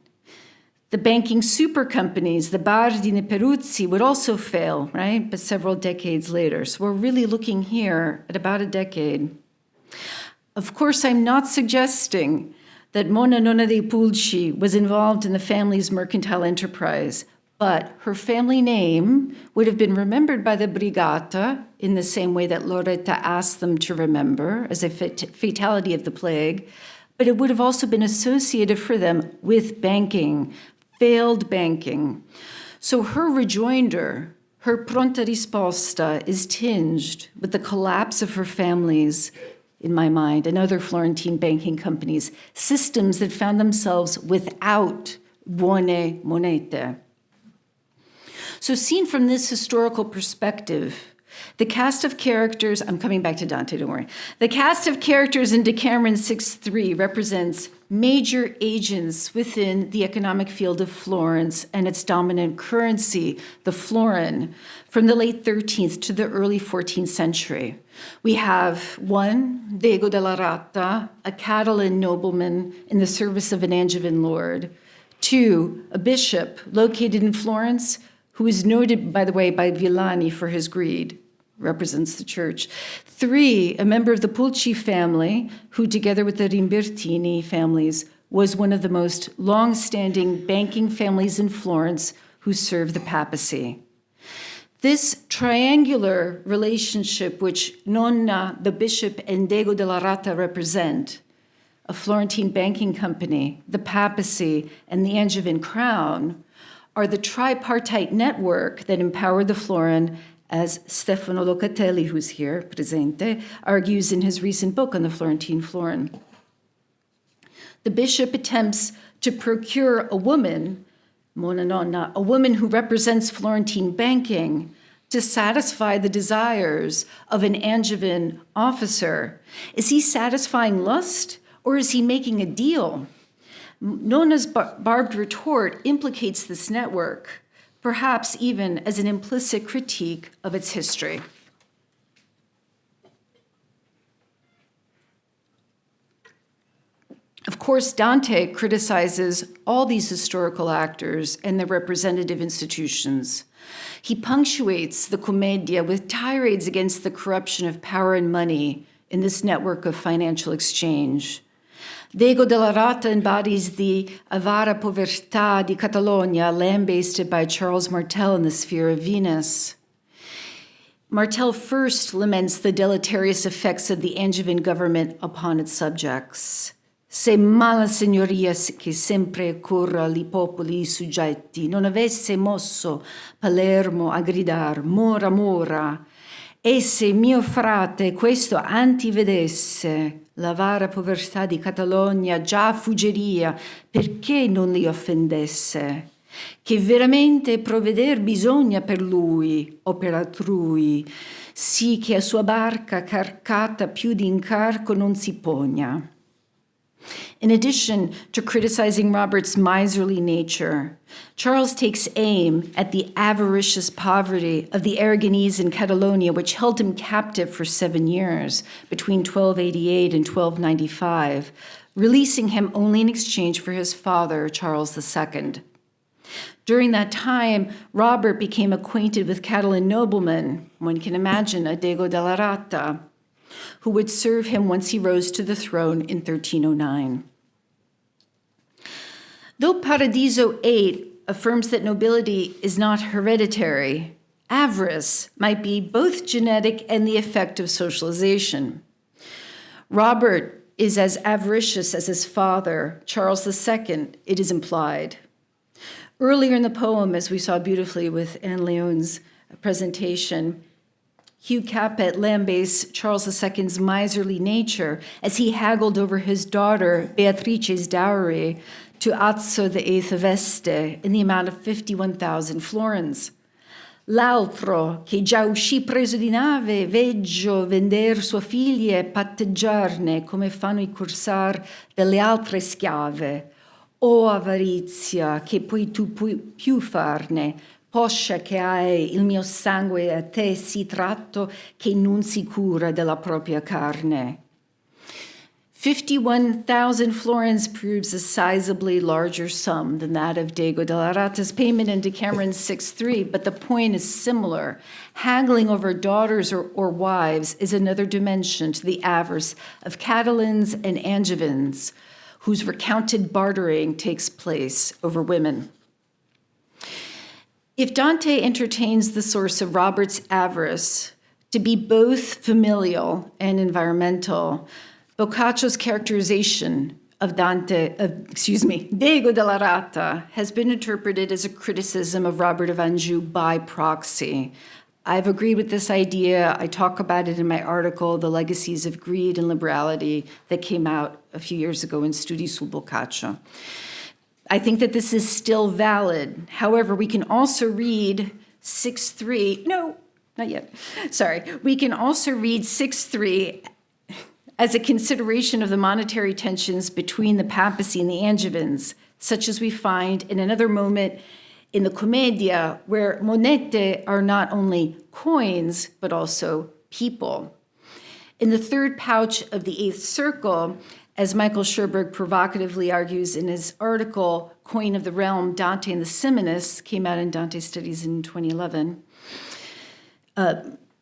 The banking super companies, the Bardi and the Peruzzi, would also fail, right? But several decades later. So we're really looking here at about a decade. Of course, I'm not suggesting that Monna Nonna dei Pulci was involved in the family's mercantile enterprise, but her family name would have been remembered by the Brigata in the same way that Loretta asked them to remember as a fatality of the plague, but it would have also been associated for them with banking, failed banking. So her rejoinder, her pronta risposta, is tinged with the collapse of her family's, in my mind, and other Florentine banking companies, systems that found themselves without buone monete. So seen from this historical perspective, The cast of characters, I'm coming back to Dante, don't worry. The cast of characters in Decameron 6.3 represents major agents within the economic field of Florence and its dominant currency, the florin, from the late 13th to the early 14th century. We have one, Diego della Rata, a Catalan nobleman in the service of an Angevin lord. Two, a bishop located in Florence, who is noted, by the way, by Villani for his greed, represents the church. Three, a member of the Pulci family, who together with the Rimbertini families, was one of the most long-standing banking families in Florence who served the papacy. This triangular relationship which Nonna, the bishop, and Diego della Rata represent, a Florentine banking company, the papacy, and the Angevin crown, are the tripartite network that empowered the florin, as Stefano Locatelli, who's here, presente, argues in his recent book on the Florentine florin. The bishop attempts to procure a woman, Mona Nonna, a woman who represents Florentine banking, to satisfy the desires of an Angevin officer. Is he satisfying lust, or is he making a deal? Nonna's barbed retort implicates this network, perhaps even as an implicit critique of its history. Of course, Dante criticizes all these historical actors and their representative institutions. He punctuates the Commedia with tirades against the corruption of power and money in this network of financial exchange. Diego della Rata embodies the avara povertà di Catalonia, lambasted by Charles Martel in The Sphere of Venus. Martel first laments the deleterious effects of the Angevin government upon its subjects. Se mala signoria che sempre corra li popoli i soggetti non avesse mosso Palermo a gridar mora mora, e se mio frate questo antivedesse, l'avara povertà di Catalogna già fuggeria, perché non li offendesse? Che veramente provveder bisogna per lui o per altrui, sì che a sua barca carcata più d'incarco non si pogna. In addition to criticizing Robert's miserly nature, Charles takes aim at the avaricious poverty of the Aragonese in Catalonia, which held him captive for 7 years, between 1288 and 1295, releasing him only in exchange for his father, Charles II. During that time, Robert became acquainted with Catalan noblemen, one can imagine a Diego della Rata, who would serve him once he rose to the throne in 1309. Though Paradiso 8 affirms that nobility is not hereditary, avarice might be both genetic and the effect of socialization. Robert is as avaricious as his father, Charles II, it is implied. Earlier in the poem, as we saw beautifully with Anne Leone's presentation, Hugh Capet lambastes Charles II's miserly nature as he haggled over his daughter Beatrice's dowry to Azzo VIII of Este in the amount of 51,000 florins. L'altro, che già uscì preso di nave, veggio vender sua figlia e patteggiarne come fanno i corsar delle altre schiave. O avarizia, che puoi tu più farne, poscia che hai il mio sangue a te sì tratto che non si cura della propria carne. 51,000 florins proves a sizably larger sum than that of Diego della Rata's payment in Decameron 6.3, but the point is similar. Haggling over daughters or wives is another dimension to the avarice of Catalans and Angevins, whose recounted bartering takes place over women. If Dante entertains the source of Robert's avarice to be both familial and environmental, Boccaccio's characterization of Diego della Rata has been interpreted as a criticism of Robert of Anjou by proxy. I've agreed with this idea. I talk about it in my article, The Legacies of Greed and Liberality, that came out a few years ago in Studi sul Boccaccio. I think that this is still valid. However, we can also read not yet. Sorry. We can also read 6.3 as a consideration of the monetary tensions between the papacy and the Angevins, such as we find in another moment in the Commedia, where monete are not only coins, but also people. In the third pouch of the eighth circle, as Michael Sherberg provocatively argues in his article, Coin of the Realm, Dante and the Simonists, came out in Dante Studies in 2011,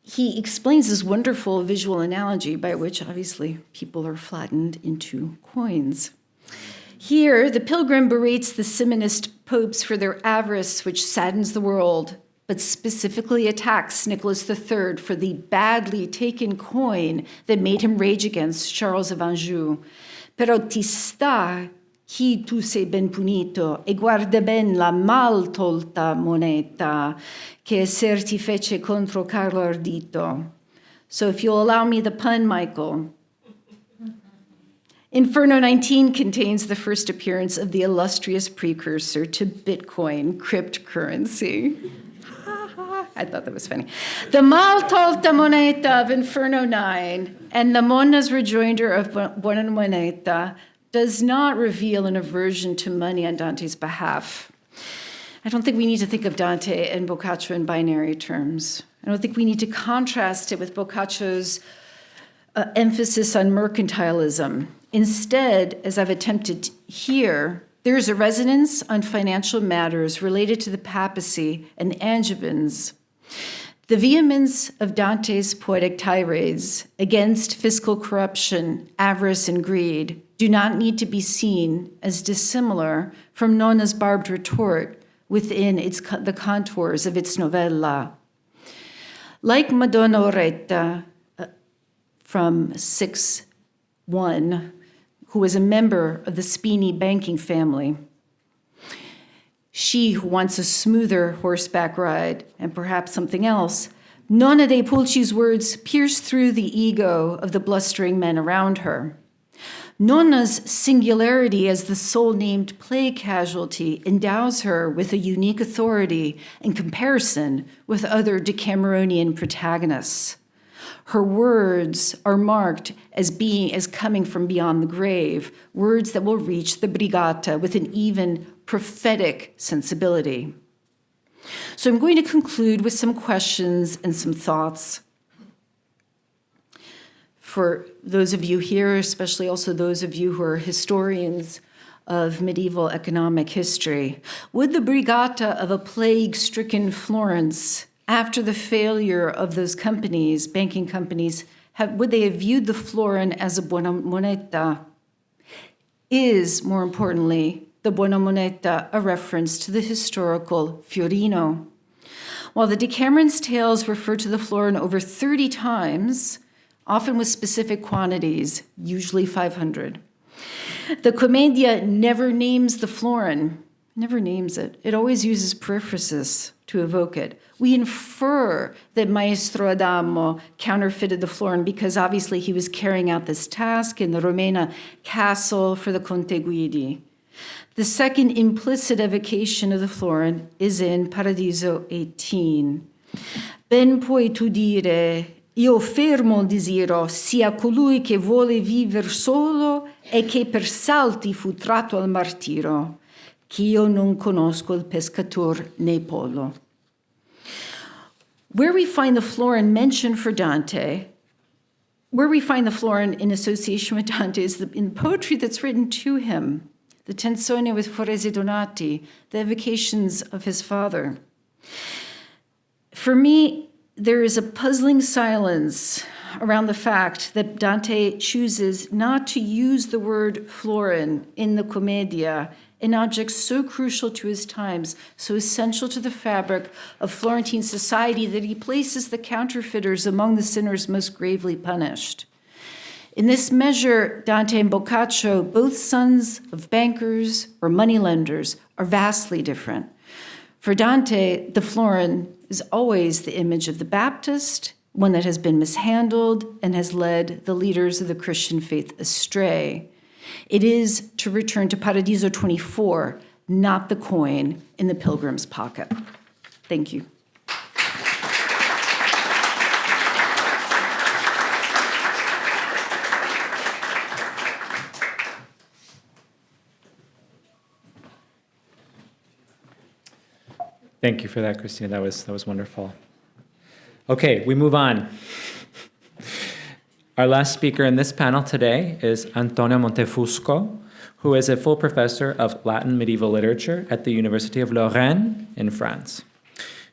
he explains this wonderful visual analogy by which, obviously, people are flattened into coins. Here, the pilgrim berates the Simonist popes for their avarice, which saddens the world, but specifically attacks Nicholas III for the badly taken coin that made him rage against Charles of Anjou. Però ti sta chi tu sei ben punito e guarda ben la mal tolta moneta che esser ti fece contro Carlo Ardito. So if you'll allow me the pun, Michael. Inferno 19 contains the first appearance of the illustrious precursor to Bitcoin, cryptocurrency. I thought that was funny. The mal tolta moneta of Inferno 9 and the Mona's rejoinder of Buona Moneta does not reveal an aversion to money on Dante's behalf. I don't think we need to think of Dante and Boccaccio in binary terms. I don't think we need to contrast it with Boccaccio's emphasis on mercantilism. Instead, as I've attempted here, there is a resonance on financial matters related to the papacy and the Angevins. The vehemence of Dante's poetic tirades against fiscal corruption, avarice, and greed do not need to be seen as dissimilar from Nona's barbed retort within the contours of its novella. Like Madonna Oretta from 6.1, who was a member of the Spini banking family, she who wants a smoother horseback ride and perhaps something else, Nonna dei Pulci's words pierce through the ego of the blustering men around her. Nonna's singularity as the sole-named play casualty endows her with a unique authority in comparison with other Decameronian protagonists. Her words are marked as coming from beyond the grave, words that will reach the Brigata with an even prophetic sensibility. So I'm going to conclude with some questions and some thoughts. For those of you here, especially also those of you who are historians of medieval economic history, would the Brigata of a plague-stricken Florence, after the failure of those companies, banking companies, would they have viewed the florin as a buona moneta? Is, more importantly, the buona moneta a reference to the historical fiorino? While the Decameron's tales refer to the florin over 30 times, often with specific quantities, usually 500, the Commedia never names the florin, never names it. It always uses periphrasis to evoke it. We infer that Maestro Adamo counterfeited the florin because obviously he was carrying out this task in the Romena castle for the Conte Guidi. The second implicit evocation of the florin is in Paradiso 18. Ben puoi tu dire, io fermo desiro sia colui che vuole viver solo e che per salti fu tratto al martiro, ch'io non conosco il pescator né polo. Where we find the florin mentioned for Dante, where we find the florin in association with Dante is in poetry that's written to him, the Tenzone with Forese Donati, the evocations of his father. For me, there is a puzzling silence around the fact that Dante chooses not to use the word florin in the Commedia, an object so crucial to his times, so essential to the fabric of Florentine society that he places the counterfeiters among the sinners most gravely punished. In this measure, Dante and Boccaccio, both sons of bankers or moneylenders, are vastly different. For Dante, the florin is always the image of the Baptist, one that has been mishandled and has led the leaders of the Christian faith astray. It is, to return to Paradiso 24, not the coin in the pilgrim's pocket. Thank you. Thank you for that, Kristina. That was wonderful. Okay, we move on. Our last speaker in this panel today is Antonio Montefusco, who is a full professor of Latin medieval literature at the University of Lorraine in France.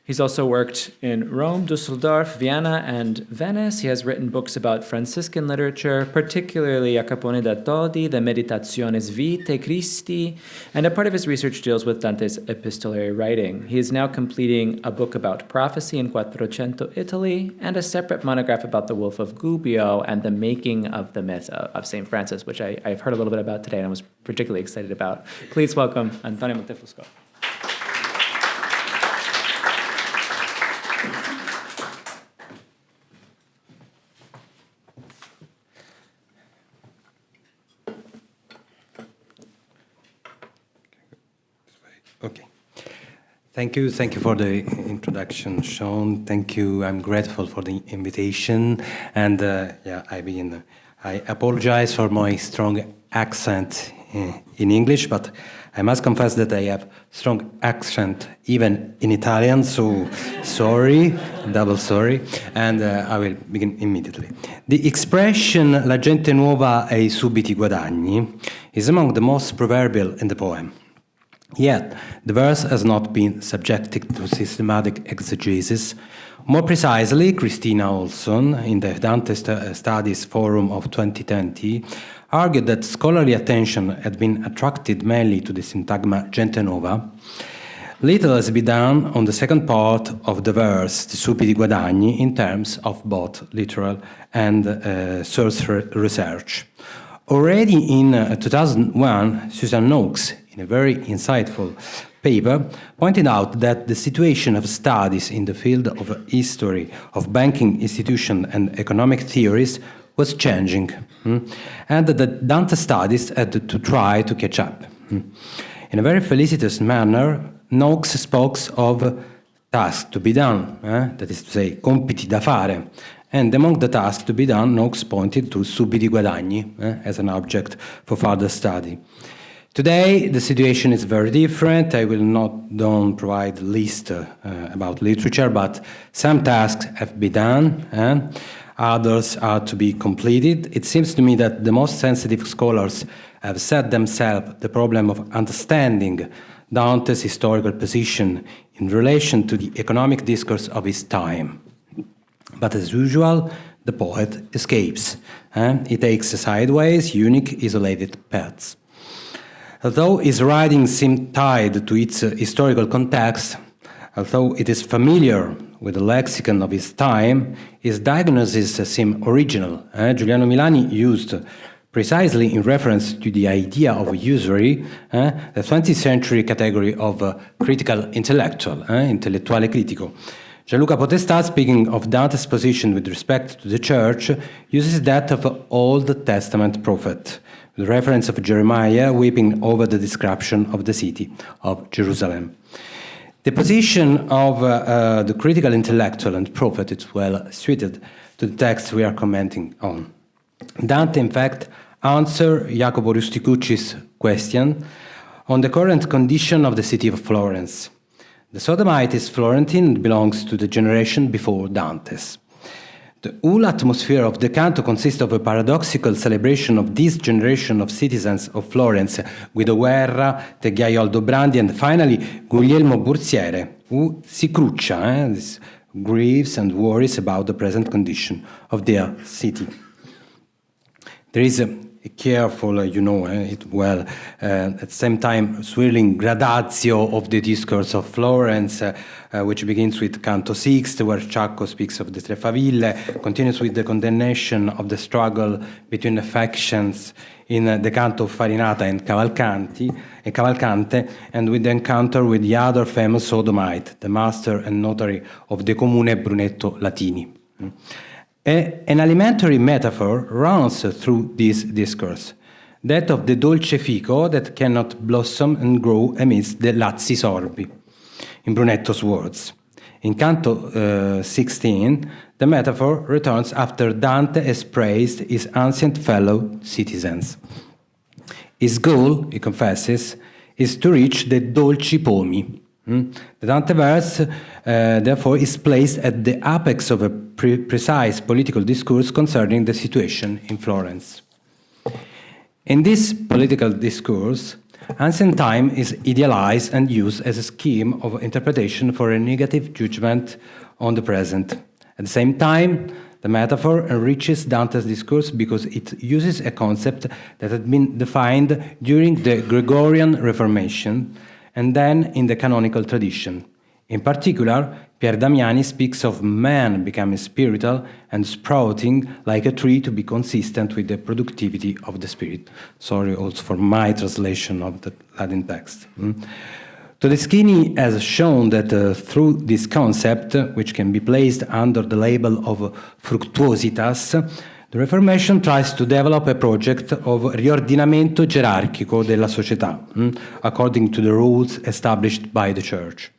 He's also worked in Rome, Dusseldorf, Vienna, and Venice. He has written books about Franciscan literature, particularly Jacopo da Todi, the Meditationes Vitae Christi, and a part of his research deals with Dante's epistolary writing. He is now completing a book about prophecy in Quattrocento Italy, and a separate monograph about the Wolf of Gubbio and the making of the myth of St. Francis, which I've heard a little bit about today and I was particularly excited about. Please welcome Antonio Montefusco. Okay. Thank you for the introduction, Sean. Thank you. I'm grateful for the invitation. And I apologize for my strong accent in English, but I must confess that I have strong accent even in Italian, so sorry, double sorry. And I will begin immediately. The expression la gente nuova e i subiti guadagni is among the most proverbial in the poem. Yet, the verse has not been subjected to systematic exegesis. More precisely, Kristina Olson, in the Dante Studies Forum of 2020, argued that scholarly attention had been attracted mainly to the syntagma gente nuova. Little has been done on the second part of the verse, the subiti guadagni, in terms of both literal and source research. Already in 2001, Susan Noakes, in a very insightful paper, pointed out that the situation of studies in the field of history of banking institutions and economic theories was changing, and that Dante studies had to try to catch up. In a very felicitous manner, Noakes spoke of tasks to be done, that is to say, compiti da fare. And among the tasks to be done, Noakes pointed to subiti guadagni as an object for further study. Today, the situation is very different. I will don't provide a list about literature, but some tasks have been done, others are to be completed. It seems to me that the most sensitive scholars have set themselves the problem of understanding Dante's historical position in relation to the economic discourse of his time. But as usual, the poet escapes. He takes sideways, unique, isolated paths. Although his writings seem tied to its historical context, although it is familiar with the lexicon of his time, his diagnoses seem original. Giuliano Milani used, precisely in reference to the idea of usury, the 20th century category of critical intellectual, intellettuale critico. Gianluca Potestà, speaking of Dante's position with respect to the church, uses that of Old Testament prophet, with reference of Jeremiah weeping over the description of the city of Jerusalem. The position of the critical intellectual and prophet is well suited to the text we are commenting on. Dante, in fact, answers Jacopo Rusticucci's question on the current condition of the city of Florence. The Sodomite is Florentine and belongs to the generation before Dante's. The whole atmosphere of the canto consists of a paradoxical celebration of this generation of citizens of Florence, Guido Guerra, Teghiaio Aldobrandi, and finally Guglielmo Burziere, who si cruccia, grieves and worries about the present condition of their city. There is a careful, at the same time, swirling gradatio of the discourse of Florence, which begins with Canto 6, where Ciacco speaks of the Tre Faville, continues with the condemnation of the struggle between the factions in the Canto of Farinata and Cavalcante, and with the encounter with the other famous sodomite, the master and notary of the Comune Brunetto Latini. An alimentary metaphor runs through this discourse, that of the dolce fico that cannot blossom and grow amidst the lazzi sorbi, in Brunetto's words. In Canto 16, the metaphor returns after Dante has praised his ancient fellow citizens. His goal, he confesses, is to reach the dolci pomi, The Dante verse, therefore, is placed at the apex of a precise political discourse concerning the situation in Florence. In this political discourse, ancient time is idealized and used as a scheme of interpretation for a negative judgment on the present. At the same time, the metaphor enriches Dante's discourse because it uses a concept that had been defined during the Gregorian Reformation and then in the canonical tradition. In particular, Pier Damiani speaks of man becoming spiritual and sprouting like a tree to be consistent with the productivity of the spirit. Sorry also for my translation of the Latin text. Todeschini has shown that through this concept, which can be placed under the label of fructuositas, the Reformation tries to develop a project of riordinamento gerarchico della società, according to the rules established by the Church.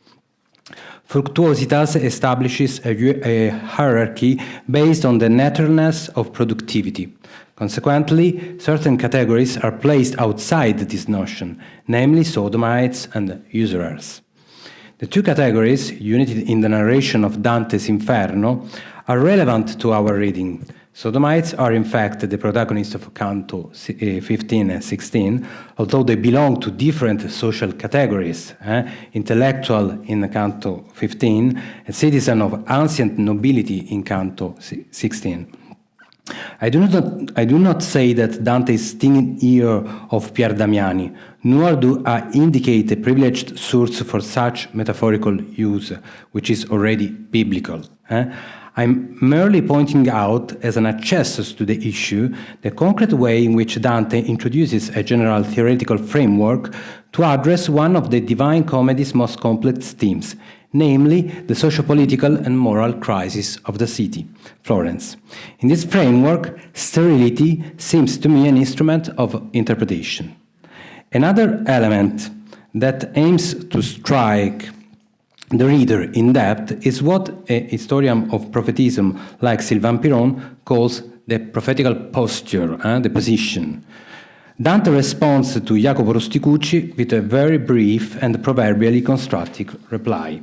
Fructuositas establishes a hierarchy based on the naturalness of productivity. Consequently, certain categories are placed outside this notion, namely sodomites and usurers. The two categories, united in the narration of Dante's Inferno, are relevant to our reading. Sodomites are in fact the protagonists of Canto 15 and 16, although they belong to different social categories, intellectual in Canto 15 and citizen of ancient nobility in Canto 16. I do not say that Dante is stinging ear of Pier Damiani, nor do I indicate a privileged source for such metaphorical use, which is already biblical. I'm merely pointing out, as an accessus to the issue, the concrete way in which Dante introduces a general theoretical framework to address one of the Divine Comedy's most complex themes, namely the socio-political and moral crisis of the city, Florence. In this framework, sterility seems to me an instrument of interpretation. Another element that aims to strike the reader in depth is what a historian of prophetism like Sylvain Piron calls the prophetical posture, the position. Dante responds to Jacopo Rusticucci with a very brief and proverbially constructive reply.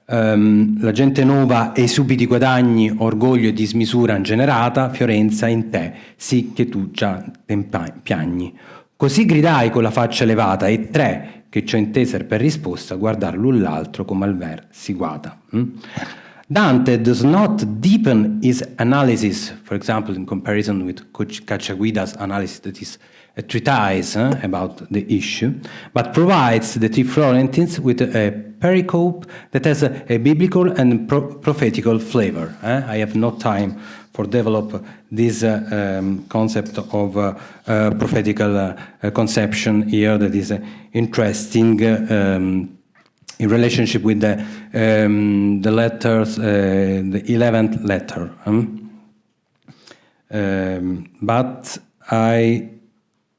La gente nuova e subiti guadagni, orgoglio e dismisura ingenerata, Fiorenza in te, sì che tu già piagni. Così gridai con la faccia elevata e tre, che ciò inteser per risposta, guardar l'un l'altro come al ver si guata. Dante does not deepen his analysis, for example, in comparison with Cacciaguida's analysis that is a treatise about the issue, but provides the three Florentines with a pericope that has a biblical and prophetical flavor. I have no time for develop this concept of prophetical conception here that is interesting in relationship with the letters, the 11th letter. But I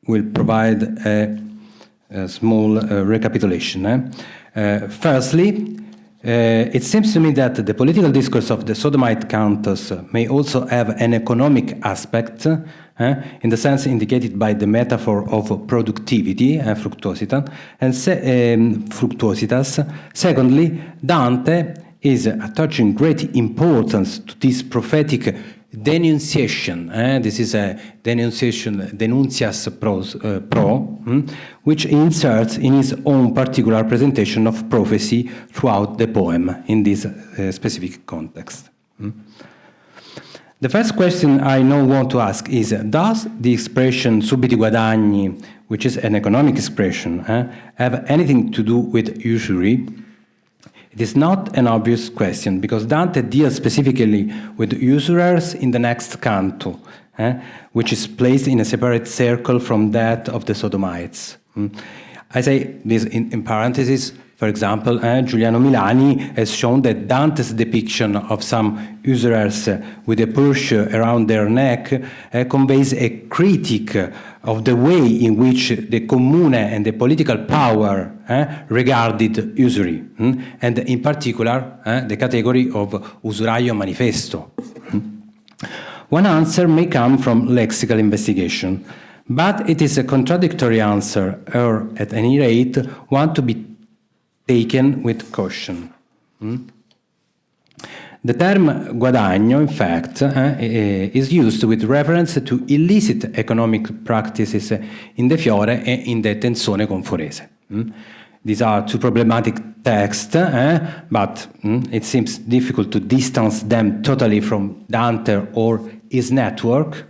will provide a small recapitulation. Firstly, it seems to me that the political discourse of the Sodomite countess may also have an economic aspect, in the sense indicated by the metaphor of productivity, fructuositas, and fructuositas. Secondly, Dante is attaching great importance to this prophetic denunciation. This is a denunciation, denuncias pro, which he inserts in his own particular presentation of prophecy throughout the poem in this specific context. The first question I now want to ask is, does the expression subiti guadagni, which is an economic expression, have anything to do with usury? It is not an obvious question, because Dante deals specifically with usurers in the next canto, which is placed in a separate circle from that of the Sodomites. I say this in parentheses. For example, Giuliano Milani has shown that Dante's depiction of some usurers with a purse around their neck conveys a critique of the way in which the comune and the political power regarded usury, and in particular the category of usuraio manifesto. One answer may come from lexical investigation, But it is a contradictory answer, or at any rate, one to be taken with caution. The term guadagno, in fact, is used with reference to illicit economic practices in the Fiore and in the Tenzone con Forese. These are two problematic texts, but it seems difficult to distance them totally from Dante or his network.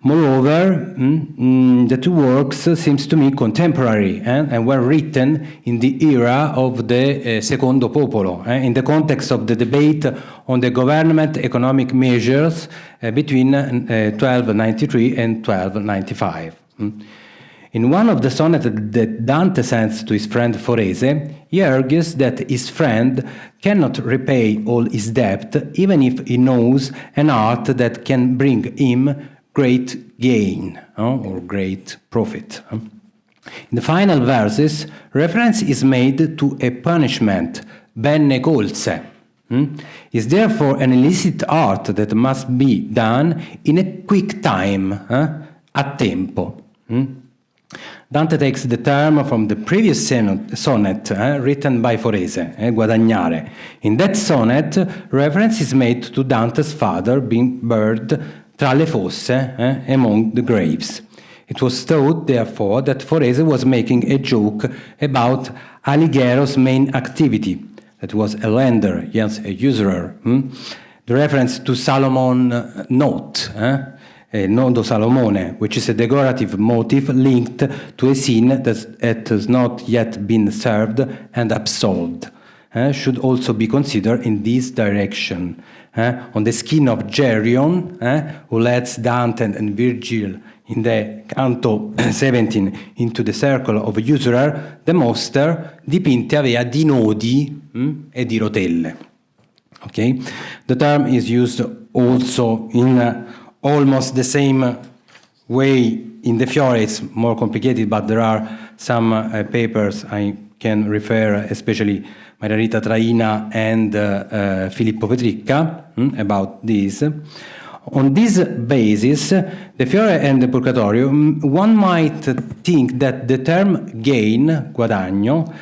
Moreover, the two works seems to me contemporary and were written in the era of the Secondo Popolo, in the context of the debate on the government economic measures between 1293 and 1295. In one of the sonnets that Dante sends to his friend Forese, he argues that his friend cannot repay all his debt, even if he knows an art that can bring him great gain or great profit. In the final verses, reference is made to a punishment, bene colse. Is therefore an illicit art that must be done in a quick time, a tempo. Dante takes the term from the previous sonnet written by Forese, guadagnare. In that sonnet, reference is made to Dante's father being buried tra le fosse, among the graves. It was thought, therefore, that Forese was making a joke about Alighieri's main activity, that was a lender, yes, a usurer. The reference to Solomon note, Nodo Salomone, which is a decorative motif linked to a sin that has not yet been served and absolved, should also be considered in this direction. On the skin of Geryon, who lets Dante and Virgil in the Canto 17 into the circle of a usurer, the monster dipinte aveva di nodi e di rotelle. Okay? The term is used also in almost the same way in the Fiore. It's more complicated, but there are some papers I can refer, especially Margherita Traina and Filippo Petricca, about this. On this basis, the Fiore and the Purgatorio, one might think that the term gain, guadagno,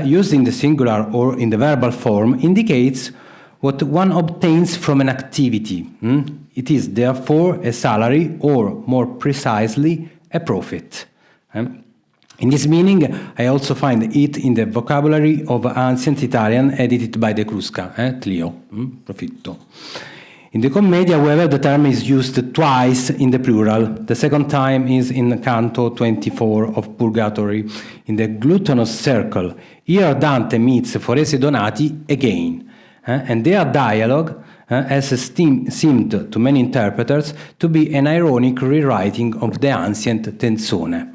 used in the singular or in the verbal form, indicates what one obtains from an activity. It is therefore a salary, or more precisely, a profit. In this meaning, I also find it in the vocabulary of ancient Italian edited by De Crusca, tlio, profitto. In the Commedia, however, the term is used twice in the plural. The second time is in Canto 24 of Purgatory, in the gluttonous circle. Here Dante meets Forese Donati again, and their dialogue has seemed to many interpreters to be an ironic rewriting of the ancient Tenzone.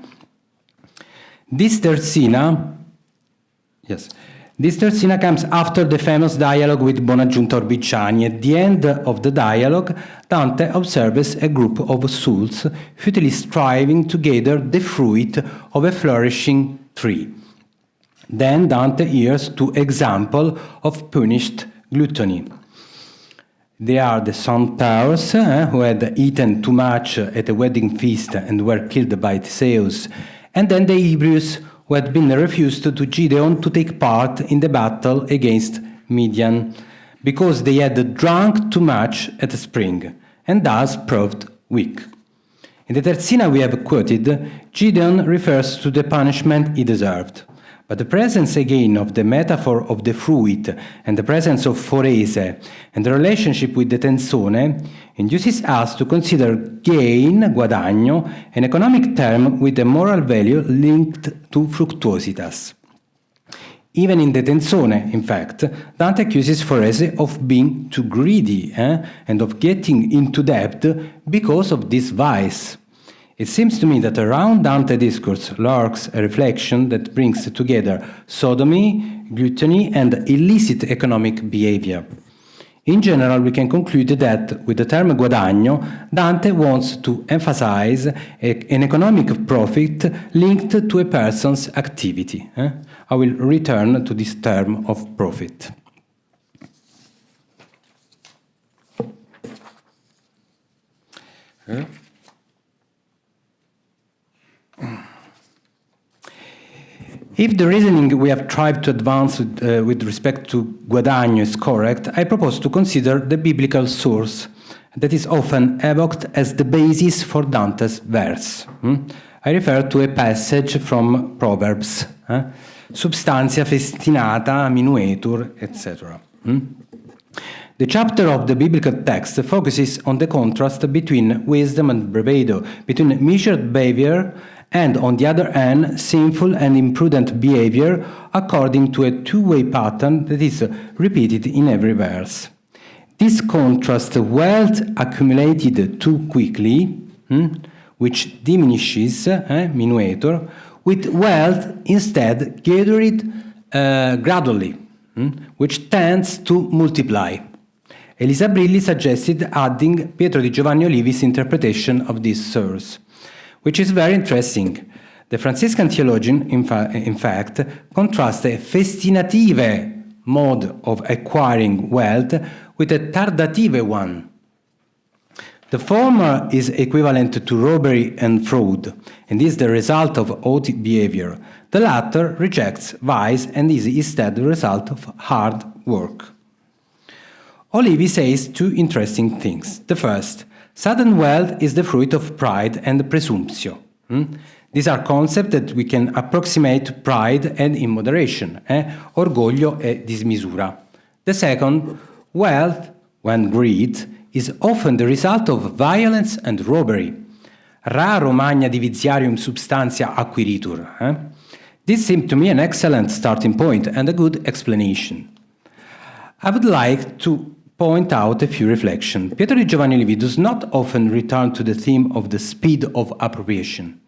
This terzina comes after the famous dialogue with Bonaggiunta Orbiciani. At the end of the dialogue, Dante observes a group of souls futilely striving to gather the fruit of a flourishing tree. Then Dante hears two examples of punished gluttony. They are the centaurs, who had eaten too much at a wedding feast and were killed by Theseus, and then the Hebrews, who had been refused to Gideon to take part in the battle against Midian, because they had drunk too much at a spring, and thus proved weak. In the terzina we have quoted, Gideon refers to the punishment he deserved. But the presence again of the metaphor of the fruit and the presence of Forese and the relationship with the Tenzone induces us to consider gain, guadagno, an economic term with a moral value linked to fructuositas. Even in the Tenzone, in fact, Dante accuses Forese of being too greedy and of getting into debt because of this vice. It seems to me that around Dante's discourse lurks a reflection that brings together sodomy, gluttony, and illicit economic behavior. In general, we can conclude that with the term guadagno, Dante wants to emphasize an economic profit linked to a person's activity. I will return to this term of profit. If the reasoning we have tried to advance with respect to guadagno is correct, I propose to consider the biblical source that is often evoked as the basis for Dante's verse. I refer to a passage from Proverbs, substantia festinata, minuetur, etc. The chapter of the biblical text focuses on the contrast between wisdom and bravado, between measured behavior and, on the other hand, sinful and imprudent behavior, according to a two-way pattern that is repeated in every verse. This contrasts wealth accumulated too quickly, which diminishes, minuetur, with wealth instead gathered gradually, which tends to multiply. Elisa Brilli suggested adding Pietro di Giovanni Olivi's interpretation of this source, which is very interesting. The Franciscan theologian, in fact, contrasts a festinative mode of acquiring wealth with a tardative one. The former is equivalent to robbery and fraud, and is the result of haughty behavior. The latter rejects vice and is instead the result of hard work. Olivi says two interesting things. The first, sudden wealth is the fruit of pride and presumptio. These are concepts that we can approximate to pride and immoderation, orgoglio e dismisura. The second, wealth, when greed, is often the result of violence and robbery. Raro magna diviziarium substantia acquiritur. This seemed to me an excellent starting point and a good explanation. I would like to point out a few reflections. Pietro di Giovanni Olivi does not often return to the theme of the speed of appropriation.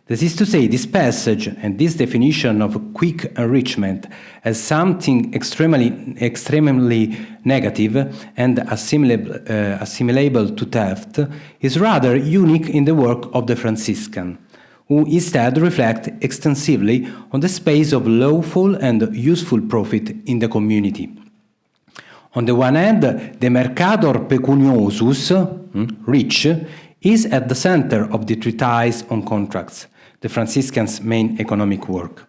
That is to say, this passage and this definition of quick enrichment as something extremely negative and assimilable to theft is rather unique in the work of the Franciscan, who instead reflect extensively on the space of lawful and useful profit in the community. On the one hand, the mercator pecuniosus, rich, is at the center of the treatise on contracts, the Franciscan's main economic work.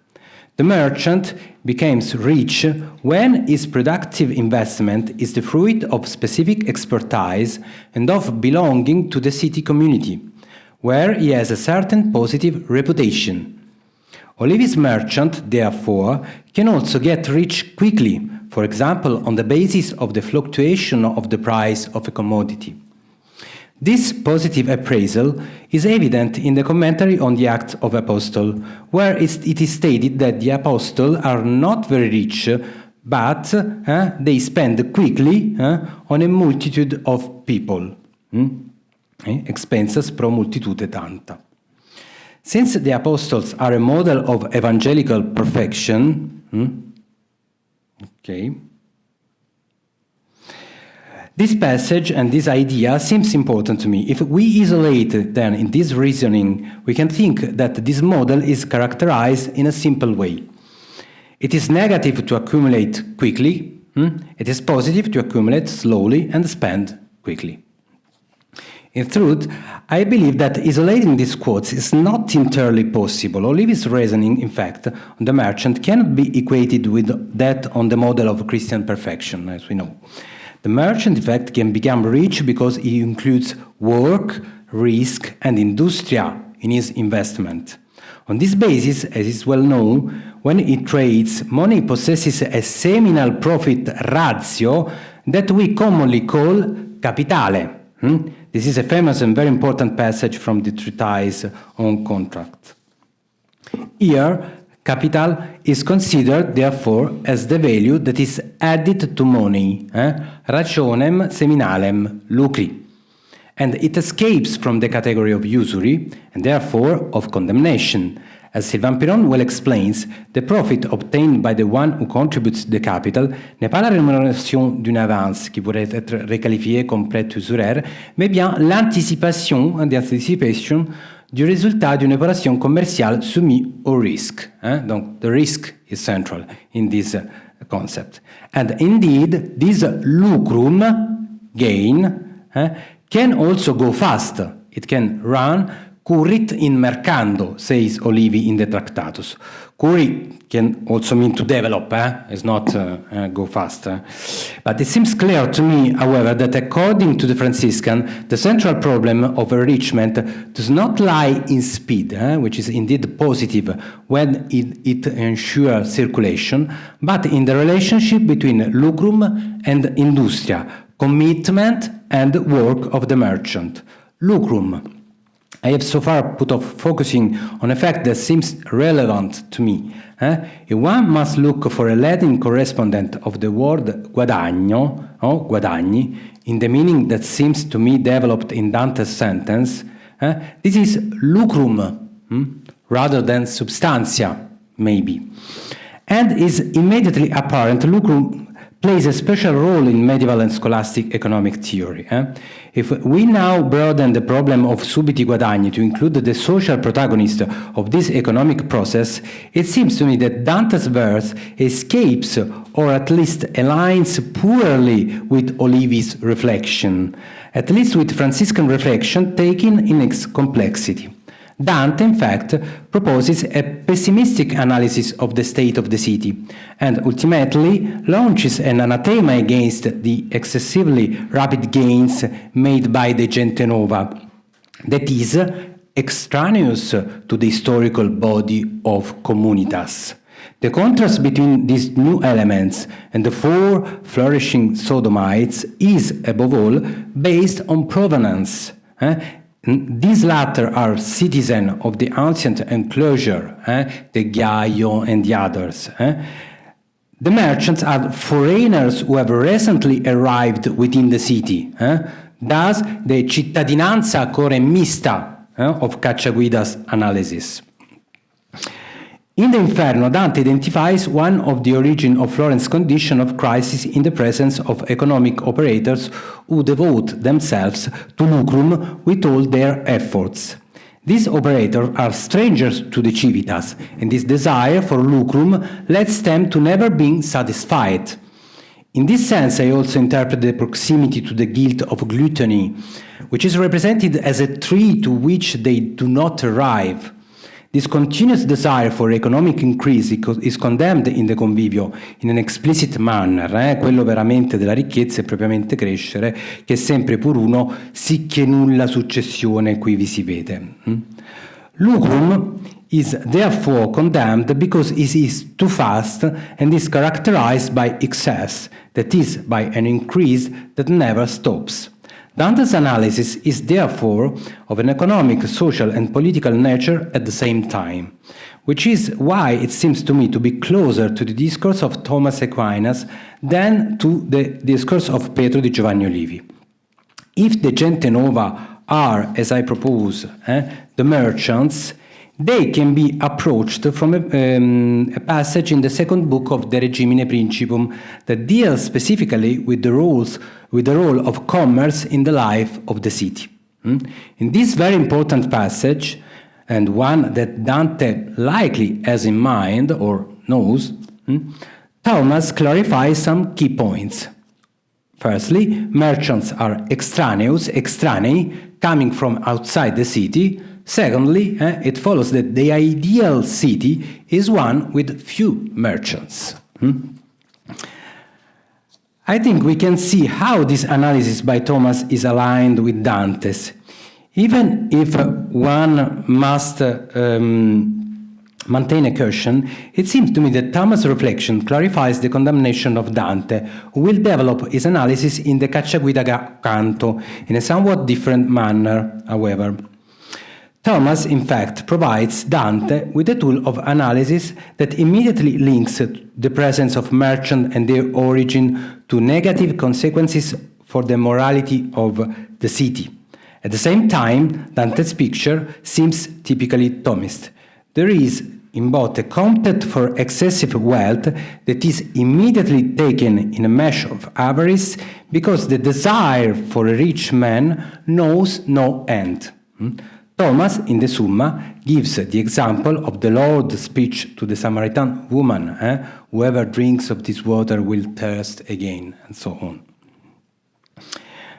The merchant becomes rich when his productive investment is the fruit of specific expertise and of belonging to the city community, where he has a certain positive reputation. Olivi's merchant, therefore, can also get rich quickly, for example, on the basis of the fluctuation of the price of a commodity. This positive appraisal is evident in the commentary on the Acts of Apostle, where it is stated that the apostles are not very rich, but they spend quickly on a multitude of people. Expensas pro multitude tanta. Since the apostles are a model of evangelical perfection, this passage and this idea seems important to me. If we isolate then in this reasoning, we can think that this model is characterized in a simple way. It is negative to accumulate quickly, it is positive to accumulate slowly and spend quickly. In truth, I believe that isolating these quotes is not entirely possible. Olivi's reasoning, in fact, on the merchant cannot be equated with that on the model of Christian perfection, as we know. The merchant, in fact, can become rich because he includes work, risk, and industria in his investment. On this basis, as is well known, when he trades, money possesses a seminal profit ratio that we commonly call capitale. This is a famous and very important passage from the treatise on contract. Here, capital is considered, therefore, as the value that is added to money, rationem seminalem lucri. And it escapes from the category of usury, and therefore of condemnation. As Sylvain Piron well explains, the profit obtained by the one who contributes the capital n'est pas la rémunération d'une avance, qui pourrait être requalifiée comme prêt usuraire, mais bien l'anticipation du résultat d'une opération commerciale soumise au risque. Donc, the risk is central in this concept. And indeed, this lucrum, gain, can also go fast. It can run currit in mercando, says Olivi in the Tractatus. Curry can also mean to develop, it's not go faster. But it seems clear to me, however, that according to the Franciscan, the central problem of enrichment does not lie in speed, which is indeed positive when it ensures circulation, but in the relationship between lucrum and industria, commitment and work of the merchant. Lucrum. I have so far put off focusing on a fact that seems relevant to me. If one must look for a Latin correspondent of the word guadagno, or guadagni, in the meaning that seems to me developed in Dante's sentence, this is lucrum, rather than substantia, maybe. And is immediately apparent, lucrum plays a special role in medieval and scholastic economic theory. If we now broaden the problem of subiti guadagni to include the social protagonist of this economic process, it seems to me that Dante's verse escapes or at least aligns poorly with Olivi's reflection, at least with Franciscan reflection taken in its complexity. Dante, in fact, proposes a pessimistic analysis of the state of the city and ultimately launches an anathema against the excessively rapid gains made by the gente nova, that is, extraneous to the historical body of communitas. The contrast between these new elements and the four flourishing sodomites is, above all, based on provenance. These latter are citizens of the ancient enclosure, the Gaio and the others. The merchants are foreigners who have recently arrived within the city. Thus, the cittadinanza coremista of Cacciaguida's analysis. In the Inferno, Dante identifies one of the origin of Florence's condition of crisis in the presence of economic operators who devote themselves to lucrum with all their efforts. These operators are strangers to the civitas, and this desire for lucrum leads them to never being satisfied. In this sense, I also interpret the proximity to the guilt of gluttony, which is represented as a tree to which they do not arrive. This continuous desire for economic increase is condemned in the Convivio in an explicit manner, quello veramente della ricchezza e propriamente crescere, che è sempre pur uno, sicché nulla successione qui vi si vede. Lucrum is therefore condemned because it is too fast and is characterized by excess, that is, by an increase that never stops. Dante's analysis is therefore of an economic, social, and political nature at the same time, which is why it seems to me to be closer to the discourse of Thomas Aquinas than to the discourse of Pietro di Giovanni Olivi. If the gente nova are, as I propose, the merchants, they can be approached from a passage in the second book of De Regimine Principum that deals specifically with the role of commerce in the life of the city. In this very important passage, and one that Dante likely has in mind or knows, Thomas clarifies some key points. Firstly, merchants are extranei, coming from outside the city. Secondly, it follows that the ideal city is one with few merchants. I think we can see how this analysis by Thomas is aligned with Dante's. Even if one must maintain a caution, it seems to me that Thomas' reflection clarifies the condemnation of Dante, who will develop his analysis in the Cacciaguida canto in a somewhat different manner, however. Thomas, in fact, provides Dante with a tool of analysis that immediately links the presence of merchants and their origin to negative consequences for the morality of the city. At the same time, Dante's picture seems typically Thomist. There is in both a contempt for excessive wealth that is immediately taken in a mesh of avarice because the desire for a rich man knows no end. Thomas, in the Summa, gives the example of the Lord's speech to the Samaritan woman, whoever drinks of this water will thirst again, and so on.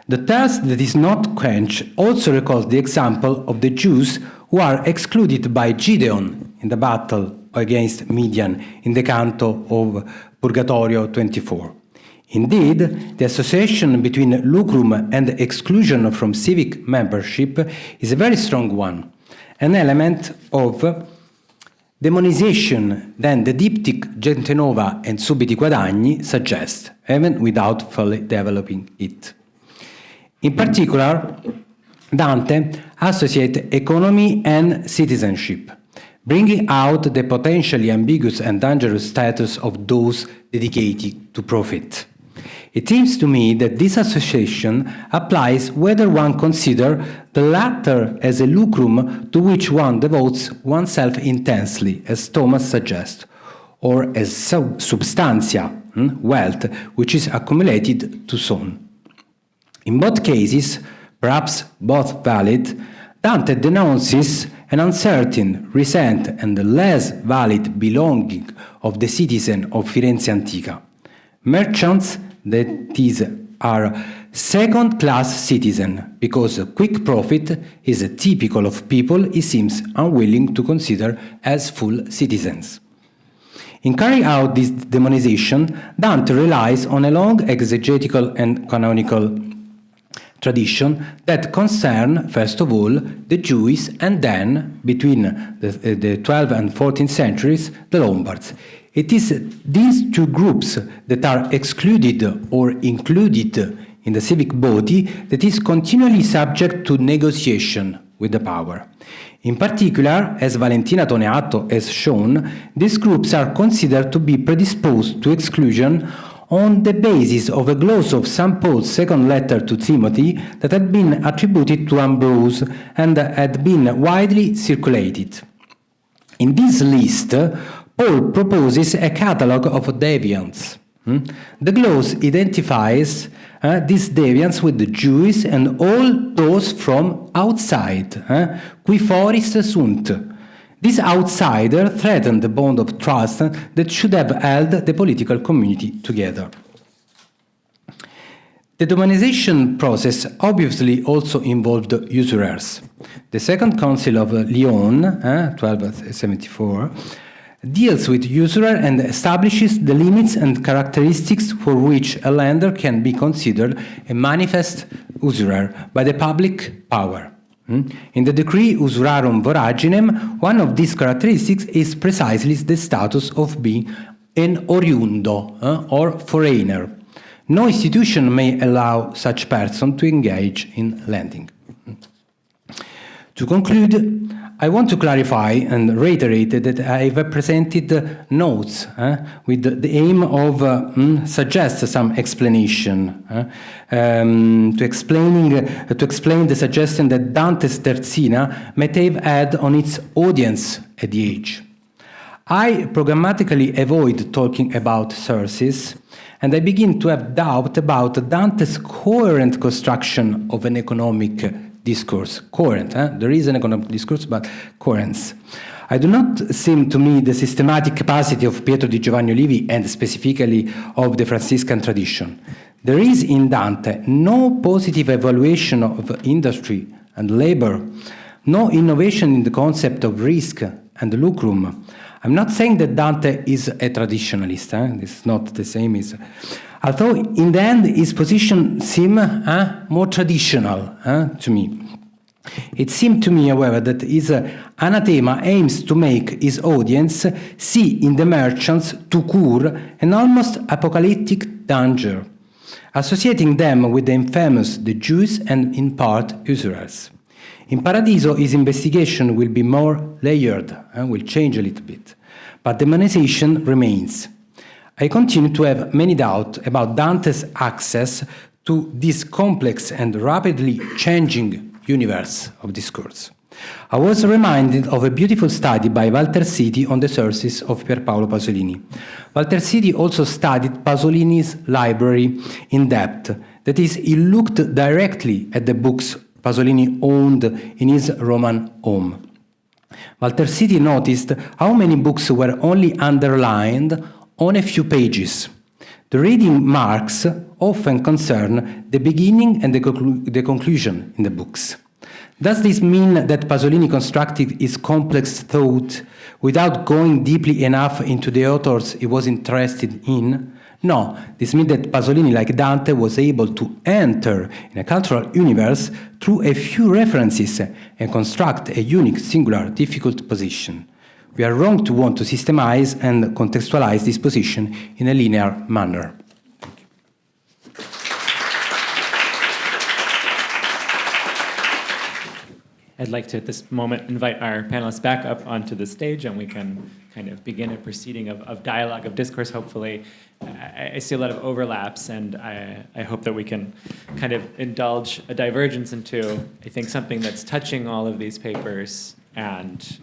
The thirst that is not quenched also recalls the example of the Jews who are excluded by Gideon in the battle against Midian in the canto of Purgatorio 24. Indeed, the association between lucrum and exclusion from civic membership is a very strong one, an element of demonization than the diptych Gente Nova and Subiti Guadagni suggest, even without fully developing it. In particular, Dante associates economy and citizenship, bringing out the potentially ambiguous and dangerous status of those dedicated to profit. It seems to me that this association applies whether one considers the latter as a lucrum to which one devotes oneself intensely, as Thomas suggests, or as substantia, wealth, which is accumulated to sown. In both cases, perhaps both valid, Dante denounces an uncertain, recent, and less valid belonging of the citizen of Firenze Antica. Merchants, that is, are second-class citizens, because quick profit is typical of people he seems unwilling to consider as full citizens. In carrying out this demonization, Dante relies on a long exegetical and canonical tradition that concern, first of all, the Jews, and then, between the 12th and 14th centuries, the Lombards. It is these two groups that are excluded or included in the civic body that is continually subject to negotiation with the power. In particular, as Valentina Toneato has shown, these groups are considered to be predisposed to exclusion on the basis of a gloss of St. Paul's second letter to Timothy that had been attributed to Ambrose and had been widely circulated. In this list, Paul proposes a catalogue of deviants. The gloss identifies these deviants with the Jews and all those from outside, qui foris sunt. This outsider threatened the bond of trust that should have held the political community together. The demonization process obviously also involved usurers. The Second Council of Leone, 1274, deals with usurer and establishes the limits and characteristics for which a lender can be considered a manifest usurer by the public power. In the decree Usurarum Voraginem, one of these characteristics is precisely the status of being an oriundo or foreigner. No institution may allow such person to engage in lending. To conclude, I want to clarify and reiterate that I have presented notes with the aim of suggest some explanation to explain the suggestion that Dante's Terzina might have had on its audience at the age. I programmatically avoid talking about sources, and I begin to have doubt about Dante's coherent construction of an economic discourse. Coherent, there is an economic discourse, but coherence. I do not seem to me the systematic capacity of Pietro di Giovanni Olivi and specifically of the Franciscan tradition. There is in Dante no positive evaluation of industry and labor, no innovation in the concept of risk and lucrum. I'm not saying that Dante is a traditionalist. This is not the same as... Although in the end his position seemed more traditional to me. It seemed to me, however, that his anathema aims to make his audience see in the merchants tout court an almost apocalyptic danger, associating them with the infamous the Jews and in part usurers. In Paradiso, his investigation will be more layered, will change a little bit, but demonization remains. I continue to have many doubts about Dante's access to this complex and rapidly changing universe of discourse. I was reminded of a beautiful study by Walter Siti on the sources of Pierpaolo Pasolini. Walter Siti also studied Pasolini's library in depth. That is, he looked directly at the books Pasolini owned in his Roman home. Walter Siti noticed how many books were only underlined on a few pages. The reading marks often concern the beginning and the conclusion in the books. Does this mean that Pasolini constructed his complex thought without going deeply enough into the authors he was interested in? No, this means that Pasolini, like Dante, was able to enter in a cultural universe through a few references and construct a unique, singular, difficult position. We are wrong to want to systemize and contextualize this position in a linear manner. I'd like to, at this moment, invite our panelists back up onto the stage, and we can kind of begin a proceeding of dialogue, of discourse, hopefully. I see a lot of overlaps, and I hope that we can kind of indulge a divergence into, I think, something that's touching all of these papers, and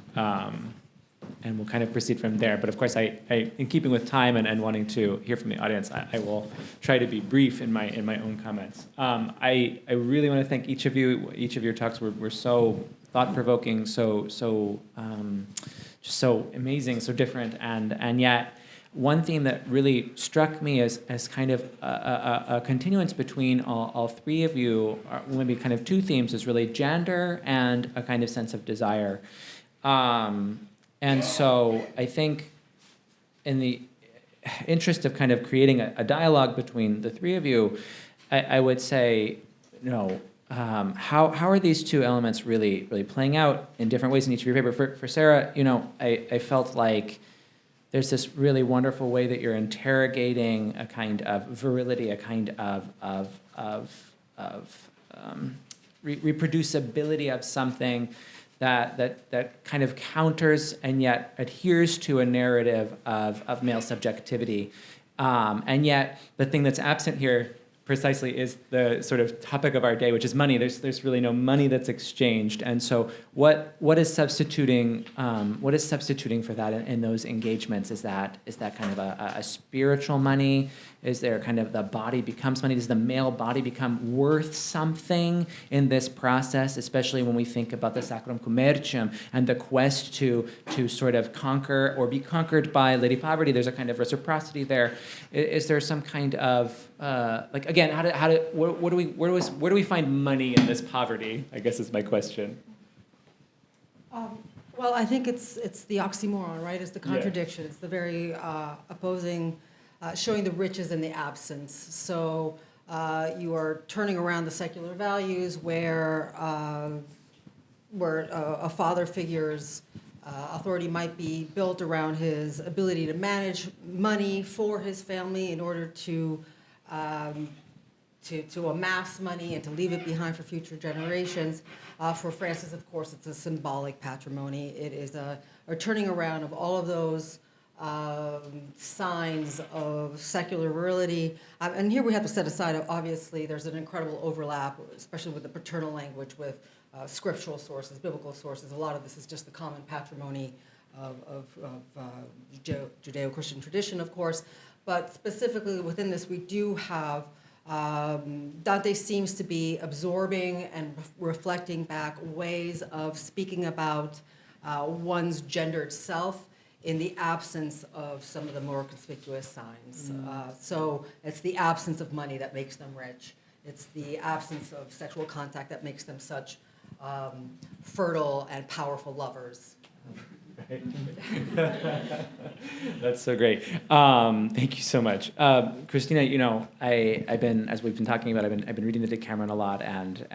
we'll kind of proceed from there. But of course, in keeping with time and wanting to hear from the audience, I will try to be brief in my own comments. I really want to thank each of you. Each of your talks were so thought-provoking, just so amazing, so different, and yet one theme that really struck me as kind of a continuance between all three of you, or maybe kind of two themes, is really gender and a kind of sense of desire. And so I think in the interest of kind of creating a dialogue between the three of you, I would say, how are these two elements really playing out in different ways in each of your papers? For Sara, I felt like there's this really wonderful way that you're interrogating a kind of virility, a kind of reproducibility of something that kind of counters and yet adheres to a narrative of male subjectivity. And yet the thing that's absent here precisely is the sort of topic of our day, which is money. There's really no money that's exchanged. And so what is substituting for that in those engagements? Is that kind of a spiritual money? Is there kind of the body becomes money? Does the male body become worth something in this process, especially when we think about the Sacrum Commercium and the quest to sort of conquer or be conquered by Lady Poverty? There's a kind of reciprocity there. Is there some kind of again, where do we find money in this poverty? I guess is my question. Well, I think it's the oxymoron, right? It's the contradiction. Yeah. It's the very opposing. Showing the riches in the absence. So you are turning around the secular values where a father figure's authority might be built around his ability to manage money for his family in order to amass money and to leave it behind for future generations. For Francis, of course, it's a symbolic patrimony. It is a turning around of all of those signs of secular virility. And here we have to set aside, obviously, there's an incredible overlap, especially with the paternal language, with scriptural sources, biblical sources. A lot of this is just the common patrimony of Judeo-Christian tradition, of course. But specifically within this, we do have Dante seems to be absorbing and reflecting back ways of speaking about one's gendered self in the absence of some of the more conspicuous signs. So it's the absence of money that makes them rich. It's the absence of sexual contact that makes them such fertile and powerful lovers. Right. That's so great. Thank you so much, Kristina. I've been, as we've been talking about, I've been reading the Decameron a lot, and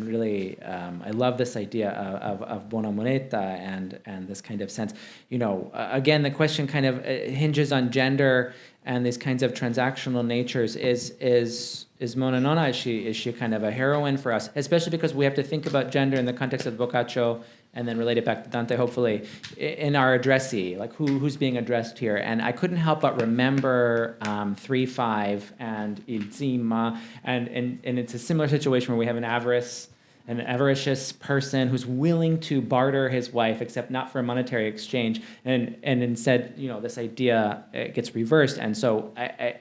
really, I love this idea of Buona Moneta and this kind of sense. Again, the question kind of hinges on gender and these kinds of transactional natures. Is Mona Nonna, is she kind of a heroine for us, especially because we have to think about gender in the context of Boccaccio and then relate it back to Dante, hopefully, in our addressee, like who's being addressed here. And I couldn't help but remember 3-5 and Il Zimma, and it's a similar situation where we have an avaricious person who's willing to barter his wife, except not for a monetary exchange, and instead, this idea gets reversed. And so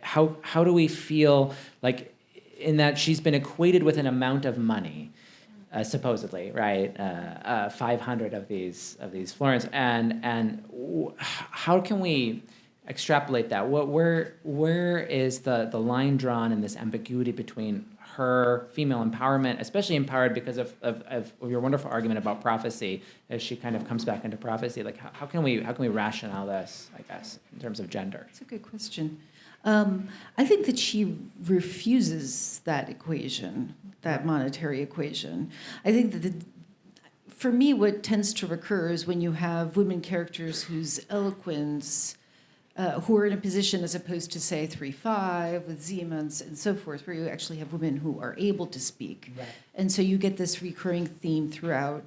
how do we feel like in that she's been equated with an amount of money, supposedly, right? 500 of these florins, and how can we extrapolate that? Where is the line drawn in this ambiguity between her female empowerment, especially empowered because of your wonderful argument about prophecy, as she kind of comes back into prophecy. Like, how can we rationale this, I guess, in terms of gender? That's a good question. I think that she refuses that equation, that monetary equation. I think that for me, what tends to recur is when you have women characters whose eloquence, who are in a position as opposed to, say, 3-5 with Siemens and so forth, where you actually have women who are able to speak. Right. And so you get this recurring theme throughout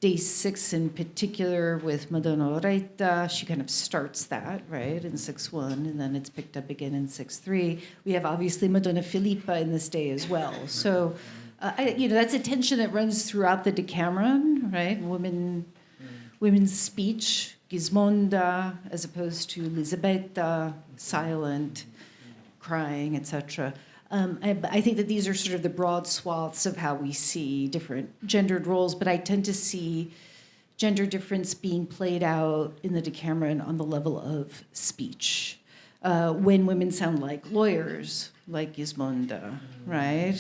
Day 6 in particular with Madonna Oretta. She kind of starts that, right, in 6-1, and then it's picked up again in 6-3. We have obviously Madonna Filippa in this day as well. So, that's a tension that runs throughout the Decameron, right? Women's speech, Gismonda, as opposed to Elisabetta, silent, crying, etc. I think that these are sort of the broad swaths of how we see different gendered roles, but I tend to see gender difference being played out in the Decameron on the level of speech. When women sound like lawyers, like Gismonda, right?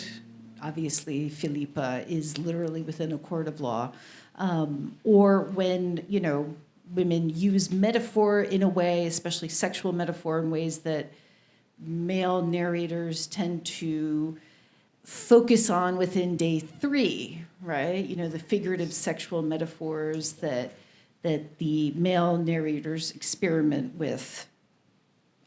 Obviously, Filippa is literally within a court of law. Or when, women use metaphor in a way, especially sexual metaphor, in ways that male narrators tend to focus on within Day 3, right? The figurative sexual metaphors that the male narrators experiment with,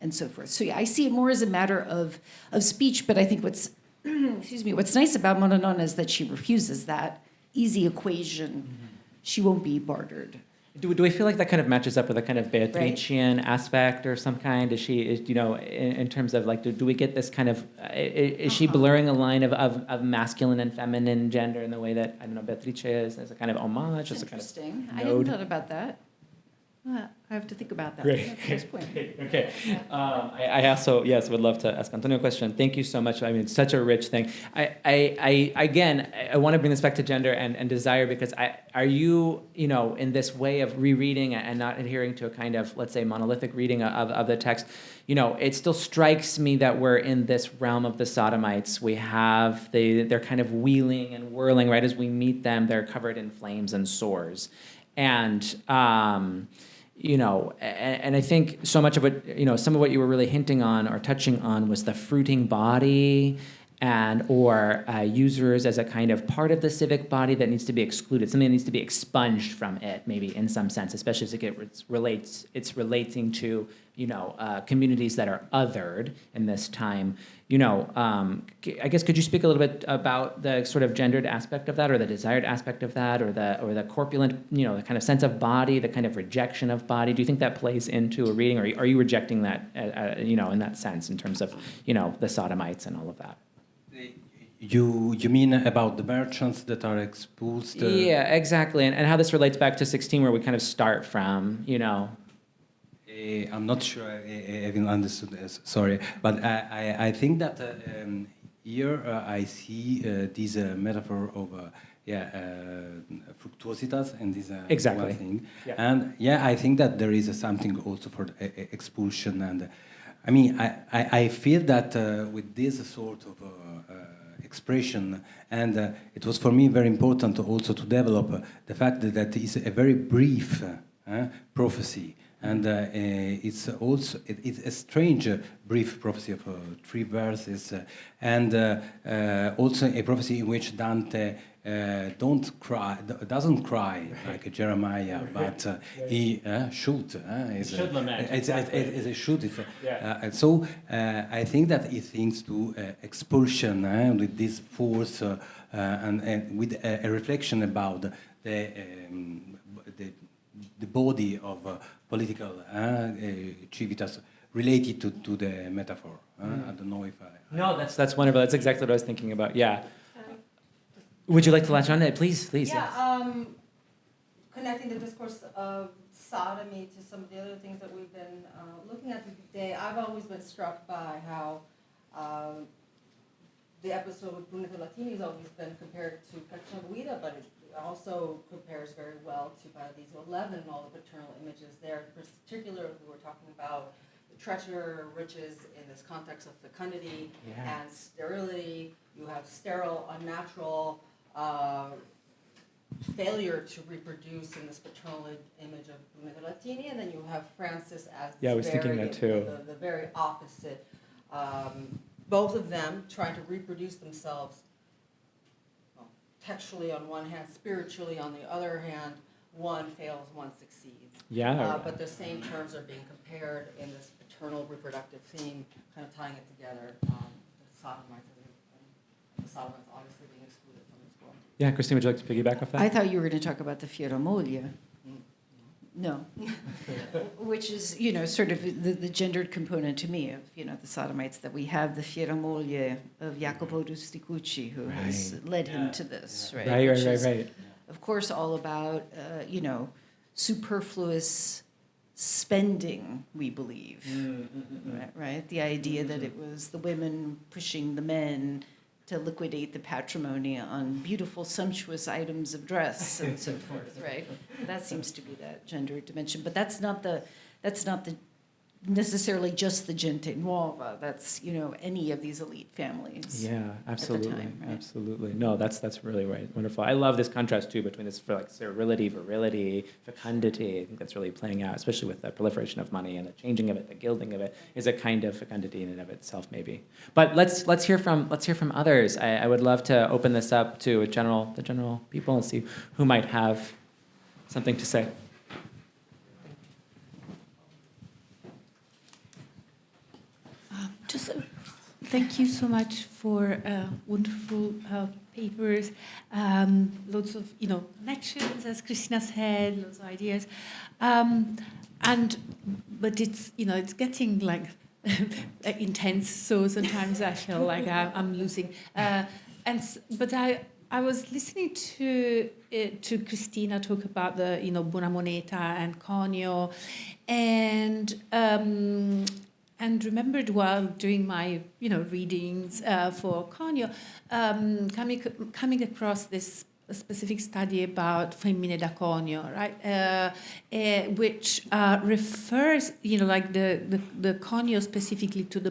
and so forth. So yeah, I see it more as a matter of speech, but I think what's nice about Mononona is that she refuses that easy equation. Mm-hmm. She won't be bartered. Do we feel like that kind of matches up with a kind of Beatrician aspect or some kind? Is she, in terms of like, do we get this kind of, is she blurring a line of masculine and feminine gender in the way that, Beatrice is, as a kind of homage? As a kind of interesting. I hadn't thought about that. I have to think about that. Great. That's a nice point. Okay. I also, would love to ask Antonio a question. Thank you so much. I mean, it's such a rich thing. I want to bring this back to gender and desire, because are you, in this way of rereading and not adhering to a kind of, let's say, monolithic reading of the text, it still strikes me that we're in this realm of the sodomites. We have, they're kind of wheeling and whirling, right? As we meet them, they're covered in flames and sores. And, and I think so much of what, some of what you were really hinting on or touching on was the fruiting body or users as a kind of part of the civic body that needs to be excluded, something that needs to be expunged from it, maybe in some sense, especially as it's relating to, communities that are othered in this time. I guess, could you speak a little bit about the sort of gendered aspect of that, or the desired aspect of that, or the corpulent, the kind of sense of body, the kind of rejection of body? Do you think that plays into a reading, or are you rejecting that, in that sense, in terms of, the sodomites and all of that? You mean about the merchants that are expulsed? Yeah, exactly, and how this relates back to 16, where we kind of start from, I'm not sure I haven't understood this, sorry. But I think that here I see this metaphor of fructuositas and this exactly. one thing. Yeah. And I think that there is something also for expulsion. And I mean, I feel that with this sort of expression, and it was for me very important also to develop the fact that it's a very brief prophecy. And it's also it's a strange brief prophecy of 3 verses, and also a prophecy in which Dante doesn't cry like Jeremiah, but he should. Should lament. It's a should. So I think that he thinks to expulsion with this force and with a reflection about the body of political civitas related to the metaphor. I don't know if I... No, that's wonderful. That's exactly what I was thinking about. Yeah. Would you like to latch on to it? Please. Yeah, connecting the discourse of sodomy to some of the other things that we've been looking at today, I've always been struck by how the episode with Moneta has always been compared to Cacciaguida, but it also compares very well to Paradiso 11 and all the paternal images there. Particularly, we were talking about treasure riches in this context of fecundity Yeah. and sterility. You have sterile, unnatural failure to reproduce in this paternal image of Brunetto Latini, and then you have Francis as Yeah, I was thinking that too. The very opposite. Both of them trying to reproduce themselves, well, textually on one hand, spiritually on the other hand. One fails, one succeeds. Yeah. But the same terms are being compared in this paternal reproductive theme, kind of tying it together. The Sodomites, and the Sodomites obviously being excluded from this book. Yeah, Kristina, would you like to piggyback off that? I thought you were going to talk about the Fiera Moglie. No. Which is, sort of the gendered component to me of, the Sodomites, that we have the Fiera Moglie of Jacopo Rusticucci, who has led him to this, right? Right. Of course, all about, superfluous spending, we believe, right? The idea that it was the women pushing the men to liquidate the patrimony on beautiful, sumptuous items of dress and so forth, right? That seems to be that gender dimension, but that's not necessarily just the gente nuova. That's any of these elite families. Yeah, absolutely, at the time, right? Absolutely. No, that's really right. Wonderful. I love this contrast too between this sterility, virility, fecundity. I think that's really playing out, especially with the proliferation of money and the changing of it, the gilding of it, is a kind of fecundity in and of itself, maybe. But let's hear from others. I would love to open this up to the general people and see who might have something to say. Thank you so much for wonderful papers, loads of connections, as Kristina said, loads of ideas, but it's getting like intense. So sometimes I feel like I'm losing. But I was listening to Kristina talk about the Buona Moneta and Conio, and remembered while doing my readings for Conio, coming across this specific study about femmine da conio, right? Which refers, like the conio specifically to the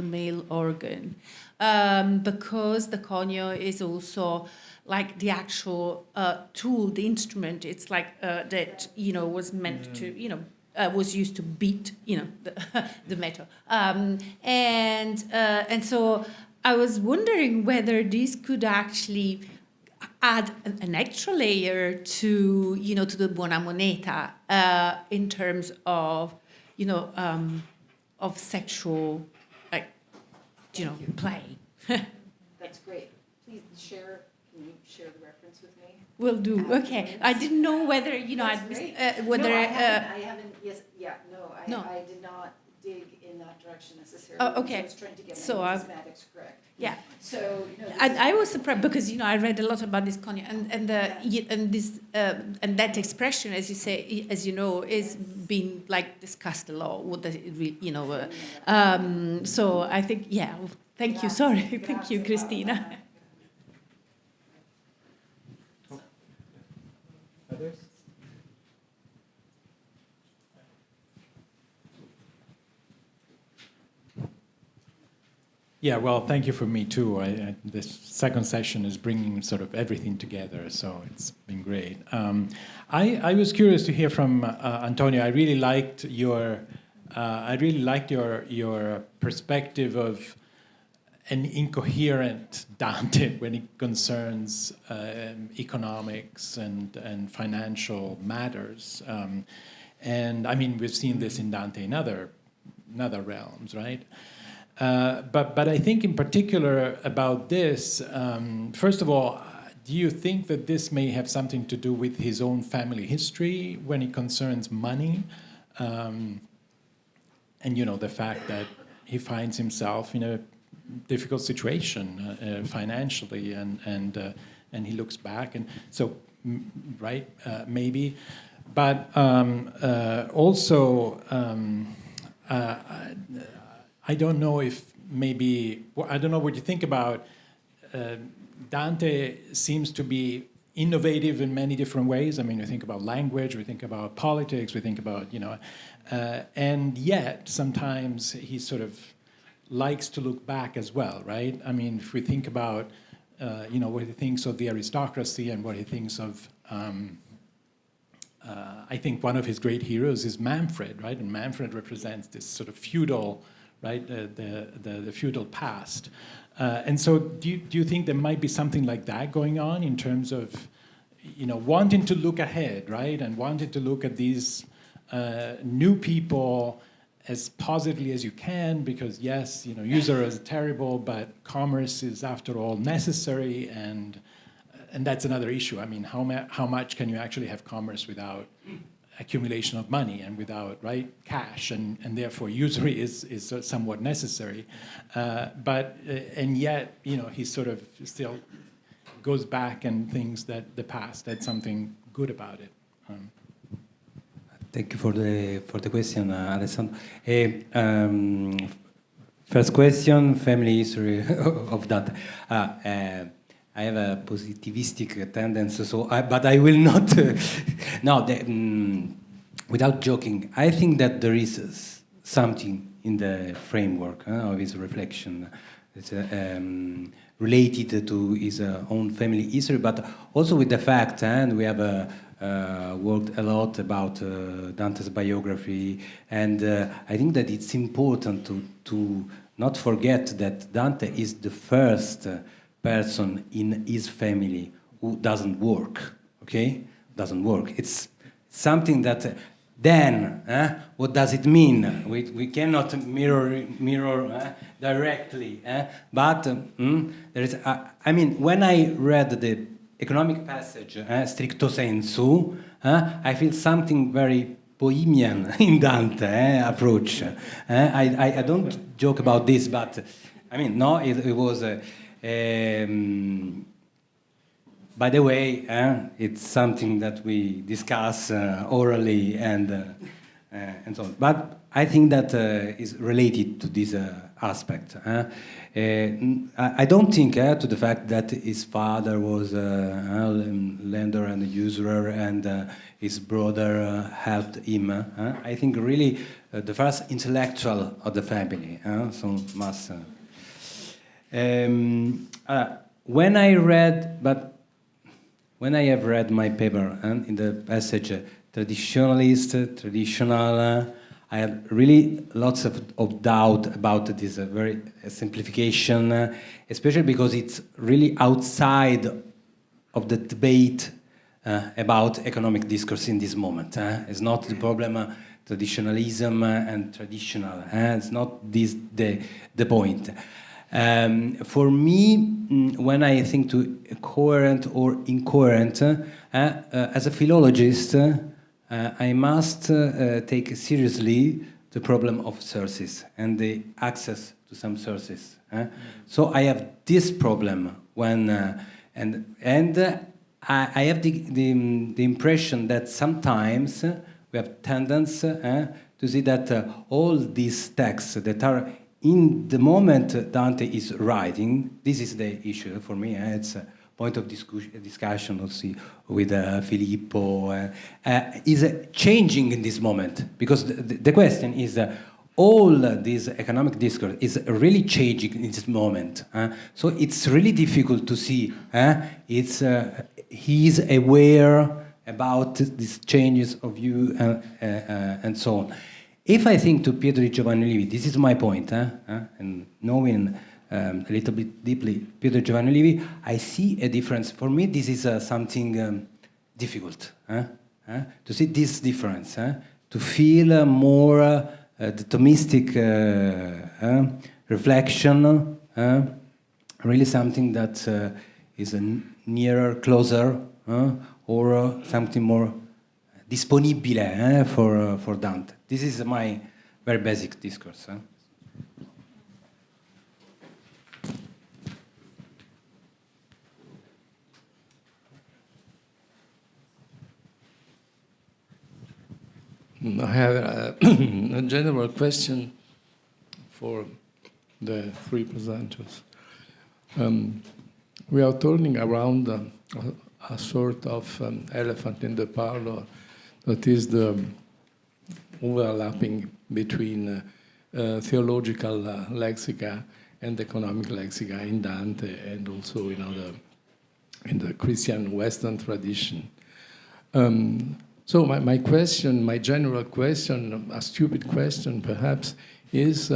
male organ, because the conio is also like the actual tool, the instrument. It's like that was meant to was used to beat the metal, and so I was wondering whether this could actually add an extra layer to to the Buona Moneta in terms of sexual play. That's great. Please share. Can you share the reference with me? Will do. Okay. I didn't know whether whether. No, I haven't. Yes. Yeah. No. I did not dig in that direction necessarily. Oh, okay. I was trying to get my mathematics correct. Yeah. So. I was surprised because I read a lot about this conio and that expression, as you say, as you know, is being like discussed a lot. What does it really, So I think, yeah. Thank you. Sorry. Thank you, Kristina. Others? Yeah, well, thank you for me too. This second session is bringing sort of everything together, so it's been great. I was curious to hear from Antonio. I really liked your perspective of an incoherent Dante when it concerns economics and financial matters. And I mean, we've seen this in Dante in other realms, right? But I think in particular about this, first of all, do you think that this may have something to do with his own family history when it concerns money? And, the fact that he finds himself in a difficult situation financially, and he looks back, and so, right, maybe. But also, I don't know if maybe, I don't know what you think about, Dante seems to be innovative in many different ways. I mean, we think about language, we think about politics, we think about, and yet sometimes he sort of likes to look back as well, right? I mean, if we think about, what he thinks of the aristocracy and what he thinks of, I think one of his great heroes is Manfred, right? And Manfred represents this sort of feudal, right, the feudal past. And so do you think there might be something like that going on in terms of, wanting to look ahead, right? And wanting to look at these new people as positively as you can, because yes, user is terrible, but commerce is after all necessary, and that's another issue. I mean, how much can you actually have commerce without accumulation of money and without, right, cash, and therefore usury is somewhat necessary, and yet he sort of still goes back and thinks that the past had something good about it. Thank you for the question, Alessandro. First question: family history of Dante. I have a positivistic tendency, but I will not. Without joking, I think that there is something in the framework of his reflection. It's related to his own family history, but also with the fact, and we have worked a lot about Dante's biography, and I think that it's important to not forget that Dante is the first person in his family who doesn't work, okay? Doesn't work. It's something that then, what does it mean? We cannot mirror directly, but there is, when I read the economic passage, stricto sensu, I feel something very bohemian in Dante approach. I don't joke about this, but it was. By the way, it's something that we discuss orally and so on. But I think that is related to this aspect. I don't think to the fact that his father was a lender and a usurer and his brother helped him. I think really the first intellectual of the family. When I have read my paper in the passage traditionalist, traditional, I have really lots of doubt about this very simplification, especially because it's really outside of the debate about economic discourse in this moment. It's not the problem traditionalism and traditional. It's not this the point. For me, when I think to coherent or incoherent, as a philologist, I must take seriously the problem of sources and the access to some sources. So I have this problem when, and I have the impression that sometimes we have tendency to see that all these texts that are in the moment Dante is writing, this is the issue for me. It's a point of discussion also with Filippo. Is changing in this moment because the question is all this economic discourse is really changing in this moment. So it's really difficult to see. He is aware about these changes of view and so on. If I think to Pietro di Giovanni Levi, this is my point, and knowing a little bit deeply Pietro di Giovanni Levi, I see a difference. For me, this is something difficult to see this difference, to feel more the Thomistic reflection, really something that is nearer, closer, or something more disponibile for Dante. This is my very basic discourse. I have a general question for the three presenters. We are turning around a sort of elephant in the parlor, that is the overlapping between theological lexica and economic lexica in Dante and also in the Christian Western tradition. So my question, my general question, a stupid question perhaps, is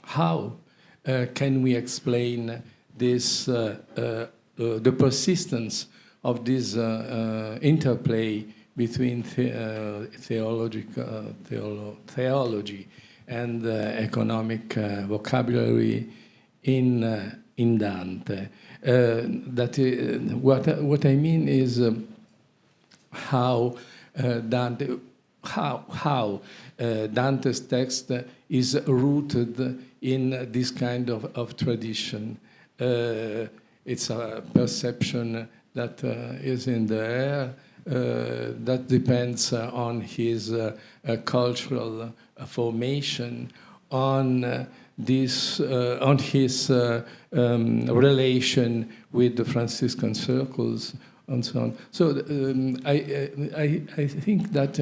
how can we explain this, the persistence of this interplay between theology and economic vocabulary in Dante? What I mean is how Dante's text is rooted in this kind of tradition. It's a perception that is in the air, that depends on his cultural formation, on his relation with the Franciscan circles, and so on. So I think that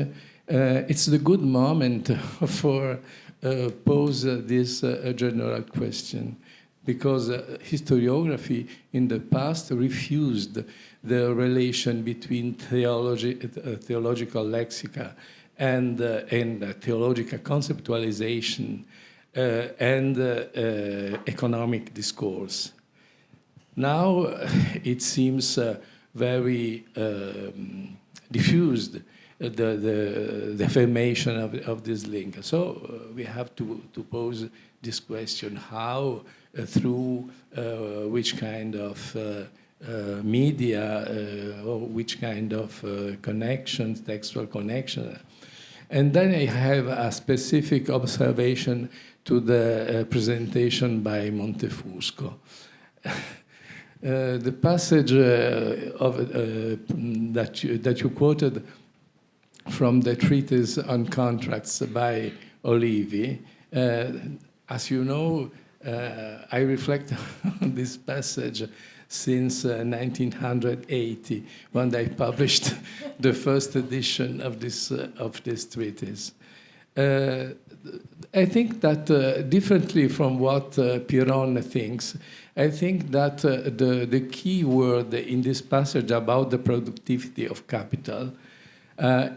it's the good moment for pose this general question, because historiography in the past refused the relation between theological lexica and theological conceptualization and economic discourse. Now it seems very diffused, the formation of this link. So we have to pose this question: how, through which kind of media, or which kind of connections, textual connection. And then I have a specific observation to the presentation by Montefusco. The passage that you quoted from the treatise on contracts by Olivi, as you know, I reflect on this passage since 1980, when I published the first edition of this treatise. I think that differently from what Piron thinks, I think that the key word in this passage about the productivity of capital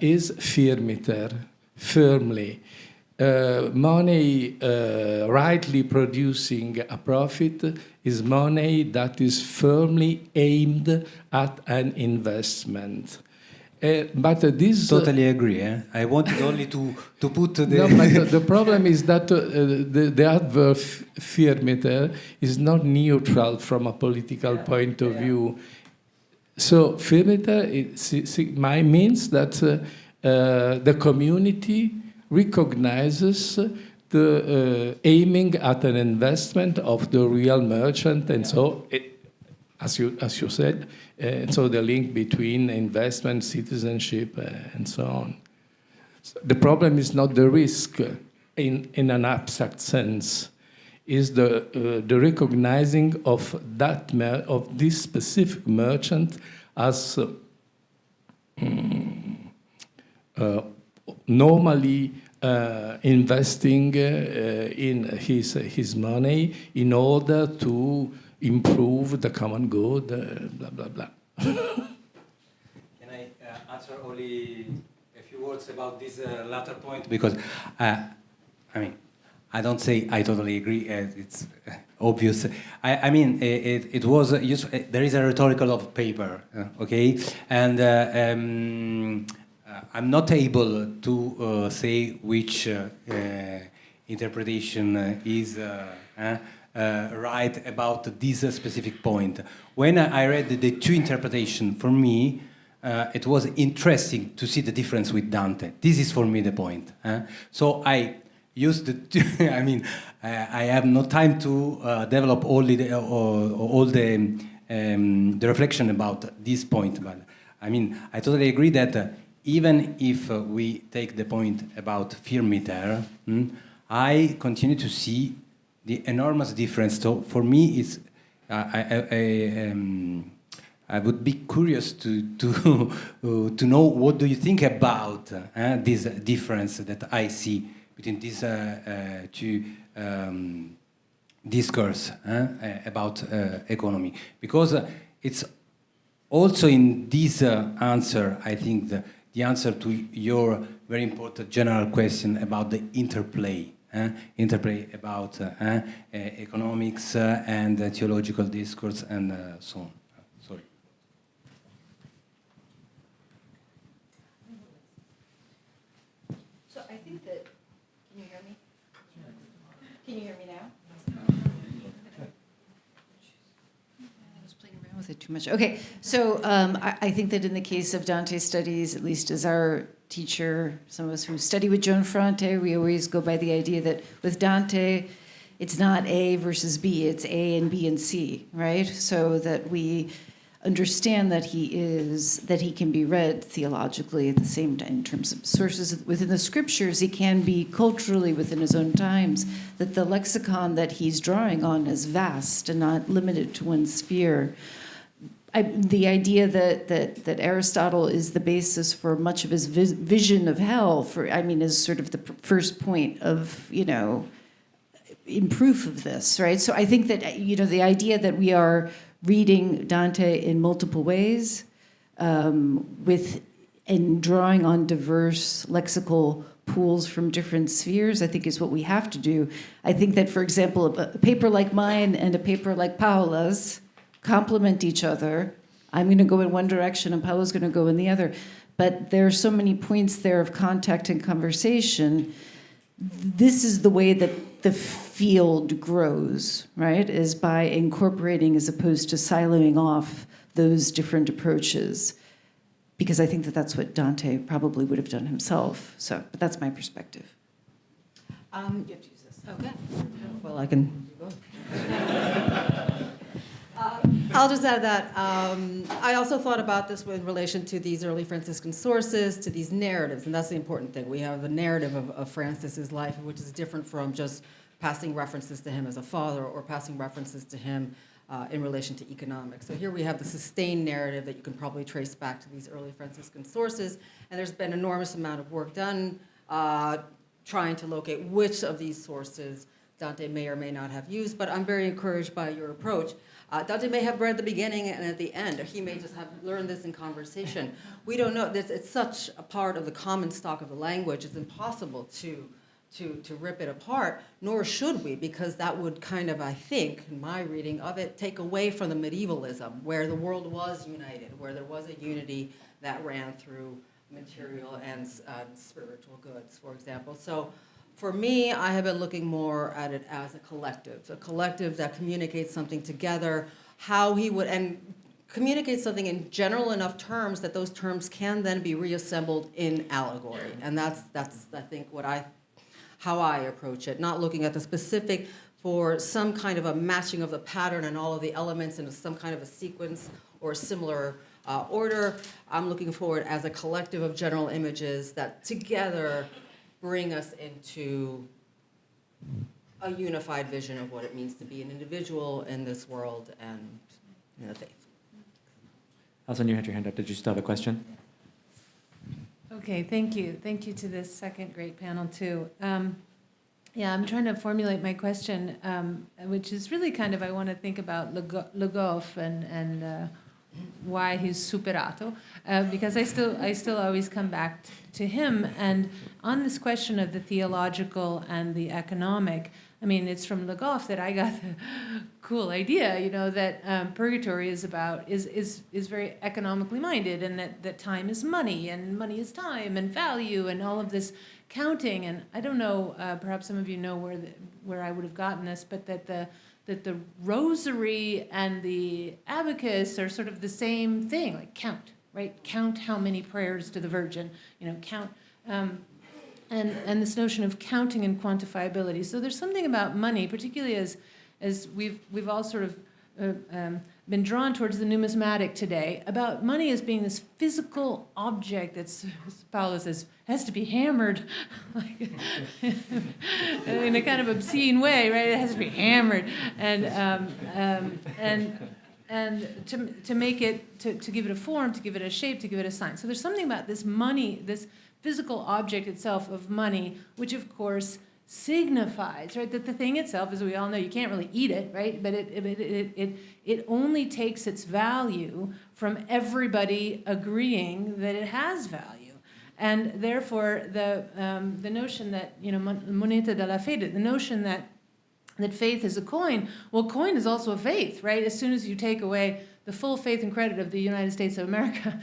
is firmiter, firmly. Money rightly producing a profit is money that is firmly aimed at an investment. But this totally agree. I wanted only to put the. No, but the problem is that the adverb firmiter is not neutral from a political point of view. So firmiter means that the community recognizes the aiming at an investment of the real merchant, and so as you said, so the link between investment, citizenship, and so on. The problem is not the risk in an abstract sense, is the recognizing of this specific merchant as normally investing in his money in order to improve the common good, blah, blah, blah. Can I answer only a few words about this latter point? Because, I mean, I don't say I totally agree, it's obvious. I mean, it was useful. There is a rhetorical of paper, okay? And I'm not able to say which interpretation is right about this specific point. When I read the two interpretations, for me, it was interesting to see the difference with Dante. This is for me the point. So I used the I mean, I have no time to develop all the reflection about this point. But I mean, I totally agree that even if we take the point about firmiter, I continue to see the enormous difference. So for me, it's I would be curious to know what do you think about this difference that I see between these two discourse about economy, because it's also in this answer, I think, the answer to your very important general question about the interplay about economics and theological discourse and so on. Sorry. So I think that, can you hear me? Can you hear me now? I was playing around with it too much. Okay, so I think that in the case of Dante studies, at least as our teacher, some of us who study with Joan Fronte, we always go by the idea that with Dante, it's not A versus B, it's A and B and C, right? So that we understand that he can be read theologically at the same time in terms of sources within the scriptures. He can be culturally within his own times, that the lexicon that he's drawing on is vast and not limited to one sphere. The idea that Aristotle is the basis for much of his vision of hell, is sort of the first point of, in proof of this, right? So I think that, the idea that we are reading Dante in multiple ways, and drawing on diverse lexical pools from different spheres, I think is what we have to do. I think that, for example, a paper like mine and a paper like Paola's complement each other. I'm going to go in one direction and Paola's going to go in the other. But there are so many points there of contact and conversation. This is the way that the field grows, right? Is by incorporating as opposed to siloing off those different approaches. Because I think that that's what Dante probably would have done himself. So, but that's my perspective. You have to use this. Okay. Well, I can. I'll just add that I also thought about this in relation to these early Franciscan sources, to these narratives, and that's the important thing. We have a narrative of Francis's life, which is different from just passing references to him as a father or passing references to him in relation to economics. So here we have the sustained narrative that you can probably trace back to these early Franciscan sources, and there's been an enormous amount of work done trying to locate which of these sources Dante may or may not have used, but I'm very encouraged by your approach. Dante may have read the beginning and at the end, or he may just have learned this in conversation. We don't know. It's such a part of the common stock of the language, it's impossible to rip it apart, nor should we, because that would kind of, I think, in my reading of it, take away from the medievalism, where the world was united, where there was a unity that ran through material and spiritual goods, for example. So for me, I have been looking more at it as a collective that communicates something together, how he would, and communicate something in general enough terms that those terms can then be reassembled in allegory. And that's I think, how I approach it, not looking at the specific for some kind of a matching of the pattern and all of the elements in some kind of a sequence or similar order. I'm looking for it as a collective of general images that together bring us into a unified vision of what it means to be an individual in this world and in the faith. Alison, you had your hand up. Did you still have a question? Okay, thank you. Thank you to this second great panel, too. Yeah, I'm trying to formulate my question, which is really kind of, I want to think about Le Goff and why he's superato, because I still always come back to him. And on this question of the theological and the economic, I mean, it's from Le Goff that I got the cool idea, that purgatory is very economically minded, and that time is money, and money is time, and value, and all of this counting. And I don't know, perhaps some of you know where I would have gotten this, but that the rosary and the abacus are sort of the same thing, like count, right? Count how many prayers to the Virgin, count. And this notion of counting and quantifiability. So there's something about money, particularly as we've all sort of been drawn towards the numismatic today, about money as being this physical object that's, as Paola says, has to be hammered in a kind of obscene way, right? It has to be hammered. And to make it, to give it a form, to give it a shape, to give it a sign. So there's something about this money, this physical object itself of money, which of course signifies, right, that the thing itself, as we all know, you can't really eat it, right, but it only takes its value from everybody agreeing that it has value. And therefore, the notion that, moneta della fede, the notion that faith is a coin, well, coin is also a faith, right? As soon as you take away the full faith and credit of the United States of America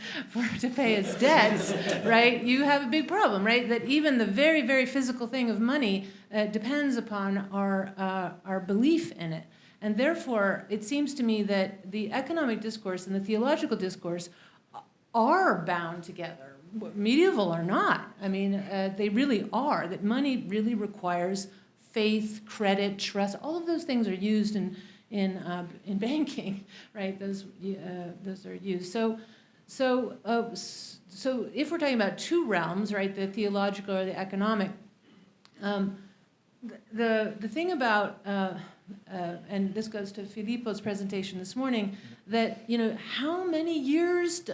to pay its debts, right, you have a big problem, right? That even the very, very physical thing of money depends upon our belief in it. And therefore, it seems to me that the economic discourse and the theological discourse are bound together, medieval or not. I mean, they really are, that money really requires faith, credit, trust. All of those things are used in banking, right? Those are used. So if we're talking about two realms, right, the theological or the economic, the thing about and this goes to Filippo's presentation this morning, that how many years do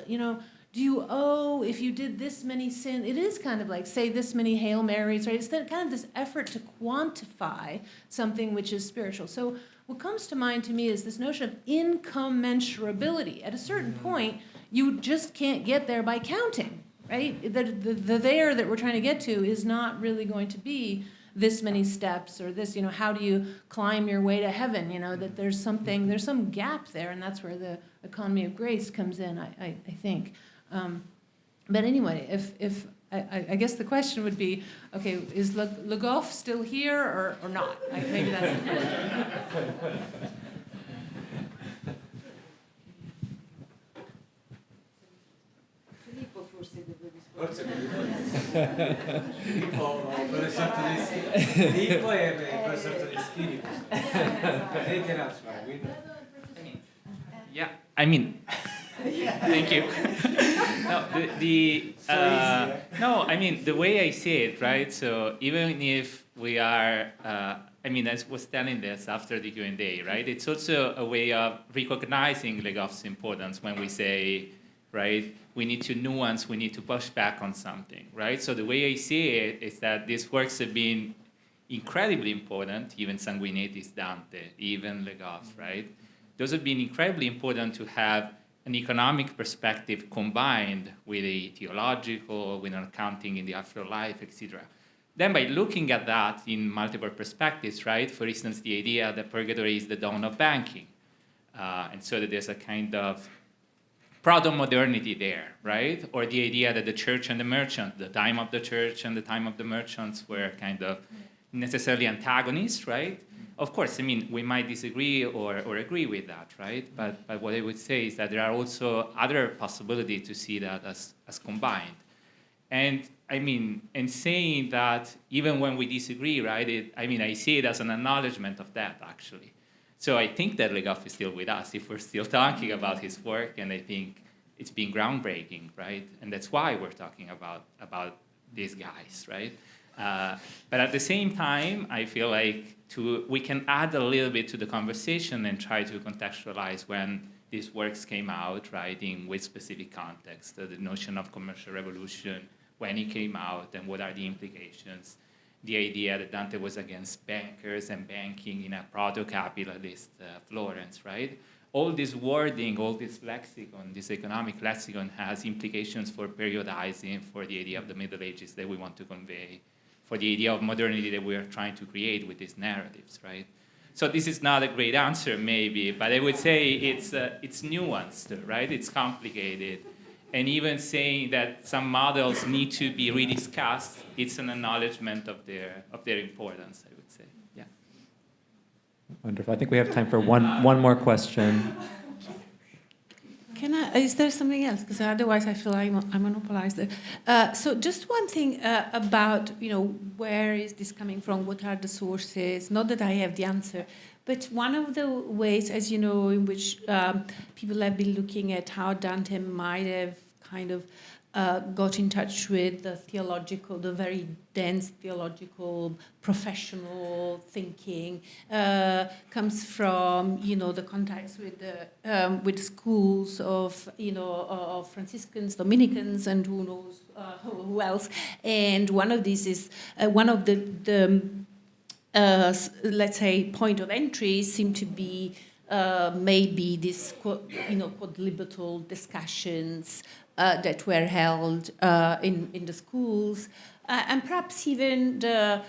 you owe if you did this many sins? It is kind of like, say, this many Hail Marys, right? It's kind of this effort to quantify something which is spiritual. So what comes to mind to me is this notion of incommensurability. At a certain point, you just can't get there by counting, right? The there that we're trying to get to is not really going to be this many steps or this, how do you climb your way to heaven? That there's some gap there, and that's where the economy of grace comes in, I think. But anyway, if I guess the question would be, okay, is Le Goff still here or not? Maybe that's the question. Filippo forse deve professor Todeschini. Filippo e professor Todeschini. They cannot speak. Yeah, I mean, thank you. No, I mean, the way I see it, right? So even if we are, I was telling this after the Q&A, right? It's also a way of recognizing Le Goff's importance when we say, right, we need to nuance, we need to push back on something, right? So the way I see it is that these works have been incredibly important, even Sanguinetti's Dante, even Le Goff, right? Those have been incredibly important to have an economic perspective combined with a theological, with an accounting in the afterlife, etc. Then by looking at that in multiple perspectives, right, for instance, the idea that purgatory is the dawn of banking, and so that there's a kind of proto-modernity there, right? Or the idea that the church and the merchant, the time of the church and the time of the merchants were kind of necessarily antagonists, right? Of course, we might disagree or agree with that, right? But what I would say is that there are also other possibilities to see that as combined. And saying that even when we disagree, right, I see it as an acknowledgement of that, actually. So I think that Le Goff is still with us if we're still talking about his work, and I think it's been groundbreaking, right? And that's why we're talking about these guys, right? But at the same time, I feel like we can add a little bit to the conversation and try to contextualize when these works came out, right, in which specific context, the notion of commercial revolution, when it came out, and what are the implications, the idea that Dante was against bankers and banking in a proto-capitalist Florence, right? All this wording, all this lexicon, this economic lexicon has implications for periodizing, for the idea of the Middle Ages that we want to convey, for the idea of modernity that we are trying to create with these narratives, right? So this is not a great answer, maybe, but I would say it's nuanced, right? It's complicated. And even saying that some models need to be rediscussed, it's an acknowledgement of their importance, I would say. Yeah. Wonderful. I think we have time for one more question. Is there something else? Because otherwise I feel I monopolized it. So just one thing about, where is this coming from? What are the sources? Not that I have the answer, but one of the ways, as you know, in which people have been looking at how Dante might have kind of got in touch with the very dense theological, professional thinking, comes from, the contacts with schools of, of Franciscans, Dominicans, and who knows who else. And one of these is one of the let's say, point of entry seem to be maybe this, quadlibetal discussions that were held in the schools, and perhaps even the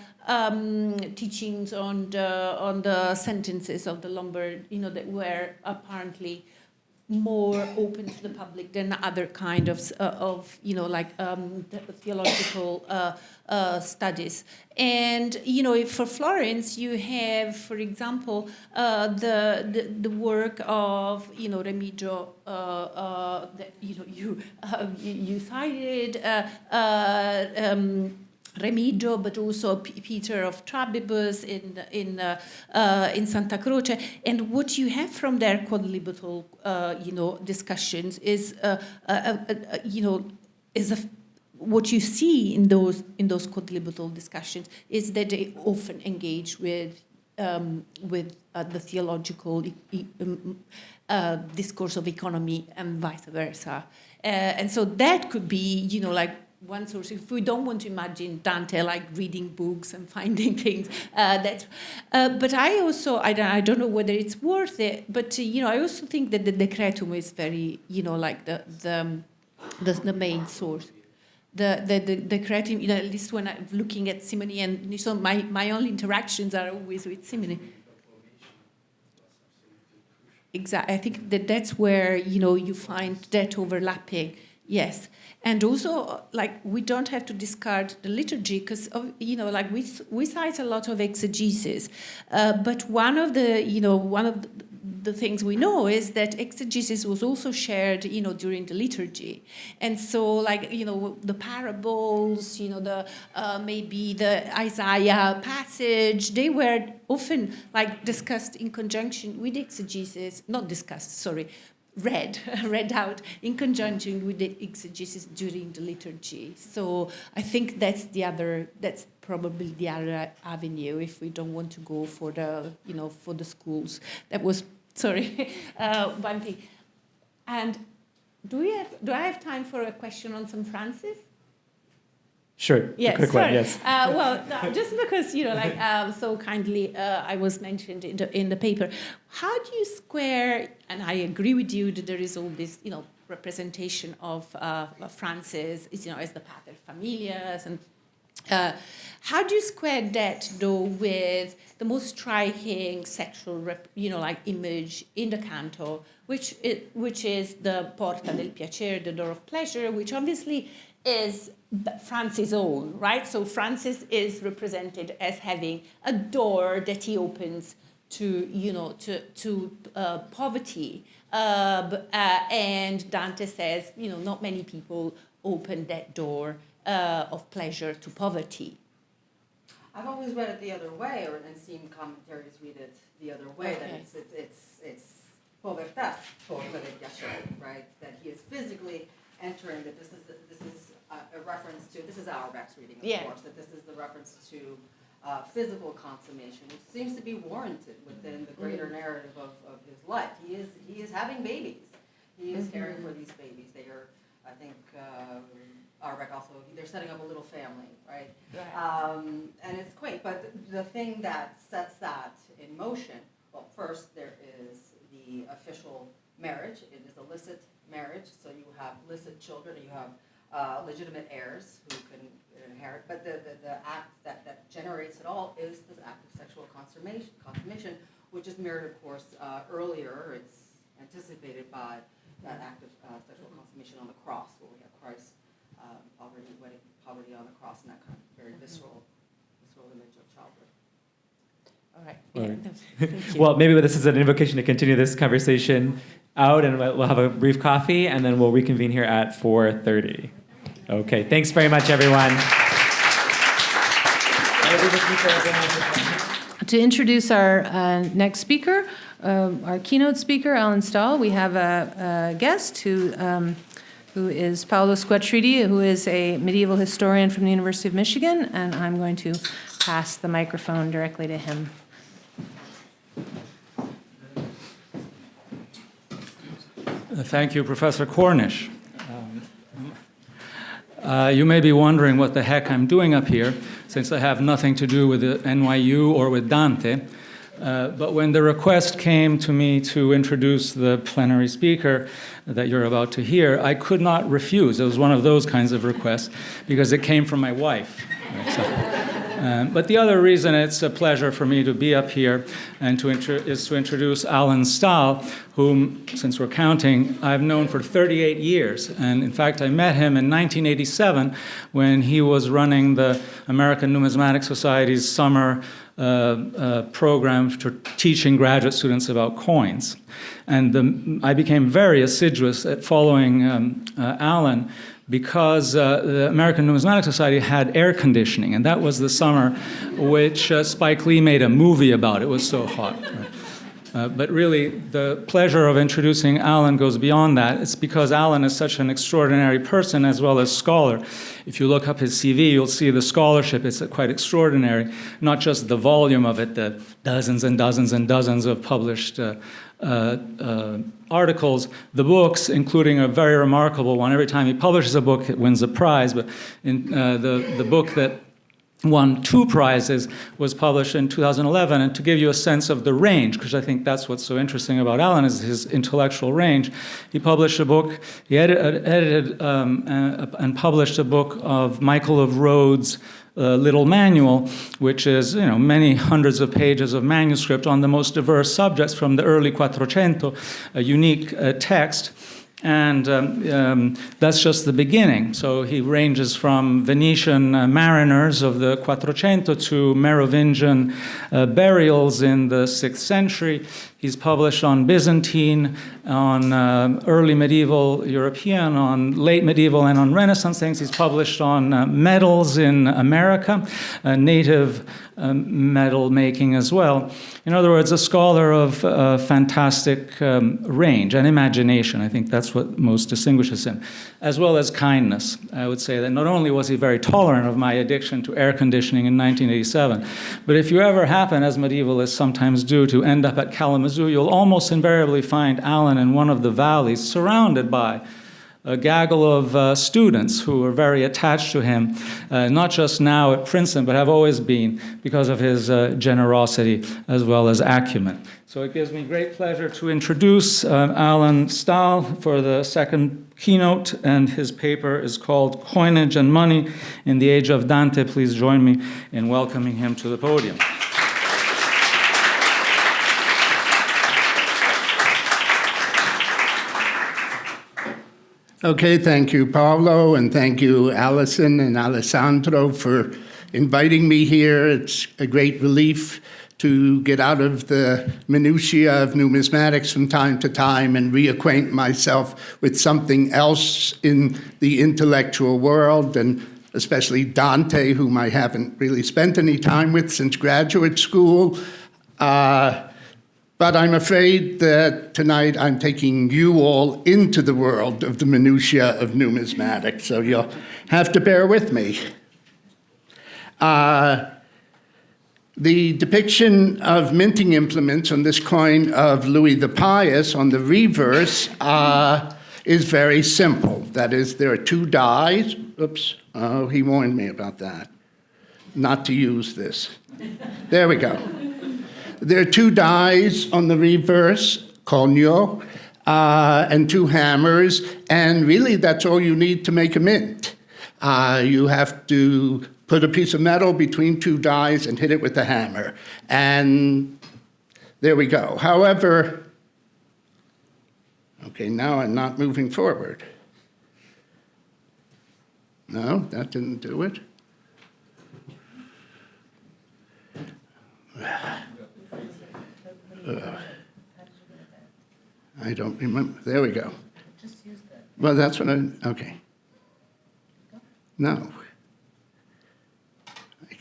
teachings on the sentences of the Lombard, that were apparently more open to the public than other kind of theological studies. And for Florence, you have, for example, the work of Remigio that you cited. Remigio, but also Peter of Trabibus in Santa Croce, and what you have from their quadlibetal, discussions is, what you see in those quadlibetal discussions is that they often engage with the theological discourse of economy and vice versa, and so that could be, one source. If we don't want to imagine Dante like reading books and finding things, but I also I don't know whether it's worth it. But I also think that the Decretum is very the main source. The Decretum, at least when I'm looking at Simony, and so my only interactions are always with Simony. Exactly, I think that's where you find that overlapping. Yes, and also we don't have to discard the liturgy because we cite a lot of exegesis, but one of the things we know is that exegesis was also shared during the liturgy, and so the parables, maybe the Isaiah passage, they were often discussed in conjunction with exegesis, not discussed, sorry. Read out in conjunction with the exegesis during the liturgy. So I think that's probably the other avenue if we don't want to go for the for the schools. That was one thing. And do I have time for a question on St. Francis? Sure. Yes. Quick one. Yes. Just because so kindly I was mentioned in the paper. How do you square? And I agree with you that there is all this representation of Francis, as the pater familias, and how do you square that though with the most striking sexual image in the canto, which is the Porta del Piacere, the door of pleasure, which obviously is Francis' own, right? So Francis is represented as having a door that he opens to poverty, and Dante says, not many people open that door of pleasure to poverty. I've always read it the other way, and seen commentaries read it the other way. Okay. That it's povertà, porta del piacere, right? That he is physically entering. That this is a reference to. This is Auerbach's reading, of course. That this is the reference to physical consummation, which seems to be warranted within the greater narrative of his life. He is having babies. He is caring for these babies. They are, I think. Auerbach also, they're setting up a little family, right? And it's quaint, but the thing that sets that in motion, well, first there is the official marriage. It is a licit marriage, so you have licit children, you have legitimate heirs who can inherit, but the act that generates it all is this act of sexual consummation, which is mirrored, of course, earlier. It's anticipated by that act of sexual consummation on the cross, where we have Christ already wedding poverty on the cross, and that kind of very visceral image of childbirth. All right. Thank you. Well, maybe this is an invocation to continue this conversation out, and we'll have a brief coffee, and then we'll reconvene here at 4:30. Okay. Thanks very much, everyone. To introduce our next speaker, our keynote speaker, Alan Stahl, we have a guest who who is Paolo Squattriti, who is a medieval historian from the University of Michigan, and I'm going to pass the microphone directly to him. Thank you, Professor Cornish. You may be wondering what the heck I'm doing up here, since I have nothing to do with the NYU or with Dante. But when the request came to me to introduce the plenary speaker that you're about to hear, I could not refuse. It was one of those kinds of requests, because it came from my wife. But the other reason it's a pleasure for me to be up here and is to introduce Alan Stahl, whom, since we're counting, I've known for 38 years. And in fact, I met him in 1987 when he was running the American Numismatic Society's summer program for teaching graduate students about coins. And I became very assiduous at following Alan, because the American Numismatic Society had air conditioning, and that was the summer which Spike Lee made a movie about. It was so hot. But really, the pleasure of introducing Alan goes beyond that. It's because Alan is such an extraordinary person as well as scholar. If you look up his CV, you'll see the scholarship. It's quite extraordinary. Not just the volume of it, the dozens and dozens and dozens of published articles, the books, including a very remarkable one. Every time he publishes a book, it wins a prize. But in the book that won 2 prizes was published in 2011. And to give you a sense of the range, because I think that's what's so interesting about Alan, is his intellectual range. He published a book, he edited and published a book of Michael of Rhodes' little manual, which is many hundreds of pages of manuscript on the most diverse subjects from the early Quattrocento, a unique text. And that's just the beginning. So he ranges from Venetian mariners of the Quattrocento to Merovingian burials in the 6th century. He's published on Byzantine, on early medieval European, on late medieval and on Renaissance things. He's published on metals in America, native metal making as well. In other words, a scholar of fantastic range and imagination. I think that's what most distinguishes him, as well as kindness. I would say that not only was he very tolerant of my addiction to air conditioning in 1987, but if you ever happen, as medievalists sometimes do, to end up at Kalamazoo, you'll almost invariably find Alan in one of the valleys surrounded by a gaggle of students who are very attached to him, not just now at Princeton, but have always been, because of his generosity as well as acumen. So it gives me great pleasure to introduce Alan Stahl for the second keynote, and his paper is called Coinage and Money in the Age of Dante. Please join me in welcoming him to the podium. Okay, thank you, Paolo, and thank you, Alison and Alessandro, for inviting me here. It's a great relief to get out of the minutiae of numismatics from time to time and reacquaint myself with something else in the intellectual world, and especially Dante, whom I haven't really spent any time with since graduate school. But I'm afraid that tonight I'm taking you all into the world of the minutiae of numismatics, so you'll have to bear with me. The depiction of minting implements on this coin of Louis the Pious on the reverse is very simple. That is, there are 2 dies. Oops, oh, he warned me about that. Not to use this. There we go. There are 2 dies on the reverse, conio, and 2 hammers, and really that's all you need to make a mint. You have to put a piece of metal between 2 dies and hit it with a hammer, and there we go. However, okay, now I'm not moving forward. No, that didn't do it. I don't remember. There we go. Well, that's what okay. No.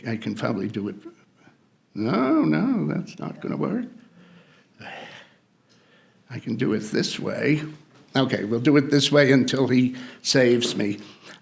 I can probably do it. No, that's not going to work. I can do it this way. Okay, we'll do it this way until he saves me.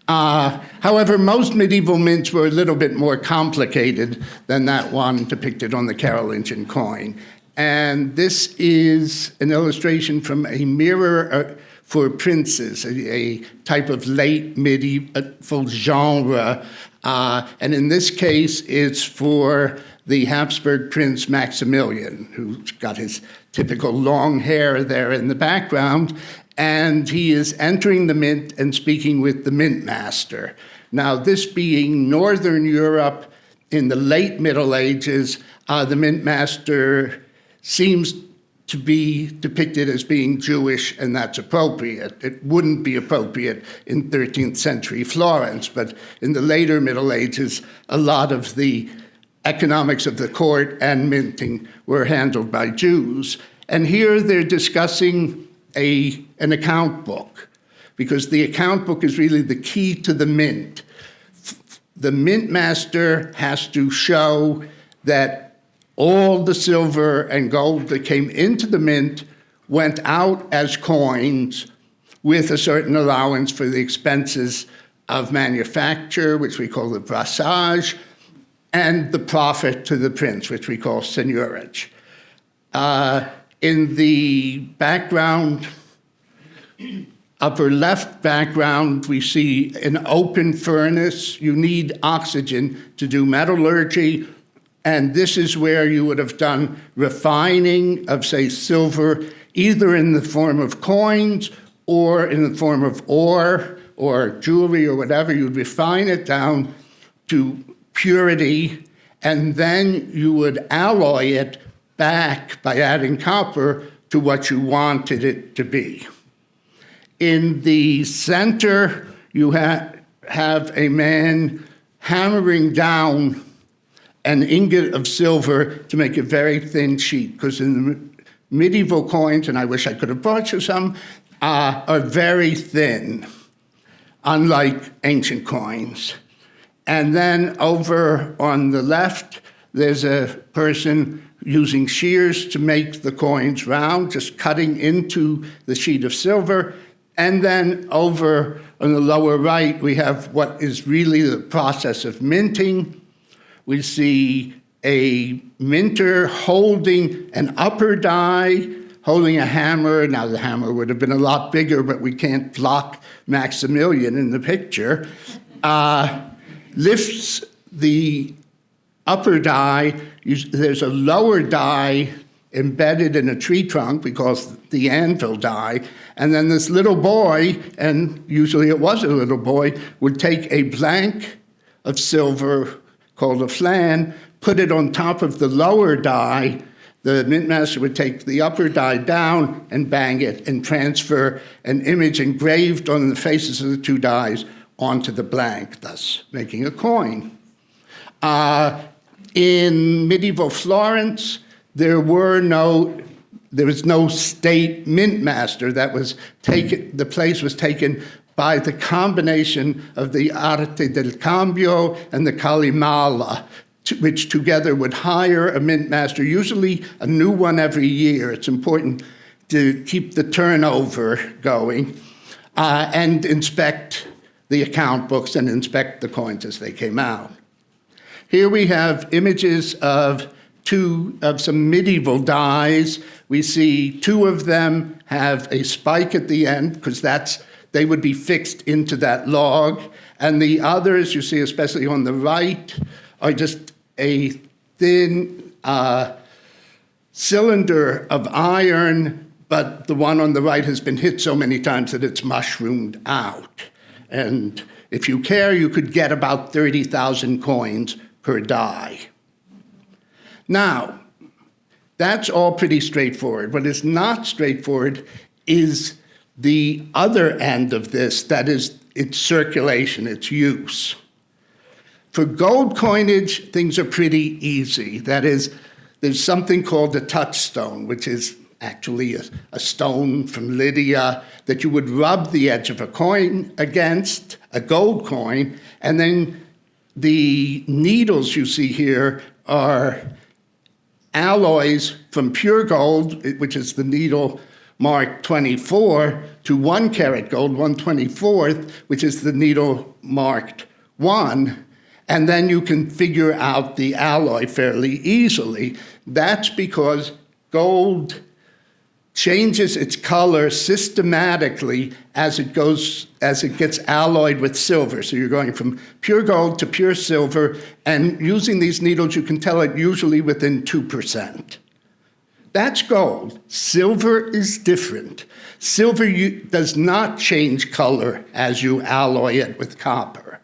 However, most medieval mints were a little bit more complicated than that one depicted on the Carolingian coin. And this is an illustration from a mirror for princes, a type of late medieval genre. And in this case, it's for the Habsburg Prince Maximilian, who's got his typical long hair there in the background. And he is entering the mint and speaking with the mint master. Now, this being Northern Europe in the late Middle Ages, the mint master seems to be depicted as being Jewish, and that's appropriate. It wouldn't be appropriate in 13th century Florence, but in the later Middle Ages, a lot of the economics of the court and minting were handled by Jews. And here they're discussing an account book, because the account book is really the key to the mint. The mint master has to show that all the silver and gold that came into the mint went out as coins with a certain allowance for the expenses of manufacture, which we call the brassage, and the profit to the prince, which we call seigniorage. In the background, upper left background, we see an open furnace. You need oxygen to do metallurgy. And this is where you would have done refining of, say, silver, either in the form of coins or in the form of ore or jewelry or whatever. You'd refine it down to purity, and then you would alloy it back by adding copper to what you wanted it to be. In the center, you have a man hammering down an ingot of silver to make a very thin sheet, because in the medieval coins, and I wish I could have brought you some, are very thin, unlike ancient coins. And then over on the left, there's a person using shears to make the coins round, just cutting into the sheet of silver. And then over on the lower right, we have what is really the process of minting. We see a minter holding an upper die, holding a hammer. Now, the hammer would have been a lot bigger, but we can't block Maximilian in the picture. Lifts the upper die. There's a lower die embedded in a tree trunk, we call it the anvil die. And then this little boy, and usually it was a little boy, would take a blank of silver called a flan, put it on top of the lower die. The mint master would take the upper die down and bang it and transfer an image engraved on the faces of the two dies onto the blank, thus making a coin. In medieval Florence, there was no state mint master. That was taken. The place was taken by the combination of the Arte del Cambio and the Calimala, which together would hire a mint master, usually a new one every year. It's important to keep the turnover going, and inspect the account books and inspect the coins as they came out. Here we have images of some medieval dies. We see two of them have a spike at the end, because they would be fixed into that log. And the others, you see especially on the right, are just a thin cylinder of iron, but the one on the right has been hit so many times that it's mushroomed out. And if you care, you could get about 30,000 coins per die. Now, that's all pretty straightforward. What is not straightforward is the other end of this, that is its circulation, its use. For gold coinage, things are pretty easy. That is, there's something called a touchstone, which is actually a stone from Lydia that you would rub the edge of a coin against, a gold coin, and then the needles you see here are alloys from pure gold, which is the needle marked 24 to 1 karat gold, 1/24, which is the needle marked 1, and then you can figure out the alloy fairly easily. That's because gold changes its color systematically as it gets alloyed with silver. So you're going from pure gold to pure silver, and using these needles, you can tell it usually within 2%. That's gold. Silver is different. Silver does not change color as you alloy it with copper.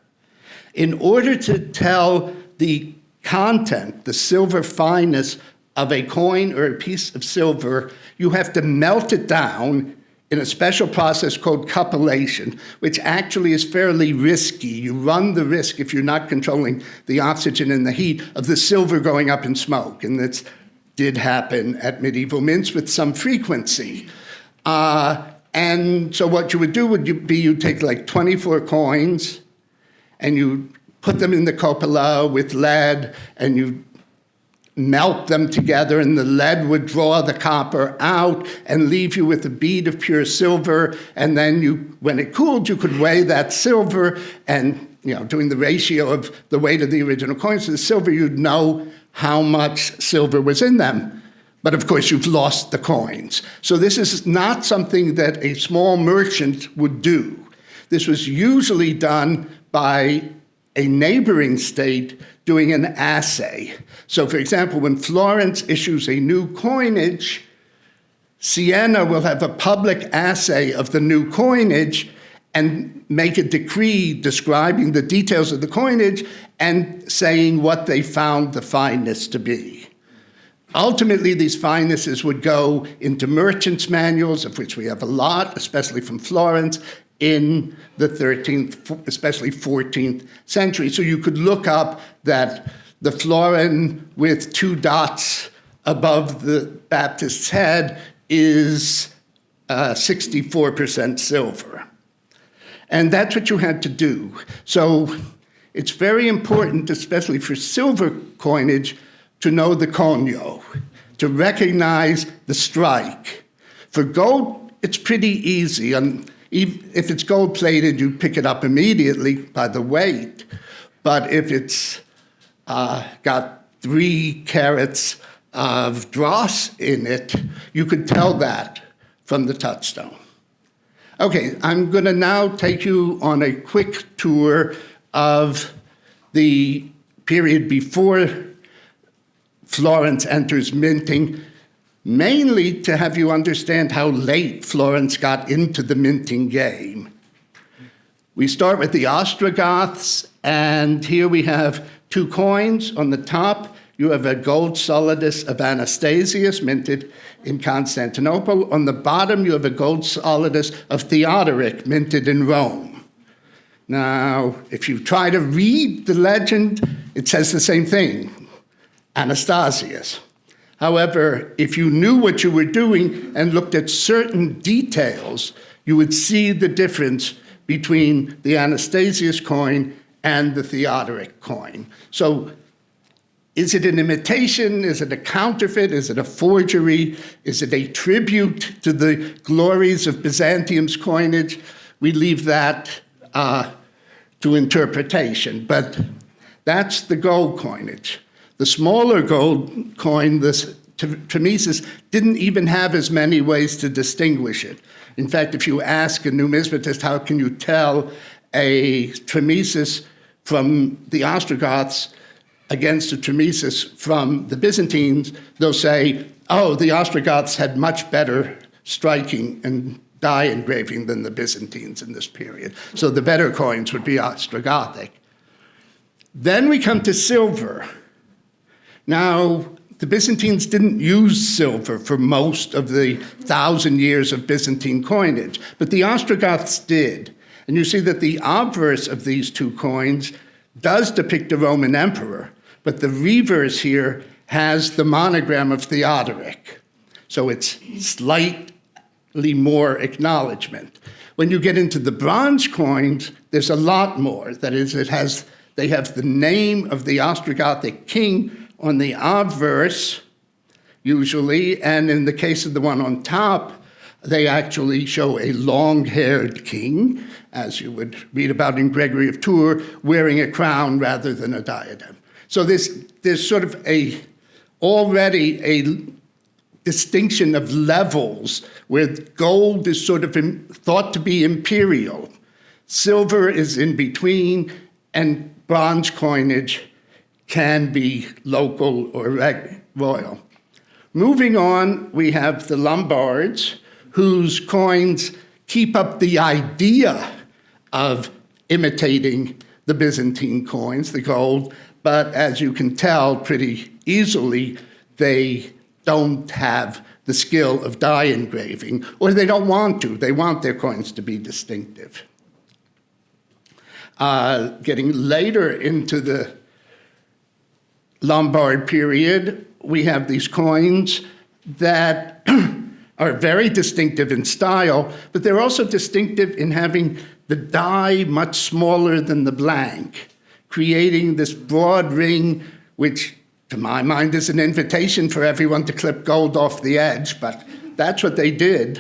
In order to tell the content, the silver fineness of a coin or a piece of silver, you have to melt it down in a special process called cupellation, which actually is fairly risky. You run the risk, if you're not controlling the oxygen and the heat, of the silver going up in smoke. And that did happen at medieval mints with some frequency. And so what you would do would be you'd take like 24 coins and you put them in the cupola with lead, and you melt them together, and the lead would draw the copper out and leave you with a bead of pure silver. And then when it cooled, you could weigh that silver, and doing the ratio of the weight of the original coins to the silver, you'd know how much silver was in them. But of course, you've lost the coins. So this is not something that a small merchant would do. This was usually done by a neighboring state doing an assay. So for example, when Florence issues a new coinage, Siena will have a public assay of the new coinage and make a decree describing the details of the coinage and saying what they found the fineness to be. Ultimately, these finenesses would go into merchants' manuals, of which we have a lot, especially from Florence, in the 13th, especially 14th century. So you could look up that the florin with 2 dots above the Baptist's head is 64% silver. And that's what you had to do. So it's very important, especially for silver coinage, to know the conio, to recognize the strike. For gold, it's pretty easy. If it's gold-plated, you pick it up immediately by the weight. But if it's got 3 carats of dross in it, you could tell that from the touchstone. Okay, I'm going to now take you on a quick tour of the period before Florence enters minting, mainly to have you understand how late Florence got into the minting game. We start with the Ostrogoths, and here we have 2 coins. On the top, you have a gold solidus of Anastasius, minted in Constantinople. On the bottom, you have a gold solidus of Theodoric, minted in Rome. Now, if you try to read the legend, it says the same thing, Anastasius. However, if you knew what you were doing and looked at certain details, you would see the difference between the Anastasius coin and the Theodoric coin. So is it an imitation? Is it a counterfeit? Is it a forgery? Is it a tribute to the glories of Byzantium's coinage? We leave that to interpretation, but that's the gold coinage. The smaller gold coin, this Trimesis, didn't even have as many ways to distinguish it. In fact, if you ask a numismatist, how can you tell a Trimesis from the Ostrogoths against a Trimesis from the Byzantines, they'll say, oh, the Ostrogoths had much better striking and die engraving than the Byzantines in this period. So the better coins would be Ostrogothic. Then we come to silver. Now, the Byzantines didn't use silver for most of the 1,000 years of Byzantine coinage, but the Ostrogoths did. And you see that the obverse of these 2 coins does depict a Roman emperor, but the reverse here has the monogram of Theodoric. So it's slightly more acknowledgement. When you get into the bronze coins, there's a lot more. That is, they have the name of the Ostrogothic king on the obverse, usually, and in the case of the one on top, they actually show a long-haired king, as you would read about in Gregory of Tours, wearing a crown rather than a diadem. So there's sort of already a distinction of levels where gold is sort of thought to be imperial, silver is in between, and bronze coinage can be local or royal. Moving on, we have the Lombards, whose coins keep up the idea of imitating the Byzantine coins, the gold, but as you can tell pretty easily, they don't have the skill of die engraving, or they don't want to. They want their coins to be distinctive. Getting later into the Lombard period, we have these coins that are very distinctive in style, but they're also distinctive in having the die much smaller than the blank, creating this broad ring, which to my mind is an invitation for everyone to clip gold off the edge, but that's what they did.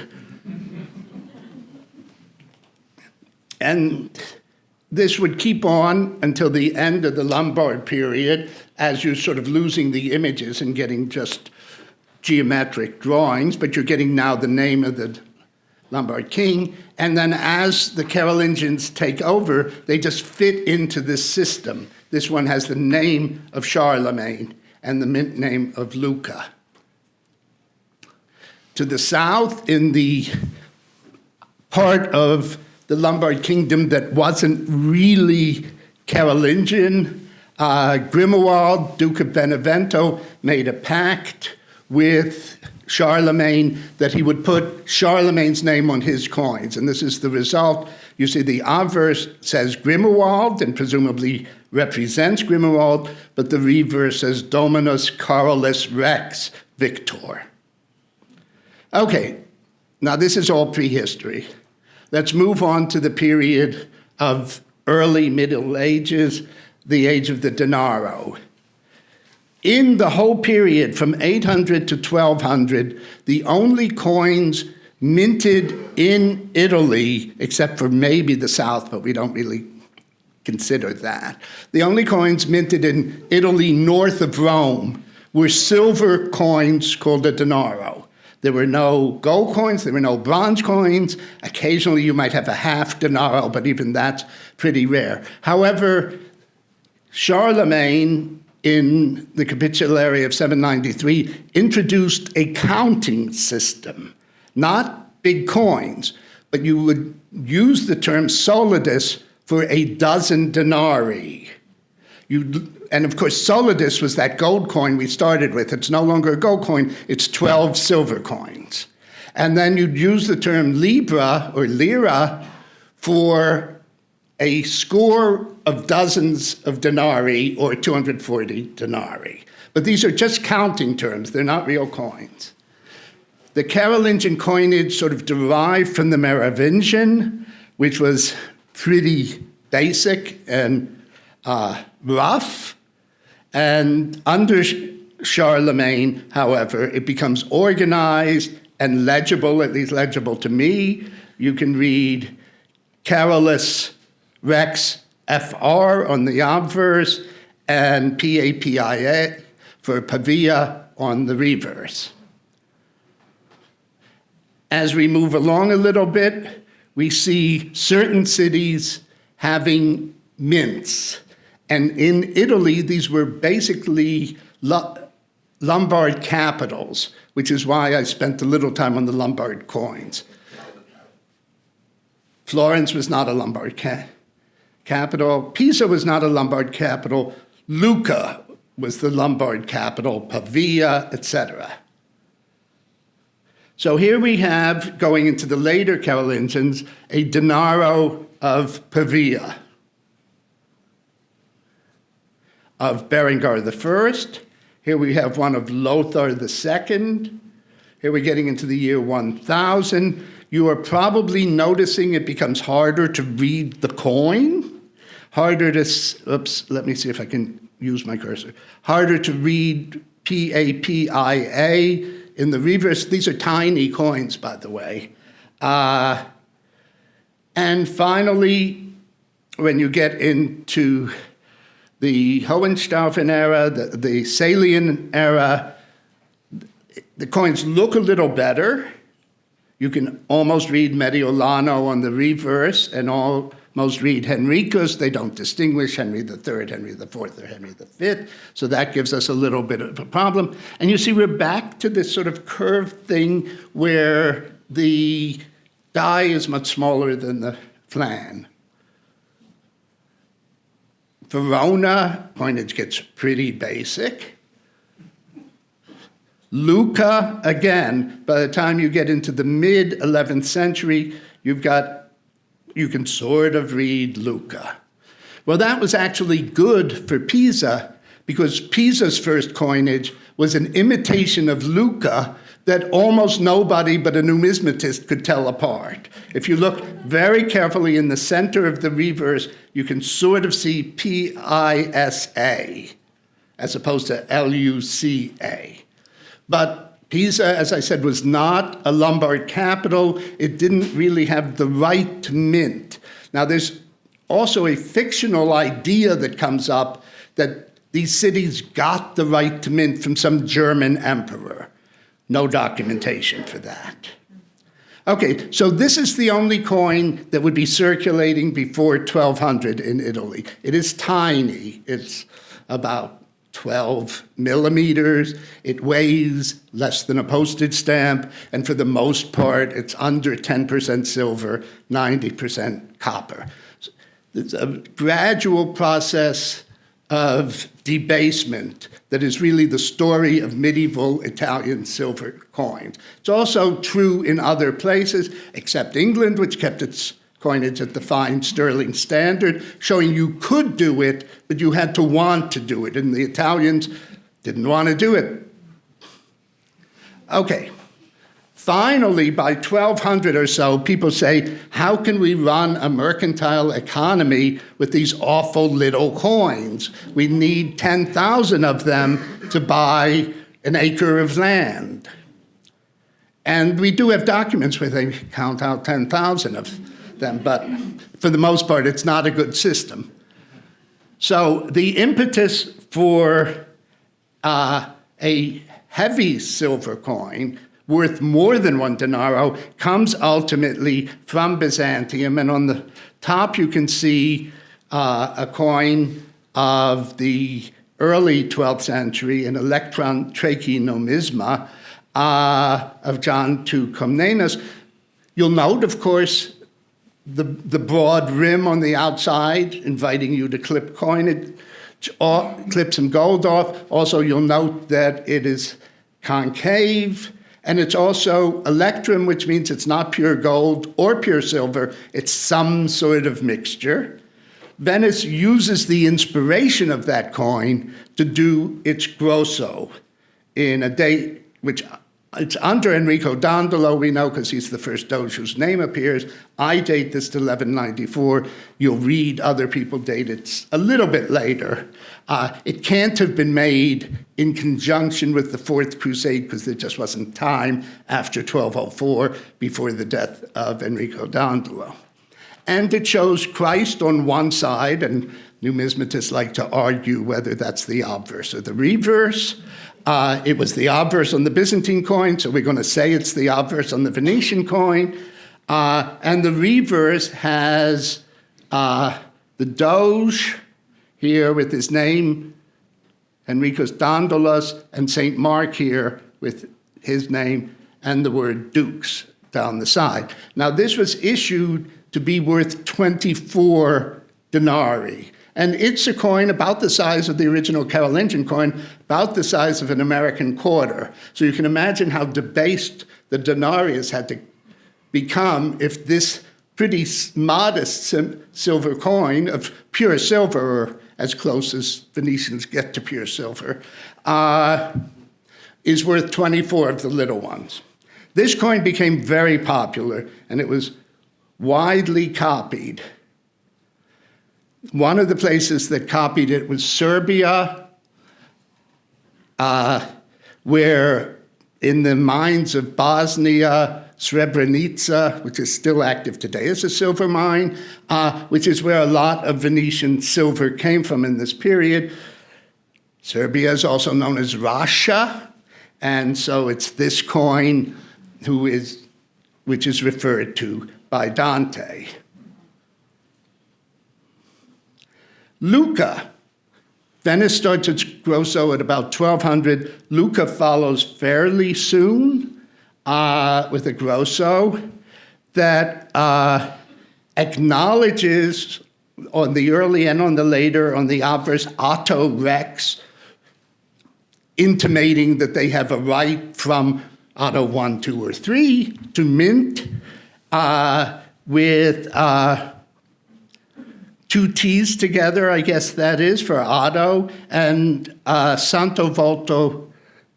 And this would keep on until the end of the Lombard period, as you're sort of losing the images and getting just geometric drawings, but you're getting now the name of the Lombard king. And then as the Carolingians take over, they just fit into this system. This one has the name of Charlemagne and the mint name of Luca. To the south, in the part of the Lombard kingdom that wasn't really Carolingian, Grimoald, Duke of Benevento, made a pact with Charlemagne that he would put Charlemagne's name on his coins. And this is the result. You see the obverse says Grimoald and presumably represents Grimoald, but the reverse says Dominus Carolus Rex Victor. Okay, now this is all prehistory. Let's move on to the period of early Middle Ages, the age of the denaro. In the whole period from 800 to 1200, the only coins minted in Italy, except for maybe the South, but we don't really consider that. The only coins minted in Italy north of Rome were silver coins called a denaro. There were no gold coins, there were no bronze coins. Occasionally you might have a half denaro, but even that's pretty rare. However, Charlemagne, in the Capitulary of 793, introduced a counting system, not big coins, but you would use the term solidus for a dozen denarii. And of course, solidus was that gold coin we started with. It's no longer a gold coin, it's 12 silver coins. And then you'd use the term libra or lira for a score of dozens of denarii or 240 denarii. But these are just counting terms, they're not real coins. The Carolingian coinage sort of derived from the Merovingian, which was pretty basic and rough. And under Charlemagne, however, it becomes organized and legible, at least legible to me. You can read Carolus Rex FR on the obverse and PAPIA for Pavia on the reverse. As we move along a little bit, we see certain cities having mints. And in Italy, these were basically Lombard capitals, which is why I spent a little time on the Lombard coins. Florence was not a Lombard capital. Pisa was not a Lombard capital. Lucca was the Lombard capital, Pavia, etc. So here we have, going into the later Carolingians, a denaro of Pavia, of Berengar I. Here we have one of Lothar II. Here we're getting into the year 1000. You are probably noticing it becomes harder to read the coin, harder to, let me see if I can use my cursor, harder to read PAPIA, in the reverse. These are tiny coins, by the way. And finally, when you get into the Hohenstaufen era, the Salian era, the coins look a little better. You can almost read Mediolano on the reverse and almost read Henricus. They don't distinguish Henry III, Henry IV, or Henry V. So that gives us a little bit of a problem. And you see, we're back to this sort of curved thing where the die is much smaller than the flan. Verona, coinage gets pretty basic. Lucca, again, by the time you get into the mid-11th century, you can sort of read Lucca. Well, that was actually good for Pisa, because Pisa's first coinage was an imitation of Lucca that almost nobody but a numismatist could tell apart. If you look very carefully in the center of the reverse, you can sort of see P-I-S-A as opposed to L-U-C-A. But Pisa, as I said, was not a Lombard capital. It didn't really have the right to mint. Now, there's also a fictional idea that comes up that these cities got the right to mint from some German emperor. No documentation for that. Okay, so this is the only coin that would be circulating before 1200 in Italy. It is tiny. It's about 12 millimeters. It weighs less than a postage stamp, and for the most part, it's under 10% silver, 90% copper. So it's a gradual process of debasement that is really the story of medieval Italian silver coins. It's also true in other places, except England, which kept its coinage at the fine sterling standard, showing you could do it, but you had to want to do it, and the Italians didn't want to do it. Okay. Finally, by 1200 or so, people say, how can we run a mercantile economy with these awful little coins? We need 10,000 of them to buy an acre of land. And we do have documents where they count out 10,000 of them, but for the most part, it's not a good system. So the impetus for a heavy silver coin worth more than 1 denaro comes ultimately from Byzantium. And on the top, you can see a coin of the early 12th century, an electron trachynomisma of John II Comnenus. You'll note, of course, the broad rim on the outside, inviting you to clip coinage, clip some gold off. Also, you'll note that it is concave. And it's also electrum, which means it's not pure gold or pure silver. It's some sort of mixture. Venice uses the inspiration of that coin to do its grosso in a date which it's under Enrico Dandolo, we know, because he's the first doge whose name appears. I date this to 1194. You'll read other people date it a little bit later. It can't have been made in conjunction with the Fourth Crusade because there just wasn't time after 1204 before the death of Enrico Dandolo. And it shows Christ on one side, and numismatists like to argue whether that's the obverse or the reverse. It was the obverse on the Byzantine coin, so we're going to say it's the obverse on the Venetian coin. And the reverse has the Doge here with his name, Enricus Dandolus, and St. Mark here with his name and the word dukes down the side. Now, this was issued to be worth 24 denarii. And it's a coin about the size of the original Carolingian coin, about the size of an American quarter. So you can imagine how debased the denarius had to become if this pretty modest silver coin of pure silver, or as close as Venetians get to pure silver, is worth 24 of the little ones. This coin became very popular, and it was widely copied. One of the places that copied it was Serbia, where in the mines of Bosnia, Srebrenica, which is still active today as a silver mine, which is where a lot of Venetian silver came from in this period. Serbia is also known as Russia, and so it's this coin which is referred to by Dante. Lucca. Venice starts its grosso at about 1200. Lucca follows fairly soon with a grosso that acknowledges on the early and on the later, on the obverse, auto rex, intimating that they have a right from auto 1, 2, or 3 to mint with 2 T's together, I guess that is, for auto, and Santo Volto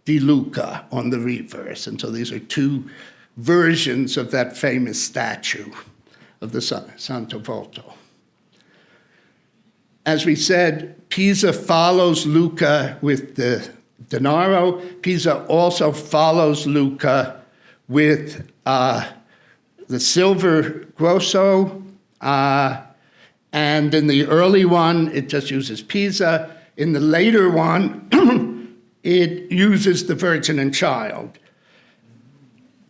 di Lucca on the reverse. And so these are 2 versions of that famous statue of the Santo Volto. As we said, Pisa follows Lucca with the denaro. Pisa also follows Lucca with the silver grosso, and in the early one, it just uses Pisa. In the later one, it uses the Virgin and Child.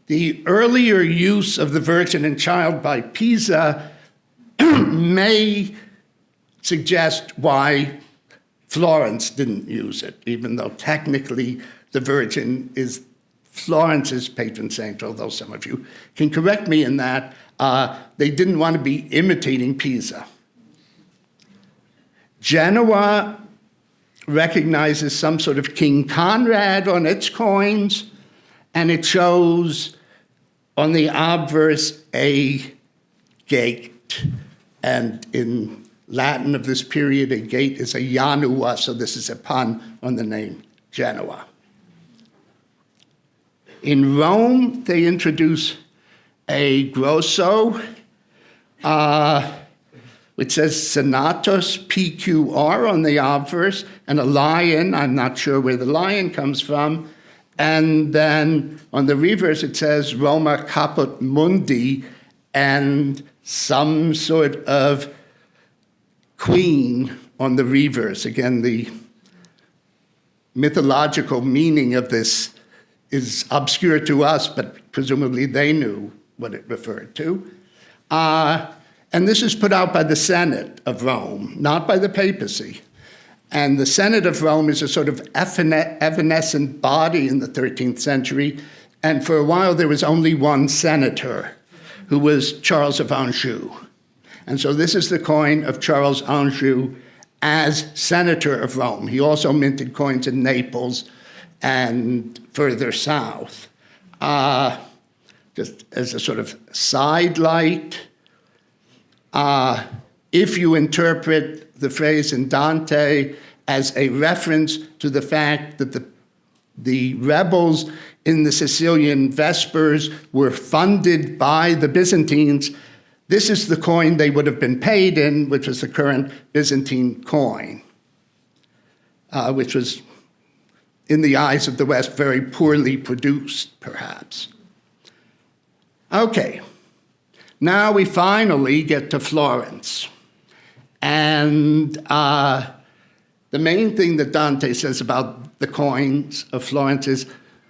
The earlier use of the Virgin and Child by Pisa may suggest why Florence didn't use it, even though technically the Virgin is Florence's patron saint, although some of you can correct me in that. They didn't want to be imitating Pisa. Genoa recognizes some sort of King Conrad on its coins, and it shows on the obverse a gate. And in Latin of this period, a gate is a Janua, so this is a pun on the name Genoa. In Rome, they introduce a grosso, which says Senatus PQR on the obverse, and a lion. I'm not sure where the lion comes from. And then on the reverse, it says Roma Caput Mundi, and some sort of queen on the reverse. Again, the mythological meaning of this is obscure to us, but presumably they knew what it referred to. And this is put out by the Senate of Rome, not by the papacy. And the Senate of Rome is a sort of evanescent body in the 13th century. And for a while, there was only one senator, who was Charles of Anjou. And so this is the coin of Charles Anjou as senator of Rome. He also minted coins in Naples and further south. Just as a sort of sidelight, if you interpret the phrase in Dante as a reference to the fact that the rebels in the Sicilian Vespers were funded by the Byzantines, this is the coin they would have been paid in, which was the current Byzantine coin, which was, in the eyes of the West, very poorly produced, perhaps. Okay, now we finally get to Florence. And the main thing that Dante says about the coins of Florence is,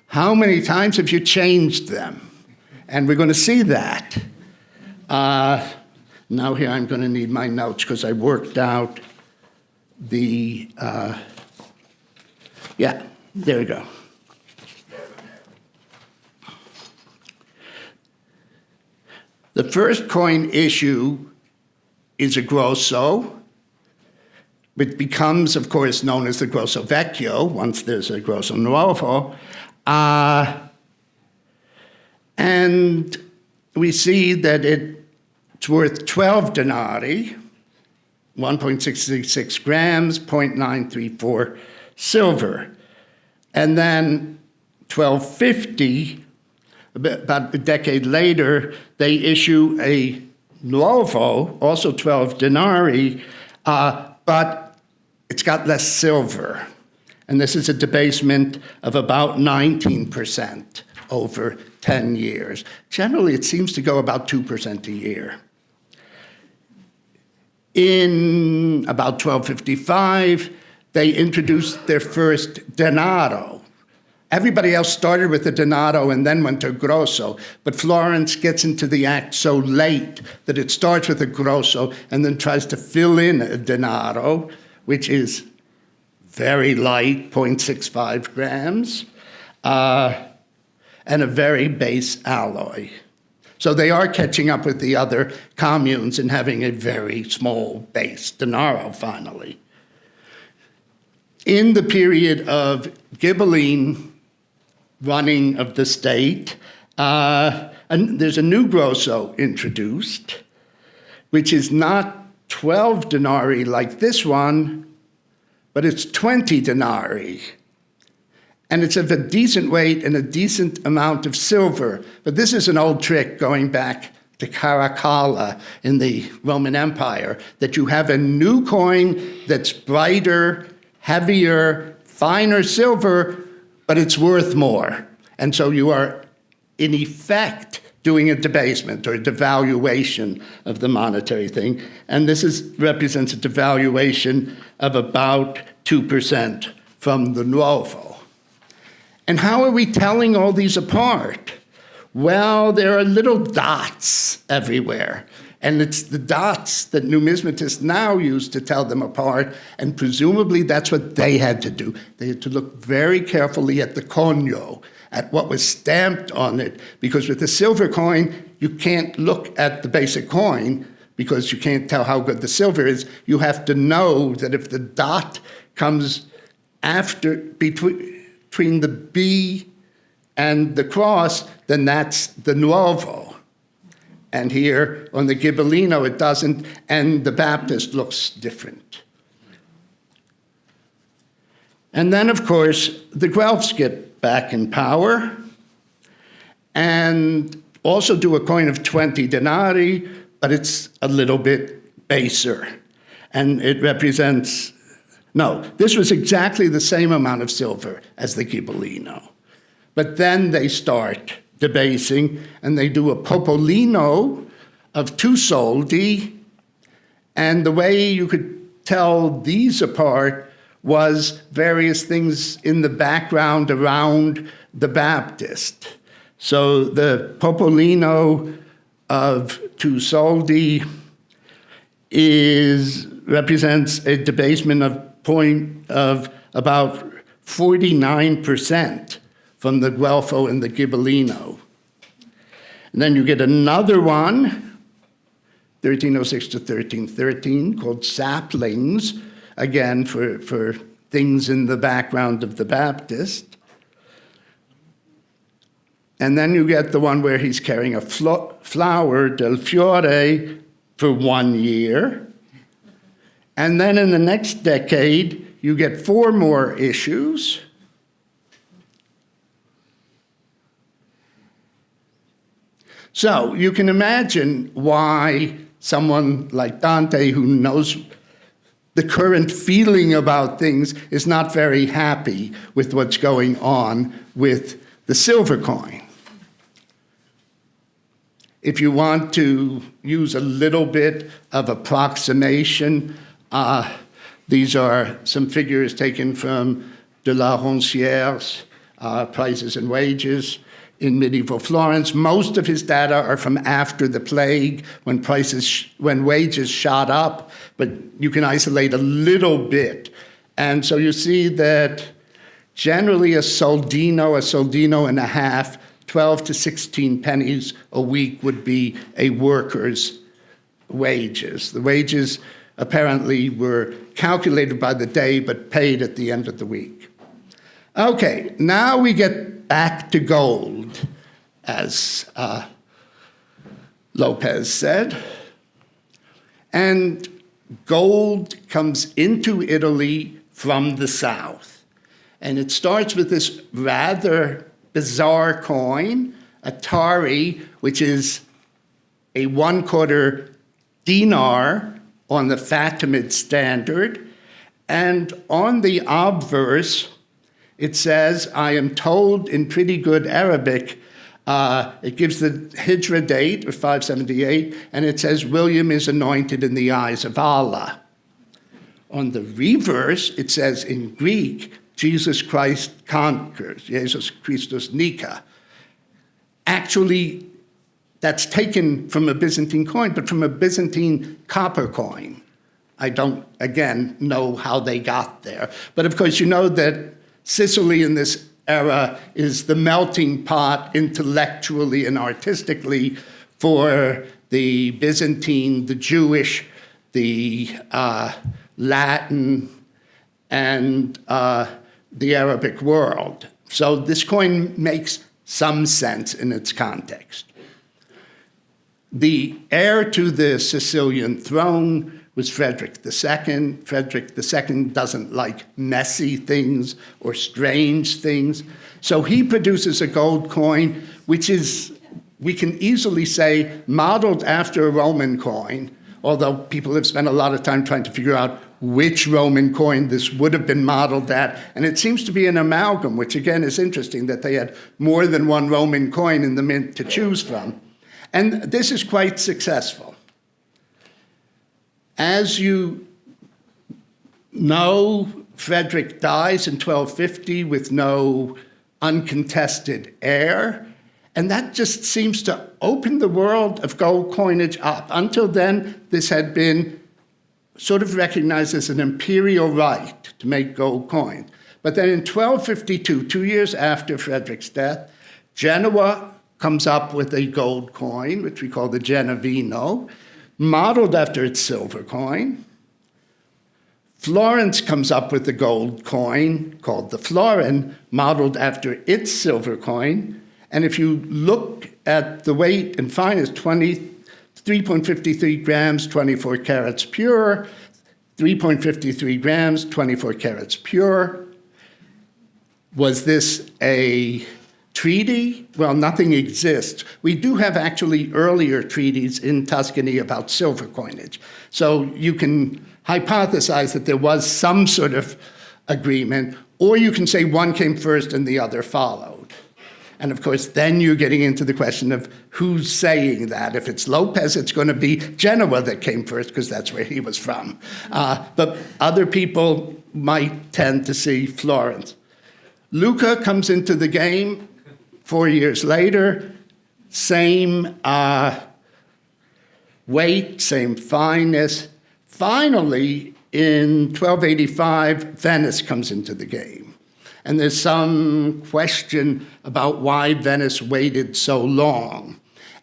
how many times have you changed them? And we're going to see that. Now here I'm going to need my notes because I worked out the, yeah, there we go. The first coin issue is a grosso, which becomes, of course, known as the grosso vecchio once there's a grosso nuovo. And we see that it's worth 12 denarii, 1.66 grams, 0.934 silver. And then 1250, about a decade later, they issue a nuovo, also 12 denarii, but it's got less silver. And this is a debasement of about 19% over 10 years. Generally, it seems to go about 2% a year. In about 1255, they introduced their first denaro. Everybody else started with the denaro and then went to grosso, but Florence gets into the act so late that it starts with a grosso and then tries to fill in a denaro, which is very light, 0.65 grams, and a very base alloy. So they are catching up with the other communes and having a very small base denaro finally. In the period of Ghibelline running of the state, and there's a new grosso introduced, which is not 12 denarii like this one, but it's 20 denarii. And it's of a decent weight and a decent amount of silver. But this is an old trick going back to Caracalla in the Roman Empire, that you have a new coin that's brighter, heavier, finer silver, but it's worth more. And so you are, in effect, doing a debasement or a devaluation of the monetary thing. And this represents a devaluation of about 2% from the nuovo. And how are we telling all these apart? Well, there are little dots everywhere. And it's the dots that numismatists now use to tell them apart, and presumably that's what they had to do. They had to look very carefully at the conio, at what was stamped on it, because with a silver coin, you can't look at the basic coin because you can't tell how good the silver is. You have to know that if the dot comes between the B and the cross, then that's the nuovo. And here on the Ghibellino, it doesn't, and the Baptist looks different. And then, of course, the Guelphs get back in power and also do a coin of 20 denarii, but it's a little bit baser. And it represents, no, this was exactly the same amount of silver as the Ghibellino. But then they start debasing, and they do a popolino of 2 soldi, and the way you could tell these apart was various things in the background around the Baptist. So the popolino of 2 soldi represents a debasement of about 49% from the Guelfo and the Ghibellino. And then you get another one, 1306 to 1313, called saplings, again for things in the background of the Baptist. And then you get the one where he's carrying a flower, del fiore, for 1 year. And then in the next decade, you get 4 more issues. So you can imagine why someone like Dante, who knows the current feeling about things, is not very happy with what's going on with the silver coin. If you want to use a little bit of approximation, these are some figures taken from de la Roncière's Prices and Wages in medieval Florence. Most of his data are from after the plague, when wages shot up, but you can isolate a little bit. And so you see that generally a soldino and a half, 12 to 16 pennies a week would be a worker's wages. The wages apparently were calculated by the day, but paid at the end of the week. Okay, now we get back to gold, as Lopez said. And gold comes into Italy from the south. And it starts with this rather bizarre coin, a tari, which is a 1/4 dinar on the Fatimid standard. And on the obverse, it says, I am told in pretty good Arabic, it gives the Hijra date of 578, and it says, William is anointed in the eyes of Allah. On the reverse, it says in Greek, Jesus Christ conquers, Jesus Christus Nika. Actually, that's taken from a Byzantine coin, but from a Byzantine copper coin. I don't, again, know how they got there. But of course, you know that Sicily in this era is the melting pot intellectually and artistically for the Byzantine, the Jewish, the Latin, and the Arabic world. So this coin makes some sense in its context. The heir to the Sicilian throne was Frederick II. Frederick II doesn't like messy things or strange things. So he produces a gold coin, which is, we can easily say, modeled after a Roman coin, although people have spent a lot of time trying to figure out which Roman coin this would have been modeled at. And it seems to be an amalgam, which again is interesting that they had more than one Roman coin in the mint to choose from. And this is quite successful. As you know, Frederick dies in 1250 with no uncontested heir. And that just seems to open the world of gold coinage up. Until then, this had been sort of recognized as an imperial right to make gold coins. But then in 1252, 2 years after Frederick's death, Genoa comes up with a gold coin, which we call the Genovino, modeled after its silver coin. Florence comes up with a gold coin called the Florin, modeled after its silver coin. And if you look at the weight and fineness, 3.53 grams, 24 carats pure, 3.53 grams, 24 carats pure. Was this a treaty? Well, nothing exists. We do have actually earlier treaties in Tuscany about silver coinage. So you can hypothesize that there was some sort of agreement, or you can say one came first and the other followed. And of course, then you're getting into the question of who's saying that. If it's Lopez, it's going to be Genoa that came first, because that's where he was from. But other people might tend to see Florence. Lucca comes into the game 4 years later, same weight, same fineness. Finally, in 1285, Venice comes into the game. And there's some question about why Venice waited so long.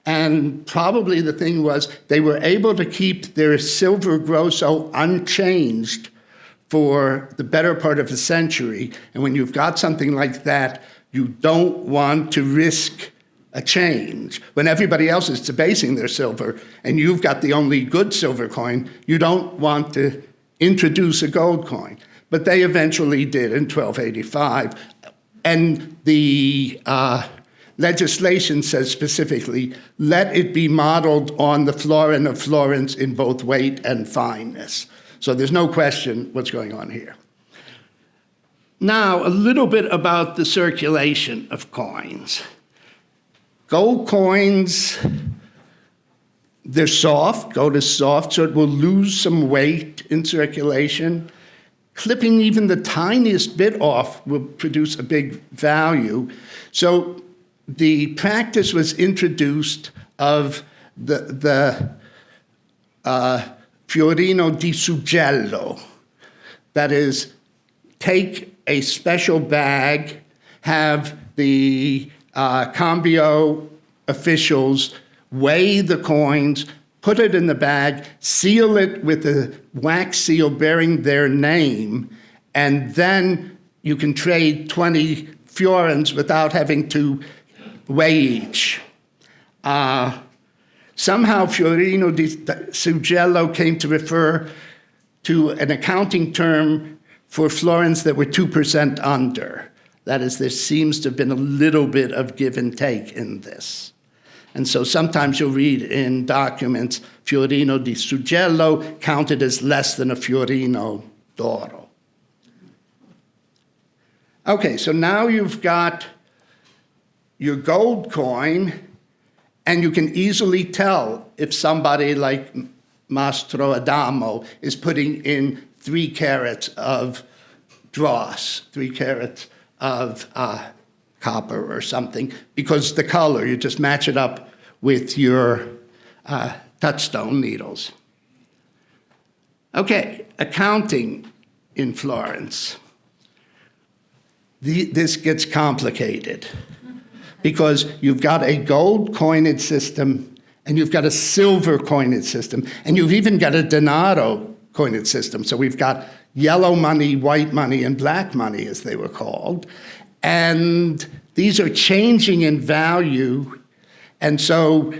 And probably the thing was they were able to keep their silver grosso unchanged for the better part of a century. And when you've got something like that, you don't want to risk a change. When everybody else is debasing their silver and you've got the only good silver coin, you don't want to introduce a gold coin. But they eventually did in 1285. And the legislation says specifically, let it be modeled on the florin of Florence in both weight and fineness. So there's no question what's going on here. Now, a little bit about the circulation of coins. Gold coins, they're soft, gold is soft, so it will lose some weight in circulation. Clipping even the tiniest bit off will produce a big value. So the practice was introduced of the fiorino di suggello. That is, take a special bag, have the cambio officials weigh the coins, put it in the bag, seal it with a wax seal bearing their name, and then you can trade 20 florins without having to weigh each. Somehow Fiorino di Suggello came to refer to an accounting term for florins that were 2% under. That is, there seems to have been a little bit of give and take in this. And so sometimes you'll read in documents, Fiorino di Suggello counted as less than a Fiorino d'oro. Okay, so now you've got your gold coin, and you can easily tell if somebody like Mastro Adamo is putting in 3 carats of dross, 3 carats of copper or something, because the color, you just match it up with your touchstone needles. Okay, accounting in Florence. This gets complicated because you've got a gold coinage system and you've got a silver coinage system, and you've even got a denaro coinage system. So we've got yellow money, white money, and black money, as they were called. And these are changing in value. And so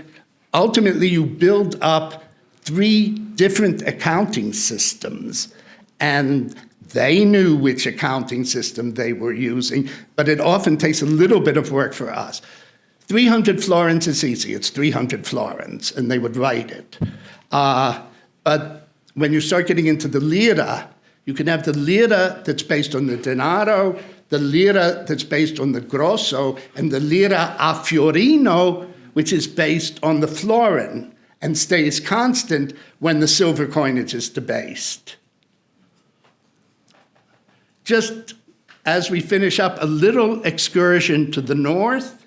ultimately you build up 3 different accounting systems. And they knew which accounting system they were using, but it often takes a little bit of work for us. 300 florins is easy. It's 300 florins, and they would write it. But when you start getting into the lira, you can have the lira that's based on the denaro, the lira that's based on the grosso, and the lira a fiorino, which is based on the florin and stays constant when the silver coinage is debased. Just as we finish up, a little excursion to the north.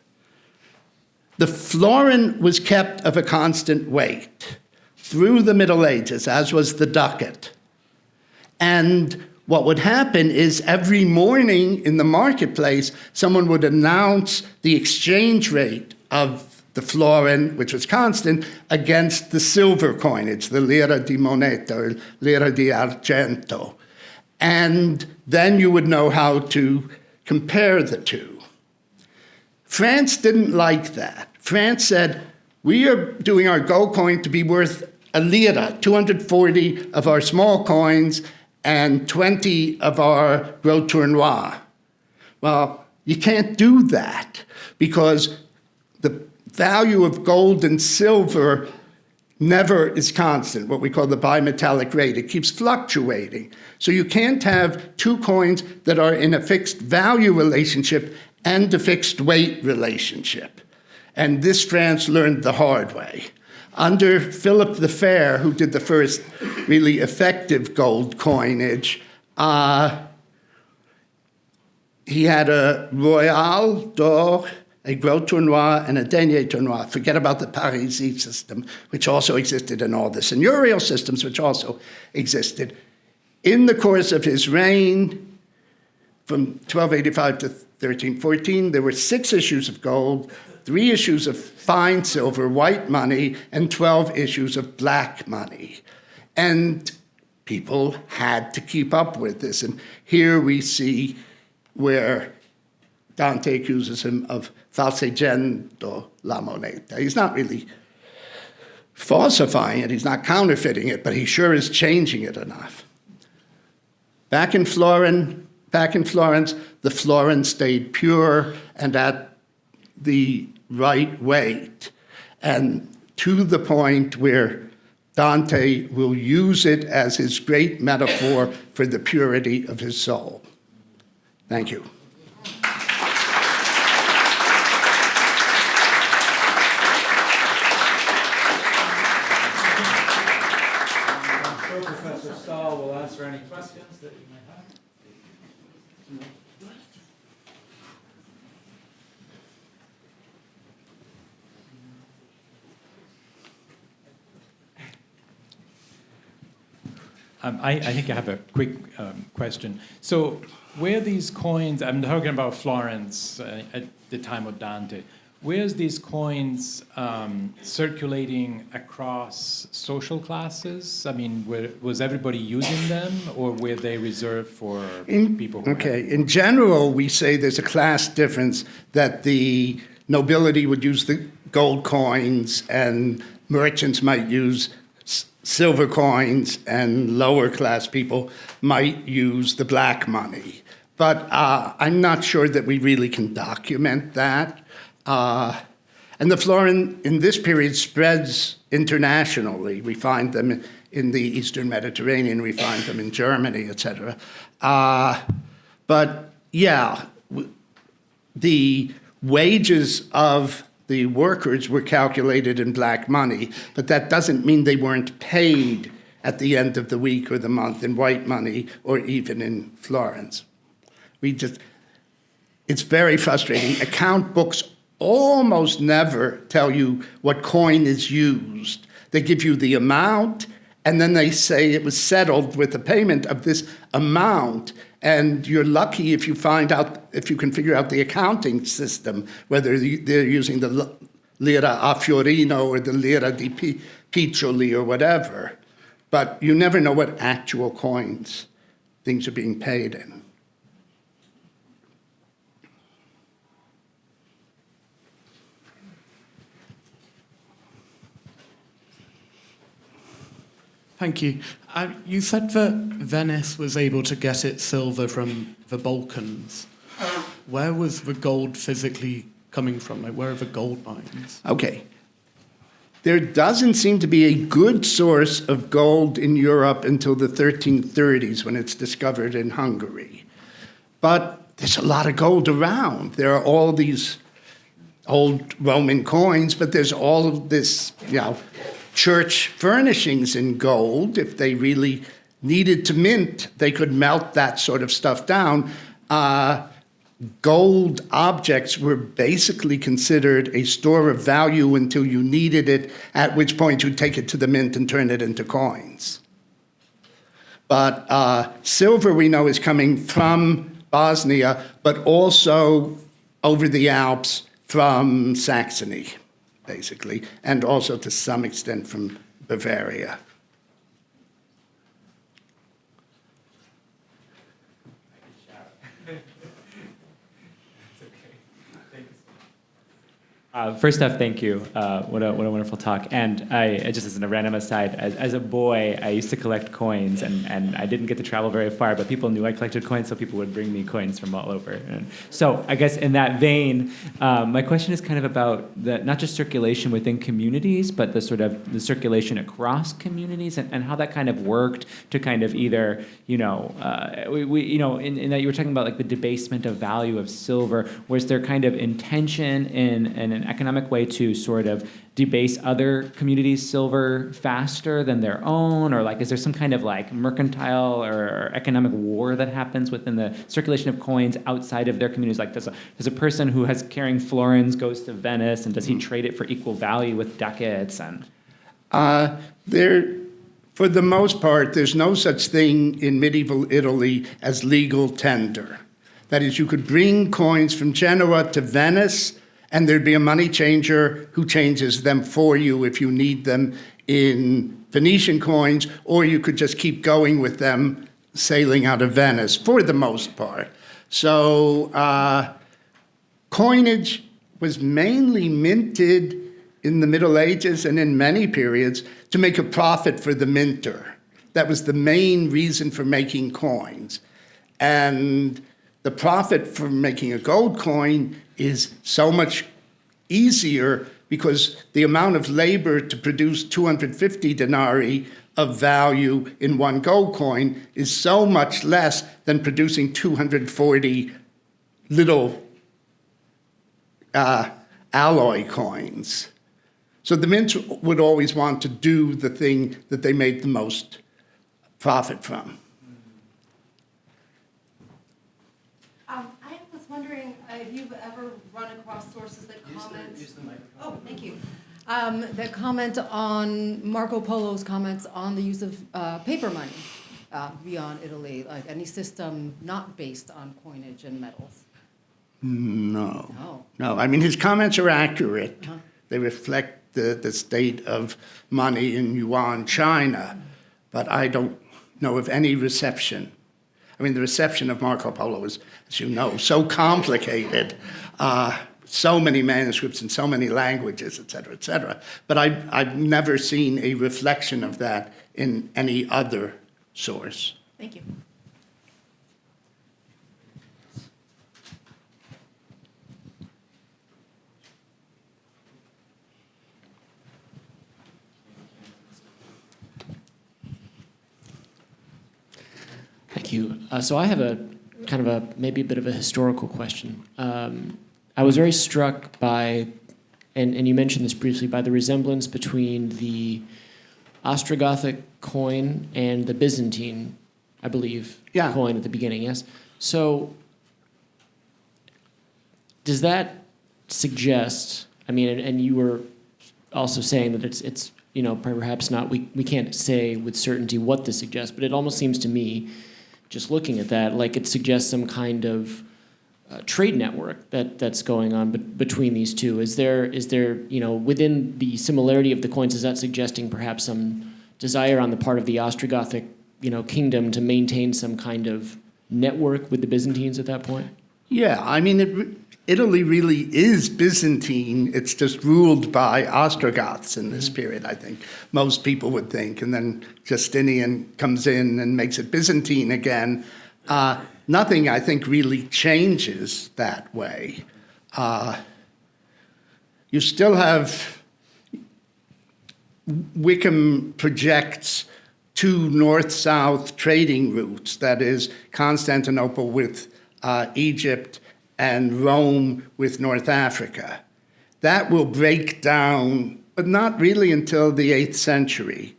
The florin was kept of a constant weight through the Middle Ages, as was the ducat. And what would happen is every morning in the marketplace, someone would announce the exchange rate of the florin, which was constant, against the silver coinage, the lira di moneta, or lira di argento. And then you would know how to compare the two. France didn't like that. France said, we are doing our gold coin to be worth a lira, 240 of our small coins and 20 of our gros tournois. Well, you can't do that because the value of gold and silver never is constant, what we call the bimetallic rate. It keeps fluctuating. So you can't have 2 coins that are in a fixed value relationship and a fixed weight relationship. And this France learned the hard way. Under Philip the Fair, who did the first really effective gold coinage, he had a Royal d'Or, a Gros Tournois, and a Denier Tournois. Forget about the Parisis system, which also existed, and all the seigneurial systems, which also existed. In the course of his reign, from 1285 to 1314, there were 6 issues of gold, 3 issues of fine silver, white money, and 12 issues of black money. And people had to keep up with this. And here we see where Dante accuses him of falseggiando la moneta. He's not really falsifying it, he's not counterfeiting it, but he sure is changing it enough. Back in Florence, the florin stayed pure and at the right weight, and to the point where Dante will use it as his great metaphor for the purity of his soul. Thank you. Professor Stahl will answer any questions that you may have. I think I have a quick question. So where these coins, I'm talking about Florence at the time of Dante, where's these coins circulating across social classes? I mean, was everybody using them, or were they reserved for people who in general, we say there's a class difference, that the nobility would use the gold coins and merchants might use silver coins, and lower class people might use the black money. But I'm not sure that we really can document that. And the florin in this period spreads internationally. We find them in the Eastern Mediterranean, we find them in Germany, etc. But yeah, the wages of the workers were calculated in black money, but that doesn't mean they weren't paid at the end of the week or the month in white money or even in florins. It's very frustrating. Account books almost never tell you what coin is used. They give you the amount, and then they say it was settled with the payment of this amount. And you're lucky if you can figure out the accounting system, whether they're using the lira a fiorino or the lira di piccioli or whatever. But you never know what actual coins things are being paid in. Thank you. You said that Venice was able to get its silver from the Balkans. Where was the gold physically coming from? Like, where are the gold mines? Okay. There doesn't seem to be a good source of gold in Europe until the 1330s when it's discovered in Hungary. But there's a lot of gold around. There are all these old Roman coins, but there's all of this, church furnishings in gold. If they really needed to mint, they could melt that sort of stuff down. Gold objects were basically considered a store of value until you needed it, at which point you'd take it to the mint and turn it into coins. But silver, we know, is coming from Bosnia, but also over the Alps from Saxony, basically, and also to some extent from Bavaria. First off, thank you. What a wonderful talk. And I just as a random aside, as a boy, I used to collect coins, and I didn't get to travel very far, but people knew I collected coins, so people would bring me coins from all over. And so I guess in that vein, my question is kind of about not just circulation within communities, but the circulation across communities, and how that kind of worked to kind of either, in that you were talking about like the debasement of value of silver. Was there kind of intention in an economic way to sort of debase other communities' silver faster than their own, or like is there some kind of like mercantile or economic war that happens within the circulation of coins outside of their communities? Like does a person who has carrying florins goes to Venice, and does he trade it for equal value with ducats? And for the most part, there's no such thing in medieval Italy as legal tender. That is, you could bring coins from Genoa to Venice, and there'd be a money changer who changes them for you if you need them in Venetian coins, or you could just keep going with them sailing out of Venice for the most part. So coinage was mainly minted in the Middle Ages and in many periods to make a profit for the minter. That was the main reason for making coins. And the profit from making a gold coin is so much easier because the amount of labor to produce 250 denarii of value in one gold coin is so much less than producing 240 little alloy coins. So the mints would always want to do the thing that they made the most profit from. I was wondering if you've ever run across sources that comment. Oh, thank you. That comment on Marco Polo's comments on the use of paper money beyond Italy, like any system not based on coinage and metals. No. I mean, his comments are accurate. They reflect the state of money in yuan China, but I don't know of any reception. I mean, the reception of Marco Polo is, as you know, so complicated, so many manuscripts in so many languages, et cetera, et cetera. But I've never seen a reflection of that in any other source. Thank you. Thank you. So I have maybe a bit of a historical question. I was very struck by, and you mentioned this briefly, by the resemblance between the Ostrogothic coin and the Byzantine, I believe, coin at the beginning, yes? So does that suggest, I mean, and you were also saying that it's you know, perhaps not, we can't say with certainty what this suggests, but it almost seems to me, just looking at that, like it suggests some kind of trade network that's going on between these two. Is there, you know, within the similarity of the coins, is that suggesting perhaps some desire on the part of the Ostrogothic, you know, kingdom to maintain some kind of network with the Byzantines at that point? Yeah, I mean, Italy really is Byzantine. It's just ruled by Ostrogoths in this period, I think. Most people would think. And then Justinian comes in and makes it Byzantine again. Nothing, I think, really changes that way. You still have Wickham projects two north-south trading routes, that is Constantinople with Egypt and Rome with North Africa. That will break down, but not really until the 8th century,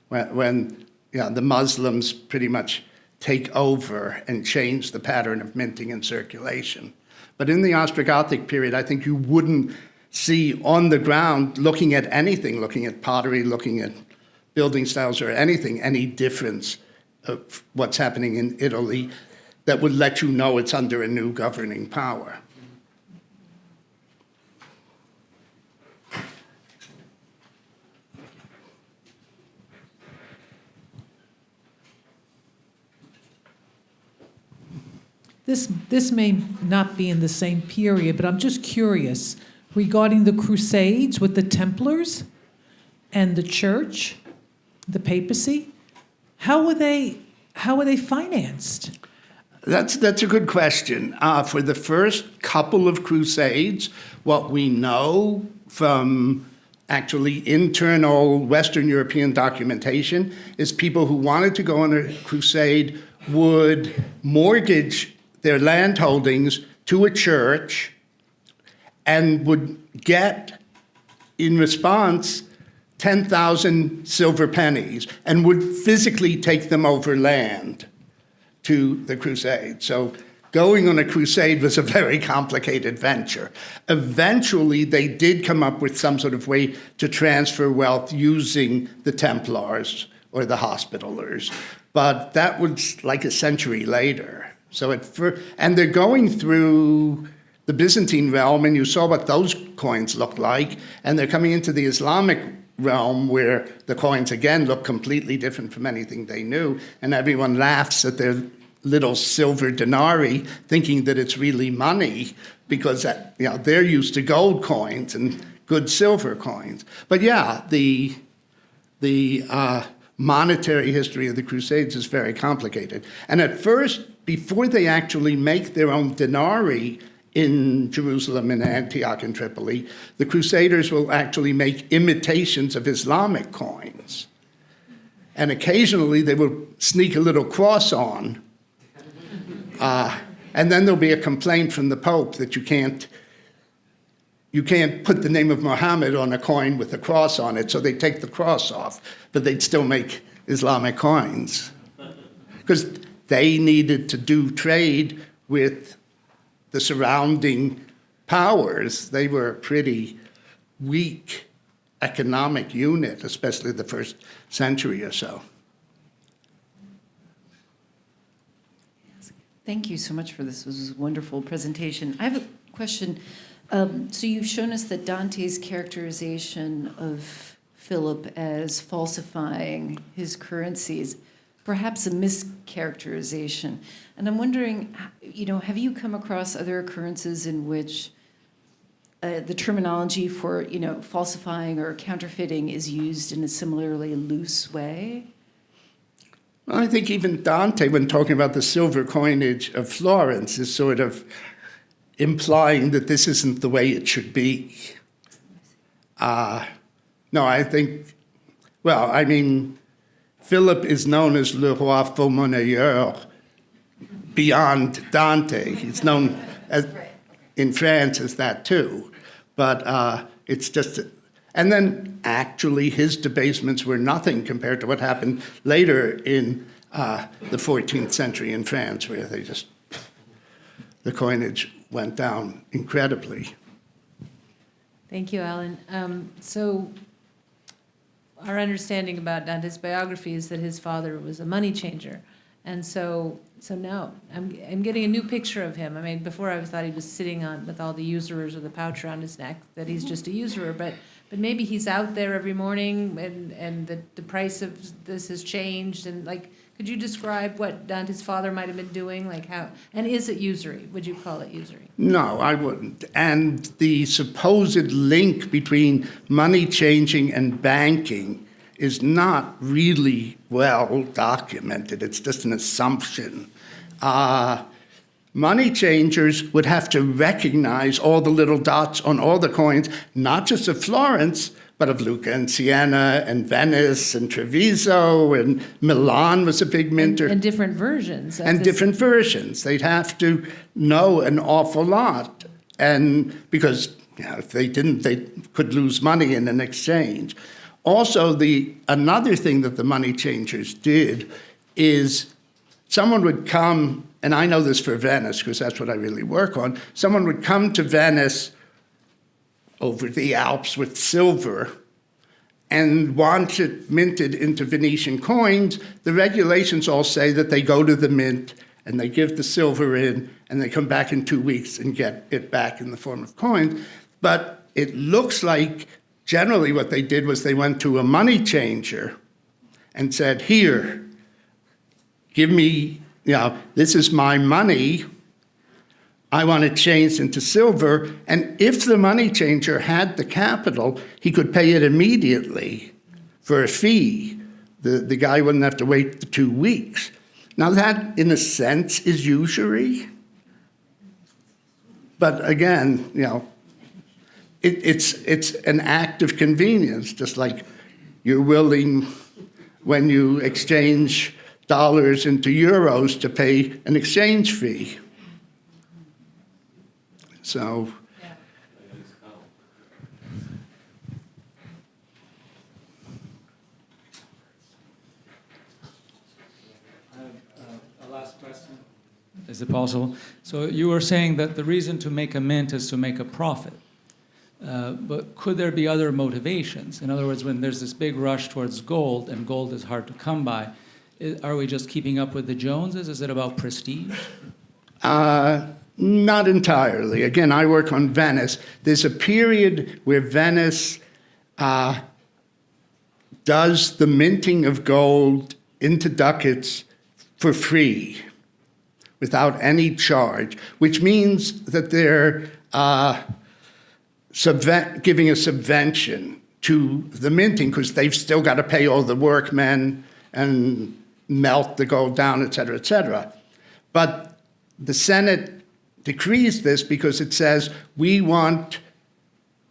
when the Muslims pretty much take over and change the pattern of minting and circulation. But in the Ostrogothic period, I think you wouldn't see on the ground, looking at anything, looking at pottery, looking at building styles or anything, any difference of what's happening in Italy that would let you know it's under a new governing power. This may not be in the same period, but I'm just curious regarding the Crusades with the Templars and the Church, the papacy. How were they financed? That's a good question. For the first couple of Crusades, what we know from actually internal Western European documentation is people who wanted to go on a crusade would mortgage their land holdings to a church and would get, in response, 10,000 silver pennies and would physically take them over land to the crusade. So going on a crusade was a very complicated venture. Eventually, they did come up with some sort of way to transfer wealth using the Templars or the Hospitallers, but that was like a century later. So and they're going through the Byzantine realm, and you saw what those coins looked like, and they're coming into the Islamic realm where the coins again look completely different from anything they knew, and everyone laughs at their little silver denarii thinking that it's really money because they're used to gold coins and good silver coins. But yeah, the monetary history of the Crusades is very complicated. And at first, before they actually make their own denarii in Jerusalem and Antioch and Tripoli, the Crusaders will actually make imitations of Islamic coins. And occasionally they will sneak a little cross on. And then there'll be a complaint from the Pope that you can't put the name of Muhammad on a coin with a cross on it, so they take the cross off, but they'd still make Islamic coins. Because they needed to do trade with the surrounding powers. They were a pretty weak economic unit, especially the first century or so. Thank you so much for this. This was a wonderful presentation. I have a question. So you've shown us that Dante's characterization of Philip as falsifying his currencies, perhaps a mischaracterization. And I'm wondering, have you come across other occurrences in which the terminology for, falsifying or counterfeiting is used in a similarly loose way? Well, I think even Dante, when talking about the silver coinage of Florence, is sort of implying that this isn't the way it should be. No, I think, Philip is known as le roi faux monnayeur beyond Dante. He's known as, in France is that too. But it's just, and then actually his debasements were nothing compared to what happened later in the 14th century in France, where they just, the coinage went down incredibly. Thank you, Alan. So our understanding about Dante's biography is that his father was a money changer. And so now I'm getting a new picture of him. I mean, before I thought he was sitting on with all the usurers with a pouch around his neck, that he's just a usurer. But maybe he's out there every morning, and the price of this has changed. And like, could you describe what Dante's father might have been doing? Like how, and is it usury? Would you call it usury? No, I wouldn't. And the supposed link between money changing and banking is not really well documented. It's just an assumption. Money changers would have to recognize all the little dots on all the coins, not just of Florence, but of Lucca and Siena and Venice and Treviso, and Milan was a big minter. And different versions. And different versions. They'd have to know an awful lot. And because if they didn't, they could lose money in an exchange. Also, another thing that the money changers did is someone would come, and I know this for Venice because that's what I really work on, someone would come to Venice over the Alps with silver and want it minted into Venetian coins. The regulations all say that they go to the mint and they give the silver in and they come back in 2 weeks and get it back in the form of coins. But it looks like generally what they did was they went to a money changer and said, here, give me, this is my money. I want it changed into silver. And if the money changer had the capital, he could pay it immediately for a fee. The guy wouldn't have to wait the 2 weeks. Now that, in a sense, is usury. But again, it's an act of convenience, just like you're willing, when you exchange dollars into euros, to pay an exchange fee. So, I have a last question. Is it possible? So you were saying that the reason to make a mint is to make a profit. But could there be other motivations? In other words, when there's this big rush towards gold, and gold is hard to come by, are we just keeping up with the Joneses? Is it about prestige? Not entirely. Again, I work on Venice. There's a period where Venice does the minting of gold into ducats for free, without any charge, which means that they're giving a subvention to the minting, because they've still got to pay all the workmen and melt the gold down, et cetera, et cetera. But the Senate decrees this because it says we want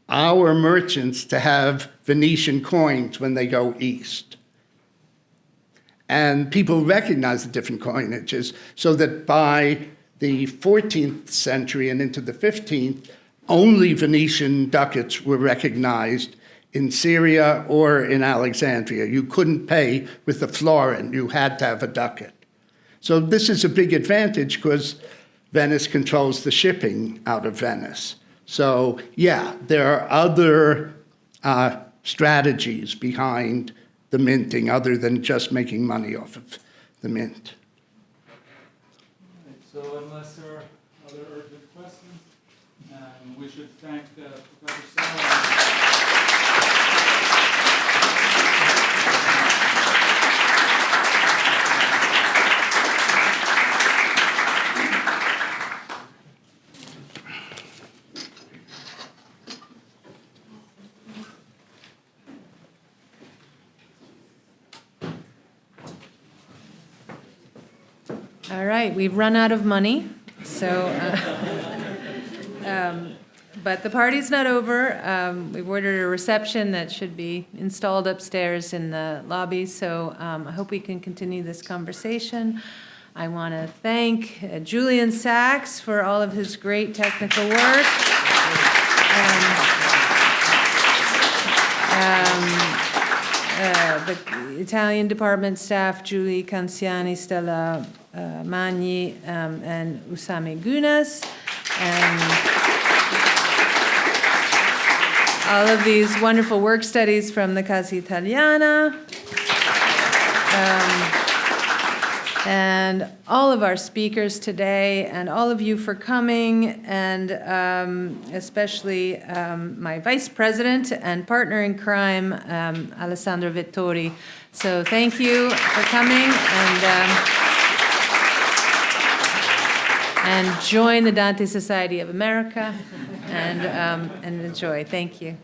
our merchants to have Venetian coins when they go east. And people recognize the different coinages, so that by the 14th century and into the 15th, only Venetian ducats were recognized in Syria or in Alexandria. You couldn't pay with the florin, you had to have a ducat. So this is a big advantage because Venice controls the shipping out of Venice. So yeah, there are other strategies behind the minting other than just making money off of the mint. So unless there are other urgent questions, we should thank Professor Sara. All right, we've run out of money, so, but the party's not over. We've ordered a reception that should be installed upstairs in the lobby, so I hope we can continue this conversation. I want to thank Julian Sachs for all of his great technical work. The Italian department staff, Julie Canciani, Stella Magni, and Usame Gunas, and all of these wonderful work studies from the Casa Italiana, and all of our speakers today, and all of you for coming, and especially my vice president and partner in crime, Alessandro Vettori. So thank you for coming, and join the Dante Society of America, and enjoy. Thank you.